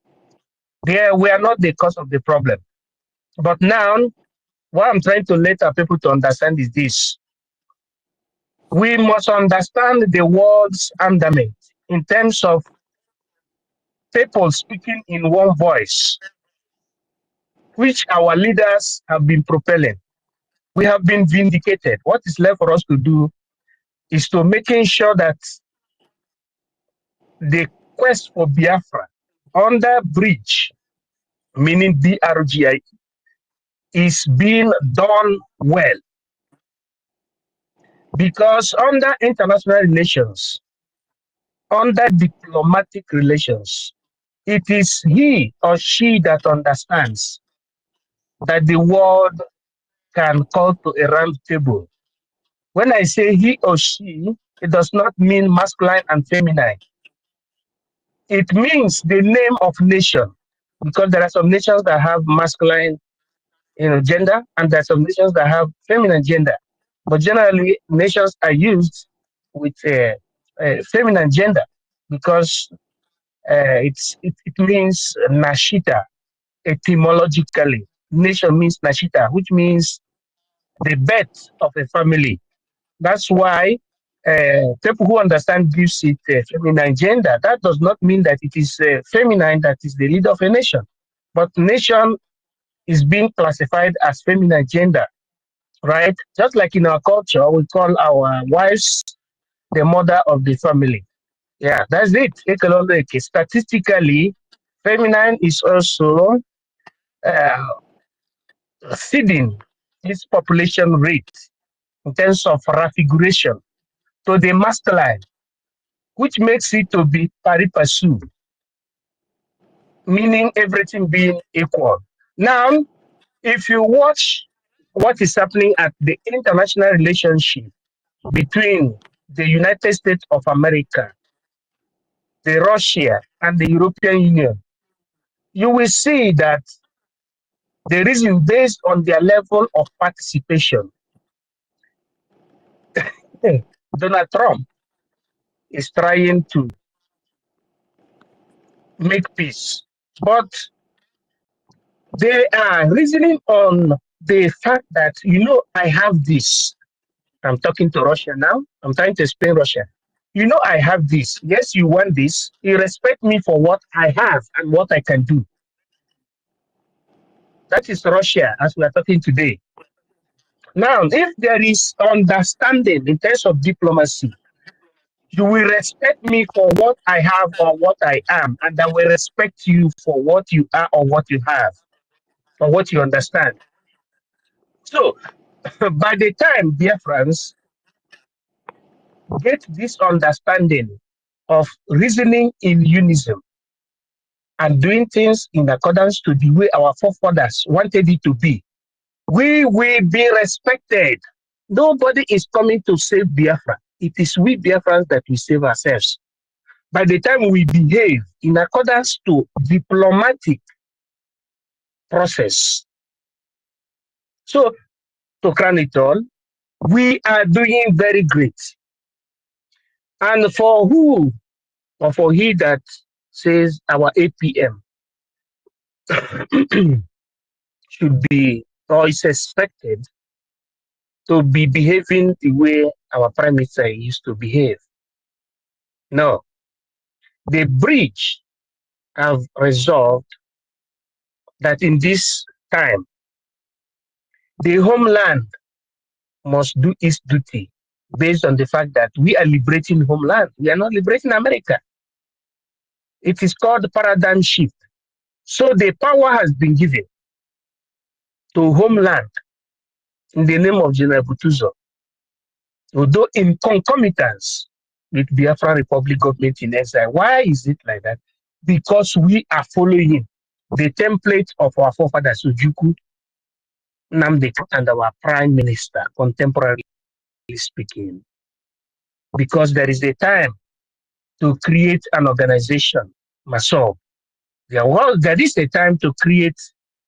they were not the cause of the problem. But now, what I'm trying to let our people to understand is this. We must understand the world's fundament in terms of people speaking in one voice, which our leaders have been propelling. We have been vindicated. What is left for us to do is to making sure that the quest for Biafra under bridge, meaning BRGIE, is being done well. Because under international relations, under diplomatic relations, it is he or she that understands that the world can call to a round table. When I say he or she, it does not mean masculine and feminine. It means the name of nation, because there are some nations that have masculine, gender, and there are some nations that have feminine gender. But generally, nations are used with feminine gender because it means Nashita etymologically. Nation means Nashita, which means the birth of a family. That's why people who understand gives it feminine gender. That does not mean that it is feminine that is the leader of a nation. But nation is being classified as feminine gender, right? Just like in our culture, we call our wives the mother of the family. Yeah, that's it. Statistically, feminine is also uh, feeding its population rate in terms of raffiguration to the masculine, which makes it to be pari passu, meaning everything being equal. Now, if you watch what is happening at the international relationship between the United States of America, the Russia, and the European Union, you will see that the reason based on their level of participation, Donald Trump is trying to make peace, but they are reasoning on the fact that, I have this. I'm talking to Russia now. I'm trying to explain Russia. I have this. Yes, you want this. You respect me for what I have and what I can do. That is Russia as we are talking today. Now, if there is understanding in terms of diplomacy, you will respect me for what I have or what I am, and I will respect you for what you are or what you have or what you understand. So, by the time Biafrans get this understanding of reasoning in unison and doing things in accordance to the way our forefathers wanted it to be, we will be respected. Nobody is coming to save Biafra. It is we Biafrans that will save ourselves. By the time we behave in accordance to diplomatic process. So, to crown it all, we are doing very great. And for who, or for he that says our APM should be, or is expected to be behaving the way our Prime Minister used to behave. No. The bridge have resolved that in this time, the homeland must do its duty based on the fact that we are liberating homeland. We are not liberating America. It is called paradigm shift. So the power has been given to homeland in the name of General Butuzo, although in concomitance with Biafra Republic government in exile. Why is it like that? because we are following the template of our forefathers, Ojukwu, Nnamdi, and our prime minister, contemporarily speaking. Because there is a time to create an organization, Masob. There is a time to create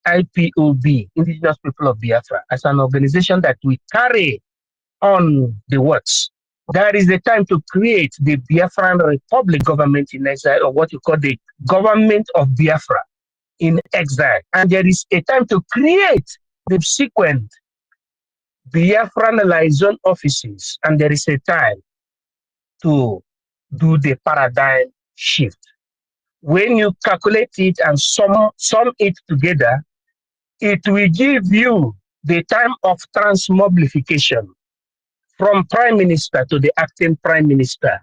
IPOB, Indigenous People of Biafra, as an organization that we carry on the works. There is a time to create the Biafran Republic government in exile, or what you call the government of Biafra in exile. And there is a time to create the subsequent Biafran liaison offices. And there is a time to do the paradigm shift. When you calculate it and sum it together, it will give you the time of transmobilification from prime minister to the acting prime minister.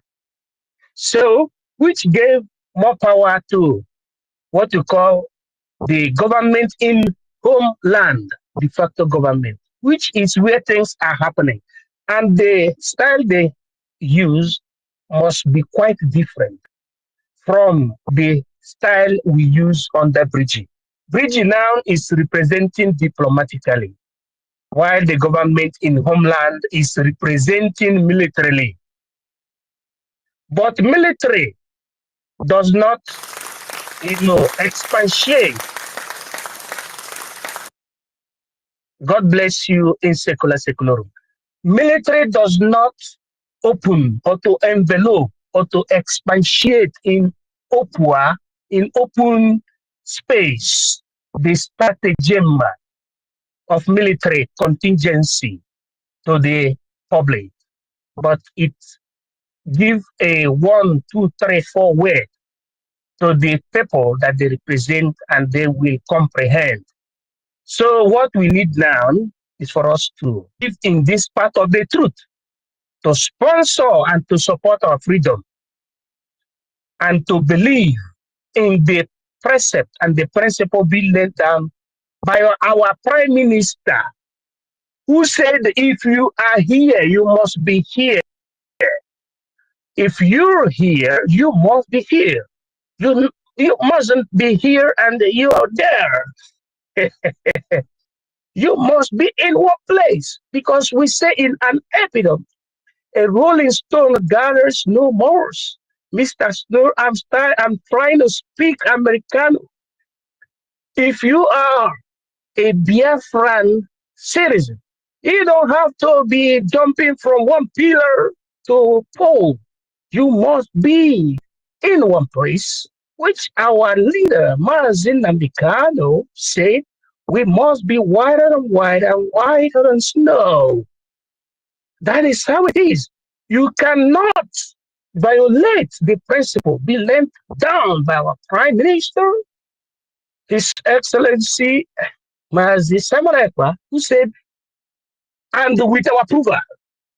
So, which gave more power to what you call the government in homeland, de facto government, which is where things are happening. And the style they use must be quite different from the style we use under BRGIE. BRGIE now is representing diplomatically, while the government in homeland is representing militarily. But military does not, expatiate. God bless you in secularum. Military does not open or to envelope or to expatiate in open space, the stratagem of military contingency to the public, but it give a 1, 2, 3, 4 word to the people that they represent, and they will comprehend. So what we need now is for us to live in this part of the truth, to sponsor and to support our freedom, and to believe in the precept and the principle being laid down by our prime minister, who said, if you are here, you must be here. If you're here, you must be here. You mustn't be here and you are there. You must be in one place, because we say in an epitome, a rolling stone gathers no more. Mr. Snow, I'm trying to speak Americano. If you are a Biafran citizen, you don't have to be jumping from one pillar to pole. You must be in one place, which our leader, Mazin Namdekano, said, we must be whiter and whiter and whiter than snow. That is how it is. You cannot violate the principle be laid down by our Prime Minister, His Excellency Mazi Samarekwa, who said, and with our approval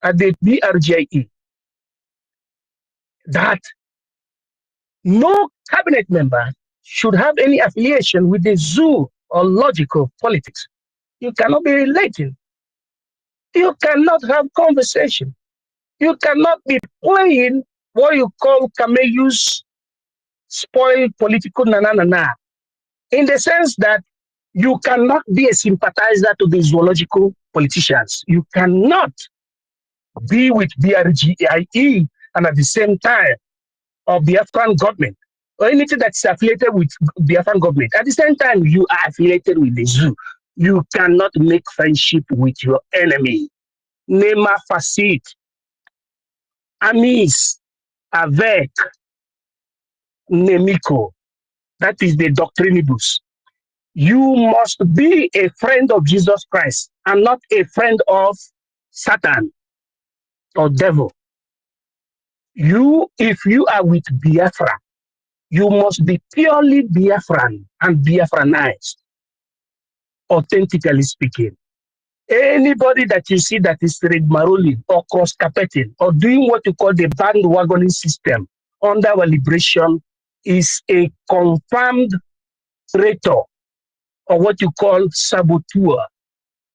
at the BRGIE, that no cabinet member should have any affiliation with the zoo or logical politics. You cannot be relating. You cannot have conversation. You cannot be playing what you call Kameyus spoiled political na-na-na-na, in the sense that you cannot be a sympathizer to the zoological politicians. You cannot be with BRGIE and at the same time of Biafran government, or anything that's affiliated with Biafran government. At the same time, you are affiliated with the zoo. You cannot make friendship with your enemy. Nema facit, amis, avec, nemico. That is the doctrinibus. You must be a friend of Jesus Christ and not a friend of Satan or devil. If you are with Biafra, you must be purely Biafran and Biafranized, authentically speaking. Anybody that you see that is rigmaroling or cross-carpeting or doing what you call the bandwagoning system under our liberation is a confirmed traitor, or what you call saboteur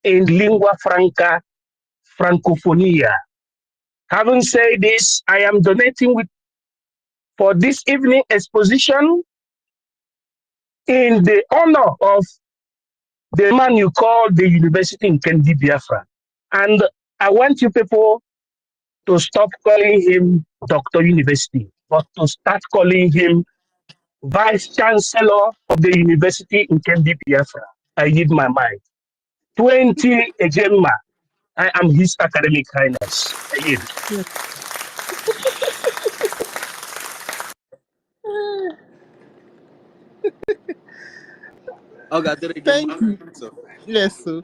in lingua franca, francophonia. Having said this, I am donating for this evening exposition in the honor of the man you call the university in Kendi Biafra. And I want you people to stop calling him Dr. University, but to start calling him Vice Chancellor of the University in Kendi Biafra. I give my mind. 20 Ejemma. I am His Academic Highness. I yield. Thank you. Yes, sir.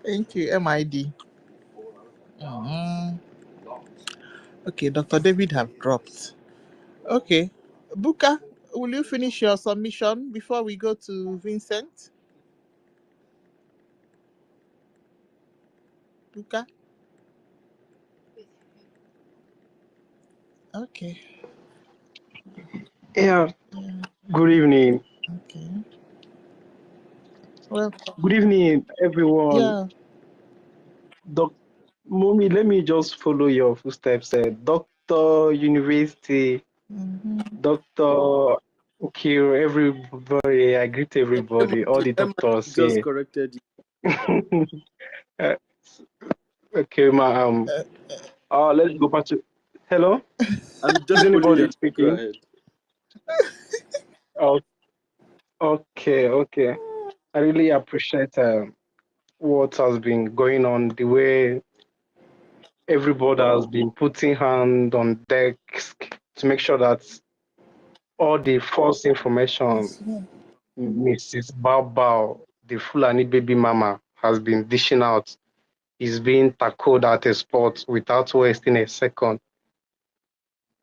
Thank you, MID. Okay, Dr. David have dropped. Okay. Buka, will you finish your submission before we go to Vincent? Buka? Okay. Yeah, good evening. Okay. Well, Good evening, everyone. yeah. Doc, Mommy, let me just follow your footsteps. Doctor University, Doctor Kiro, everybody. I greet everybody, all the doctors Just here. corrected you. Uh, okay, ma. Let's go back to. Hello. I'm Is just following anybody you. Go speaking? ahead. Oh, okay. I really appreciate what has been going on, the way everybody has been putting hand on deck to make sure that all the false information Mrs. Bao, the Fulani baby mama, has been dishing out is being tackled at a spot without wasting a second.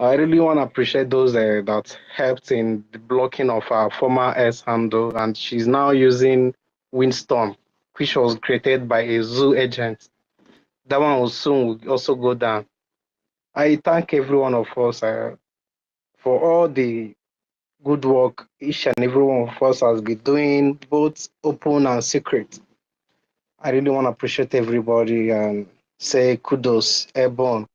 I really want to appreciate those that helped in the blocking of our former S handle, and she's now using Windstorm, which was created by a zoo agent. That one will soon also go down. I thank every one of us for all the good work each and every one of us has been doing, both open and secret. I really want to appreciate everybody and say kudos, airborne.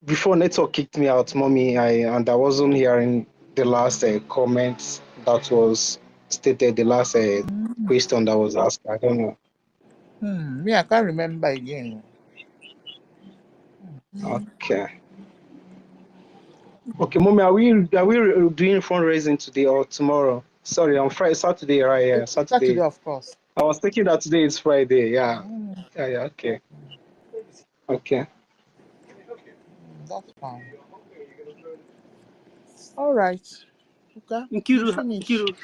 Before network kicked me out, mommy, I wasn't hearing the last comments that was stated, the last question that was asked. I don't know. Me, I can't remember again. Okay, mommy, are we doing fundraising today or tomorrow? Sorry, on Friday, Saturday, right? Yeah, Saturday, Saturday. of course. I was thinking that today is Friday. Yeah. Okay. That's fine. All right. Okay. You finish. Nkiru,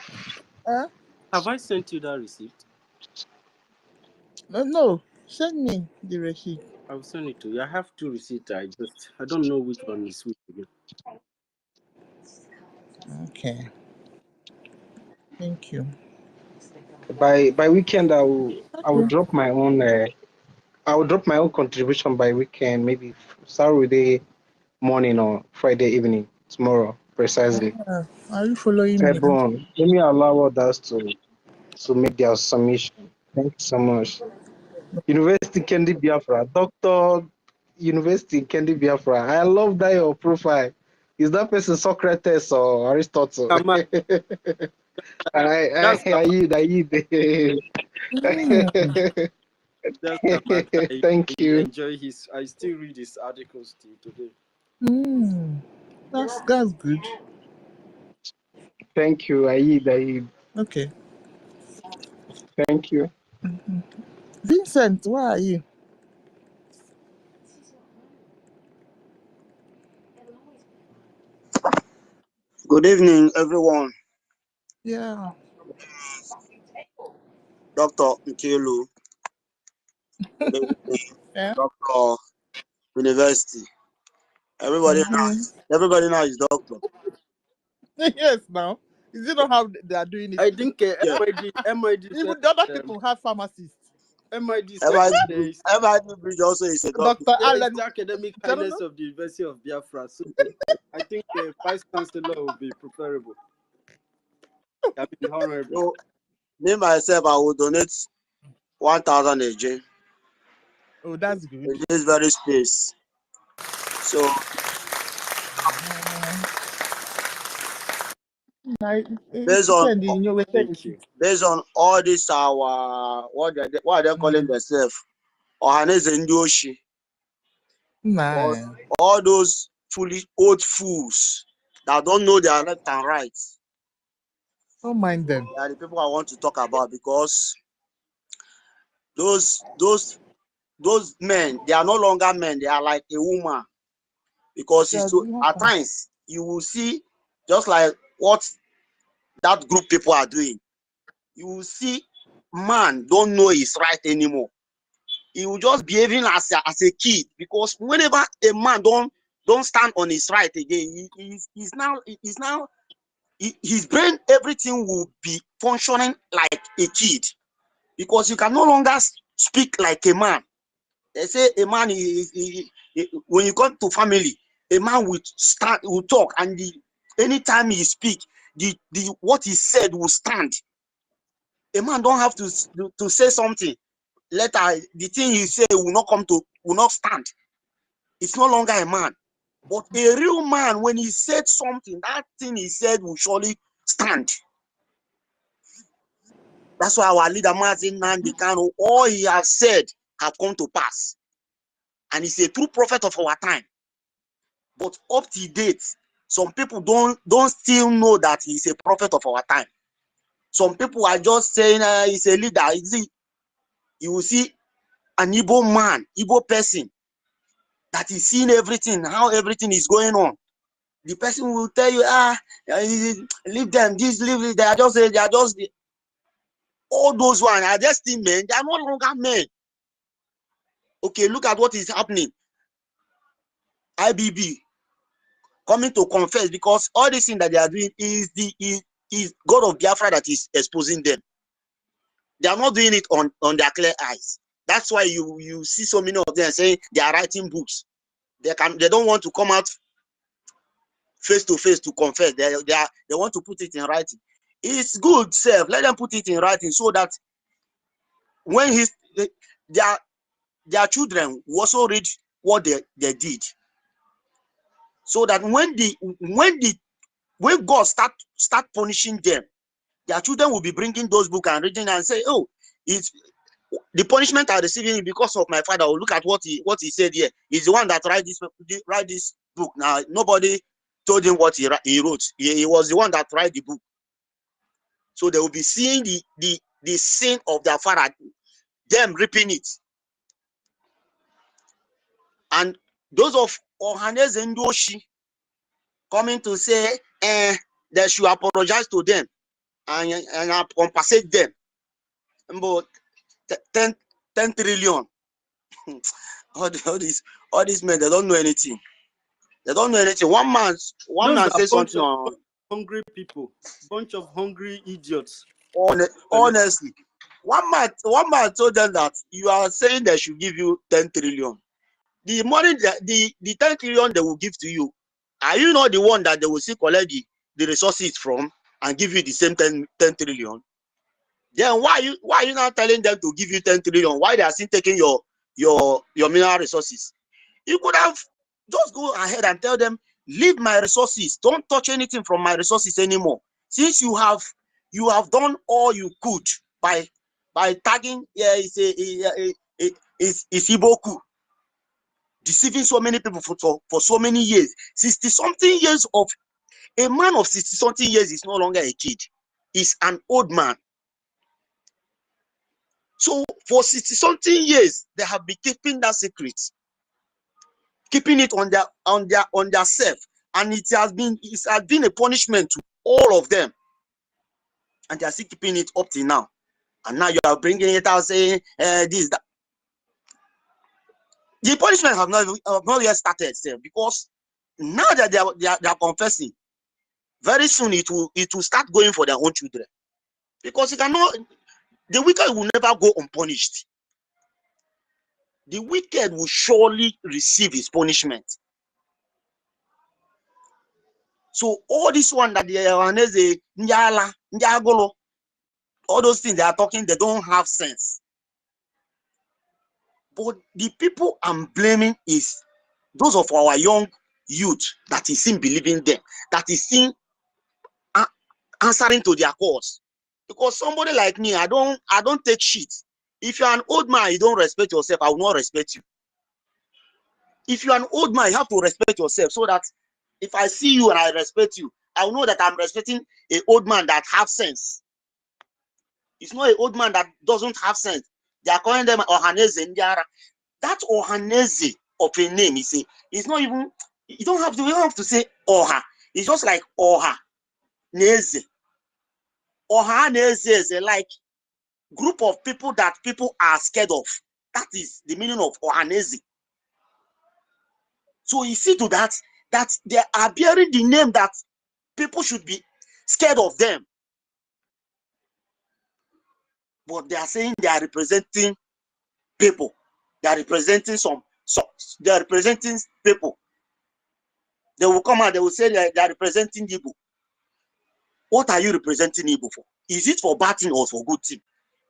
have I sent you that receipt? No. Send me the receipt. I will send it to you. I have two receipts. I don't know which one is which again. Okay. Thank you. By weekend, I will drop my own. I will drop my own contribution by weekend, maybe Saturday morning or Friday evening, tomorrow precisely. Are you following me? Everyone, let me allow others to make their submission. Thank you so much. University Kendi Biafra, Doctor University Kendi Biafra. I love that your profile. Is that person Socrates or Aristotle? That's I yield. That's Kamat. Thank I you. enjoy his. I still read his articles till today. That's good. Thank you. I yield. Okay. Thank you. Vincent, where are you? Good evening, everyone. Yeah. Dr. Nkelu. Good evening, Yeah. Dr. University. Everybody now is doctor. Yes, now. Is it not how they are doing it? I think Yeah. MID Even said, the other people have pharmacists. MID said there is MIT Bridge also is a doctor. Dr. the Allen. academic highness of the University of Biafra. So I think Vice Chancellor will be preferable. I mean, honorable. So, me myself, I will donate 1,000 AJ. Oh, that's good. In this very space. So based on Thank you. based on all this our what are they calling themselves? Ohaneze Ndioshi. All those foolish old fools that don't know their left and right. Don't mind them. They are the people I want to talk about, because those men, they are no longer men, they are like a woman. Because it's at times you will see, just like what that group people are doing, you will see man don't know his right anymore. He will just behaving as a kid, because whenever a man don't stand on his right again, he's now his brain, everything will be functioning like a kid, because you can no longer speak like a man. They say a man when you come to family, a man will talk, and anytime he speak, the what he said will stand. A man don't have to say something. Later, the thing he say will not stand. It's no longer a man. But a real man, when he said something, that thing he said will surely stand. That's why our leader, Martin Nandi Kanu, all he has said have come to pass. And he's a true prophet of our time. But up to date, some people don't still know that he's a prophet of our time. Some people are just saying he's a leader. You will see an Igbo man, Igbo person, that is seeing everything, how everything is going on. The person will tell you, leave them, leave. They are just all those ones are just still men. They are no longer men. Okay, look at what is happening. IBB coming to confess, because all this thing that they are doing is God of Biafra that is exposing them. They are not doing it on their clear eyes. That's why you see so many of them saying they are writing books. They don't want to come out face to face to confess. They want to put it in writing. It's good, self. Let them put it in writing, so that when their children will also read what they did. So that when God start punishing them, their children will be bringing those books and reading and say, oh, it's the punishment I'm receiving because of my father. Oh, look at what he said here. He's the one that write this book. Now nobody told him what he wrote. He was the one that write the book. So they will be seeing the sin of their father, them reaping it. And those of Ohaneze Ndoshi coming to say they should apologize to them and compensate them. But 10 trillion. all these men, they don't know anything. They don't know anything. One man says something on hungry people, bunch of hungry idiots. Honestly, one man told them that you are saying they should give you 10 trillion. The money, the 10 trillion they will give to you, are you not the one that they will see collect the resources from and give you the same 10 trillion? Then why are you not telling them to give you 10 trillion? Why they are still taking your mineral resources? You could have just go ahead and tell them, leave my resources. Don't touch anything from my resources anymore. Since you have done all you could by tagging it's Iboku, deceiving so many people for so many years. 60-something years of a man of 60-something years is no longer a kid. He's an old man. So for 60-something years, they have been keeping that secret, keeping it on their self, and it has been a punishment to all of them, and they are still keeping it up till now. And now you are bringing it out saying this, that. The punishment have not yet started, because now that they are confessing, very soon it will start going for their own children, because the wicked will never go unpunished. The wicked will surely receive his punishment. So all this one that they are all those things they are talking, they don't have sense. But the people I'm blaming is those of our young youth that is in believing them, that is in answering to their cause. Because somebody like me, I don't take shit. If you're an old man, you don't respect yourself, I will not respect you. If you're an old man, you have to respect yourself, so that if I see you and I respect you, I will know that I'm respecting an old man that have sense. It's not an old man that doesn't have sense. They are calling them Ohaneze Ndiara. That Ohaneze of a name, it's not even, you don't have to say Oha. It's just like Oha Neze. Oha Neze is like group of people that people are scared of. That is the meaning of Ohaneze. So you see to that they are bearing the name that people should be scared of them. But they are saying they are representing people. They are representing they are representing people. They will come out, they will say they are representing Igbo. What are you representing Igbo for? Is it for bad thing or for good thing?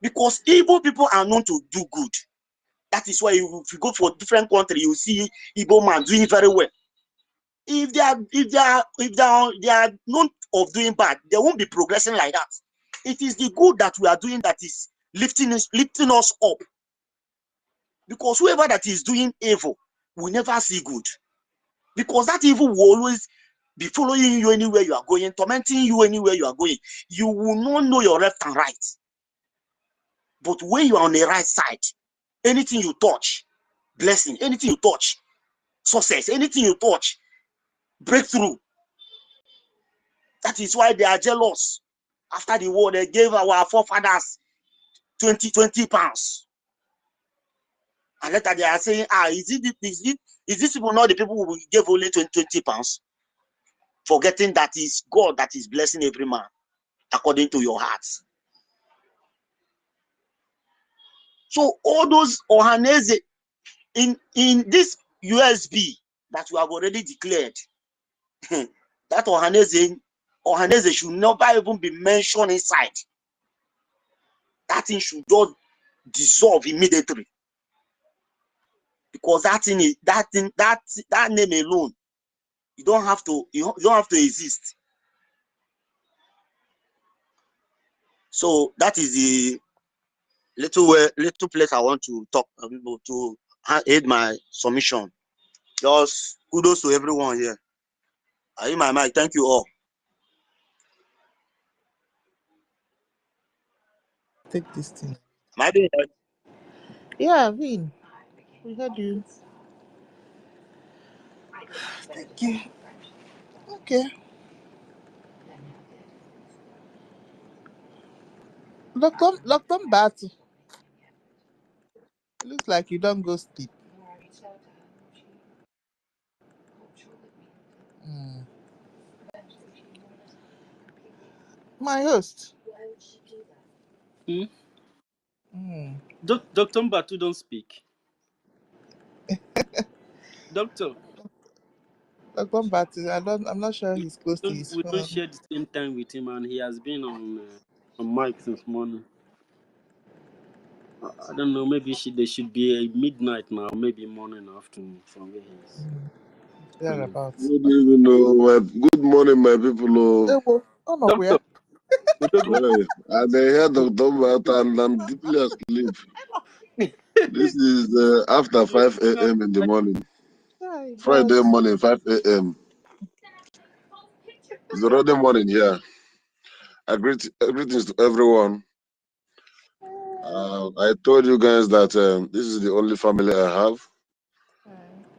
Because Igbo people are known to do good. That is why if you go for different country, you see Igbo man doing very well. If they are known of doing bad, they won't be progressing like that. It is the good that we are doing that is lifting us up. Because whoever that is doing evil will never see good. Because that evil will always be following you anywhere you are going, tormenting you anywhere you are going. You will not know your left and right. But when you are on the right side, anything you touch, blessing, anything you touch, success, anything you touch, breakthrough. That is why they are jealous. After the war, they gave our forefathers 20 pounds. And later they are saying, is these people not the people who gave only 20 pounds? Forgetting that is God that is blessing every man according to your hearts. So all those Ohaneze in this USB that we have already declared, that Ohaneze should never even be mentioned inside. That thing should just dissolve immediately. Because that name alone, you don't have to exist. So that is the little place I want to talk to aid my submission. Just kudos to everyone here. I hear my mic. Thank you all. Take this thing. Am I being heard? Yeah, Vin, we heard you. Thank you. Okay. Dr. Mbatu, looks like you don't go sleep. My host. Dr. Mbatu don't speak. Doctor. Dr. Mbatu, I'm not sure he's close to his We don't phone. share the same time with him, and he has been on mic since morning. I don't know. Maybe there should be a midnight now, maybe morning, afternoon from where he is. Thereabouts. Good evening, good morning, my people. Doctor. And I hear Dr. Mbata and I'm deeply asleep. This is after 5 a.m. in the morning. Friday morning, 5 a.m. It's already morning here. Greetings to everyone. I told you guys that this is the only family I have.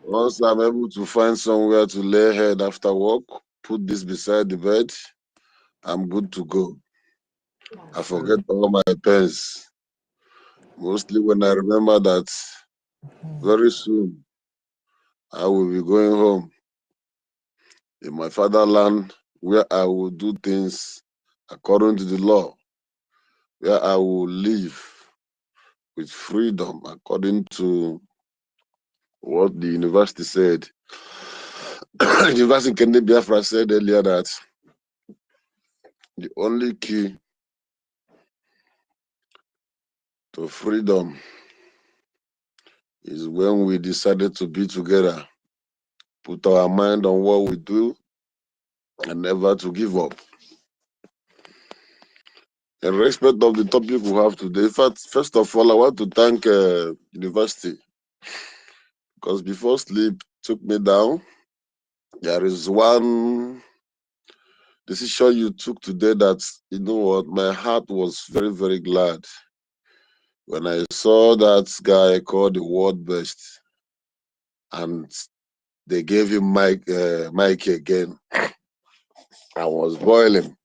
Once I'm able to find somewhere to lay head after work, put this beside the bed, I'm good to go. I forget all my pens. Mostly when I remember that very soon I will be going home in my fatherland, where I will do things according to the law, where I will live with freedom according to what the university said. The University in Biafra said earlier that the only key to freedom is when we decided to be together put our mind on what we do, and never to give up. In respect of the topic we have today, first of all, I want to thank University, because before sleep took me down, there is one decision you took today that, you know what, my heart was very, very glad when I saw that guy called the world best, and they gave him Mike again. I was boiling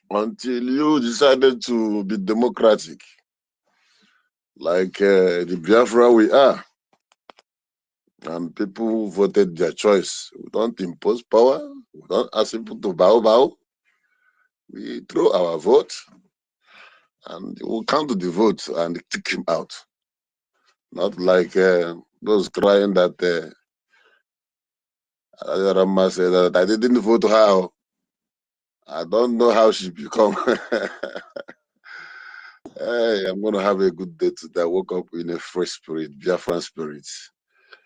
until you decided to be democratic, like the Biafra we are, and people voted their choice. We don't impose power. We don't ask people to bow. We throw our vote, and we'll count the vote and kick him out. Not like those crying that Rama said that I didn't vote her. I don't know how she become. Hey, I'm going to have a good day today. I woke up in a fresh spirit, Biafran spirit.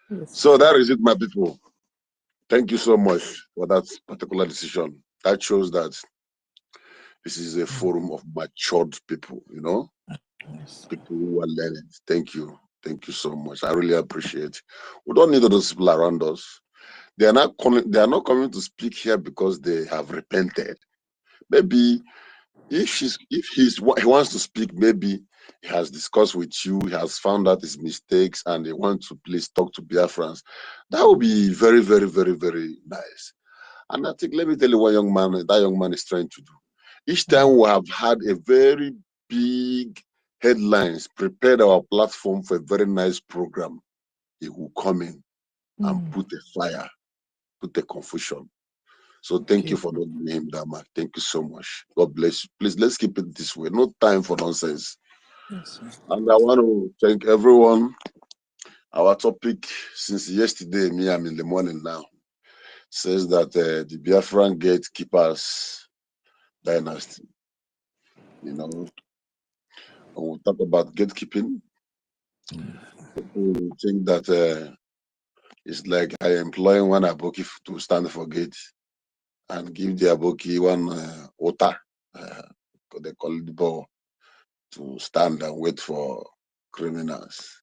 Yes. So that is it, my people. Thank you so much for that particular decision. That shows that this is a forum of matured people, you know, Yes. people who are learning. Thank you. Thank you so much. I really appreciate it. We don't need those people around us. They are not coming to speak here because they have repented. Maybe if he wants to speak, maybe he has discussed with you, he has found out his mistakes, and he wants to please talk to Biafrans. That would be very, very, very, very nice. And I think, let me tell you what that young man is trying to do. Each time we have had a very big headlines, prepared our platform for a very nice program, he will come in and put a fire, put a confusion. So thank you for not doing him that much. Thank you so much. God bless you. Please, let's keep it this way. No time for nonsense. Yes, And I want to thank everyone. Our topic since yesterday, I'm in the morning now, says that the Biafran gatekeepers dynasty. You know, when we talk about gatekeeping, people think that it's like I employ one aboki to stand for gate and give the aboki one water. They call it the ball, to stand and wait for criminals.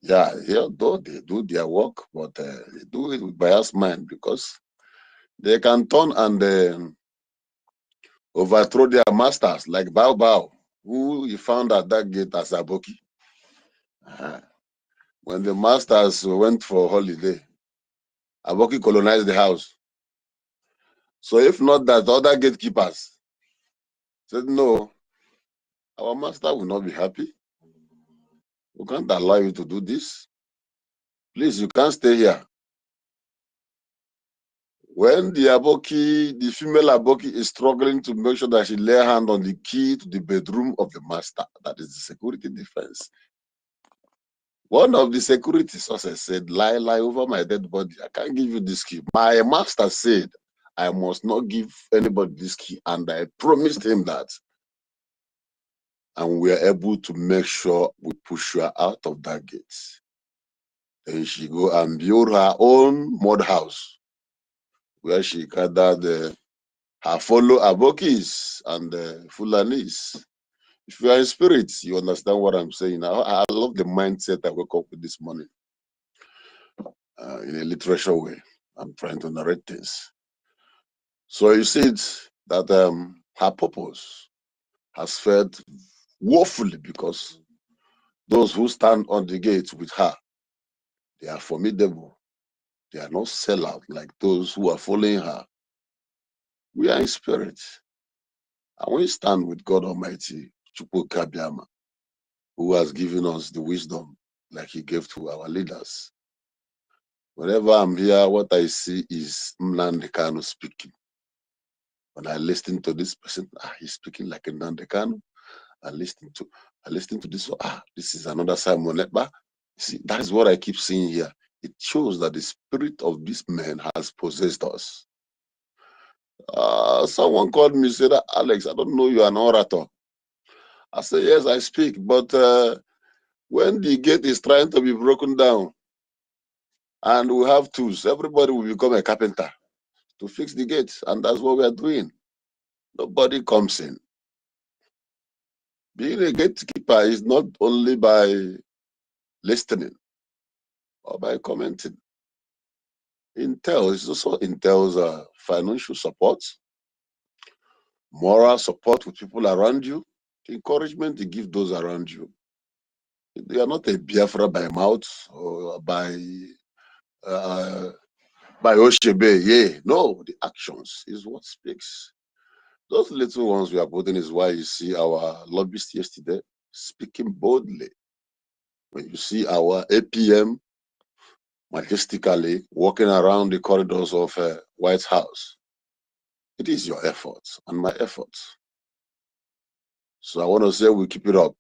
Yeah, though they do their work, but they do it with biased mind, because they can turn and overthrow their masters, like Bao, who he found at that gate as Aboki. When the masters went for holiday, Aboki colonized the house. So if not that, other gatekeepers said, no, our master will not be happy. We can't allow you to do this. Please, you can't stay here. When the female Aboki is struggling to make sure that she lay hand on the key to the bedroom of the master, that is the security defense. One of the security sources said, lie over my dead body. I can't give you this key. My master said, I must not give anybody this key. And I promised him that. And we are able to make sure we push her out of that gate. Then she go and build her own mud house, where she gathered her fellow Abokis and Fulanis. If you are in spirit, you understand what I'm saying. I love the mindset I woke up with this morning. In a literature way, I'm trying to narrate things. So you see that her purpose has failed woefully, because those who stand on the gate with her, they are formidable. They are not sellout like those who are following her. We are in spirit, and we stand with God Almighty, Chukwu Kabiama, who has given us the wisdom like he gave to our leaders. Whenever I'm here, what I see is Nnamdi Kanu speaking. When I listen to this person, he's speaking like a Nnamdi Kanu. I listen to this. This is another Simon Ekpa. See, that is what I keep seeing here. It shows that the spirit of this man has possessed us. Someone called me, said, Alex, I don't know you're an orator. I said, yes, I speak, but when the gate is trying to be broken down, And we have tools. Everybody will become a carpenter to fix the gates. And that's what we are doing. Nobody comes in. Being a gatekeeper is not only by listening or by commenting. It also entails financial support, moral support with people around you, encouragement to give those around you. They are not a Biafra by mouth or by Oshebe. Yeah, no, the actions is what speaks. Those little ones we are putting is why you see our lobbyist yesterday speaking boldly. When you see our APM majestically walking around the corridors of White House, it is your efforts and my efforts. So I want to say we keep it up.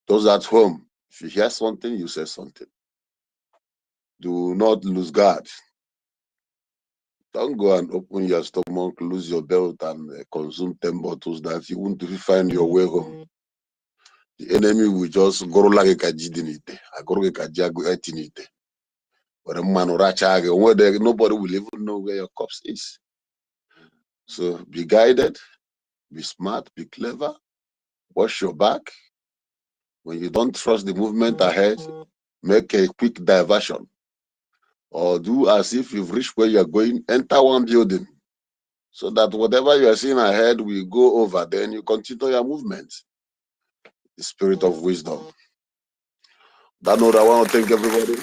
Those at home, if you hear something, you say something. Do not lose guard. Don't go and open your stomach, lose your belt, and consume 10 bottles that you won't find your way home. The enemy will just go like a kajidinite. I go like a kajaguetinite. But a man nobody will even know where your corpse is. So be guided, be smart, be clever, watch your back. When you don't trust the movement ahead, make a quick diversion. Or do as if you've reached where you're going, enter one building. So that whatever you are seeing ahead will go over, then you continue your movement. The spirit of wisdom. That note, I want to thank everybody.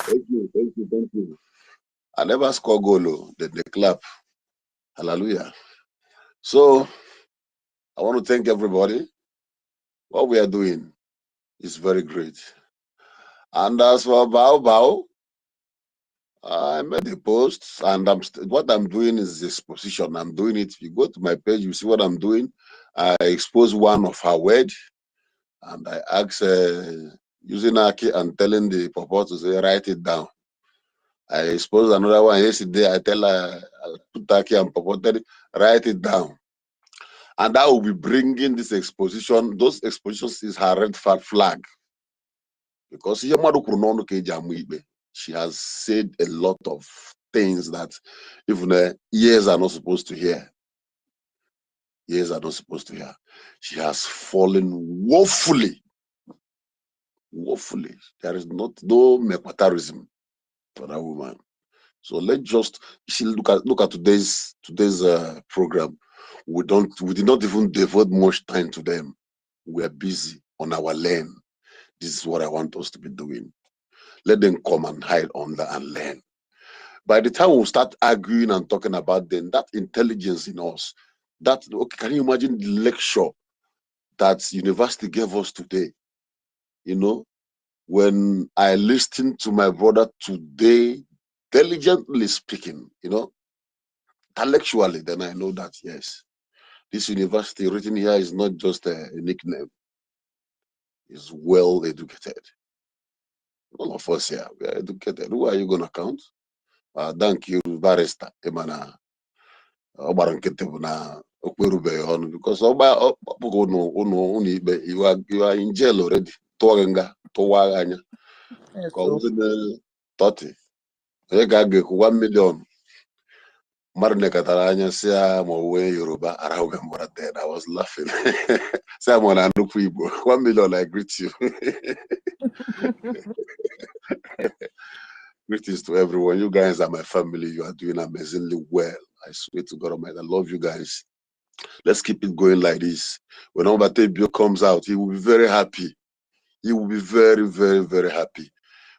Thank you. I never score goal, they clap. Hallelujah. So I want to thank everybody. What we are doing is very great. And as for Bao, I made a post, and what I'm doing is this position. I'm doing it. If you go to my page, you see what I'm doing. I expose one of her words, and I ask using Aki and telling the purport to say, write it down. I expose another one yesterday. I tell her, I put Aki and purported, write it down. And that will be bringing this exposition. Those expositions is her red flag. Because she has said a lot of things that even ears are not supposed to hear. Ears are not supposed to hear. She has fallen woefully. Woefully. There is no mepatarism for that woman. So let's just look at today's program. We did not even devote much time to them. We are busy on our lane. This is what I want us to be doing. Let them come and hide under and learn. By the time we start arguing and talking about them, that intelligence in us, can you imagine the lecture that university gave us today? You know, when I listened to my brother today, diligently speaking, intellectually, then I know that, yes, this university written here is not just a nickname. It's well educated. All of us here, we are educated. Who are you going to count? Thank you, Barrister Emana. Na okwerubeghị ọnụ because ọkpụkọ ụnụ ikpe you are in jail already. Tụọ nga tụwa anya ka ọ bụrụ na 30 onye ga-agekwu 1 million mmadụ nekọtara anya si ya ma o wee Yoruba arahụghị mgbara dead. I was laughing. Si ya ma na nnukwu Igbo 1 million, I greet you. Greetings to everyone. You guys are my family. You are doing amazingly well. I swear to God Almighty, I love you guys. Let's keep it going like this. When EKIBIBIO comes out, he will be very happy. He will be very, very, very happy.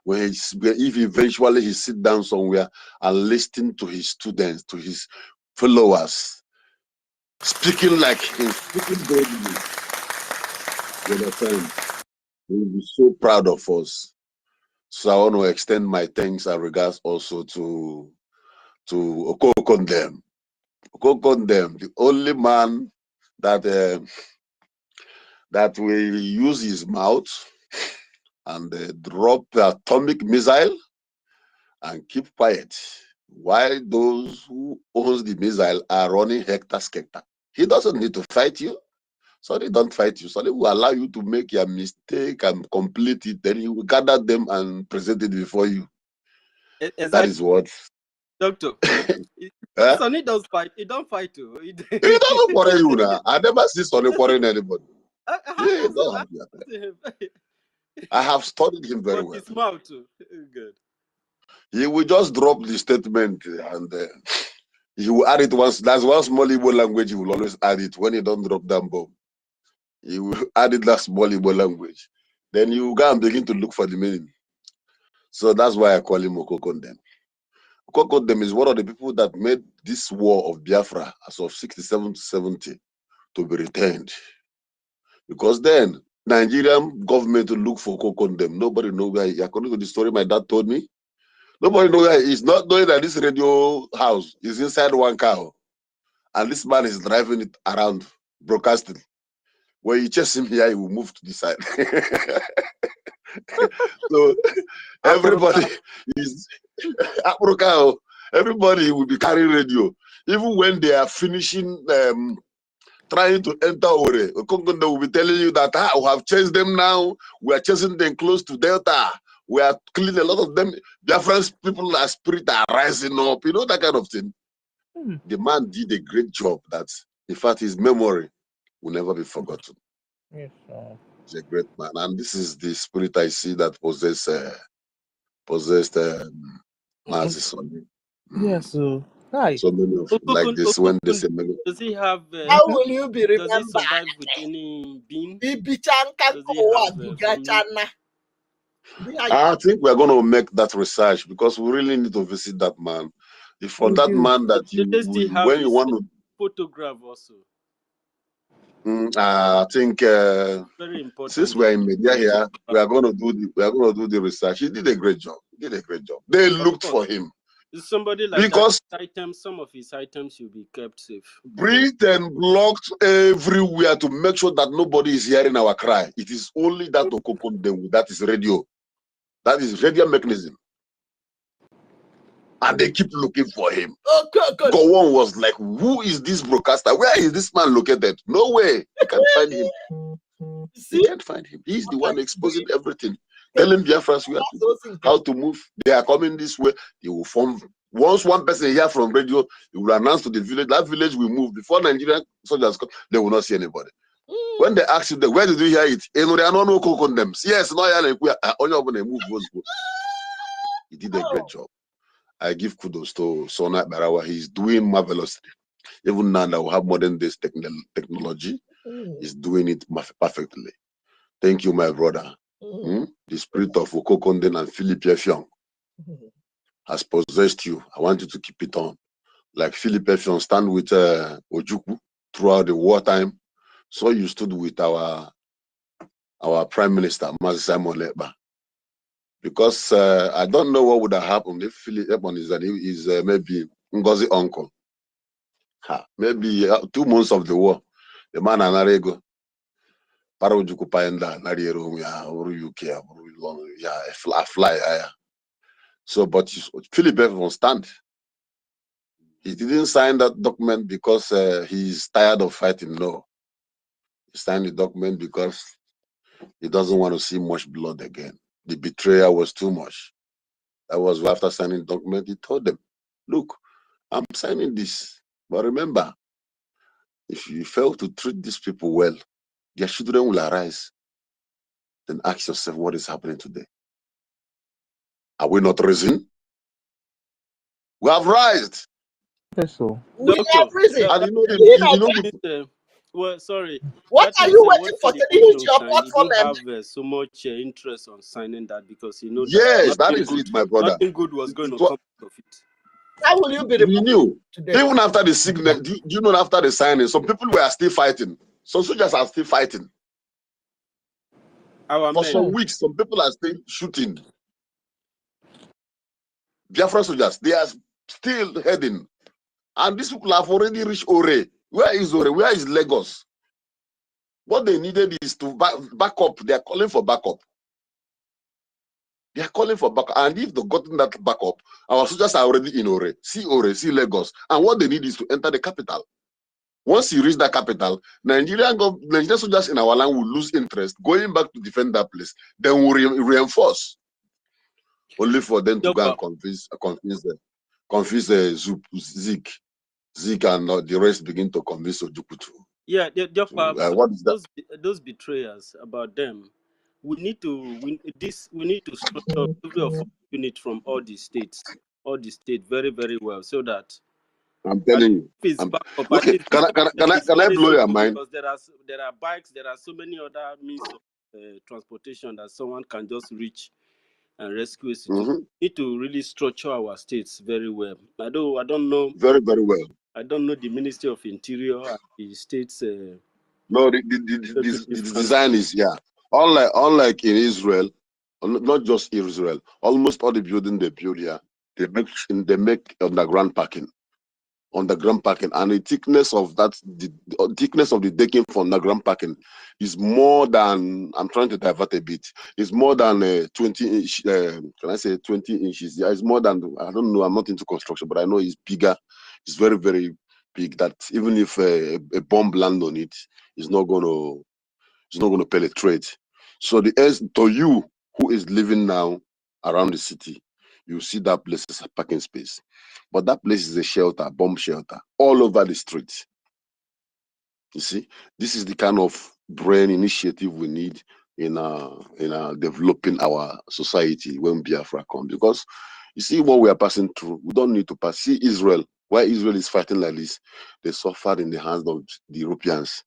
If eventually he sit down somewhere and listen to his students, to his followers, speaking like him, speaking boldly, you understand? He will be so proud of us. So I want to extend my thanks and regards also to Okokondem. Okokondem, the only man that will use his mouth and drop the atomic missile and keep quiet while those who owns the missile are running hectare-skelter. He doesn't need to fight you. Sonny don't fight you. Sonny will allow you to make your mistake and complete it. Then he will gather them and present it before you. That is what. Doctor. Huh? Sonny does fight. He don't fight too. He doesn't quarrel you now. I never see Sonny quarreling anybody. Yeah, no. I have studied him very well. His mouth too. Good. He will just drop the statement and he will add it once. That's one small Igbo language. He will always add it when he don't drop that bomb. He will add it that small Igbo language. Then you go and begin to look for the meaning. So that's why I call him Okokondem. Okokondem is one of the people that made this war of Biafra as of 67 to 70 to be retained. Because then Nigerian government will look for Okokondem. Nobody knows where he, according to the story my dad told me, nobody knows where he is. Not knowing that this radio house is inside one car. And this man is driving it around, broadcasting. When you chase him here, he will move to the side. So everybody is everybody will be carrying radio. Even when they are finishing trying to enter Ore, Okokondem will be telling you that we have chased them now. We are chasing them close to Delta. We are killing a lot of them. Biafran people, are spirit are rising up. You know, that kind of thing. The man did a great job that, in fact, his memory will never be forgotten. Yes, He's a great man. And this is the spirit I see that possessed Mazi Sonny. yes, hi. So many of like this when they say many. Does he have? How will you be Does he remembered? survive with any bean? Does he have I think we're going to make that research because we really need to visit that man. If for that man that you, Does he have when you want to photograph also? I think Very important. since we're in media here, we are going to do the research. He did a great job. They looked for him. Somebody like because that, some of his items will be kept safe. Britain blocked everywhere to make sure that nobody is hearing our cry. It is only that Okokondem, that is radio. That is radio mechanism. And they keep looking for him. Gowon was like, who is this broadcaster? Where is this man located? No way. You can't find him. You can't find him. He's the one exposing everything. Telling Biafrans how to move. They are coming this way. They will form. Once one person hear from radio, he will announce to the village. That village will move. Before Nigerian soldiers come, they will not see anybody. When they ask you, where did you hear it? Yes, he did a great job. I give kudos to Sona Barawa. He's doing marvelously. Even now that we have modern days technology, he's doing it perfectly. Thank you, my brother. The spirit of Okokondem and Philip Effiong has possessed you. I want you to keep it on. Like Philip Effiong stand with Ojukwu throughout the wartime. So you stood with our Prime Minister, Mazi Simon Lekpa. Because I don't know what would have happened if Philip Effiong is maybe NGOZI uncle. Maybe 2 months of the war, the man anarego. Para Ojukwu paenda nariero ya or UK ya fly. So, but Philip Effiong stand. He didn't sign that document because he's tired of fighting. No, he signed the document because he doesn't want to see much blood again. The betrayal was too much. That was after signing the document. He told them, "Look, I'm signing this, but remember, if you fail to treat these people well, their children will arise. Then ask yourself, what is happening today? Are we not risen? We have risen." Yes, so. We have risen. Well, sorry. What are you waiting for? Can you hit your platform? He didn't have so much interest on signing that because you know yes, that is it, my brother. Nothing good was going to come out of it. How will you be renewed today? Even after the signature, do you know after the signing, some people were still fighting. Some soldiers are still fighting. For some weeks, some people are still shooting. Biafra soldiers, they are still heading. And these people have already reached Ore. Where is Ore? Where is Lagos? What they needed is to back up. They are calling for backup. They are calling for backup. And if they've gotten that backup, our soldiers are already in Ore, see Lagos. And what they need is to enter the capital. Once you reach that capital, Nigerian soldiers in our land will lose interest going back to defend that place. Then we'll reinforce, only for them to go and convince Zeke and the rest begin to convince Ojukutu. Yeah, What is that? Those betrayers, about them, we need to structure every of unit from all the states very, very well, so that I'm telling you. if it's back up, Okay, can I blow your mind? because there are bikes, there are so many other means of transportation that someone can just reach and rescue a situation. We need to really structure our states very well. I don't know very, very well. I don't know the Ministry of Interior and the states. No, the design is unlike in Israel, not just Israel. Almost all the building they build here, they make underground parking, and the thickness of the thickness of the decking for underground parking is more than, I'm trying to divert a bit, it's more than 20 inch. Can I say 20 inches? Yeah, it's more than, I don't know. I'm not into construction, but I know it's bigger. It's very, very big. That even if a bomb land on it, it's not gonna penetrate. So to you who is living now around the city, you see that place as a parking space, but that place is a shelter, bomb shelter, all over the streets. You see, this is the kind of brain initiative we need in developing our society when Biafra comes. Because you see what we are passing through, we don't need to pass. See Israel, why Israel is fighting like this, they suffered in the hands of the Europeans.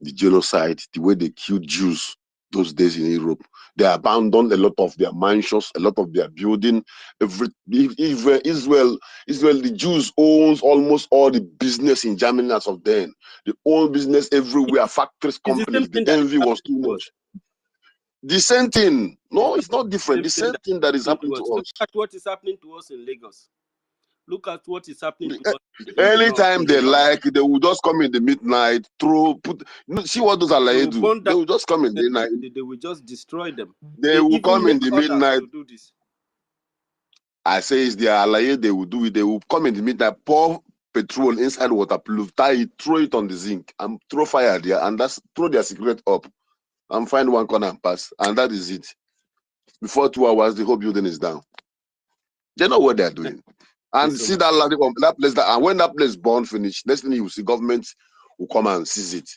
The genocide, the way they killed Jews those days in Europe. They abandoned a lot of their mansions, a lot of their building. Israel, the Jews owns almost all the business in Germany as of then. The own business everywhere, factories, companies. The envy was too much. The same thing. No, it's not different. The same thing that is happening to us. Look at what is happening to us in Lagos. Look at what is happening to us. Anytime they like, they will just come in the midnight, see what those Alaye do. They will just come in the night. They will just destroy them. They will come in the midnight. Do this. I say it's the Alaye, they will do it. They will come in the midnight, pour petrol inside waterproof, tie it, throw it on the zinc, and throw fire there, and throw their cigarette up, and find one corner and pass. And that is it. Before 2 hours, the whole building is down. They know what they're doing. And see that place, and when that place burn finish, next thing you will see, government will come and seize it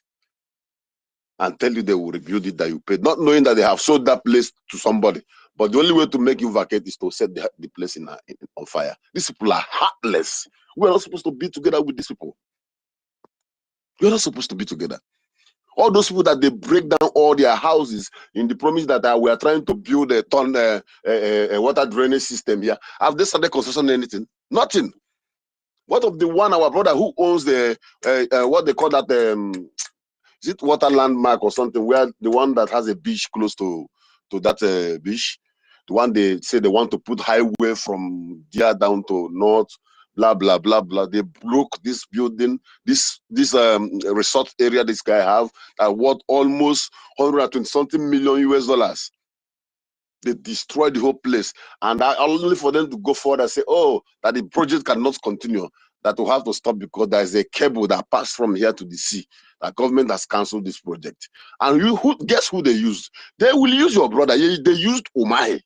and tell you they will rebuild it that you paid, not knowing that they have sold that place to somebody. But the only way to make you vacate is to set the place on fire. These people are heartless. We're not supposed to be together with these people. We're not supposed to be together. All those people that they break down all their houses in the promise that we are trying to build a water drainage system here. Have they started construction anything? Nothing. What of the one, our brother who owns the what they call that, is it water landmark or something, where the one that has a beach close to that beach, the one they say they want to put highway from there down to north, blah blah blah blah. They broke this building, this resort area this guy have that worth almost 120 something million US. They destroyed the whole place, and only for them to go forward and say, oh, that the project cannot continue, that will have to stop because there is a cable that passed from here to the sea. The government has cancelled this project. And guess who they used? They will use your brother. They used Umai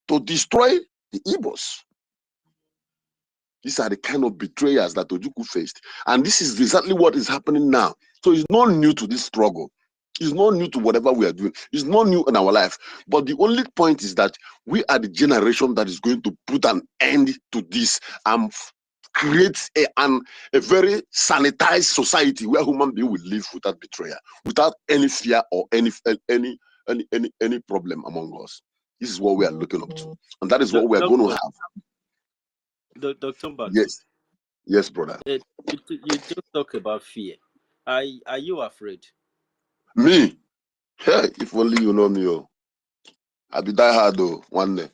to destroy the Igbos. These are the kind of betrayers that Ojukwu faced. And this is exactly what is happening now. So it's not new to this struggle. It's not new to whatever we are doing. It's not new in our life. But the only point is that we are the generation that is going to put an end to this and create a very sanitized society where human beings will live without betrayal, without any fear or any problem among us. This is what we are looking up to. And that is what we are going to have. Dr. Mbatu, yes, brother. You just talk about fear. Are you afraid? Me? Hey, if only you know me. Oh. I'll be die hard though one day.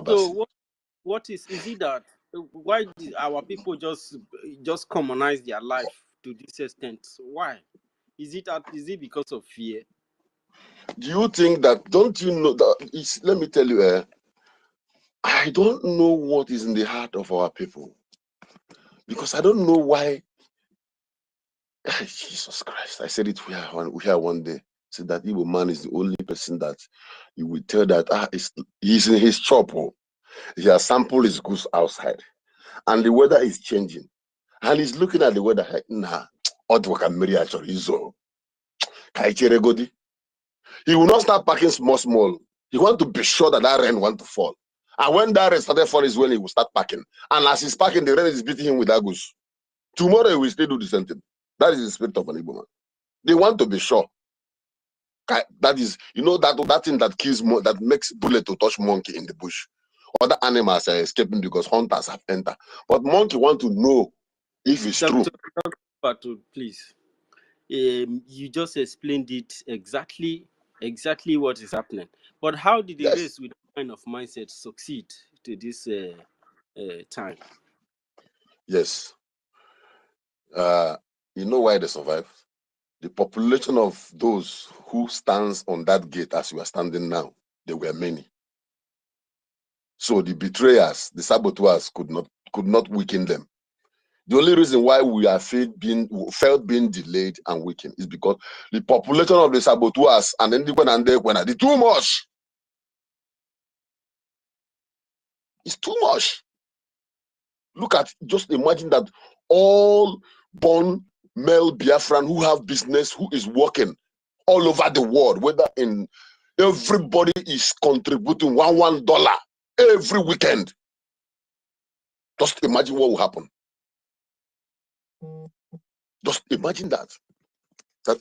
So what is it that why did our people just commonize their life to this extent? Why? Is it because of fear? Do you think that, don't you know that let me tell you, I don't know what is in the heart of our people. Because I don't know why. Jesus Christ. I said it here one day. Said that Igbo man is the only person that you will tell that he's in his shop. He has sampled his goods outside. And the weather is changing. And he's looking at the weather like, nah, he will not start packing small. He want to be sure that rain want to fall. And when that rain started falling is when he will start packing. And as he's packing, the rain is beating him with that goose. Tomorrow he will still do the same thing. That is the spirit of an Igbo man. They want to be sure. That is, that thing that kills, that makes bullet to touch monkey in the bush. Other animals are escaping because hunters have entered. But monkey want to know if it's true. Dr. Please. You just explained it exactly what is happening. But how did the race with that kind of mindset succeed to this time? Yes. You know why they survive? The population of those who stands on that gate as we are standing now, they were many. So the betrayers, the saboteurs could not weaken them. The only reason why we are felt being delayed and weakened is because the population of the saboteurs and then the too much. It's too much. Look at, just imagine that all born male Biafran who have business, who is working all over the world, whether in everybody is contributing $1 every weekend. Just imagine what will happen. Just imagine that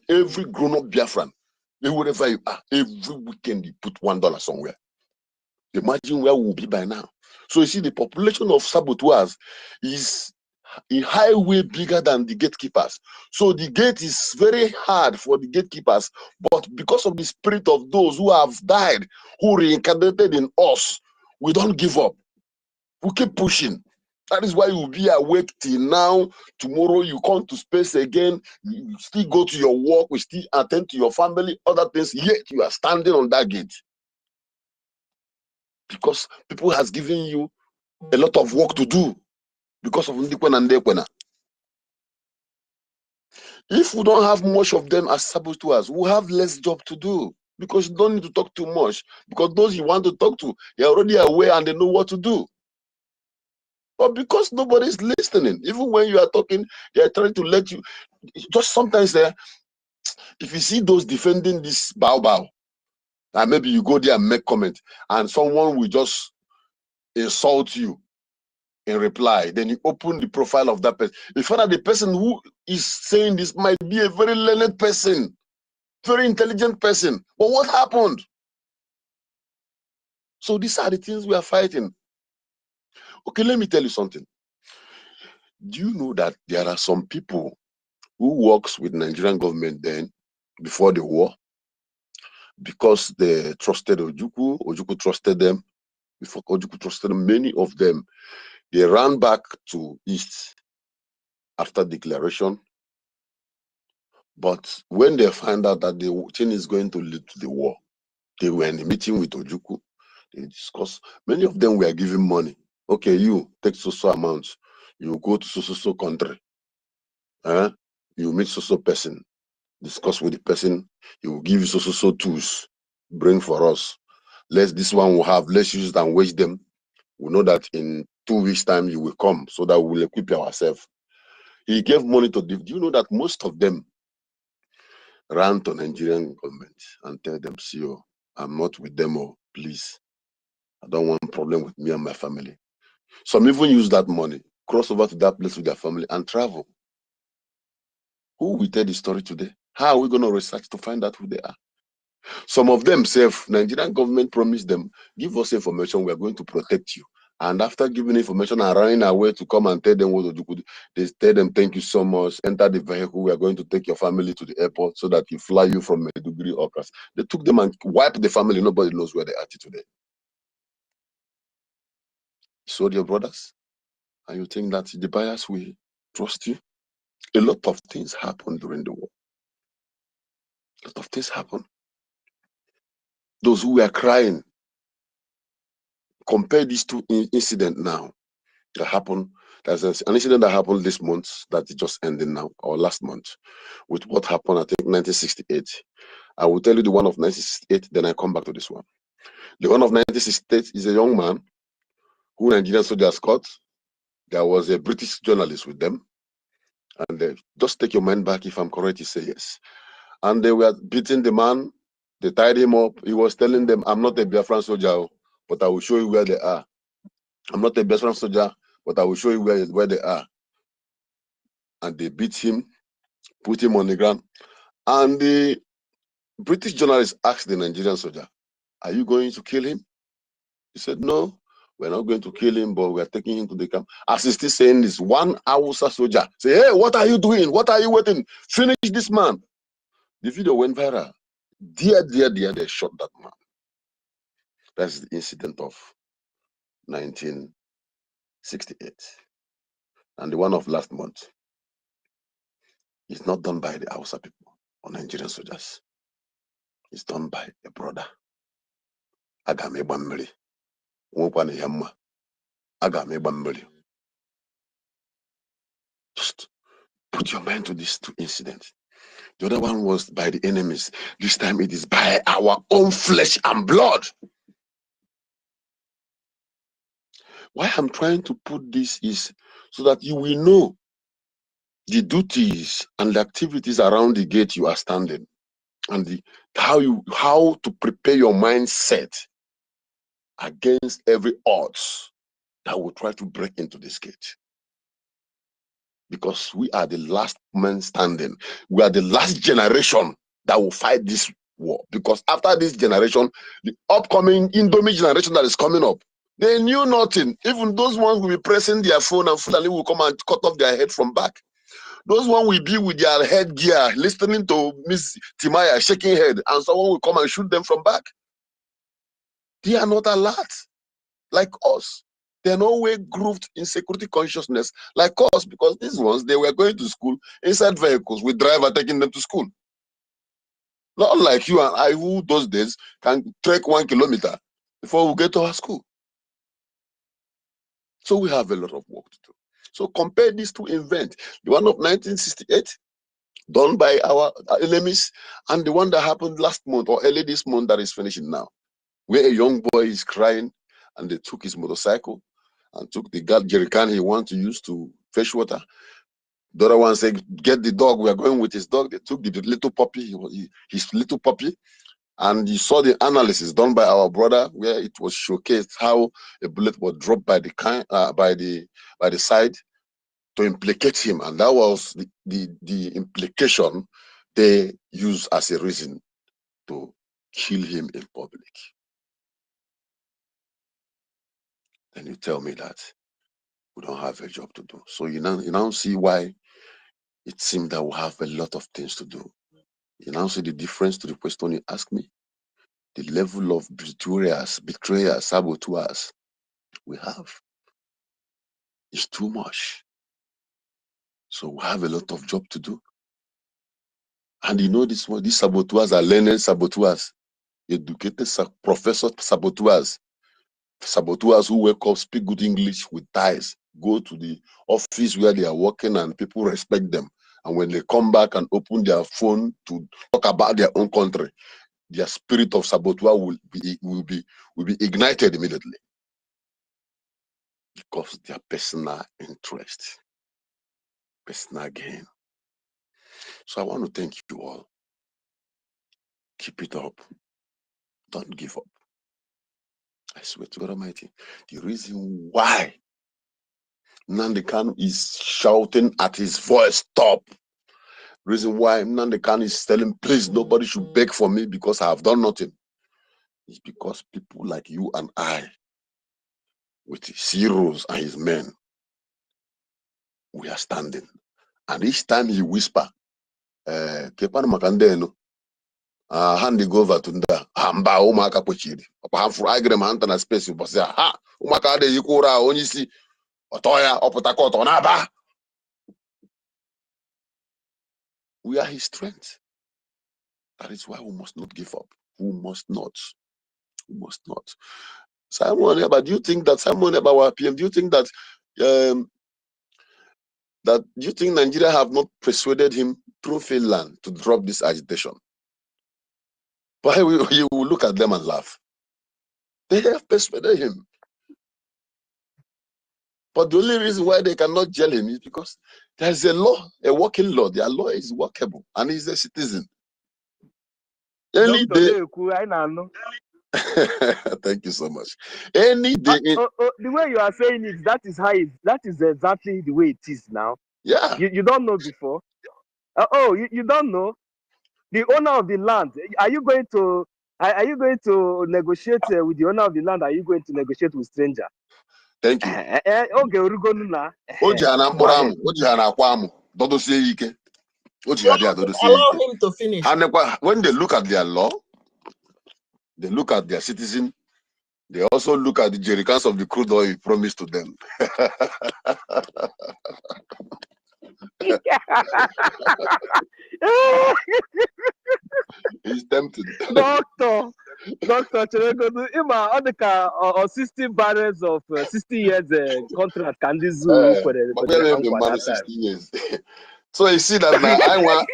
every grown-up Biafran, wherever you are, every weekend you put $1 somewhere. Imagine where we'll be by now. So you see, the population of saboteurs is a highway bigger than the gatekeepers. So the gate is very hard for the gatekeepers, but because of the spirit of those who have died, who reincarnated in us, we don't give up. We keep pushing. That is why you will be awake till now. Tomorrow you come to space again. You still go to your work. We still attend to your family, other things. Yet you are standing on that gate. Because people has given you a lot of work to do. Because of Ndikwen and Dekwena. If we don't have much of them as saboteurs, we'll have less job to do. Because you don't need to talk too much. Because those you want to talk to, they're already aware and they know what to do. But because nobody's listening, even when you are talking, they are trying to let you. Just sometimes if you see those defending this Bao, and maybe you go there and make comment, and someone will just insult you in reply, then you open the profile of that person. You find out the person who is saying this might be a very learned person, very intelligent person. But what happened? So these are the things we are fighting. Okay, let me tell you something. Do you know that there are some people who works with Nigerian government then before the war because they trusted Ojukwu trusted them. Before Ojukwu trusted them, many of them, they ran back to East after declaration. But when they find out that the thing is going to lead to the war, they were in a meeting with Ojukwu. They discussed. Many of them were giving money. Okay, you take so amounts. You go to so country. You meet so person. Discuss with the person. He will give you so tools. Bring for us. This one will have. Let's use it and wage them. We know that in 2 weeks' time you will come, so that we will equip ourselves. He gave money to. Do you know that most of them ran to Nigerian government and tell them, "See, I'm not with them. Oh, please, I don't want problem with me and my family." Some even use that money, cross over to that place with their family and travel. Who will tell the story today? How are we going to research to find out who they are? Some of them say, Nigerian government promised them, give us information, we are going to protect you. And after giving information and running away to come and tell them what to do, they tell them, thank you so much, enter the vehicle, we are going to take your family to the airport so that you fly you from Maiduguri or Kras. They took them and wiped the family, nobody knows where they are today. So dear brothers, and you think that the buyers will trust you? A lot of things happened during the war. A lot of things happened. Those who were crying, compare these two incidents now that happened There's an incident that happened this month that is just ending now, or last month, with what happened, I think, 1968. I will tell you the one of 1968, then I come back to this one. The one of 1968 is a young man who Nigerian soldiers caught. There was a British journalist with them. And just take your mind back, if I'm correct, you say yes. And they were beating the man. They tied him up. He was telling them, I'm not a Biafran soldier, but I will show you where they are. I'm not a Biafran soldier, but I will show you where they are. And they beat him, put him on the ground. And the British journalist asked the Nigerian soldier, are you going to kill him? He said, no, we're not going to kill him, but we're taking him to the camp. As he's still saying this, one Hausa soldier say, hey, what are you doing? What are you waiting? Finish this man. The video went viral. Dear, they shot that man. That's the incident of 1968. And the one of last month is not done by the Hausa people or Nigerian soldiers. It's done by a brother. Agame Bambari. Just put your mind to these two incidents. The other one was by the enemies. This time it is by our own flesh and blood. Why I'm trying to put this is so that you will know the duties and the activities around the gate you are standing, and how to prepare your mindset against every odds that will try to break into this gate. Because we are the last men standing. We are the last generation that will fight this war. Because after this generation, the upcoming Indomie generation that is coming up, they knew nothing. Even those ones will be pressing their phone and Fulani will come and cut off their head from back. Those ones will be with their headgear, listening to Miss Timaya shaking head, and someone will come and shoot them from back. They are not alert like us. They're no way grooved in security consciousness like us, because these ones, they were going to school inside vehicles with driver taking them to school. Not like you and I, who those days can trek 1 kilometer before we get to our school. So we have a lot of work to do. So compare these two events, the one of 1968, done by our enemies, and the one that happened last month or early this month that is finishing now, where a young boy is crying and they took his motorcycle and took the jerrycan he wanted to use to fetch water. The other one said, get the dog, we are going with his dog. They took the little puppy, his little puppy, and you saw the analysis done by our brother where it was showcased how a bullet was dropped by the side to implicate him, and that was the implication they used as a reason to kill him in public. Then you tell me that we don't have a job to do. So you now see why it seems that we have a lot of things to do. You now see the difference to the question you asked me. The level of betrayers, saboteurs we have is too much. So we have a lot of job to do. And you know this one, these saboteurs are learned saboteurs, educated professor saboteurs, saboteurs who wake up, speak good English with ties, go to the office where they are working and people respect them. And when they come back and open their phone to talk about their own country, their spirit of saboteur will be ignited immediately, because their personal interest, personal gain. So I want to thank you all. Keep it up. Don't give up. I swear to God Almighty, the reason why Nnamdi Kanu is shouting at his voice top, reason why Nnamdi Kanu is telling, please, nobody should beg for me because I have done nothing, is because people like you and I, with his heroes and his men, we are standing. And each time he whisper, Kepan Makandeno, hand it over to Nda, Hamba Umaka Pochiri, Pamfur Agrem Antana Space, but say, ha, Umaka de Yukura, Onisi, Otoya, Opotakot, Onaba. We are his strength. That is why we must not give up. We must not. We must not. Simon Eba, do you think that Simon Eba, our PM, do you think that that you think Nigeria have not persuaded him through Finland to drop this agitation? Why you will look at them and laugh? They have persuaded him. But the only reason why they cannot jail him is because there's a law, a working law. Their law is workable, and he's a citizen. Any day. Thank you so much. Any day. The way you are saying it, that is exactly the way it is now. Yeah. You don't know before. You don't know. The owner of the land. Are you going to negotiate with the owner of the land? Are you going to negotiate with stranger? Thank you. Okay, allow him to finish. And when they look at their law, they look at their citizen, they also look at the jerrycans of the crude oil he promised to them. He's tempted. Doctor Chiregodu, Ima Odeka or 60 barrels of 60 years contract can this zoo for the 60 years. So you see that now I want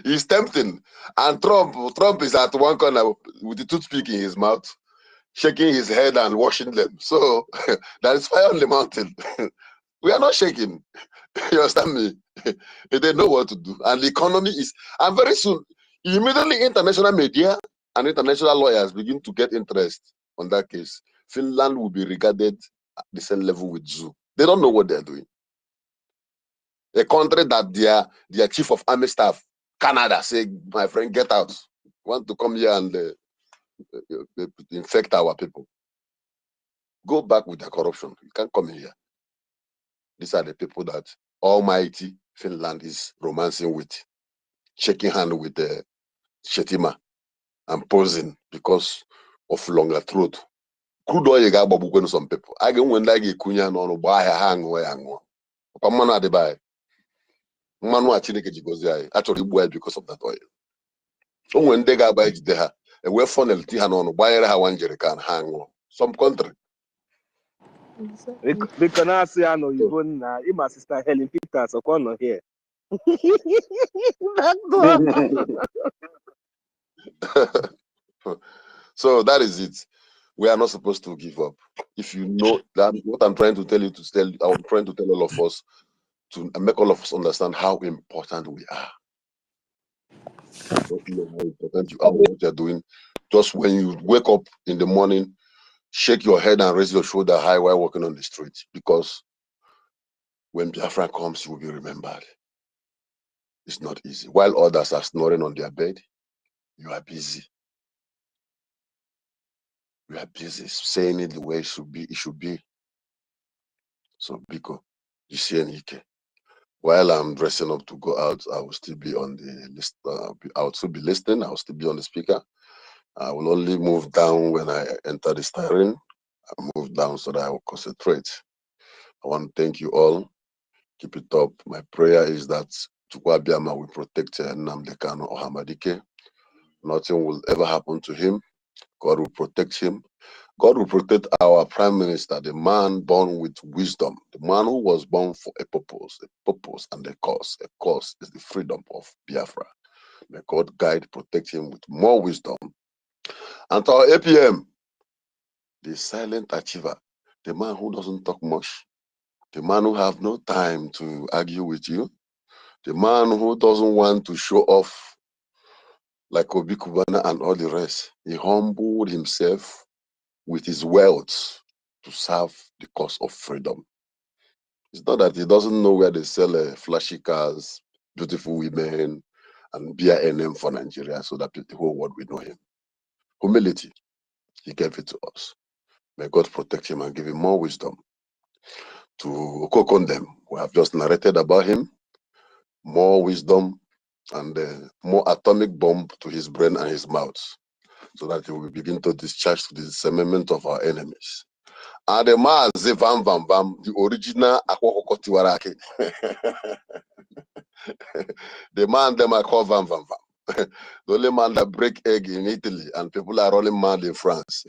he's tempting. And Trump is at one corner with the toothpick in his mouth, shaking his head and washing them. So there is fire on the mountain. We are not shaking. You understand me? They know what to do. And the economy is, and very soon, immediately international media and international lawyers begin to get interest on that case. Finland will be regarded at the same level with Zoo. They don't know what they're doing. A country that their chief of army staff, Canada, say, my friend, get out. Want to come here and infect our people. Go back with the corruption. You can't come here. These are the people that almighty Finland is romancing with, shaking hand with Shetima and posing because of longer throat. Crude oil ga agbagbukwe some people. I get when like kunya no gba ahia ha anwo ya anwo. Papa mmanu adebai. Mmanu a Chineke ji gozie anyị. Achọrọ igbu anyị because of that oil. O nwere ndị ga-agba ejide ha. E wee funnel ti ha n'ọnụ gbanyere ha one jerrycan ha anwo. Some country. Because now say I know you go now. My sister Helen Peters on here. So that is it. We are not supposed to give up. If you know that, what I'm trying to tell you I'm trying to tell all of us to make all of us understand how important we are. Don't know how important you are, what you're doing. Just when you wake up in the morning, shake your head and raise your shoulder high while walking on the street. Because when Biafra comes, you will be remembered. It's not easy. While others are snoring on their bed, you are busy. We are busy saying it the way it should be. It should be. So, Biko, you see Ike. While I'm dressing up to go out, I will still be on the list. I will still be listening. I will still be on the speaker. I will only move down when I enter the steering. I move down so that I will concentrate. I want to thank you all. Keep it up. My prayer is that Chukwuabiama will protect Nnamdi Kanu Ohamadike. Nothing will ever happen to him. God will protect him. God will protect our Prime Minister, the man born with wisdom, the man who was born for a purpose and a cause. A cause is the freedom of Biafra. May God guide, protect him with more wisdom. And to our APM, the silent achiever, the man who doesn't talk much, the man who have no time to argue with you, the man who doesn't want to show off like Obi Kubana and all the rest. He humbled himself with his wealth to serve the cause of freedom. It's not that he doesn't know where they sell flashy cars, beautiful women, and BINM for Nigeria so that the whole world will know him. Humility, he gave it to us. May God protect him and give him more wisdom. To Okokondem, we have just narrated about him, more wisdom and more atomic bomb to his brain and his mouth so that he will begin to discharge to the disarmament of our enemies. And the Mazi Vam Vam Vam, the original Akwakokotiwarake. The man them I call Vam Vam Vam. The only man that break egg in Italy, and people are rolling mad in France.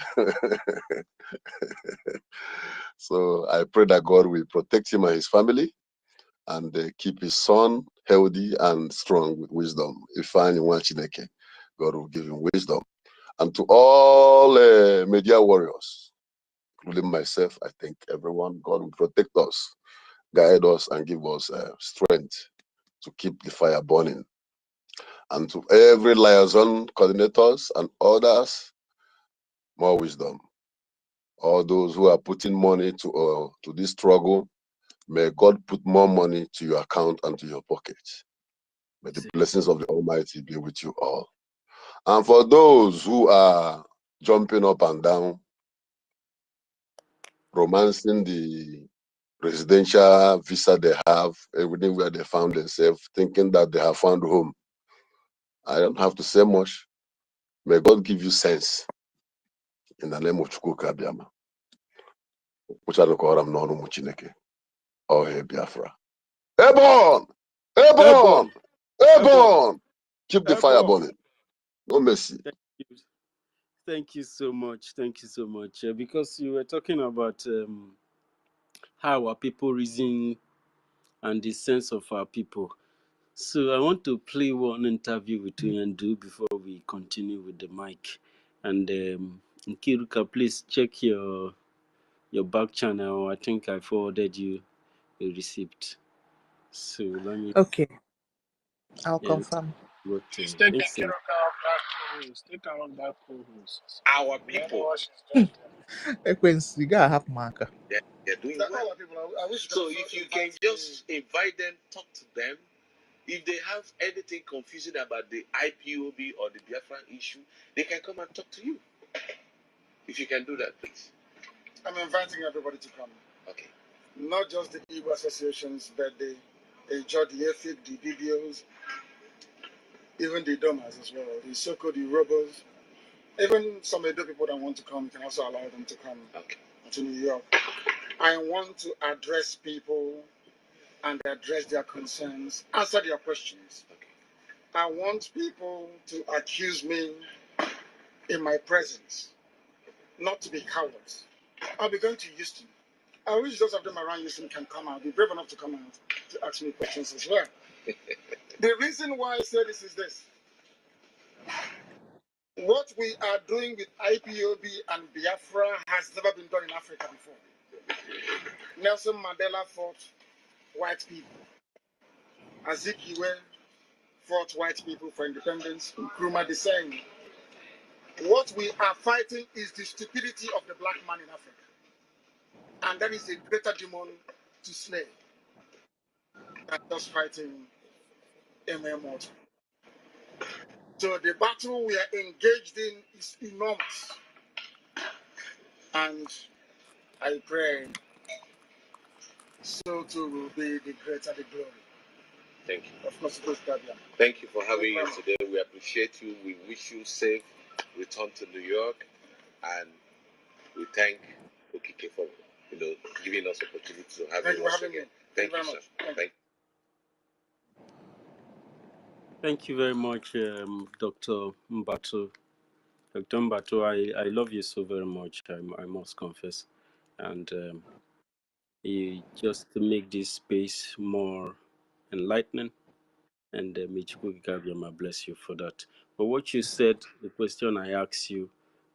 So I pray that God will protect him and his family, and keep his son healthy and strong with wisdom. If anyone Chineke, God will give him wisdom. And to all media warriors, including myself, I think everyone, God will protect us, guide us, and give us strength to keep the fire burning. And to every liaison coordinators and others, more wisdom. All those who are putting money to this struggle, may God put more money to your account and to your pocket. May the blessings of the Almighty be with you all. And for those who are jumping up and down, romancing the residential visa they have, everything where they found themselves, thinking that they have found home, I don't have to say much. May God give you sense in the name of Chukwuka Abiyama. Oh, hey, Biafra. Airborne! Airborne, Airborne! airborne, Airborne! Keep the fire airborne. burning. No mercy. Thank you. Thank you so much. Thank you so much. Because you were talking about how our people reason and the sense of our people. So I want to play one interview with you and do before we continue with the mic. And Nkiruka, please check your back channel. I think I forwarded you a receipt. So let me Okay, I'll confirm. what Please take thanks. care of our black co-host. Take care of that co-host. Our people. Equins, you gotta have marker. They're doing well. Our people, so if you can just invite them, talk to them. If they have anything confusing about the IPOB or the Biafra issue, they can come and talk to you. If you can do that, please. I'm inviting everybody to come. Okay. Not just the Igbo associations, but the enjoy the EFIK, the BBOs, even the Domas as well, the Soko, the Robos, even some Edo people that want to come, can also allow them to come to New York. I want to address people and address their concerns, answer their questions. Okay. I want people to accuse me in my presence, not to be cowards. I'll be going to Houston. I wish those of them around Houston can come out, be brave enough to come out to ask me questions as well. The reason why I say this is this. What we are doing with IPOB and Biafra has never been done in Africa before. Nelson Mandela fought white people. Azikiwe fought white people for independence. Nkrumah the same. What we are fighting is the stupidity of the black man in Africa. And that is a greater demon to slay than just fighting MM. So the battle we are engaged in is enormous. And I pray so too will be the greater the glory. Thank you. Of course, it goes Gabian. Thank you for having you today. We appreciate you. We wish you safe return to New York, and we thank Okike for giving us opportunity to have you once again. Thank you, sir. Thank you very much, Dr. Mbato. Dr. Mbato, I love you so very much, I must confess. And just to make this space more enlightening, and may Chukwuka bless you for that. But what you said, the question I asked you,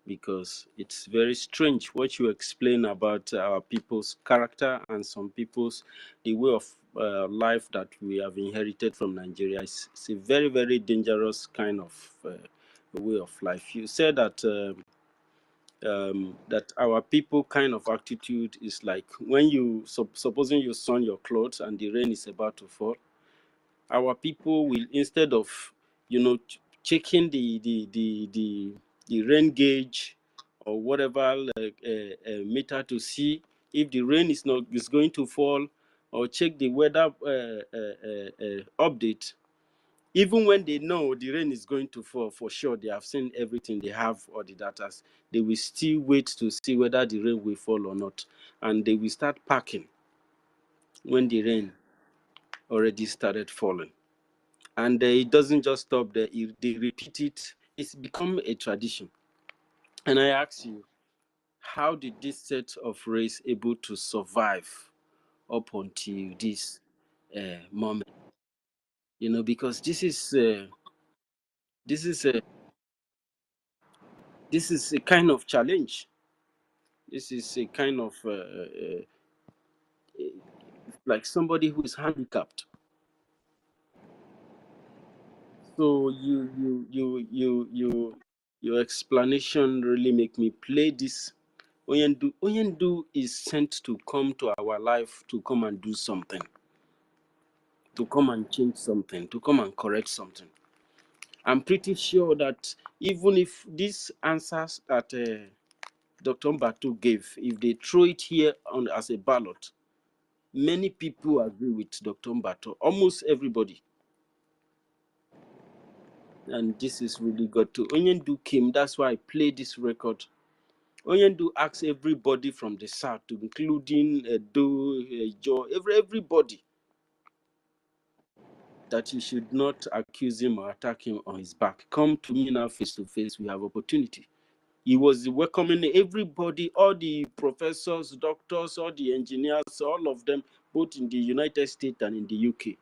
because it's very strange what you explain about our people's character and some people's, the way of life that we have inherited from Nigeria. It's a very, very dangerous kind of way of life. You said that that our people kind of attitude is like when you, supposing you sun your clothes and the rain is about to fall, our people will, instead of checking the rain gauge or whatever meter to see if the rain is going to fall, or check the weather update, even when they know the rain is going to fall for sure, they have seen everything, they have all the data, they will still wait to see whether the rain will fall or not, and they will start packing when the rain already started falling. And it doesn't just stop there. They repeat it. It's become a tradition. And I ask you, how did this set of race able to survive up until this moment? You know, because this is a kind of challenge. This is a kind of like somebody who is handicapped. So your explanation really make me play this. Oyendu is sent to come to our life to come and do something, to come and change something, to come and correct something. I'm pretty sure that even if these answers that Dr. Mbatu gave, if they throw it here on as a ballot, many people agree with Dr. Mbatu, almost everybody. And this is really good too. Onyendu came, that's why I played this record. Onyendu asked everybody from the south, including Edo, Joe, everybody, that you should not accuse him or attack him on his back. Come to me now face to face, we have opportunity. He was welcoming everybody, all the professors, doctors, all the engineers, all of them, both in the United States and in the UK.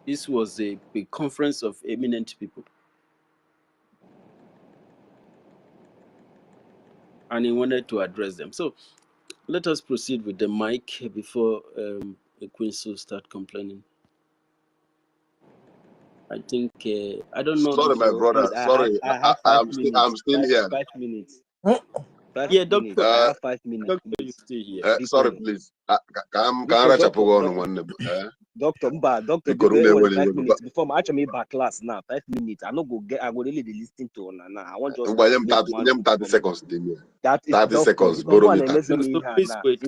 This was a conference of eminent people. And he wanted to address them. So let us proceed with the mic before Queen Sue start complaining. I think, I don't know. Sorry, my brother. Please, Sorry, I have 5 minutes. I'm still here. 5 minutes. 5 Yeah, minutes. doctor. I have 5 minutes. Doctor, you Please. stay here. Sorry, please. Can I chop on one? Doctor, Because because 5 minutes before my actually back class now. 5 minutes. I not go get. I go really listen to now. I want just 30 seconds. That is 30 doctor, seconds. because Borrow one me. listen So me please now. wait.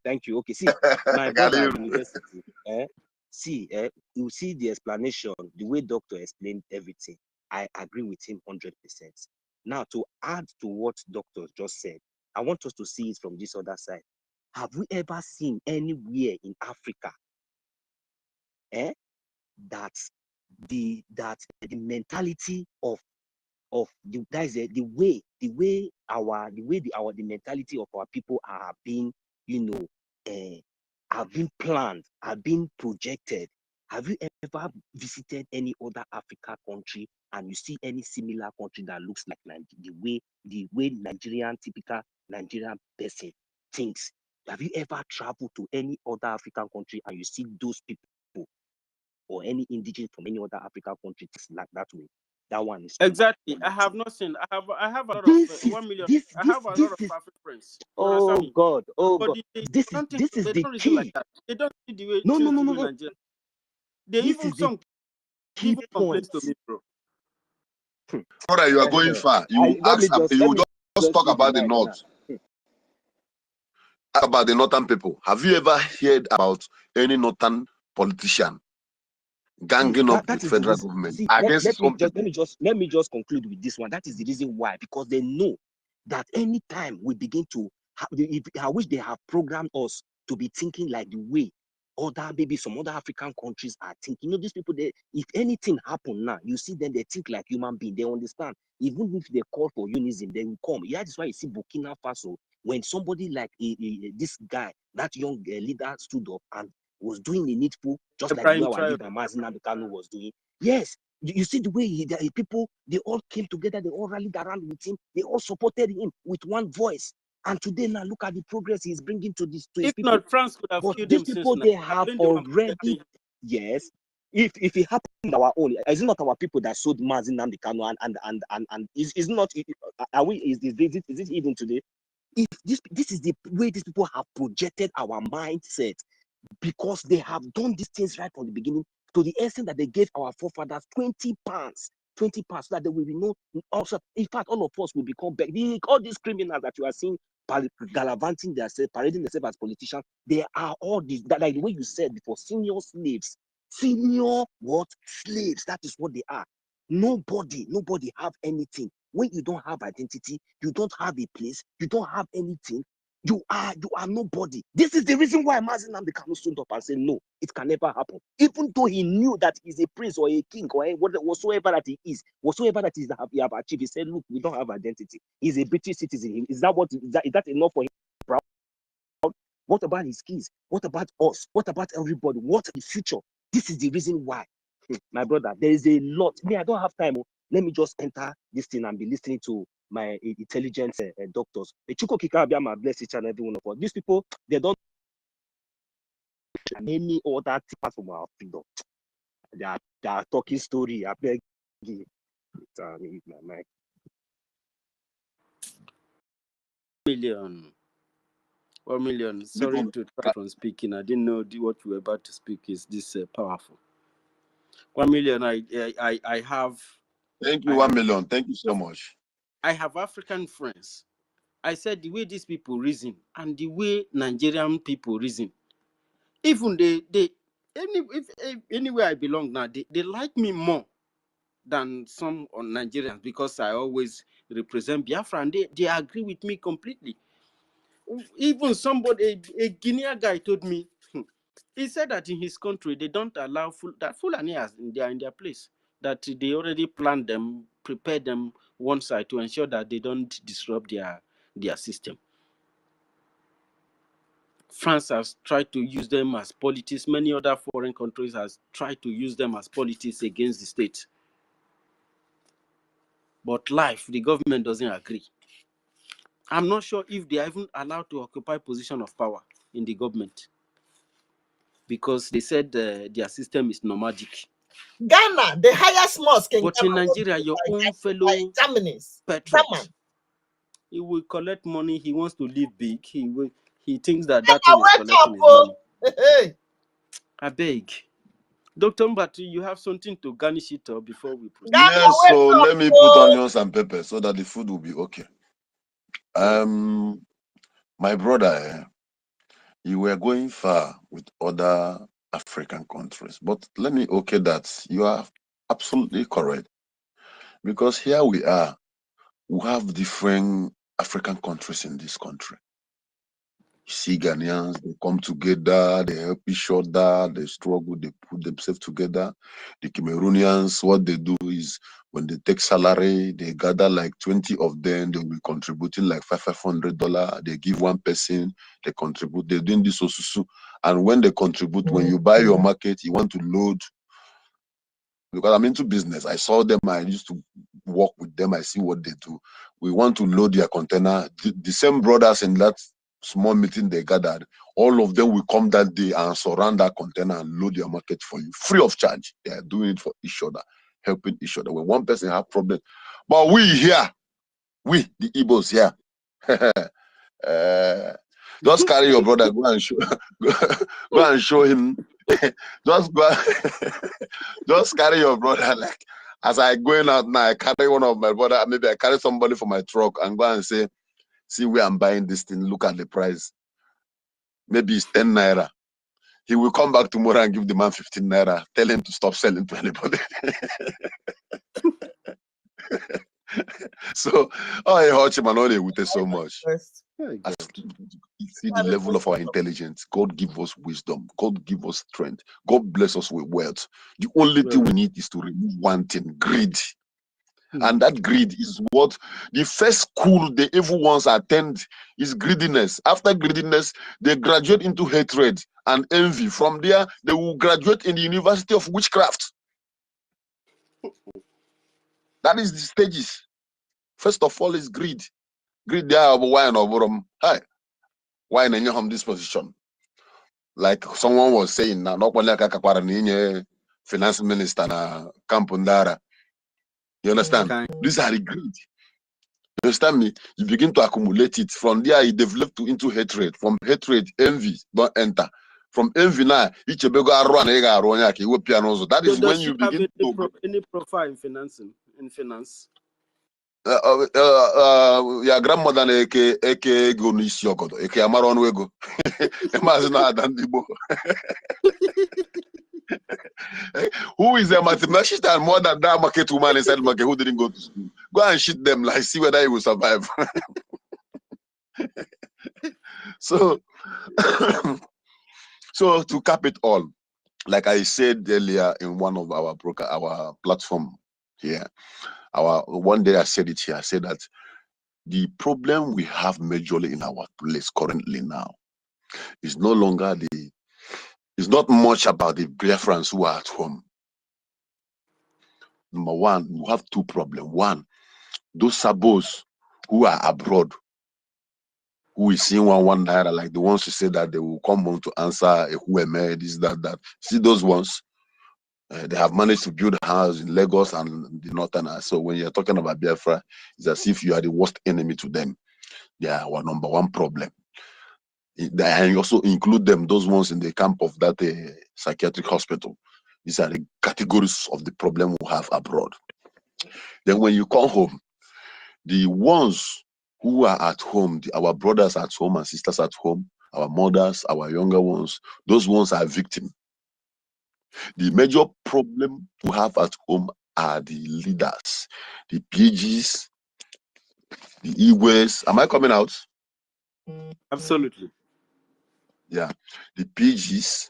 Thank you. Okay, see, my brother at university, you see the explanation, the way doctor explained everything. I agree with him 100%. Now, to add to what doctor just said, I want us to see it from this other side. Have we ever seen anywhere in Africa that the mentality of the mentality of our people are being, have been planned, have been projected? Have you ever visited any other Africa country and you see any similar country that looks like the way typical Nigerian person thinks? Have you ever traveled to any other African country and you see those people or any indigenous from any other African country like that way? That one is exactly. I have not seen. I have a lot of 1 million. I have a lot of African friends. You understand me? God, But this is they the don't reason like key. that. They don't see the way No. things to do in Nigeria. They This even is the key even point. complaints to me, bro. Brother, you are going far. You just talk about the north. About the northern people. Have you ever heard about any northern politician ganging up with federal government against his own people? Let me just conclude with this one. That is the reason why, because they know that anytime we begin to, I wish they have programmed us to be thinking like the way maybe some other African countries are thinking. These people, if anything happen now, you see them, they think like human beings. They understand. Even if they call for unionism, they will come. Yeah, that's why you see Burkina Faso, when somebody like this guy, that young leader stood up and was doing the needful, just like the way our leader Mazi Nnamdi Kanu was doing. Yes, you see the way people, they all came together, they all rallied around with him, they all supported him with one voice. And today now, look at the progress he's bringing to his people. If not, France could have killed these them people, since they now. have already, yes. If it happened our own, is it not our people that sold Mazi Nnamdi Kanu and is not? Are we? Is it even today? If this is the way these people have projected our mindset, because they have done these things right from the beginning, to the extent that they gave our forefathers 20 pounds, so that they will be known. Also, in fact, all of us will become back. All these criminals that you are seeing gallivanting themselves, parading themselves as politicians, they are all these, like the way you said before, senior slaves. Senior what? Slaves. That is what they are. Nobody have anything. When you don't have identity, you don't have a place, you don't have anything. You are nobody. This is the reason why Mazi Nnamdi Kanu stood up and said, no, it can never happen. Even though he knew that he's a prince or a king or whatsoever that he is, whatsoever that is that he have achieved, he said, look, we don't have identity. He's a British citizen. Is that enough for him? What about his kids? What about us? What about everybody? What the future? This is the reason why. My brother, there is a lot. Me, I don't have time. Let me just enter this thing and be listening to my intelligent doctors. Bless each and every one of us. These people, they don't have any other thing from our freedom. They are talking story. I beg you. My mic. Million. 1 million. Sorry to try from speaking. I didn't know what you were about to speak is this powerful. 1 million. I have. Thank you, 1 million. Thank you so much. I have African friends. I said the way these people reason and the way Nigerian people reason, even anywhere I belong now, they like me more than some Nigerians because I always represent Biafra and they agree with me completely. Even somebody, a Guinean guy told me, he said that in his country, they don't allow that Fulani they are in their place, that they already planned them, prepare them one side to ensure that they don't disrupt their system. France has tried to use them as politics. Many other foreign countries has tried to use them as politics against the state. But the government doesn't agree. I'm not sure if they are even allowed to occupy position of power in the government because they said their system is nomadic. Ghana, the highest mosque in But Ghana, in Nigeria, your own fellow patriot, he will collect money. He wants to live big. He thinks that thing is collecting his money. Hey. I beg. Dr. Mbatu, you have something to garnish it up before we proceed. Yes, so let me put onions and pepper so that the food will be okay. My brother, you were going far with other African countries, but let me that you are absolutely correct. Because here we are, we have different African countries in this country. You see Ghanaians, they come together, they help each other, they struggle, they put themselves together. The Cameroonians, what they do is when they take salary, they gather like 20 of them, they'll be contributing like $500. They give one person, they contribute, they're doing this also. And when they contribute, when you buy your market, you want to load. Because I'm into business, I saw them, I used to work with them, I see what they do. We want to load their container. The same brothers in that small meeting they gathered, all of them will come that day and surround that container and load your market for you, free of charge. They are doing it for each other, helping each other. When one person have problem, but we here, we the Igbos here, just carry your brother, go and show, go and show him. Just carry your brother. Like as I going out now, I carry one of my brother. Maybe I carry somebody for my truck and go and say, "See where I'm buying this thing. Look at the price. Maybe it's 10 naira." He will come back tomorrow and give the man 15 naira. Tell him to stop selling to anybody. So, I hurt him and all they would say so much. As you see the level of our intelligence, God give us wisdom, God give us strength, God bless us with wealth. The only thing we need is to remove one thing, greed. And that greed is what the first school the evil ones attend is greediness. After greediness, they graduate into hatred and envy. From there, they will graduate in the University of Witchcraft. That is the stages. First of all is greed. Greed there, why and hi. Why in this position? Like someone was saying now, not only finance minister na Kampundara. You understand? These are the greed. You understand me? You begin to accumulate it. From there, you develop into hatred. From hatred, envy don't enter. From envy now, each that is when you begin to any profile in financing in finance. Your grandmother eke go n'isi ogodo eke amara ọnụ ego emazi na ada ndị Igbo. Who is a mathematician and more than that market woman inside market who didn't go to school? Go and shoot them, like see whether he will survive. So, so to cap it all, like I said earlier in one of our platform here, one day I said it here. I said that the problem we have majorly in our place currently now is no longer it's not much about the Biafrans who are at home. Number one, we have two problems. One, those sabos who are abroad, who is seeing one naira, like the ones who say that they will come home to answer who made this, that. See those ones? They have managed to build a house in Lagos and the northern. So when you're talking about Biafra, it's as if you are the worst enemy to them. They are our number one problem. And you also include them, those ones in the camp of that psychiatric hospital. These are the categories of the problem we have abroad. Then when you come home, the ones who are at home, our brothers at home and sisters at home, our mothers, our younger ones, those ones are victims. The major problem we have at home are the leaders, the PGs, the Igwes. Am I coming out? Absolutely. Yeah, the PGs,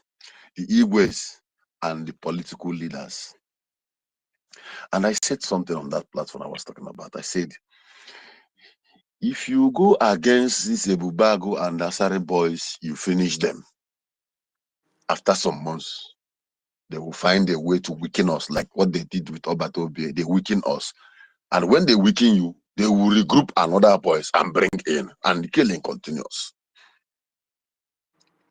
the Igwes, and the political leaders. And I said something on that platform I was talking about. I said, if you go against these Ebubago and Asare boys, you finish them. After some months, they will find a way to weaken us, like what they did with Obatobe. They weaken us. And when they weaken you, they will regroup another boys and bring in, and the killing continues.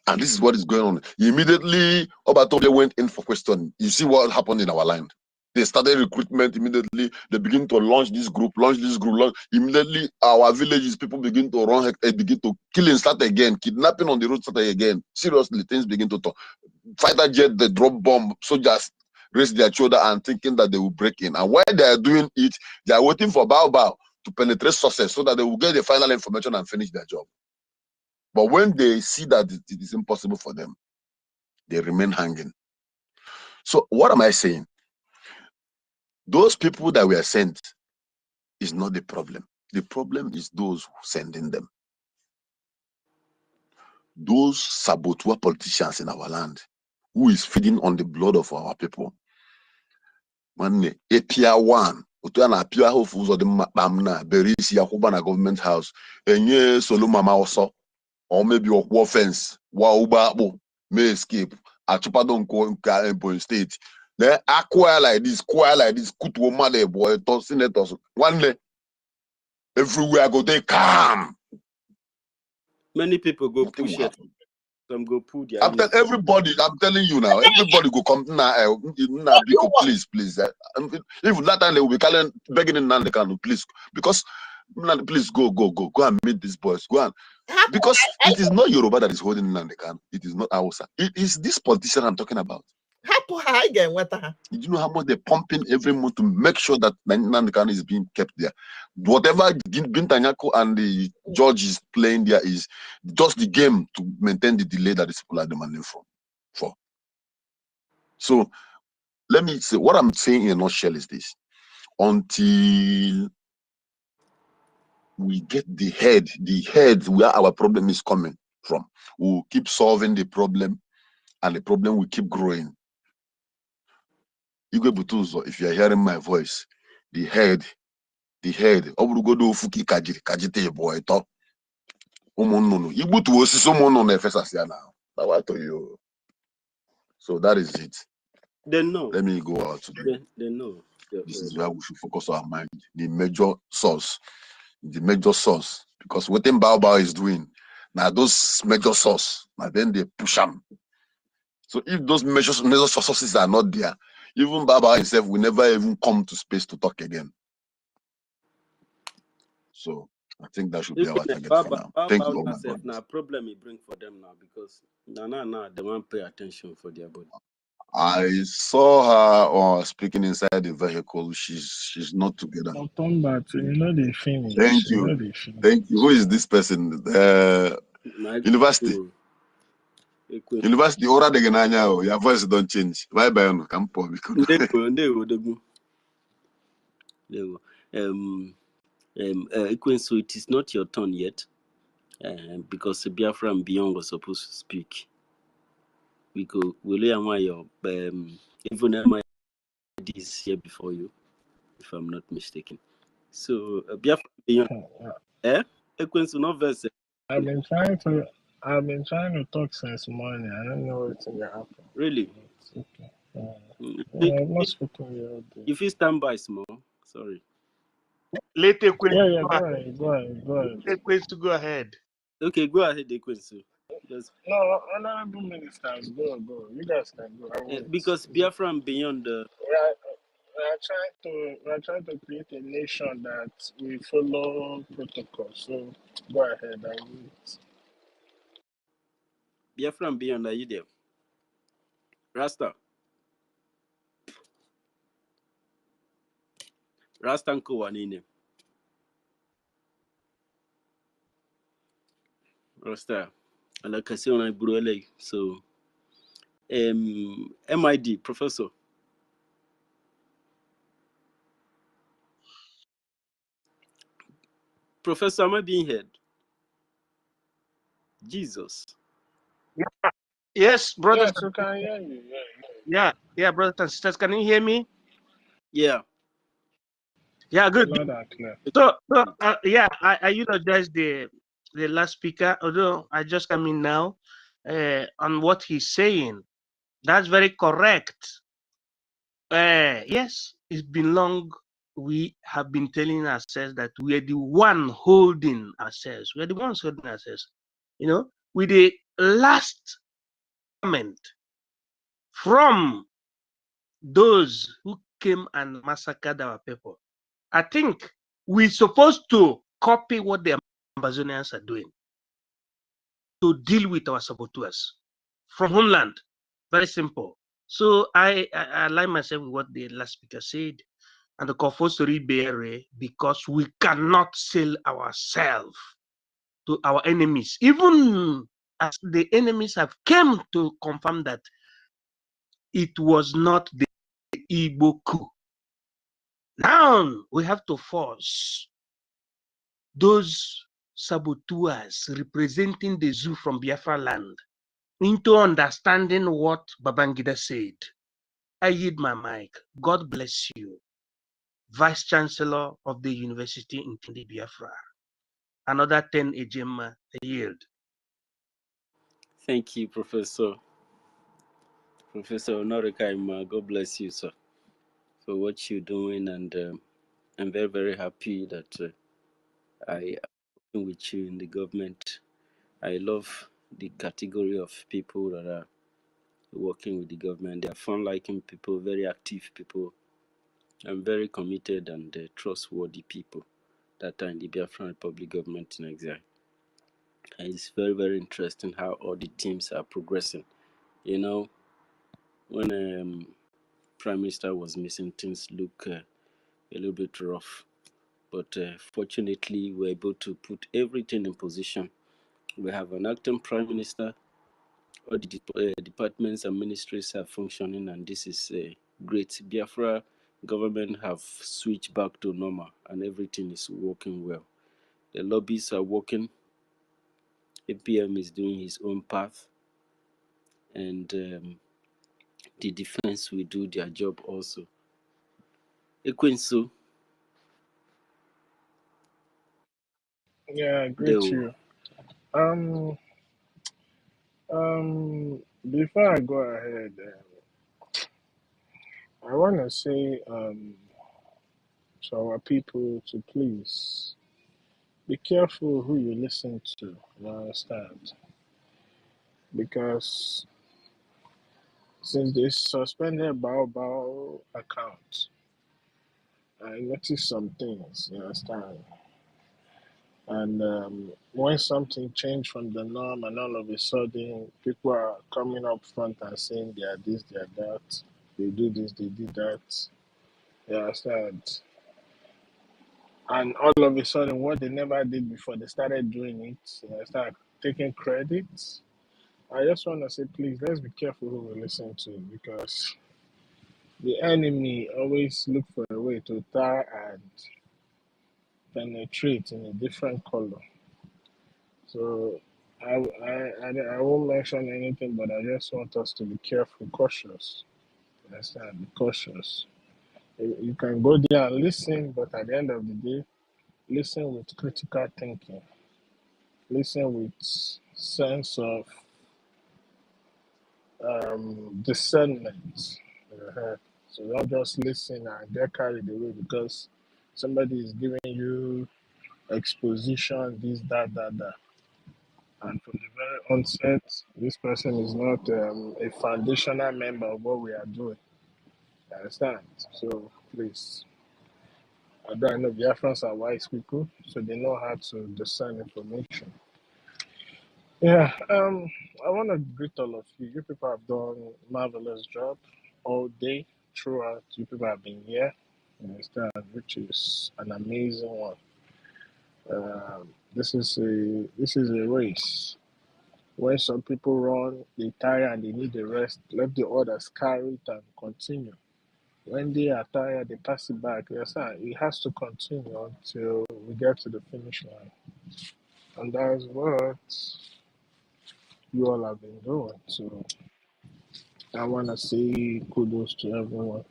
And this is what is going on. Immediately, Obatobe went in for questioning. You see what happened in our land. They started recruitment immediately. They begin to launch this group. Immediately, our villages, people begin to run, begin to killing start again. Kidnapping on the road start again. Seriously, things begin to talk. Fighter jet, they drop bomb. Soldiers raise their shoulder and thinking that they will break in. And while they are doing it, they are waiting for Bao to penetrate success so that they will get the final information and finish their job. But when they see that it is impossible for them, they remain hanging. So what am I saying? Those people that were sent is not the problem. The problem is those who sending them. Those saboteur politicians in our land who is feeding on the blood of our people. One APIA 1, Utuana Pia Hofus or the Bamna, Berisi Yakuba na government house, Enye Solomama also, or maybe a war fence, Wauba may escape, Atupadon Ko state. Then acquire like this, Kutu Male boy, senators, one day, everywhere go they come. Many people go Nothing push will it. happen. Some go pull their I'm telling you now, everybody go come now. Biko, please. If that time they will be calling, begging in Nandekan, please, because please go and meet these boys. Go on, because it is not Yoruba that is holding Nandekan. It is not Hausa. It is this politician I'm talking about. Did you know how much they're pumping every month to make sure that Nandekan is being kept there? Whatever Bintanyako and the judge is playing there is just the game to maintain the delay that these people are demanding for. So let me say, what I'm saying in a nutshell is this. Until we get the head where our problem is coming from, we'll keep solving the problem and the problem will keep growing. Igwe Butuzo, if you're hearing my voice, the head, Oburugodo Fuki Kajite boy talk. So that is it. They know. Let me go out today. They know. This is where we should focus our mind. The major source. Because what Bao is doing, now those major source, now then they push them. So if those major sources are not there, even Baba himself will never even come to space to talk again. So I think that should be our target for now. Thank you all, my brothers. Now problem you bring for them now because now they won't pay attention for their body. I saw her speaking inside the vehicle. She's not together. They finish. Thank you. Thank you. Who is this person? University. University. Ora de Genanya. Your voice don't change. Bye bye. Come for me. So it is not your turn yet. because Biafra and Beyond was supposed to speak. We go, William Mayo, even my is here before you, if I'm not mistaken. So, Biafra Beyond, not verse. I've been trying to talk since morning. I don't know what's going to happen. Really? It's okay. I've not spoken yet. If you stand by small, sorry. Yeah, go ahead. Go ahead. Okay, go ahead, Ekwensu. Just No, honorable ministers, go. You guys can go. I'll wait. because Biafra and Beyond We're trying to create a nation that we follow protocol. So go ahead. I'll wait. Biafra and Beyond, are you there? Rasta Nko Wanine. Rasta. Alakasiona Bruele. So MID, Professor. Professor, am I being heard? Jesus. Yes, brothers. Yes, we can hear you. Yeah, brothers and sisters, can you hear me? Yeah. Yeah, good. Loud and clear. So I eulogize the last speaker, although I just come in now on what he's saying. That's very correct. Yes, it's been long. We have been telling ourselves that we are the one holding ourselves. We are the ones holding ourselves. With the last comment from those who came and massacred our people. I think we're supposed to copy what the Amazonians are doing to deal with our saboteurs from homeland. Very simple. So I align myself with what the last speaker said and the compulsory BRA because we cannot sell ourselves to our enemies, even as the enemies have come to confirm that it was not the Igbo coup. Now we have to force those saboteurs representing the zoo from Biafra land into understanding what Babangida said. I yield my mic. God bless you. Vice Chancellor of the University in Kindi Biafra. Another 10 Ejema, I yield. Thank you, Professor. Professor Honorikaima, God bless you, sir, for what you're doing. And I'm very, very happy that I am working with you in the government. I love the category of people that are working with the government. They are fun-liking people, very active people, and very committed and trustworthy people that are in the Biafran Republic government in exile. And it's very, very interesting how all the teams are progressing. When Prime Minister was missing, things look a little bit rough. But fortunately, we're able to put everything in position. We have an acting Prime Minister. All the departments and ministries are functioning, and this is great. Biafra government have switched back to normal, and everything is working well. The lobbies are working. APM is doing his own path, and the defense will do their job also. Ekwensu, Yeah, great you. Before I go ahead, I want to say to our people to please be careful who you listen to. You understand? Because since they suspended Bao account, I noticed some things. You understand? And when something changed from the norm, and all of a sudden people are coming up front and saying they are this, they are that, they do this, they do that. You understand? And all of a sudden, what they never did before, they started doing it. You understand? Taking credit. I just want to say, please, let's be careful who we listen to because the enemy always look for a way to try and penetrate in a different color. So I won't mention anything, but I just want us to be careful, cautious. Understand? Be cautious. You can go there and listen, but at the end of the day, listen with critical thinking. Listen with sense of discernment. Uh-huh. So don't just listen and get carried away because somebody is giving you exposition, this, that. And from the very onset, this person is not a foundational member of what we are doing. You understand? So please, I know Biafrans are wise people, so they know how to discern information. Yeah, I want to greet all of you. You people have done marvelous job all day throughout. You people have been here, you understand, which is an amazing one. This is a race. When some people run, they tire and they need the rest. Let the others carry it and continue. When they are tired, they pass it back. Yes, sir. It has to continue until we get to the finish line, and that's what you all have been doing. So I want to say kudos to everyone.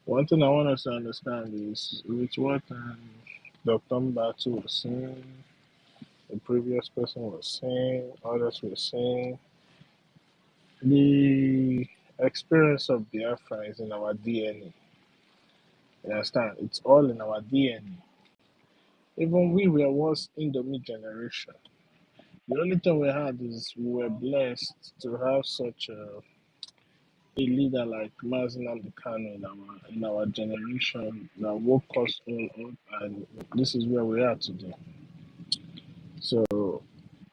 One thing I want us to understand is with what Dr. Mbatu was saying, the previous person was saying, others were saying, the experience of Biafra is in our DNA. You understand? It's all in our DNA. Even we were once Indomie generation. The only thing we had is we were blessed to have such a leader like Mazen Kano in our generation that woke us all up, and this is where we are today. So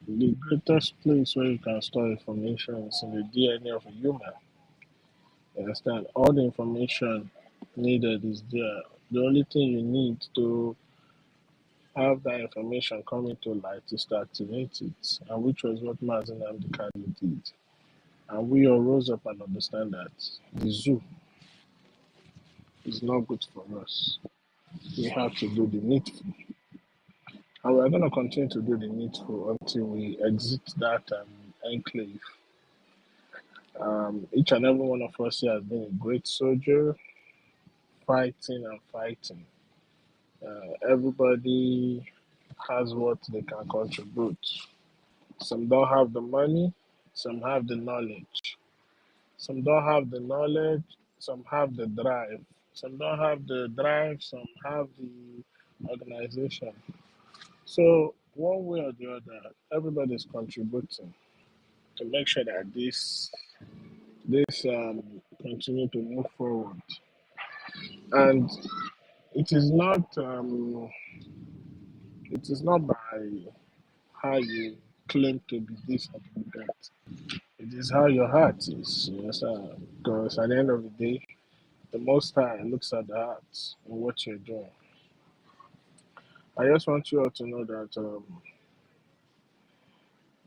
the greatest place where you can store information is in the DNA of a human. You understand? All the information needed is there. The only thing you need to have that information come into light is to activate it, and which was what Mazen Kano did. And we all rose up and understand that the zoo is not good for us. We have to do the needful. And we're going to continue to do the needful until we exit that enclave. Each and every one of us here has been a great soldier, fighting and fighting. Everybody has what they can contribute. Some don't have the money, some have the knowledge. Some don't have the knowledge, some have the drive. Some don't have the drive, some have the organization. So one way or the other, everybody's contributing to make sure that this continue to move forward. And it is not by how you claim to be this or be that. It is how your heart is. Yes, because at the end of the day, the Most High looks at the heart and what you're doing. I just want you all to know that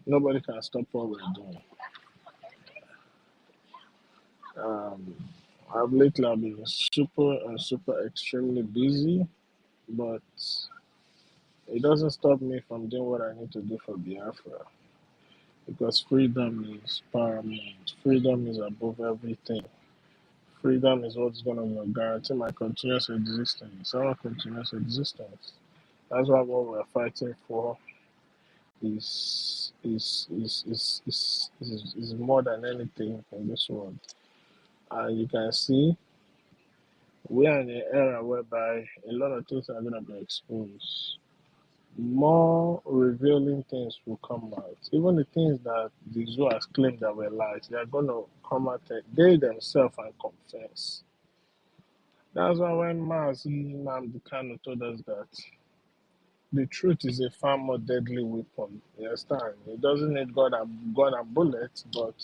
nobody can stop what we're doing. Um, I've been super extremely busy, but it doesn't stop me from doing what I need to do for Biafra because freedom is paramount. Freedom is above everything. Freedom is what's going to guarantee my continuous existence, our continuous existence. That's why what we're fighting for is more than anything in this world. And you can see we are in an era whereby a lot of things are going to be exposed. More revealing things will come out. Even the things that the zoo has claimed that were lies, they are going to come out, they themselves, and confess. That's why when Mazi Kano told us that the truth is a far more deadly weapon. You understand? It doesn't need gun and bullets, but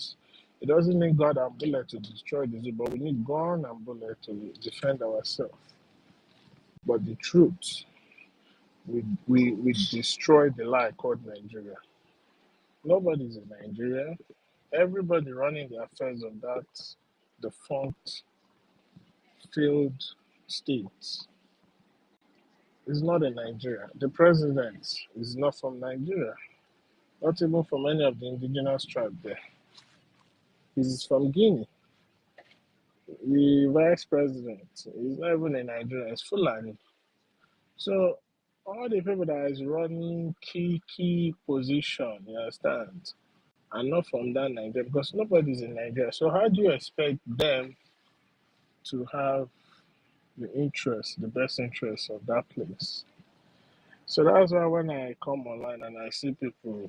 it doesn't need gun and bullet to destroy the zoo, but we need gun and bullet to defend ourselves. But the truth, we destroy the lie called Nigeria. Nobody's in Nigeria. Everybody running the affairs of that defunct, failed state is not in Nigeria. The president is not from Nigeria. not even from any of the indigenous tribe there. He's from Guinea. The vice president is not even in Nigeria, it's Fulani. So all the people that is running key position, you understand, are not from that Nigeria because nobody's in Nigeria. So how do you expect them to have the interest, the best interest of that place? So that's why when I come online and I see people,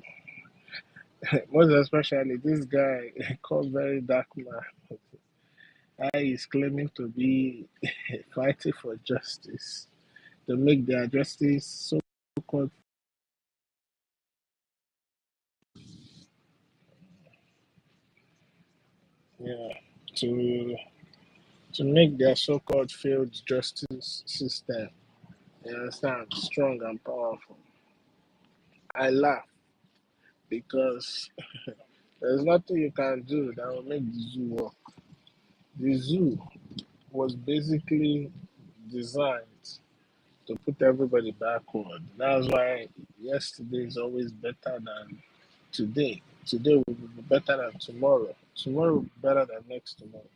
most especially this guy called Very Dark Man, he is claiming to be fighting for justice, to make their justice so called, yeah, to make their so-called failed justice system, you understand, strong and powerful. I laugh because there's nothing you can do that will make the zoo work. The zoo was basically designed to put everybody backward. That's why yesterday is always better than today. Today will be better than tomorrow. Tomorrow will be better than next tomorrow.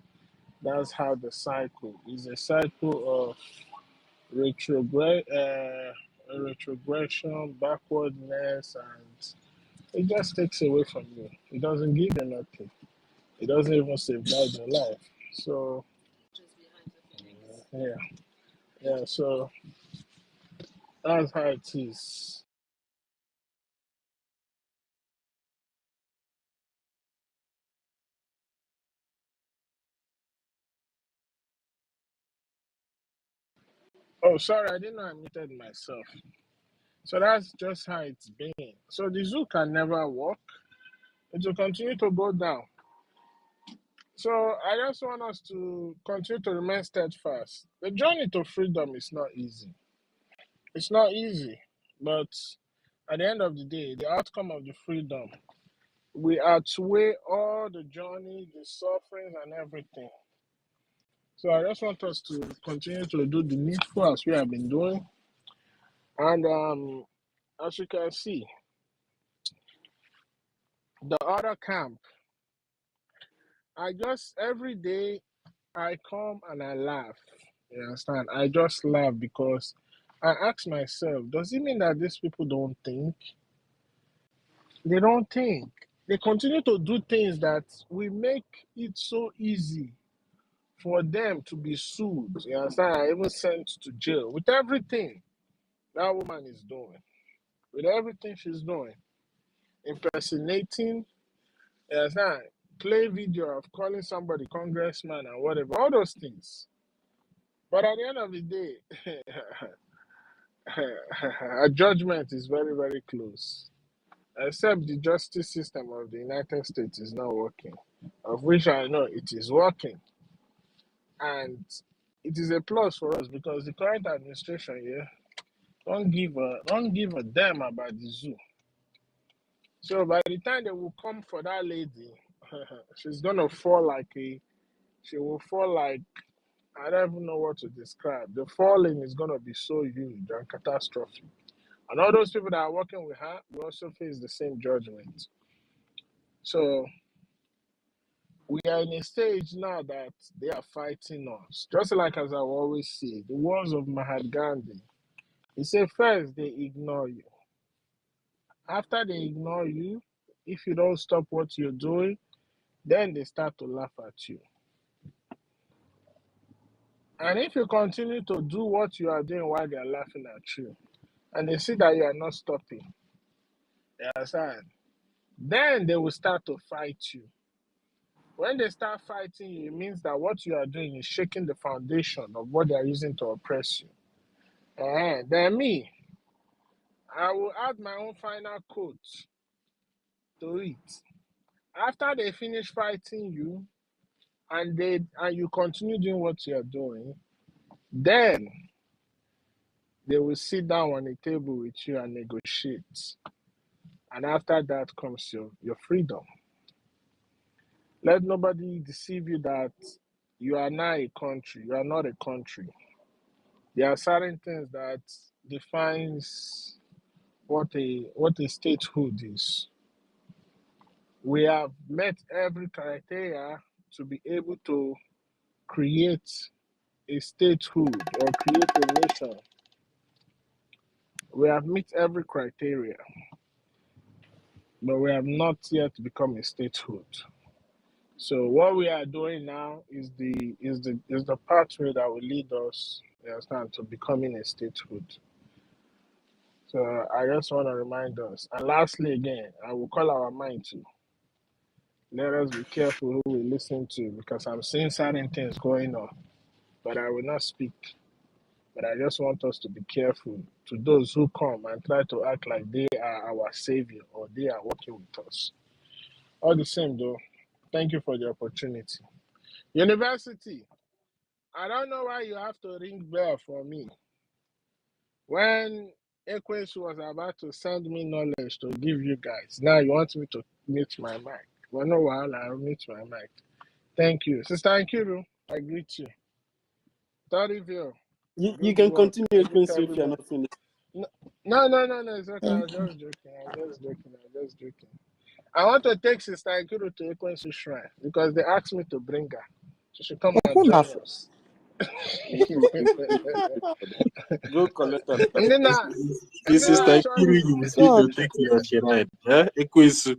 That's how the cycle is, a cycle of retrogression, backwardness, and it just takes away from you. It doesn't give you nothing. It doesn't even safeguard your life. So yeah. So that's how it is. Oh, sorry, I didn't know I muted myself. So that's just how it's been. So the zoo can never work. It will continue to go down. So I just want us to continue to remain steadfast. The journey to freedom is not easy. It's not easy, but at the end of the day, the outcome of the freedom we outweigh all the journey, the suffering, and everything. So I just want us to continue to do the needful as we have been doing. And as you can see, the other camp, every day I come and I laugh. You understand? I just laugh because I ask myself, does it mean that these people don't think? They don't think. They continue to do things that will make it so easy for them to be sued. You understand? Even sent to jail with everything that woman is doing, with everything she's doing, impersonating, you understand? Play video of calling somebody congressman and whatever, all those things. But at the end of the day, a judgment is very, very close. Except the justice system of the United States is not working, of which I know it is working. And it is a plus for us because the current administration here don't give a damn about the zoo. So by the time they will come for that lady, she's gonna fall like she will fall like, I don't even know what to describe. The falling is gonna be so huge and catastrophic. And all those people that are working with her will also face the same judgment. So we are in a stage now that they are fighting us. Just like as I always say, the words of Mahatma Gandhi. He said, first they ignore you. After they ignore you, if you don't stop what you're doing, then they start to laugh at you. And if you continue to do what you are doing while they are laughing at you, and they see that you are not stopping, you understand? Then they will start to fight you. When they start fighting you, it means that what you are doing is shaking the foundation of what they are using to oppress you. And then me, I will add my own final quote to it. After they finish fighting you and you continue doing what you are doing, then they will sit down on a table with you and negotiate. And after that comes your freedom. Let nobody deceive you that you are now a country. You are not a country. There are certain things that defines what a statehood is. We have met every criteria to be able to create a statehood or create a nation. We have met every criteria, but we have not yet become a statehood. So what we are doing now is the pathway that will lead us, you understand, to becoming a statehood. So I just want to remind us. And lastly, again, I will call our mind to let us be careful who we listen to, because I'm seeing certain things going on, but I will not speak. But I just want us to be careful to those who come and try to act like they are our savior or they are working with us. All the same, though, thank you for the opportunity. University, I don't know why you have to ring bell for me. When Equus was about to send me knowledge to give you guys, now you want me to mute my mic. Well, no, while I'll mute my mic. Thank you. Sister Nkiru, I greet you. Torivio, You good can work. continue, I greet Quincy, if you're everybody. not finished. No, it's okay. I was Thank you. just joking. I was just joking. I want to take Sister Nkiru to Ekwensu Shrine because they asked me to bring her. She should come and join Wonderful. us. Go collect her. Ndina, This Ndina sister actually, Kiri, you need to God. take to your shrine. Eh? Ekwesu.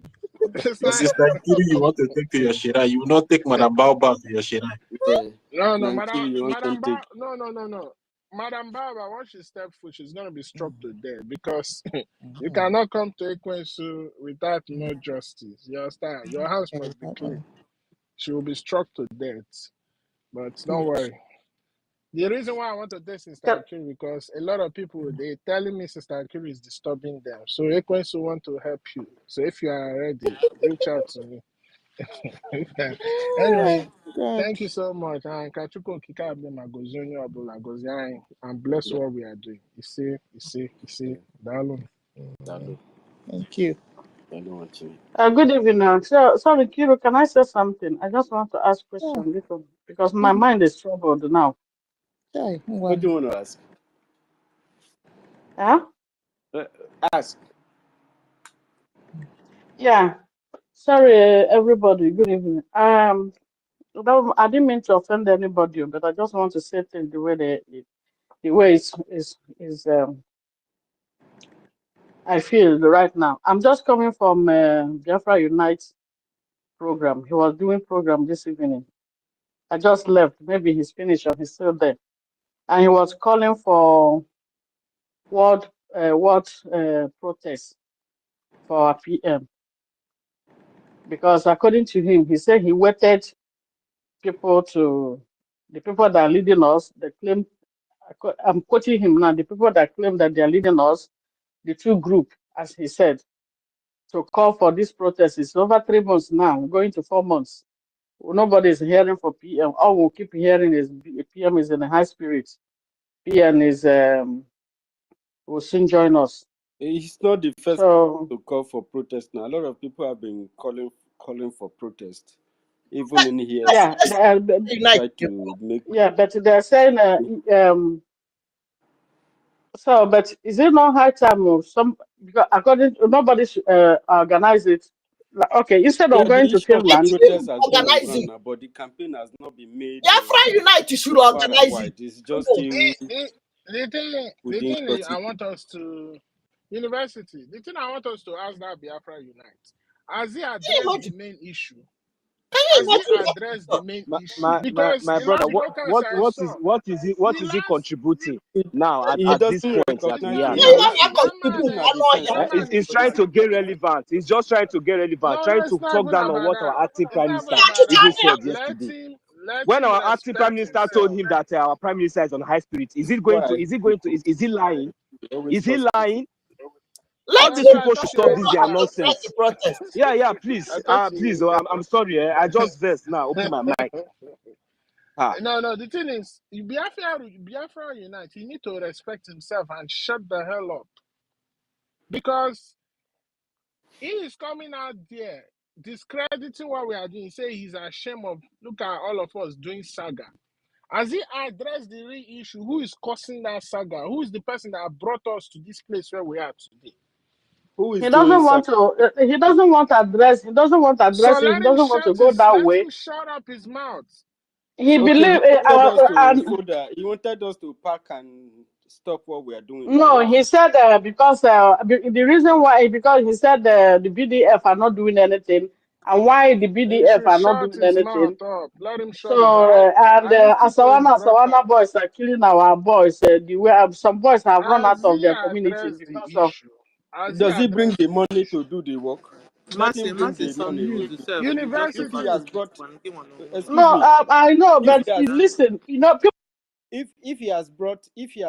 The Sister, sister Kiri, you want to take to your shrine. You will not take Madam Baobab to your shrine. Yeah. no, Nankiri, you want to take. no. Madam Baba, once she step foot, she's going to be struck to death because you Mhm. cannot come to Ekwensu without no justice. You understand? Your house must be clean. She will be struck to death. But don't worry. The reason why I want to take Sister Akiri because a lot of people they telling me Sister Akiri is disturbing them. So Ekwensu want to help you. So if you are ready, reach out to me. Anyway, God. thank you so much. And Kachuko Kikabe Magozonyo Abula Gozian and bless what we are doing. You see, Dalun. Dalu. Thank you. I don't want to. Good evening. Sorry, Kiro, can I say something? I just want to ask a Oh, question because my mind is troubled now. okay. What Well, do you want to ask? Huh? Ask. Yeah. Sorry, everybody. Good evening. I didn't mean to offend anybody, but I just want to say things the way is I feel right now. I'm just coming from Biafra Unite program. He was doing program this evening. I just left. Maybe he's finished or he's still there. And he was calling for what protest for our PM because according to him, he said he waited the people that are leading us. They claim I'm quoting him now. The people that claim that they are leading us, the two group, as he said, to call for this protest. It's over 3 months now, going to 4 months. Nobody is hearing for PM. All we keep hearing is PM is in a high spirit. PM is will soon join us. He's not the first So to call for protest now. A lot of people have been calling for protest. Even in here, yeah, try to make. yeah, but they're saying so, but is it not high time of some because according to nobody organize it? Like, okay, instead Yeah, of the going to issue of the Finland, protest has been on Organize ground it. now, but the campaign has not been made Biafra Unite should far and organize it. wide. It's just still The within thing I gossip. want us to university. The thing I want us to ask that Biafra Unite. Has he Can you addressed the imagine? main issue? Can you Has he imagine addressed the main My, issue? my, my, Because my the brother, last broadcast I saw, what the is he last contributing now He at this doesn't point that recognize we the are Can now? you issue. contribute? I know him. That man He's is trying trying. to get relevant. He's just trying to get relevant, No, trying it's to not talk even down on about what that. our acting It's prime not minister about even that. said Let yesterday. him let When him our acting prime respect minister told himself. him that our prime minister is on high spirit, Why? is he lying? He always Is he frustrated. lying? Let All No, these so him I people should thought he stop was this know their how to lying. drive the nonsense. protest. Yeah, please, I thought please. he. I'm sorry. I just versed now. Open my mic. Ah. No. The thing is, Biafra Unite. He need to respect himself and shut the hell up because he is coming out there discrediting what we are doing. Say he's ashamed of. Look at all of us doing saga. Has he addressed the real issue? Who is causing that saga? Who is the person that brought us to this place where we are today? Who is He doing doesn't want something? to. He doesn't want to address. He doesn't want to So address it. He doesn't want to go that let way. him shut up his mouth. He Okay, he believe. wanted us to And fold. He wanted us to pack and stop what we are doing. Or no, what? he said because the reason why, because he said the BDF are not doing anything, and why the He BDF should are not shut doing his mouth anything. up. Let him shut his So mouth. and I listened to his Asawana broadcast. boys are killing our boys. The way some boys have run Has out of he their communities addressed the because of. issue? Has he Does he bring addressed the the money issue? to do the work? Let him bring Mercy, the some money. news itself. You just If he University. has reference brought, one give one. excuse No, me, I know, if but he has, listen, people. if he has brought, if he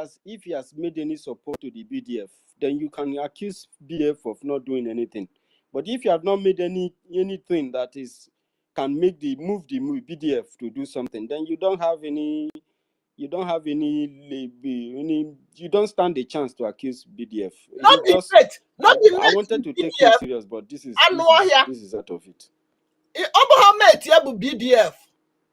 has made any support to the BDF, then you can accuse BDF of not doing anything. But if you have not made anything that is can make the BDF to do something, then you don't have any. You don't have you don't stand a chance to accuse BDF. It Not is be just great. Not be I mate wanted to take him BDF. serious, but this Anụ ọhịa. is out of it. Ọbụghị mate ya bụ BDF.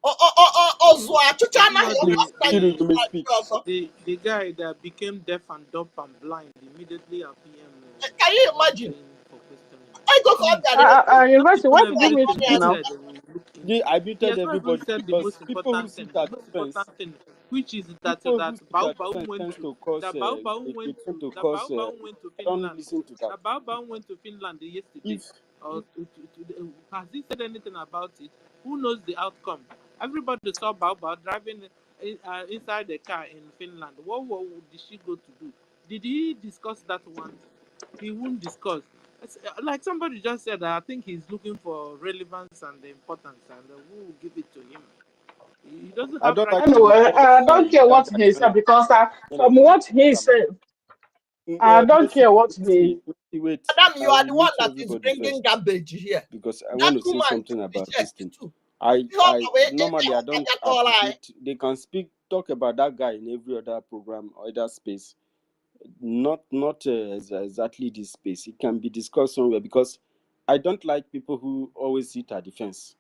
Ọzụ achụcha Is it anaghị not ọkwa the sịta Chiru, the you may ndị speak. ọzọ. the guy that became deaf and dumb and blind immediately at PM Can you imagine? for questioning? Ego ka ọ bịara Not University, even why did you mute everything me he eme. now? said they will look Yeah, into. I He muted has not even everybody said the because most people who important thing. sit The at most defense, important thing, which is that people who sit at defense Baobab tends to cause they tend to cause. Went to I don't Finland. listen to that. The Baobab went to Finland yesterday. If Has he said anything about it? Who knows the outcome? Everybody saw Baobab driving inside the car in Finland. What did she go to do? Did he discuss that one? He won't discuss. Like somebody just said, I think he's looking for relevance and the importance, and who will give it to him? He doesn't I have don't right like to the be Anyway, report there. of I don't care that what guy he said because when I from was in what he Ghana. said, I don't Mercy, care what he. wait. Madam, you I are will the one mute that is everybody bringing first garbage here. because I That want to say woman something should be about this checked thing. too. I normally I don't appreciate they can talk about that guy in every other program or other space, not exactly this space. It can be discussed somewhere because I don't like people who always sit at the fence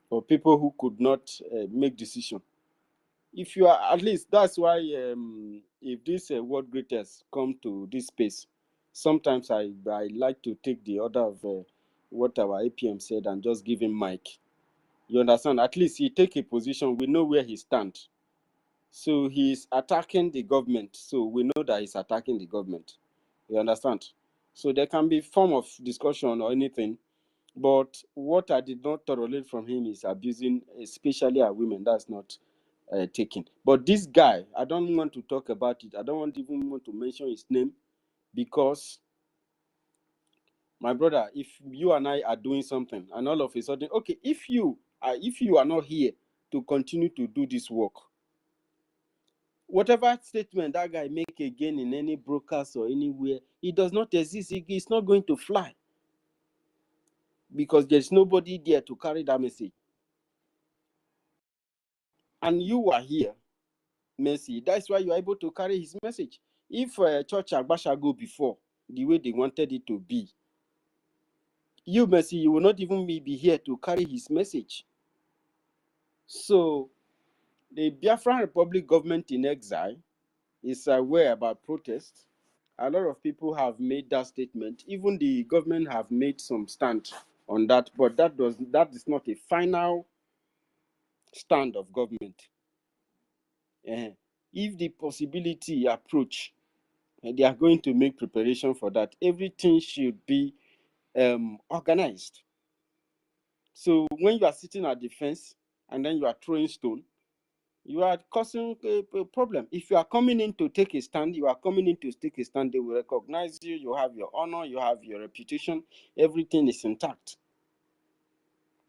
or people who could not make decision. If you are at least that's why if these world greatest come to this space, sometimes I like to take the order of what our APM said and just give him mic. You understand? At least he take a position. We know where he stands. So he's attacking the government. So we know that he's attacking the government. You understand? So there can be form of discussion or anything. But what I did not tolerate from him is abusing, especially our women. That's not taken. But this guy, I don't want to talk about it. I don't even want to mention his name because my brother, if you and I are doing something and all of a sudden, okay, if you are not here to continue to do this work, whatever statement that guy make again in any broadcast or anywhere, it does not exist. It's not going to fly because there's nobody there to carry that message. And you are here, Mercy. That's why you are able to carry his message. If Church Agbasha go before the way they wanted it to be, you, Mercy, you will not even be here to carry his message. So the Biafran Republic government in exile is aware about protests. A lot of people have made that statement. Even the government have made some stand on that, but that is not a final stand of government. If the possibility approach, they are going to make preparation for that. Everything should be organized. So when you are sitting at the fence and then you are throwing stone, you are causing a problem. If you are coming in to take a stand, you are coming in to take a stand, they will recognize you, you have your honor, you have your reputation, everything is intact.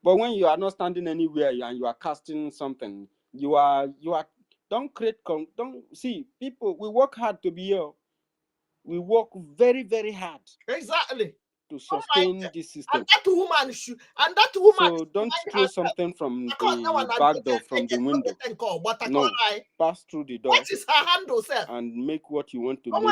But when you are not standing anywhere and you are casting something, don't see, people, we work hard to be here. We work very, very hard. Exactly. To sustain this system. And that woman So don't throw something from the back door, from the window. No, pass through the door. What is her handle, sir? And make what you want to make.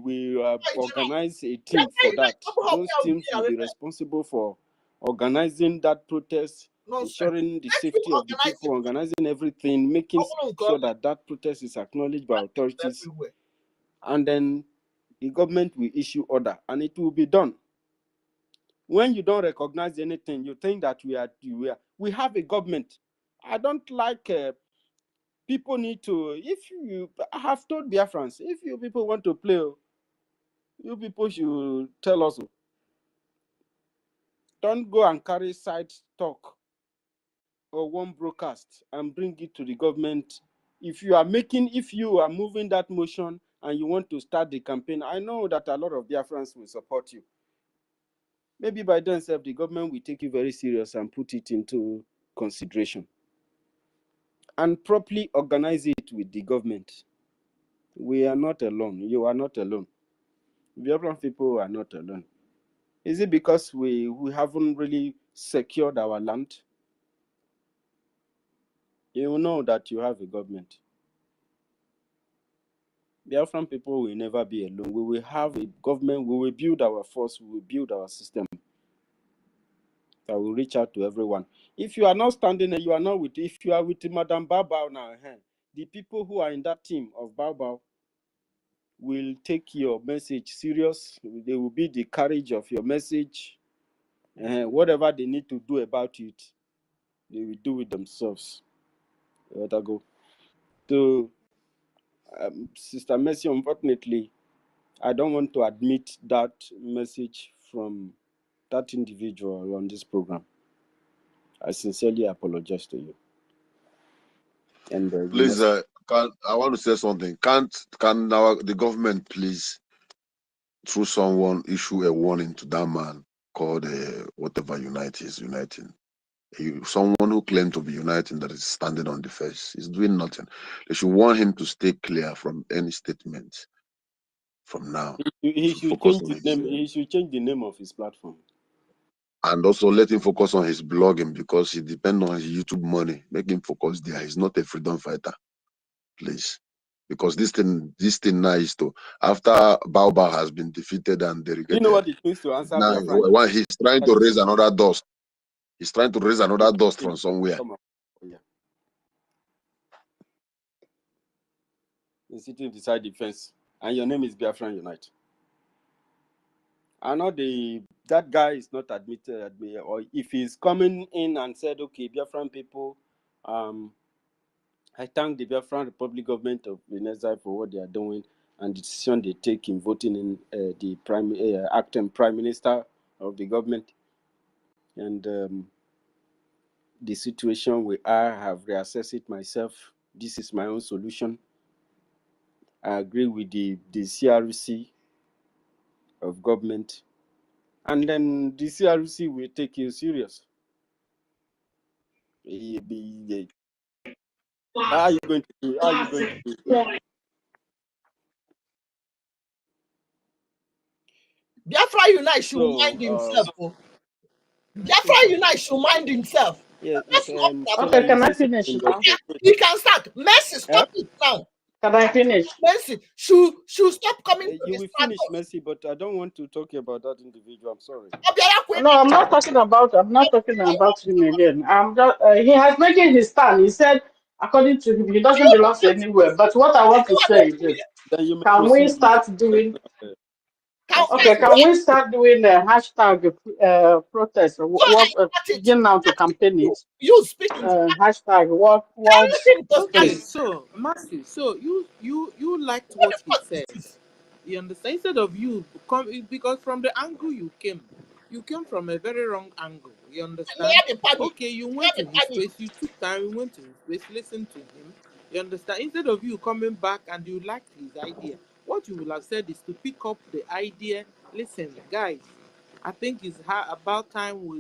We organize a team for that. Those teams will be responsible for organizing that protest, ensuring the safety of the people, organizing everything, making sure that that protest is acknowledged by authorities. And then the government will issue order and it will be done. When you don't recognize anything, you think that we have a government. I don't like people need to, if you, I have told Biafrans, if you people want to play, you people should tell us. Don't go and carry side talk or one broadcast and bring it to the government. If you are moving that motion and you want to start the campaign, I know that a lot of Biafrans will support you. Maybe by then, the government will take you very serious and put it into consideration and properly organize it with the government. We are not alone. You are not alone. Biafran people are not alone. Is it because we haven't really secured our land? You know that you have a government. Biafran people will never be alone. We will have a government. We will build our force. We will build our system that will reach out to everyone. If you are not standing and you are not with, if you are with Madam Baobao now, the people who are in that team of Baobao will take your message serious. They will be the courage of your message. Whatever they need to do about it, they will do it themselves. Let her go. So, Sister Mercy, unfortunately, I don't want to admit that message from that individual on this program. I sincerely apologize to you. And Please, I want to say something. Can the government please, through someone, issue a warning to that man called whatever Unite is uniting? Someone who claimed to be uniting that is standing on the face is doing nothing. They should warn him to stay clear from any statement from now. He should change the name. He should change the name of his platform. And also let him focus on his blogging because he depends on his YouTube money. Make him focus there. He's not a freedom fighter, please. Because this thing now is to, after Baobab has been defeated and delegated, You know what it means to answer now Biafran? he's trying to raise another dust. He's trying to raise another dust from somewhere. Come on. Yeah. He's sitting beside the fence, and your name is Biafran Unite. I know that guy is not admitted, or if he's coming in and said, okay, Biafran people, I thank the Biafran Republic government of Venezuela for what they are doing and the decision they take in voting in the acting prime minister of the government. And the situation we are, I have reassessed it myself. This is my own solution. I agree with the CRC of government. And then the CRC will take you serious. How are you going to do? How are you going to do? Biafra Unite should mind himself. Biafra Unite should mind himself. Yes, Okay, can I finish now? He can start. Mercy, stop it now. Can I finish? Mercy, should stop coming to you this will finish, Mercy, but I don't want to talk about that individual. I'm sorry. No, I'm not talking about him again. I'm just he has taken his stand. He said, according to him, he doesn't belong to anywhere. But what I want to say is this: can we start doing? Okay, can we start doing a hashtag protest? Begin now to campaign it. You speak hashtag what? Okay, so Mercy, so you liked what he said. You understand? Instead of you come, because from the angle you came from a very wrong angle. You understand? Okay, you went to his space, you took time, you went to his space, listened to him. You understand? Instead of you coming back and you liked his idea, what you will have said is to pick up the idea. Listen, guys, I think it's about time we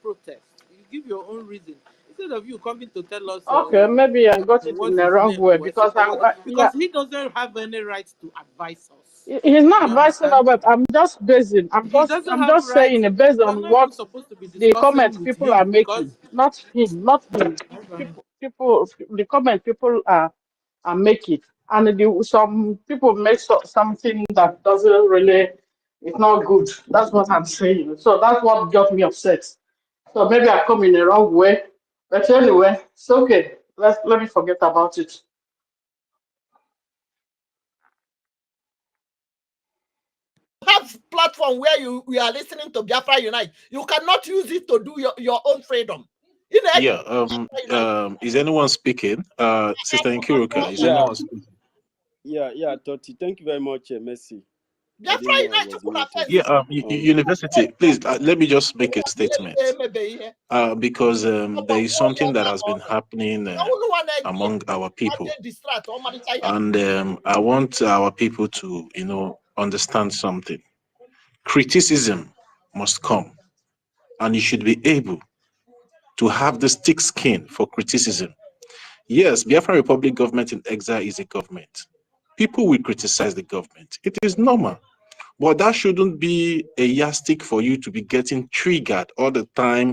protest. You give your own reason. Instead of you coming to tell us, okay, maybe I got it in the wrong way because he doesn't have any right to advise us. He's not advising us, but I'm just basing. I'm just saying it based on what the comments people are making. Not him. People. The comment people are making, and some people make something that doesn't really. It's not good. That's what I'm saying. So that's what got me upset. So maybe I come in the wrong way. But anyway, it's okay. Let me forget about it. platform where you are listening to Biafra Unite. You cannot use it to do your own freedom. Yeah. Is anyone speaking? Sister Nkiruka, is Yeah. anyone speaking? Yeah, Toti. Thank you very much, Messi. Biafra Unite, you could have Yeah, university, please let me just make a statement. Because there is something that has been happening among our people, and I want our people to, understand something. Criticism must come, and you should be able to have the thick skin for criticism. Yes, Biafra Republic government in exile is a government. People will criticize the government. It is normal. But that shouldn't be a yardstick for you to be getting triggered all the time